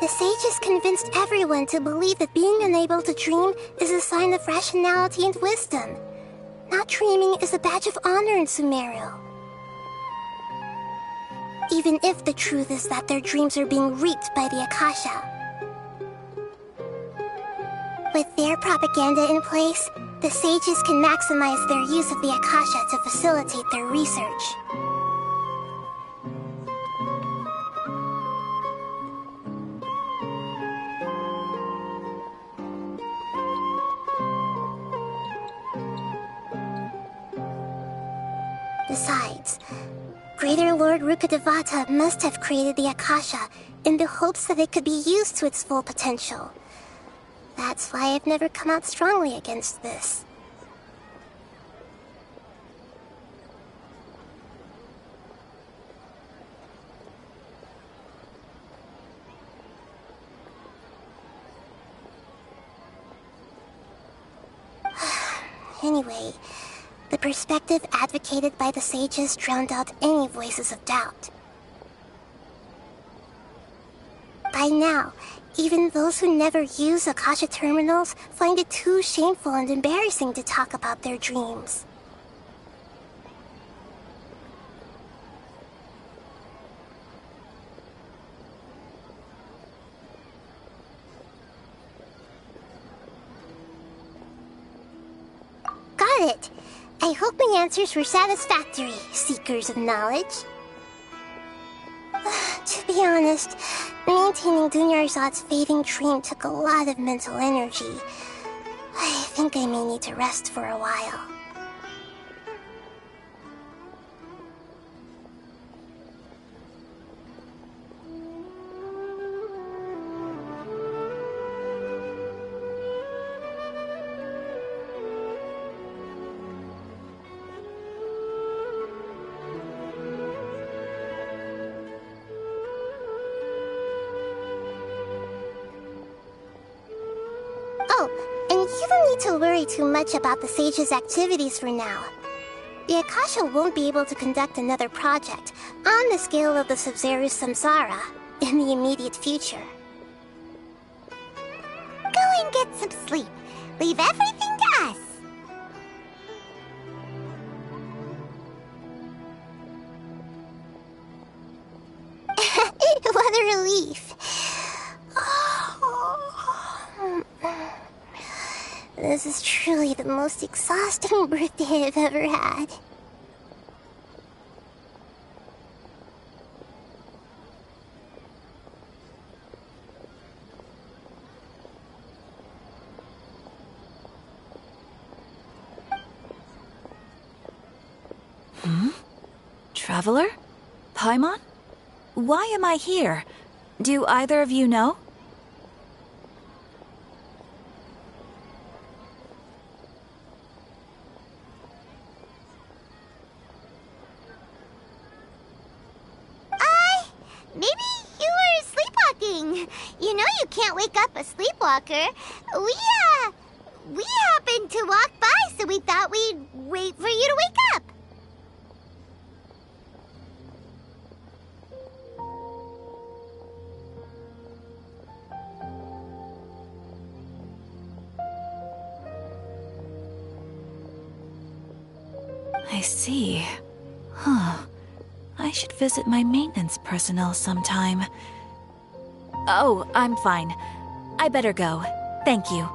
The sage has convinced everyone to believe that being unable to dream is a sign of rationality and wisdom. Not dreaming is a badge of honor in Sumeru. Even if the truth is that their dreams are being reaped by the Akasha. With their propaganda in place, the sages can maximize their use of the Akasha to facilitate their research. Besides, Greater Lord Rukkhadevata must have created the Akasha in the hopes that it could be used to its full potential. That's why I've never come out strongly against this. Anyway, the perspective advocated by the sages drowned out any voices of doubt. By now, even those who never use Akasha terminals find it too shameful and embarrassing to talk about their dreams. Got it. I hope my answers were satisfactory, seekers of knowledge. To be honest, maintaining Dunyarzad's fading dream took a lot of mental energy. I think I may need to rest for a while. Oh, and you don't need to worry too much about the Sage's activities for now. The Akasha won't be able to conduct another project on the scale of the Sub-Zero's Samsara in the immediate future. Go and get some sleep. Leave everything to us. What a relief. This is truly the most exhausting birthday I've ever had. Traveler? Paimon? Why am I here? Do either of you know? Maybe you were sleepwalking. You know you can't wake up a sleepwalker. We happened to walk by, so we thought we'd wait for you to wake up. I see. Huh. I should visit my maintenance personnel sometime. Oh, I'm fine. I better go. Thank you.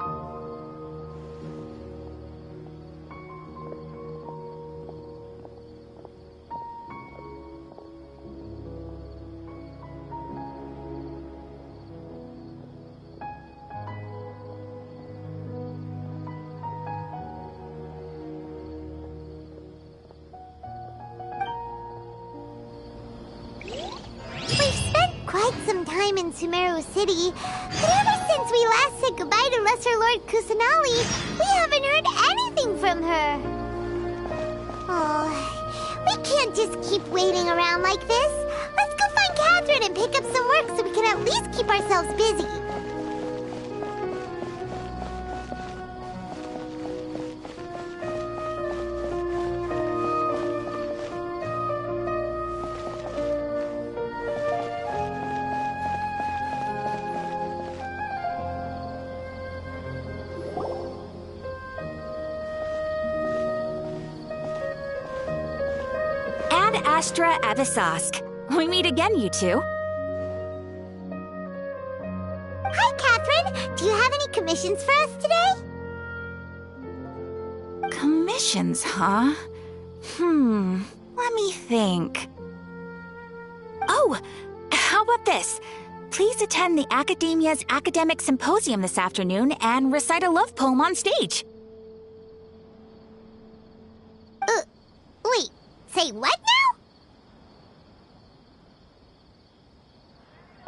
Quite some time in Sumeru City, but ever since we last said goodbye to Lesser Lord Kusanali, we haven't heard anything from her. Oh, we can't just keep waiting around like this. Let's go find Catherine and pick up some work so we can at least keep ourselves busy. Astra Avisask. We meet again, you two. Hi, Catherine. Do you have any commissions for us today? Commissions, huh? Let me think. Oh, how about this? Please attend the Academia's Academic Symposium this afternoon and recite a love poem on stage. Wait, say what now?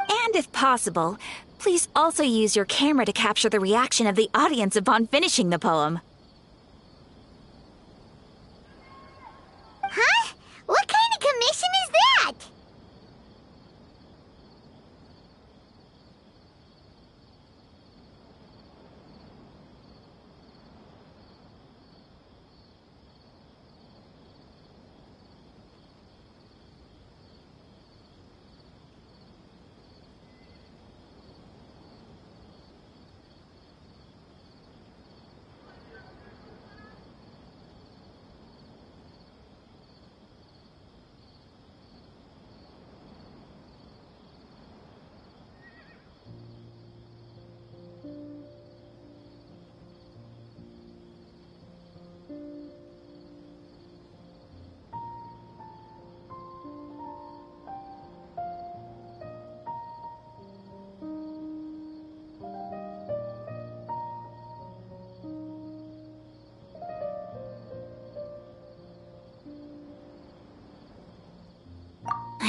And if possible, please also use your camera to capture the reaction of the audience upon finishing the poem. Huh? What kind of commission is that?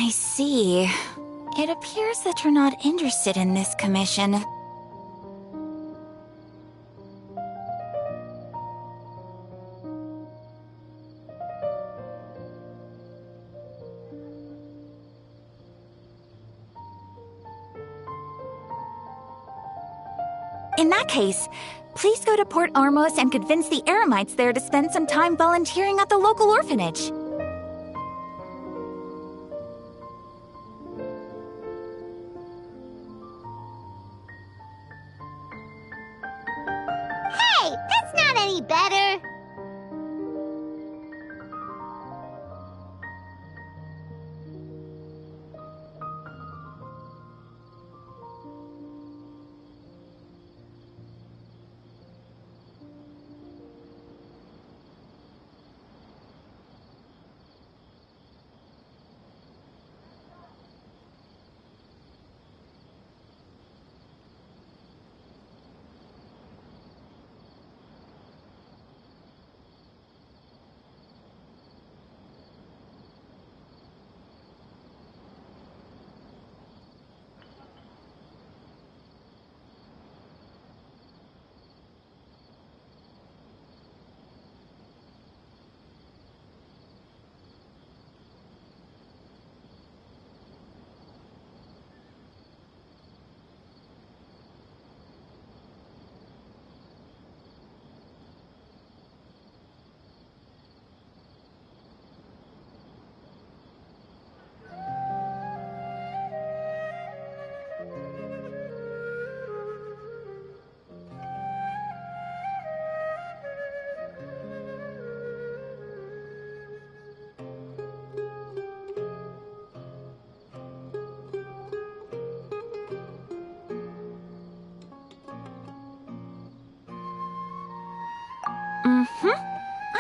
I see. It appears that you're not interested in this commission. In that case, please go to Port Armos and convince the Eremites there to spend some time volunteering at the local orphanage. Hey, that's not any better.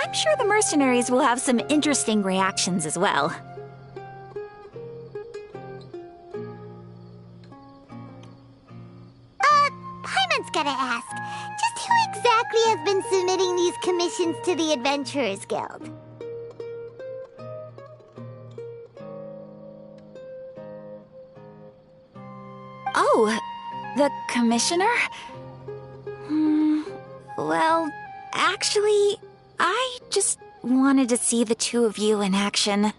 I'm sure the mercenaries will have some interesting reactions as well. Paimon's gotta ask, just who exactly has been submitting these commissions to the Adventurers Guild? Oh, the commissioner? Well, actually, I just wanted to see the two of you in action.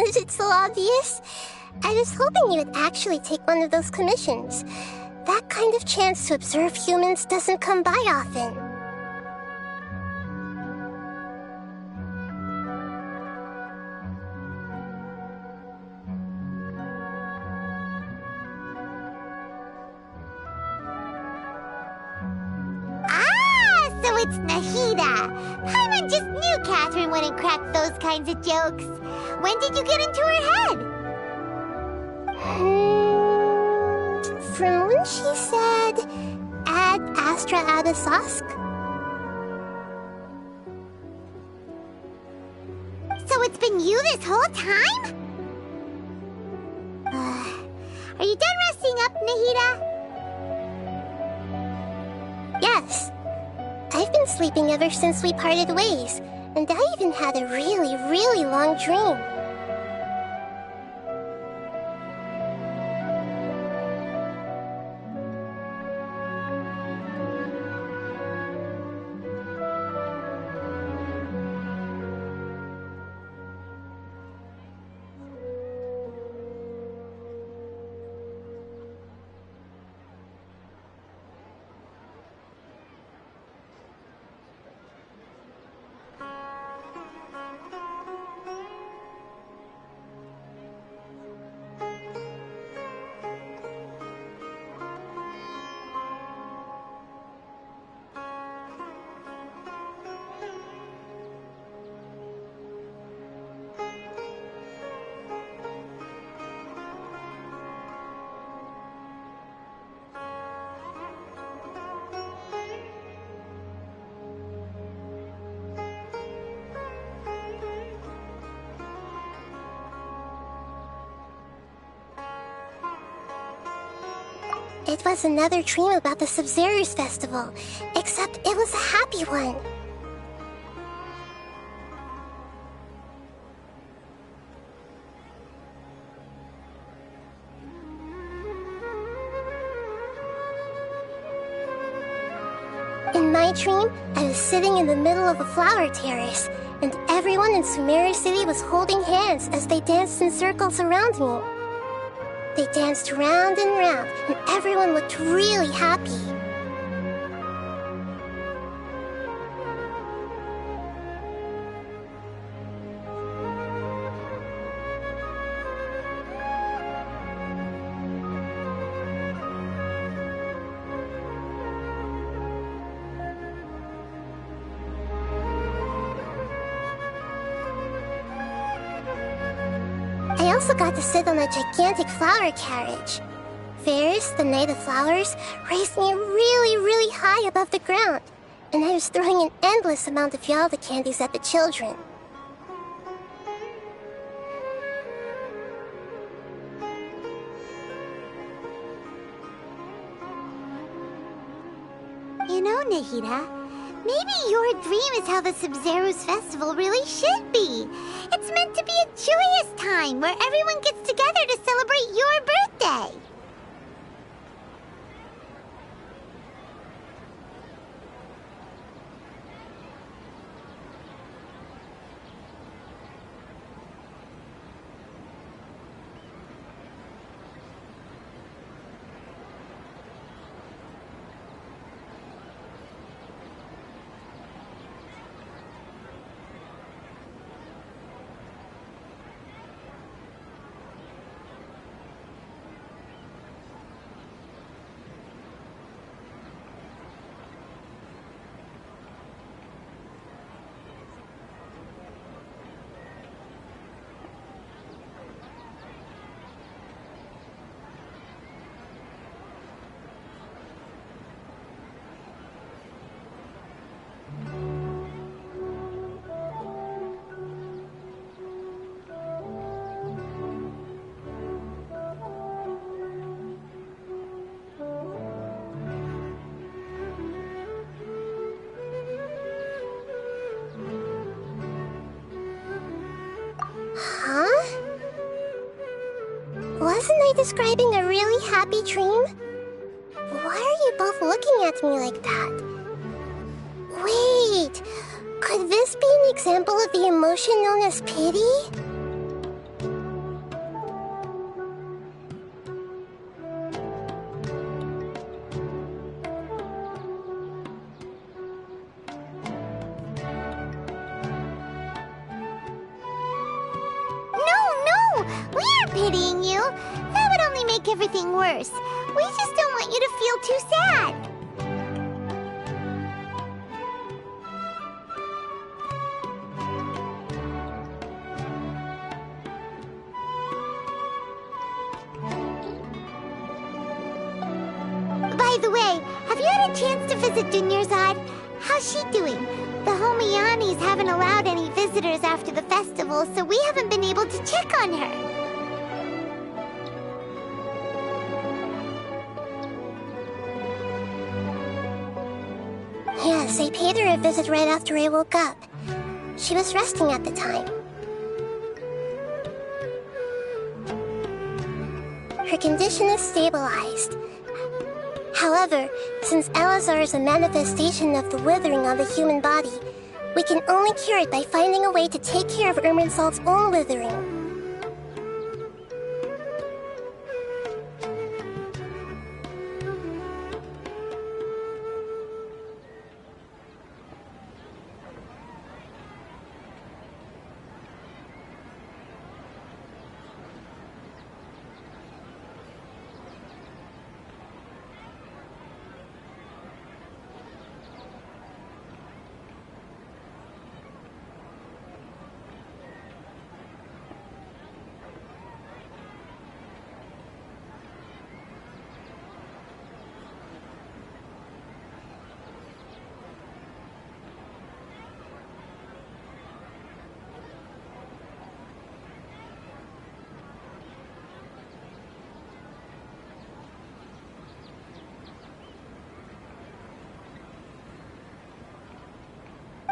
Was it so obvious? I was hoping you would actually take one of those commissions. That kind of chance to observe humans doesn't come by often. So it's Nahida. Paimon just knew Catherine wouldn't crack those kinds of jokes. When did you get into her head? From when she said, "Ad Astra ad Asask." So it's been you this whole time? Are you done resting up, Nahida? Yes. I've been sleeping ever since we parted ways, and I even had a really, really long dream. It was another dream about the Sub-Zero's festival, except it was a happy one. In my dream, I was sitting in the middle of a flower terrace, and everyone in Sumeru City was holding hands as they danced in circles around me. They danced round and round, and everyone looked really happy. I also got to sit on a gigantic flower carriage. Ferris, the Knight of Flowers, raised me really high above the ground, and I was throwing an endless amount of Yalda candies at the children. You know, Nahida, maybe your dream is how the Sub-Zero's festival really should be. It's meant to be a joyous time where everyone gets together to celebrate your birthday. Huh? Wasn't I describing a really happy dream? Why are you both looking at me like that? Wait, could this be an example of the emotion known as pity? No! We aren't pitying you. That would only make everything worse. We just don't want you to feel too sad. By the way, have you had a chance to visit Dunyarzad? How's she doing? The Homiyanis haven't allowed any visitors after the festival, so we haven't been able to check on her. Yes, I paid her a visit right after I woke up. She was resting at the time. Her condition is stabilized. However, since Elazar is a manifestation of the withering on the human body, we can only cure it by finding a way to take care of Irminsul's own withering.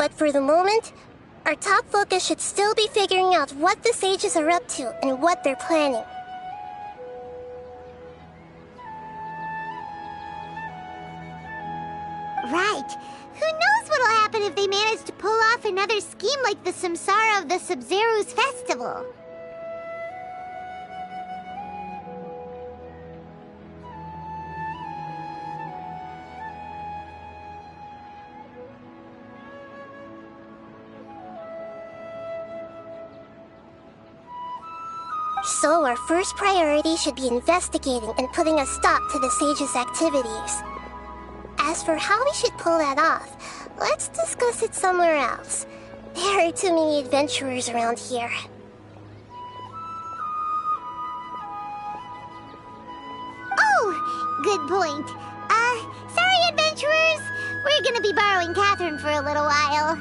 But for the moment, our top focus should still be figuring out what the sages are up to and what they're planning. Right. Who knows what'll happen if they manage to pull off another scheme like the Samsara of the Sub-Zero's festival? So our first priority should be investigating and putting a stop to the sages' activities. As for how we should pull that off, let's discuss it somewhere else. There are too many adventurers around here. Oh, good point. Sorry, adventurers. We're gonna be borrowing Catherine for a little while.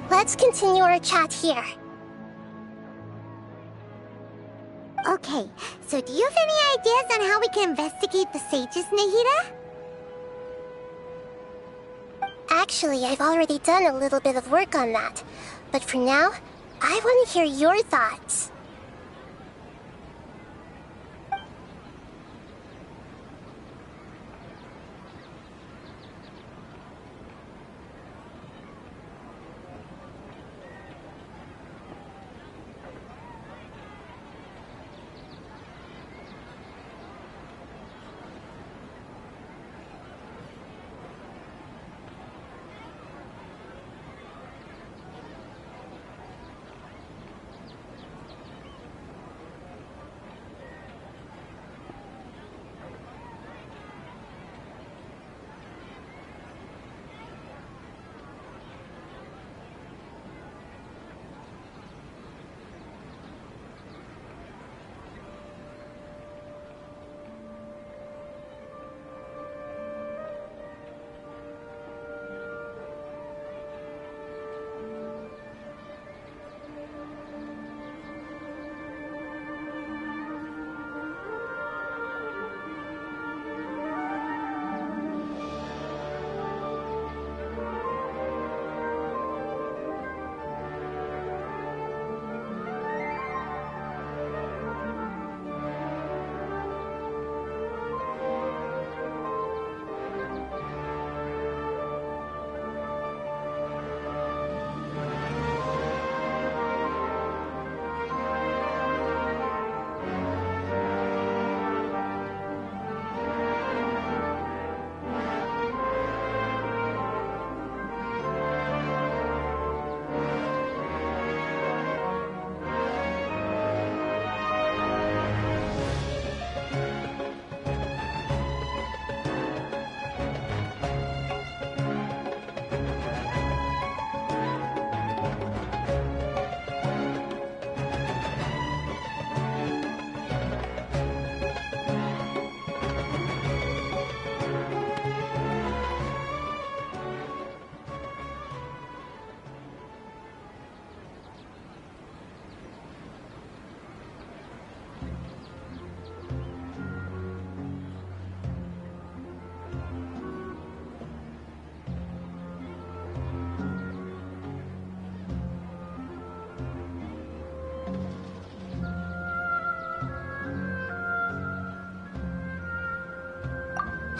Let's continue our chat here. Okay, so do you have any ideas on how we can investigate the sages, Nahida? Actually, I've already done a little bit of work on that. But for now, I want to hear your thoughts.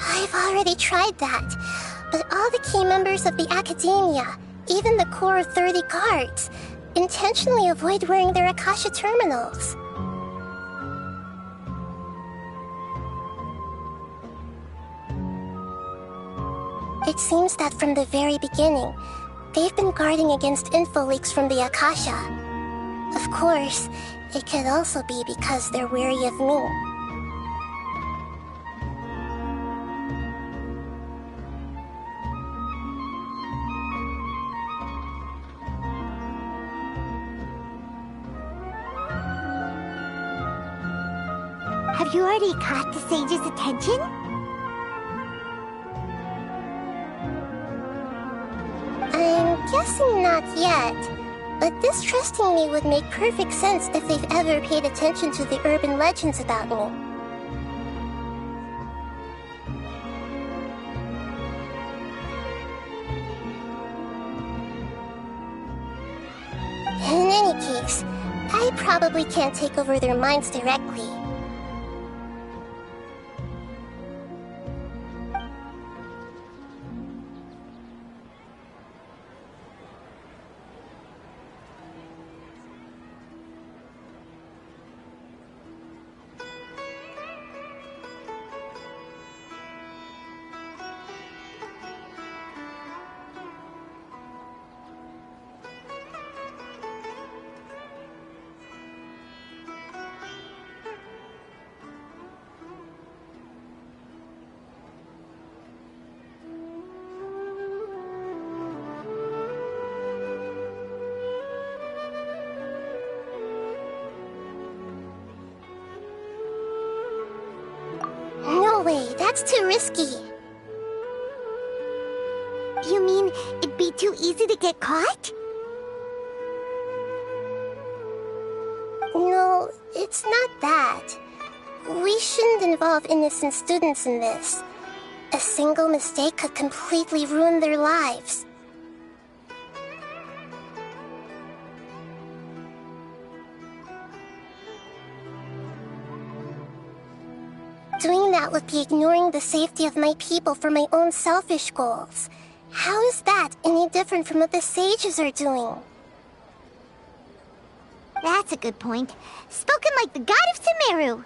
I've already tried that, but all the key members of the Academia, even the core of 30 guards, intentionally avoid wearing their Akasha terminals. It seems that from the very beginning, they've been guarding against info leaks from the Akasha. Of course, it could also be because they're wary of me. Have you already caught the sage's attention? I'm guessing not yet, but distrusting me would make perfect sense if they've ever paid attention to the urban legends about me. In any case, I probably can't take over their minds directly. No way, that's too risky. You mean it'd be too easy to get caught? No, it's not that. We shouldn't involve innocent students in this. A single mistake could completely ruin their lives. Doing that would be ignoring the safety of my people for my own selfish goals. How is that any different from what the sages are doing? That's a good point. Spoken like the god of Sumeru.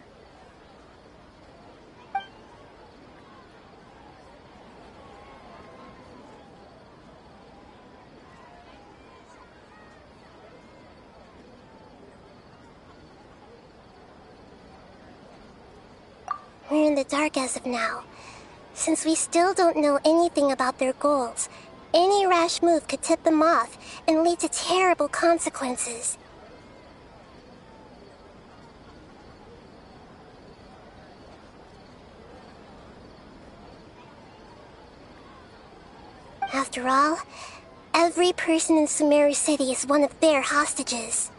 We're in the dark as of now. Since we still don't know anything about their goals, any rash move could tip them off and lead to terrible consequences. After all, every person in Sumeru City is one of their hostages.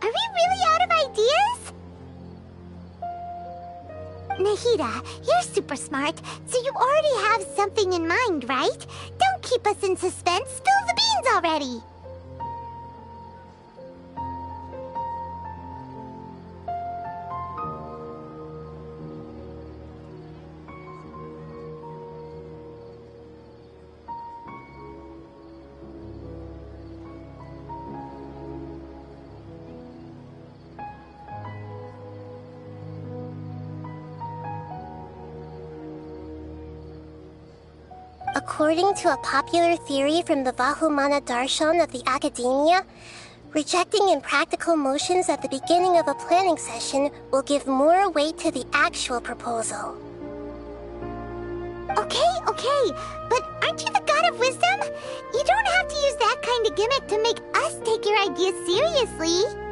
Are we really out of ideas? Nahida, you're super smart, so you already have something in mind, right? Don't keep us in suspense. Spill the beans already. According to a popular theory from the Vahumana Darshan of the Academia, rejecting impractical motions at the beginning of a planning session will give more weight to the actual proposal. Okay, but aren't you the god of wisdom? You don't have to use that kind of gimmick to make us take your ideas seriously.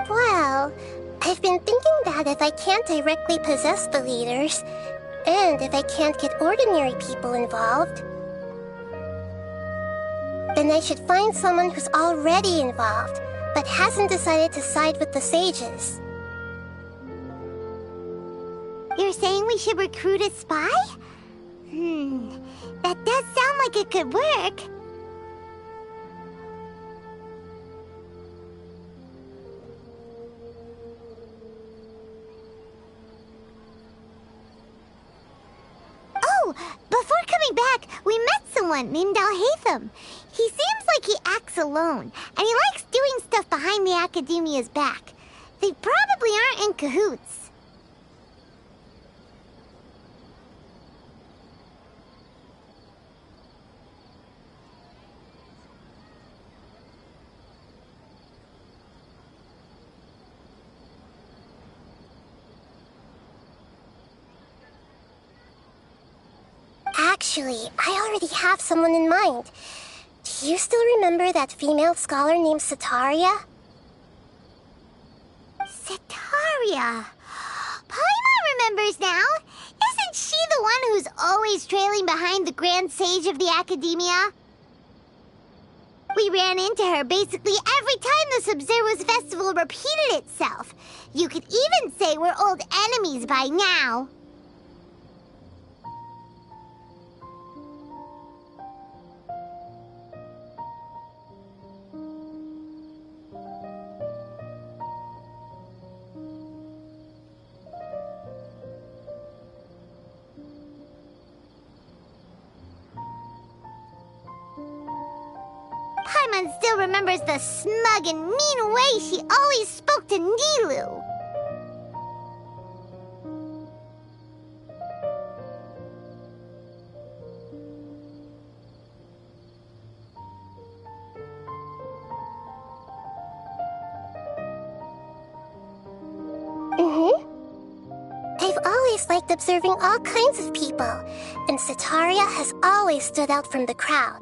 Well, I've been thinking that if I can't directly possess the leaders, and if I can't get ordinary people involved, then I should find someone who's already involved, but hasn't decided to side with the sages. You're saying we should recruit a spy? That does sound like it could work. Before coming back, we met someone named Alhaitham. He seems like he acts alone, and he likes doing stuff behind the Academia's back. They probably aren't in cahoots. Actually, I already have someone in mind. Do you still remember that female scholar named Sataria? Sataria. Paimon remembers now. Isn't she the one who's always trailing behind the Grand Sage of the Academia? We ran into her basically every time the Sub-Zero's festival repeated itself. You could even say we're old enemies by now. Paimon still remembers the smug and mean way she always spoke to Nilou. I've always liked observing all kinds of people, and Sataria has always stood out from the crowd.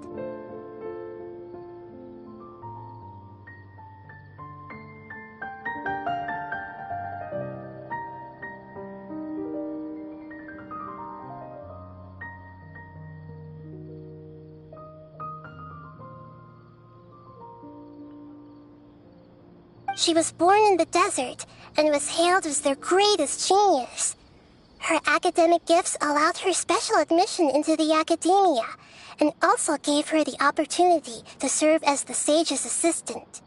She was born in the desert and was hailed as their greatest genius. Her academic gifts allowed her special admission into the academia and also gave her the opportunity to serve as the sage's assistant.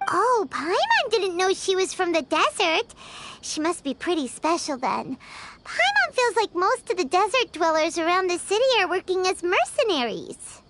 Oh, Paimon didn't know she was from the desert. She must be pretty special then. Paimon feels like most of the desert dwellers around the city are working as mercenaries.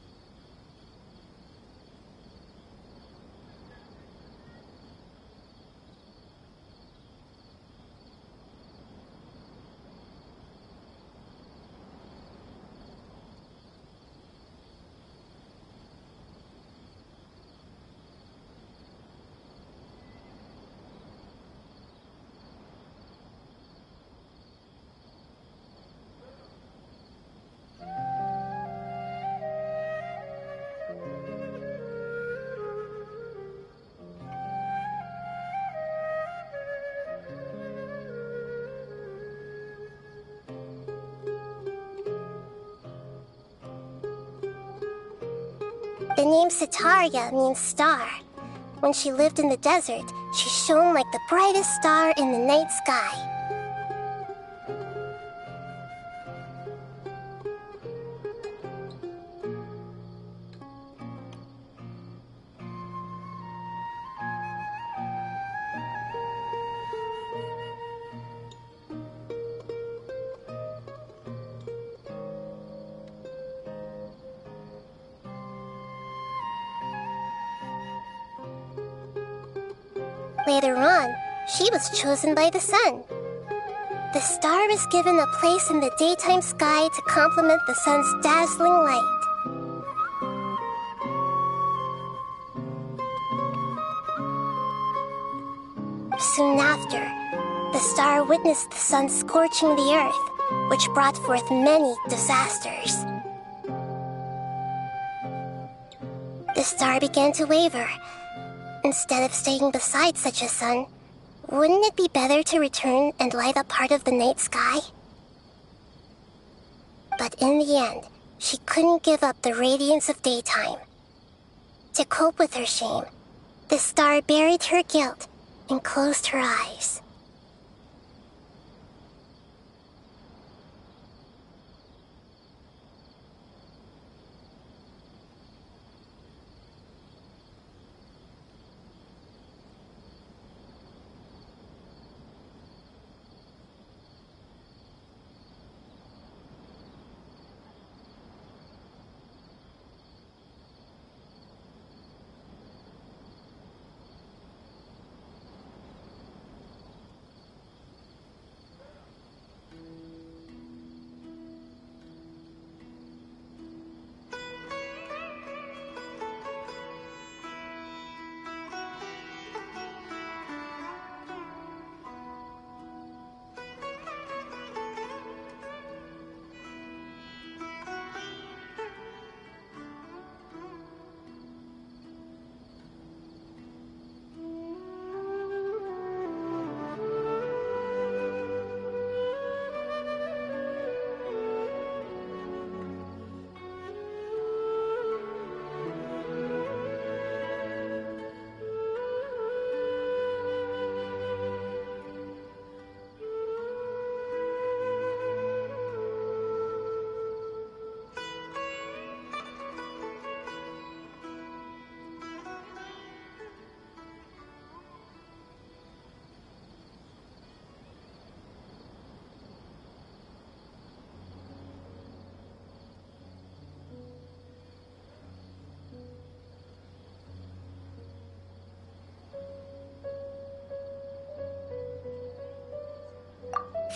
The name Sataria means star. When she lived in the desert, she shone like the brightest star in the night sky. Later on, she was chosen by the sun. The star was given a place in the daytime sky to complement the sun's dazzling light. Soon after, the star witnessed the sun scorching the earth, which brought forth many disasters. The star began to waver. Instead of staying beside such a sun, wouldn't it be better to return and light up part of the night sky? But in the end, she couldn't give up the radiance of daytime. To cope with her shame, the star buried her guilt and closed her eyes.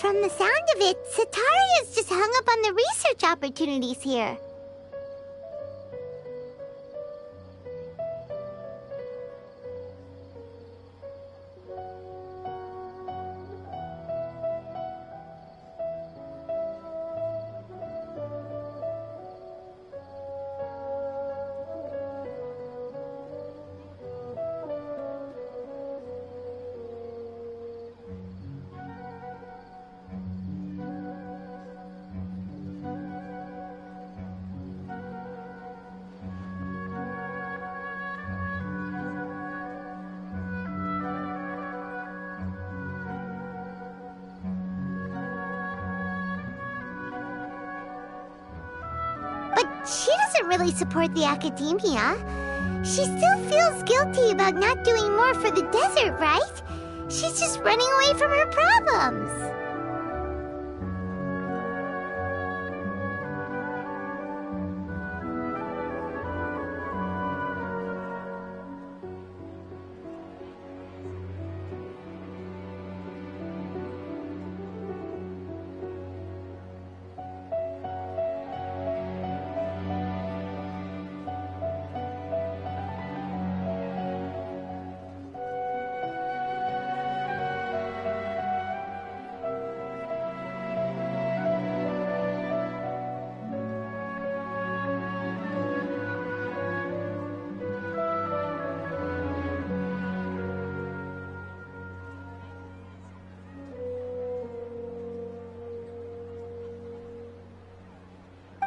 From the sound of it, Sataria's just hung up on the research opportunities here. She doesn't really support the academia. She still feels guilty about not doing more for the desert, right? She's just running away from her problems.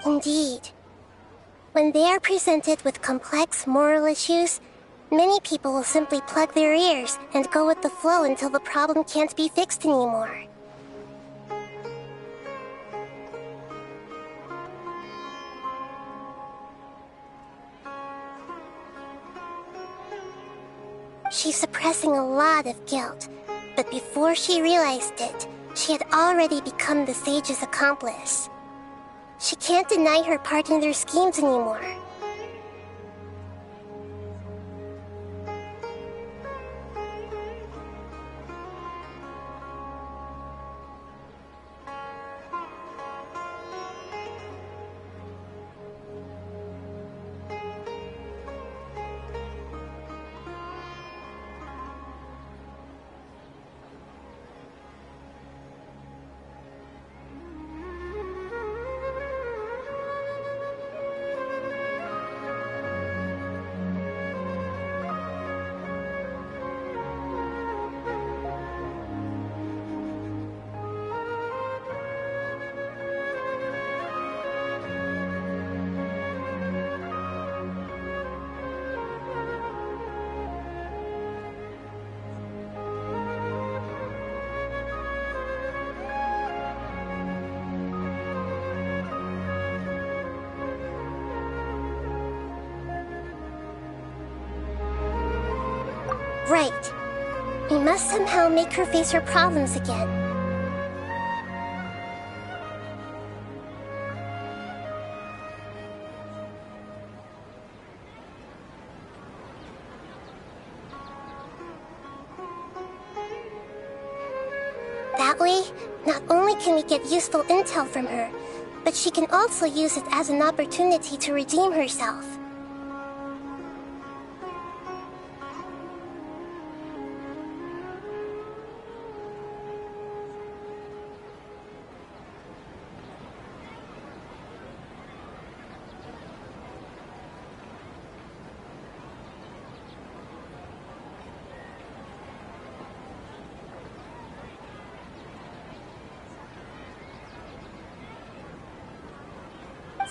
Indeed. When they are presented with complex moral issues, many people will simply plug their ears and go with the flow until the problem can't be fixed anymore. She's suppressing a lot of guilt, but before she realized it, she had already become the sage's accomplice. She can't deny her part in their schemes anymore. Right. We must somehow make her face her problems again. That way, not only can we get useful intel from her, but she can also use it as an opportunity to redeem herself.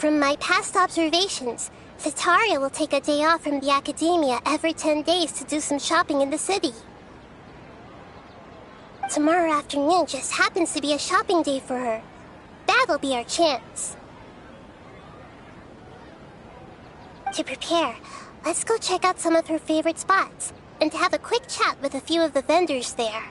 From my past observations, Sataria will take a day off from the academia every 10 days to do some shopping in the city. Tomorrow afternoon just happens to be a shopping day for her. That'll be our chance. To prepare, let's go check out some of her favorite spots, and have a quick chat with a few of the vendors there.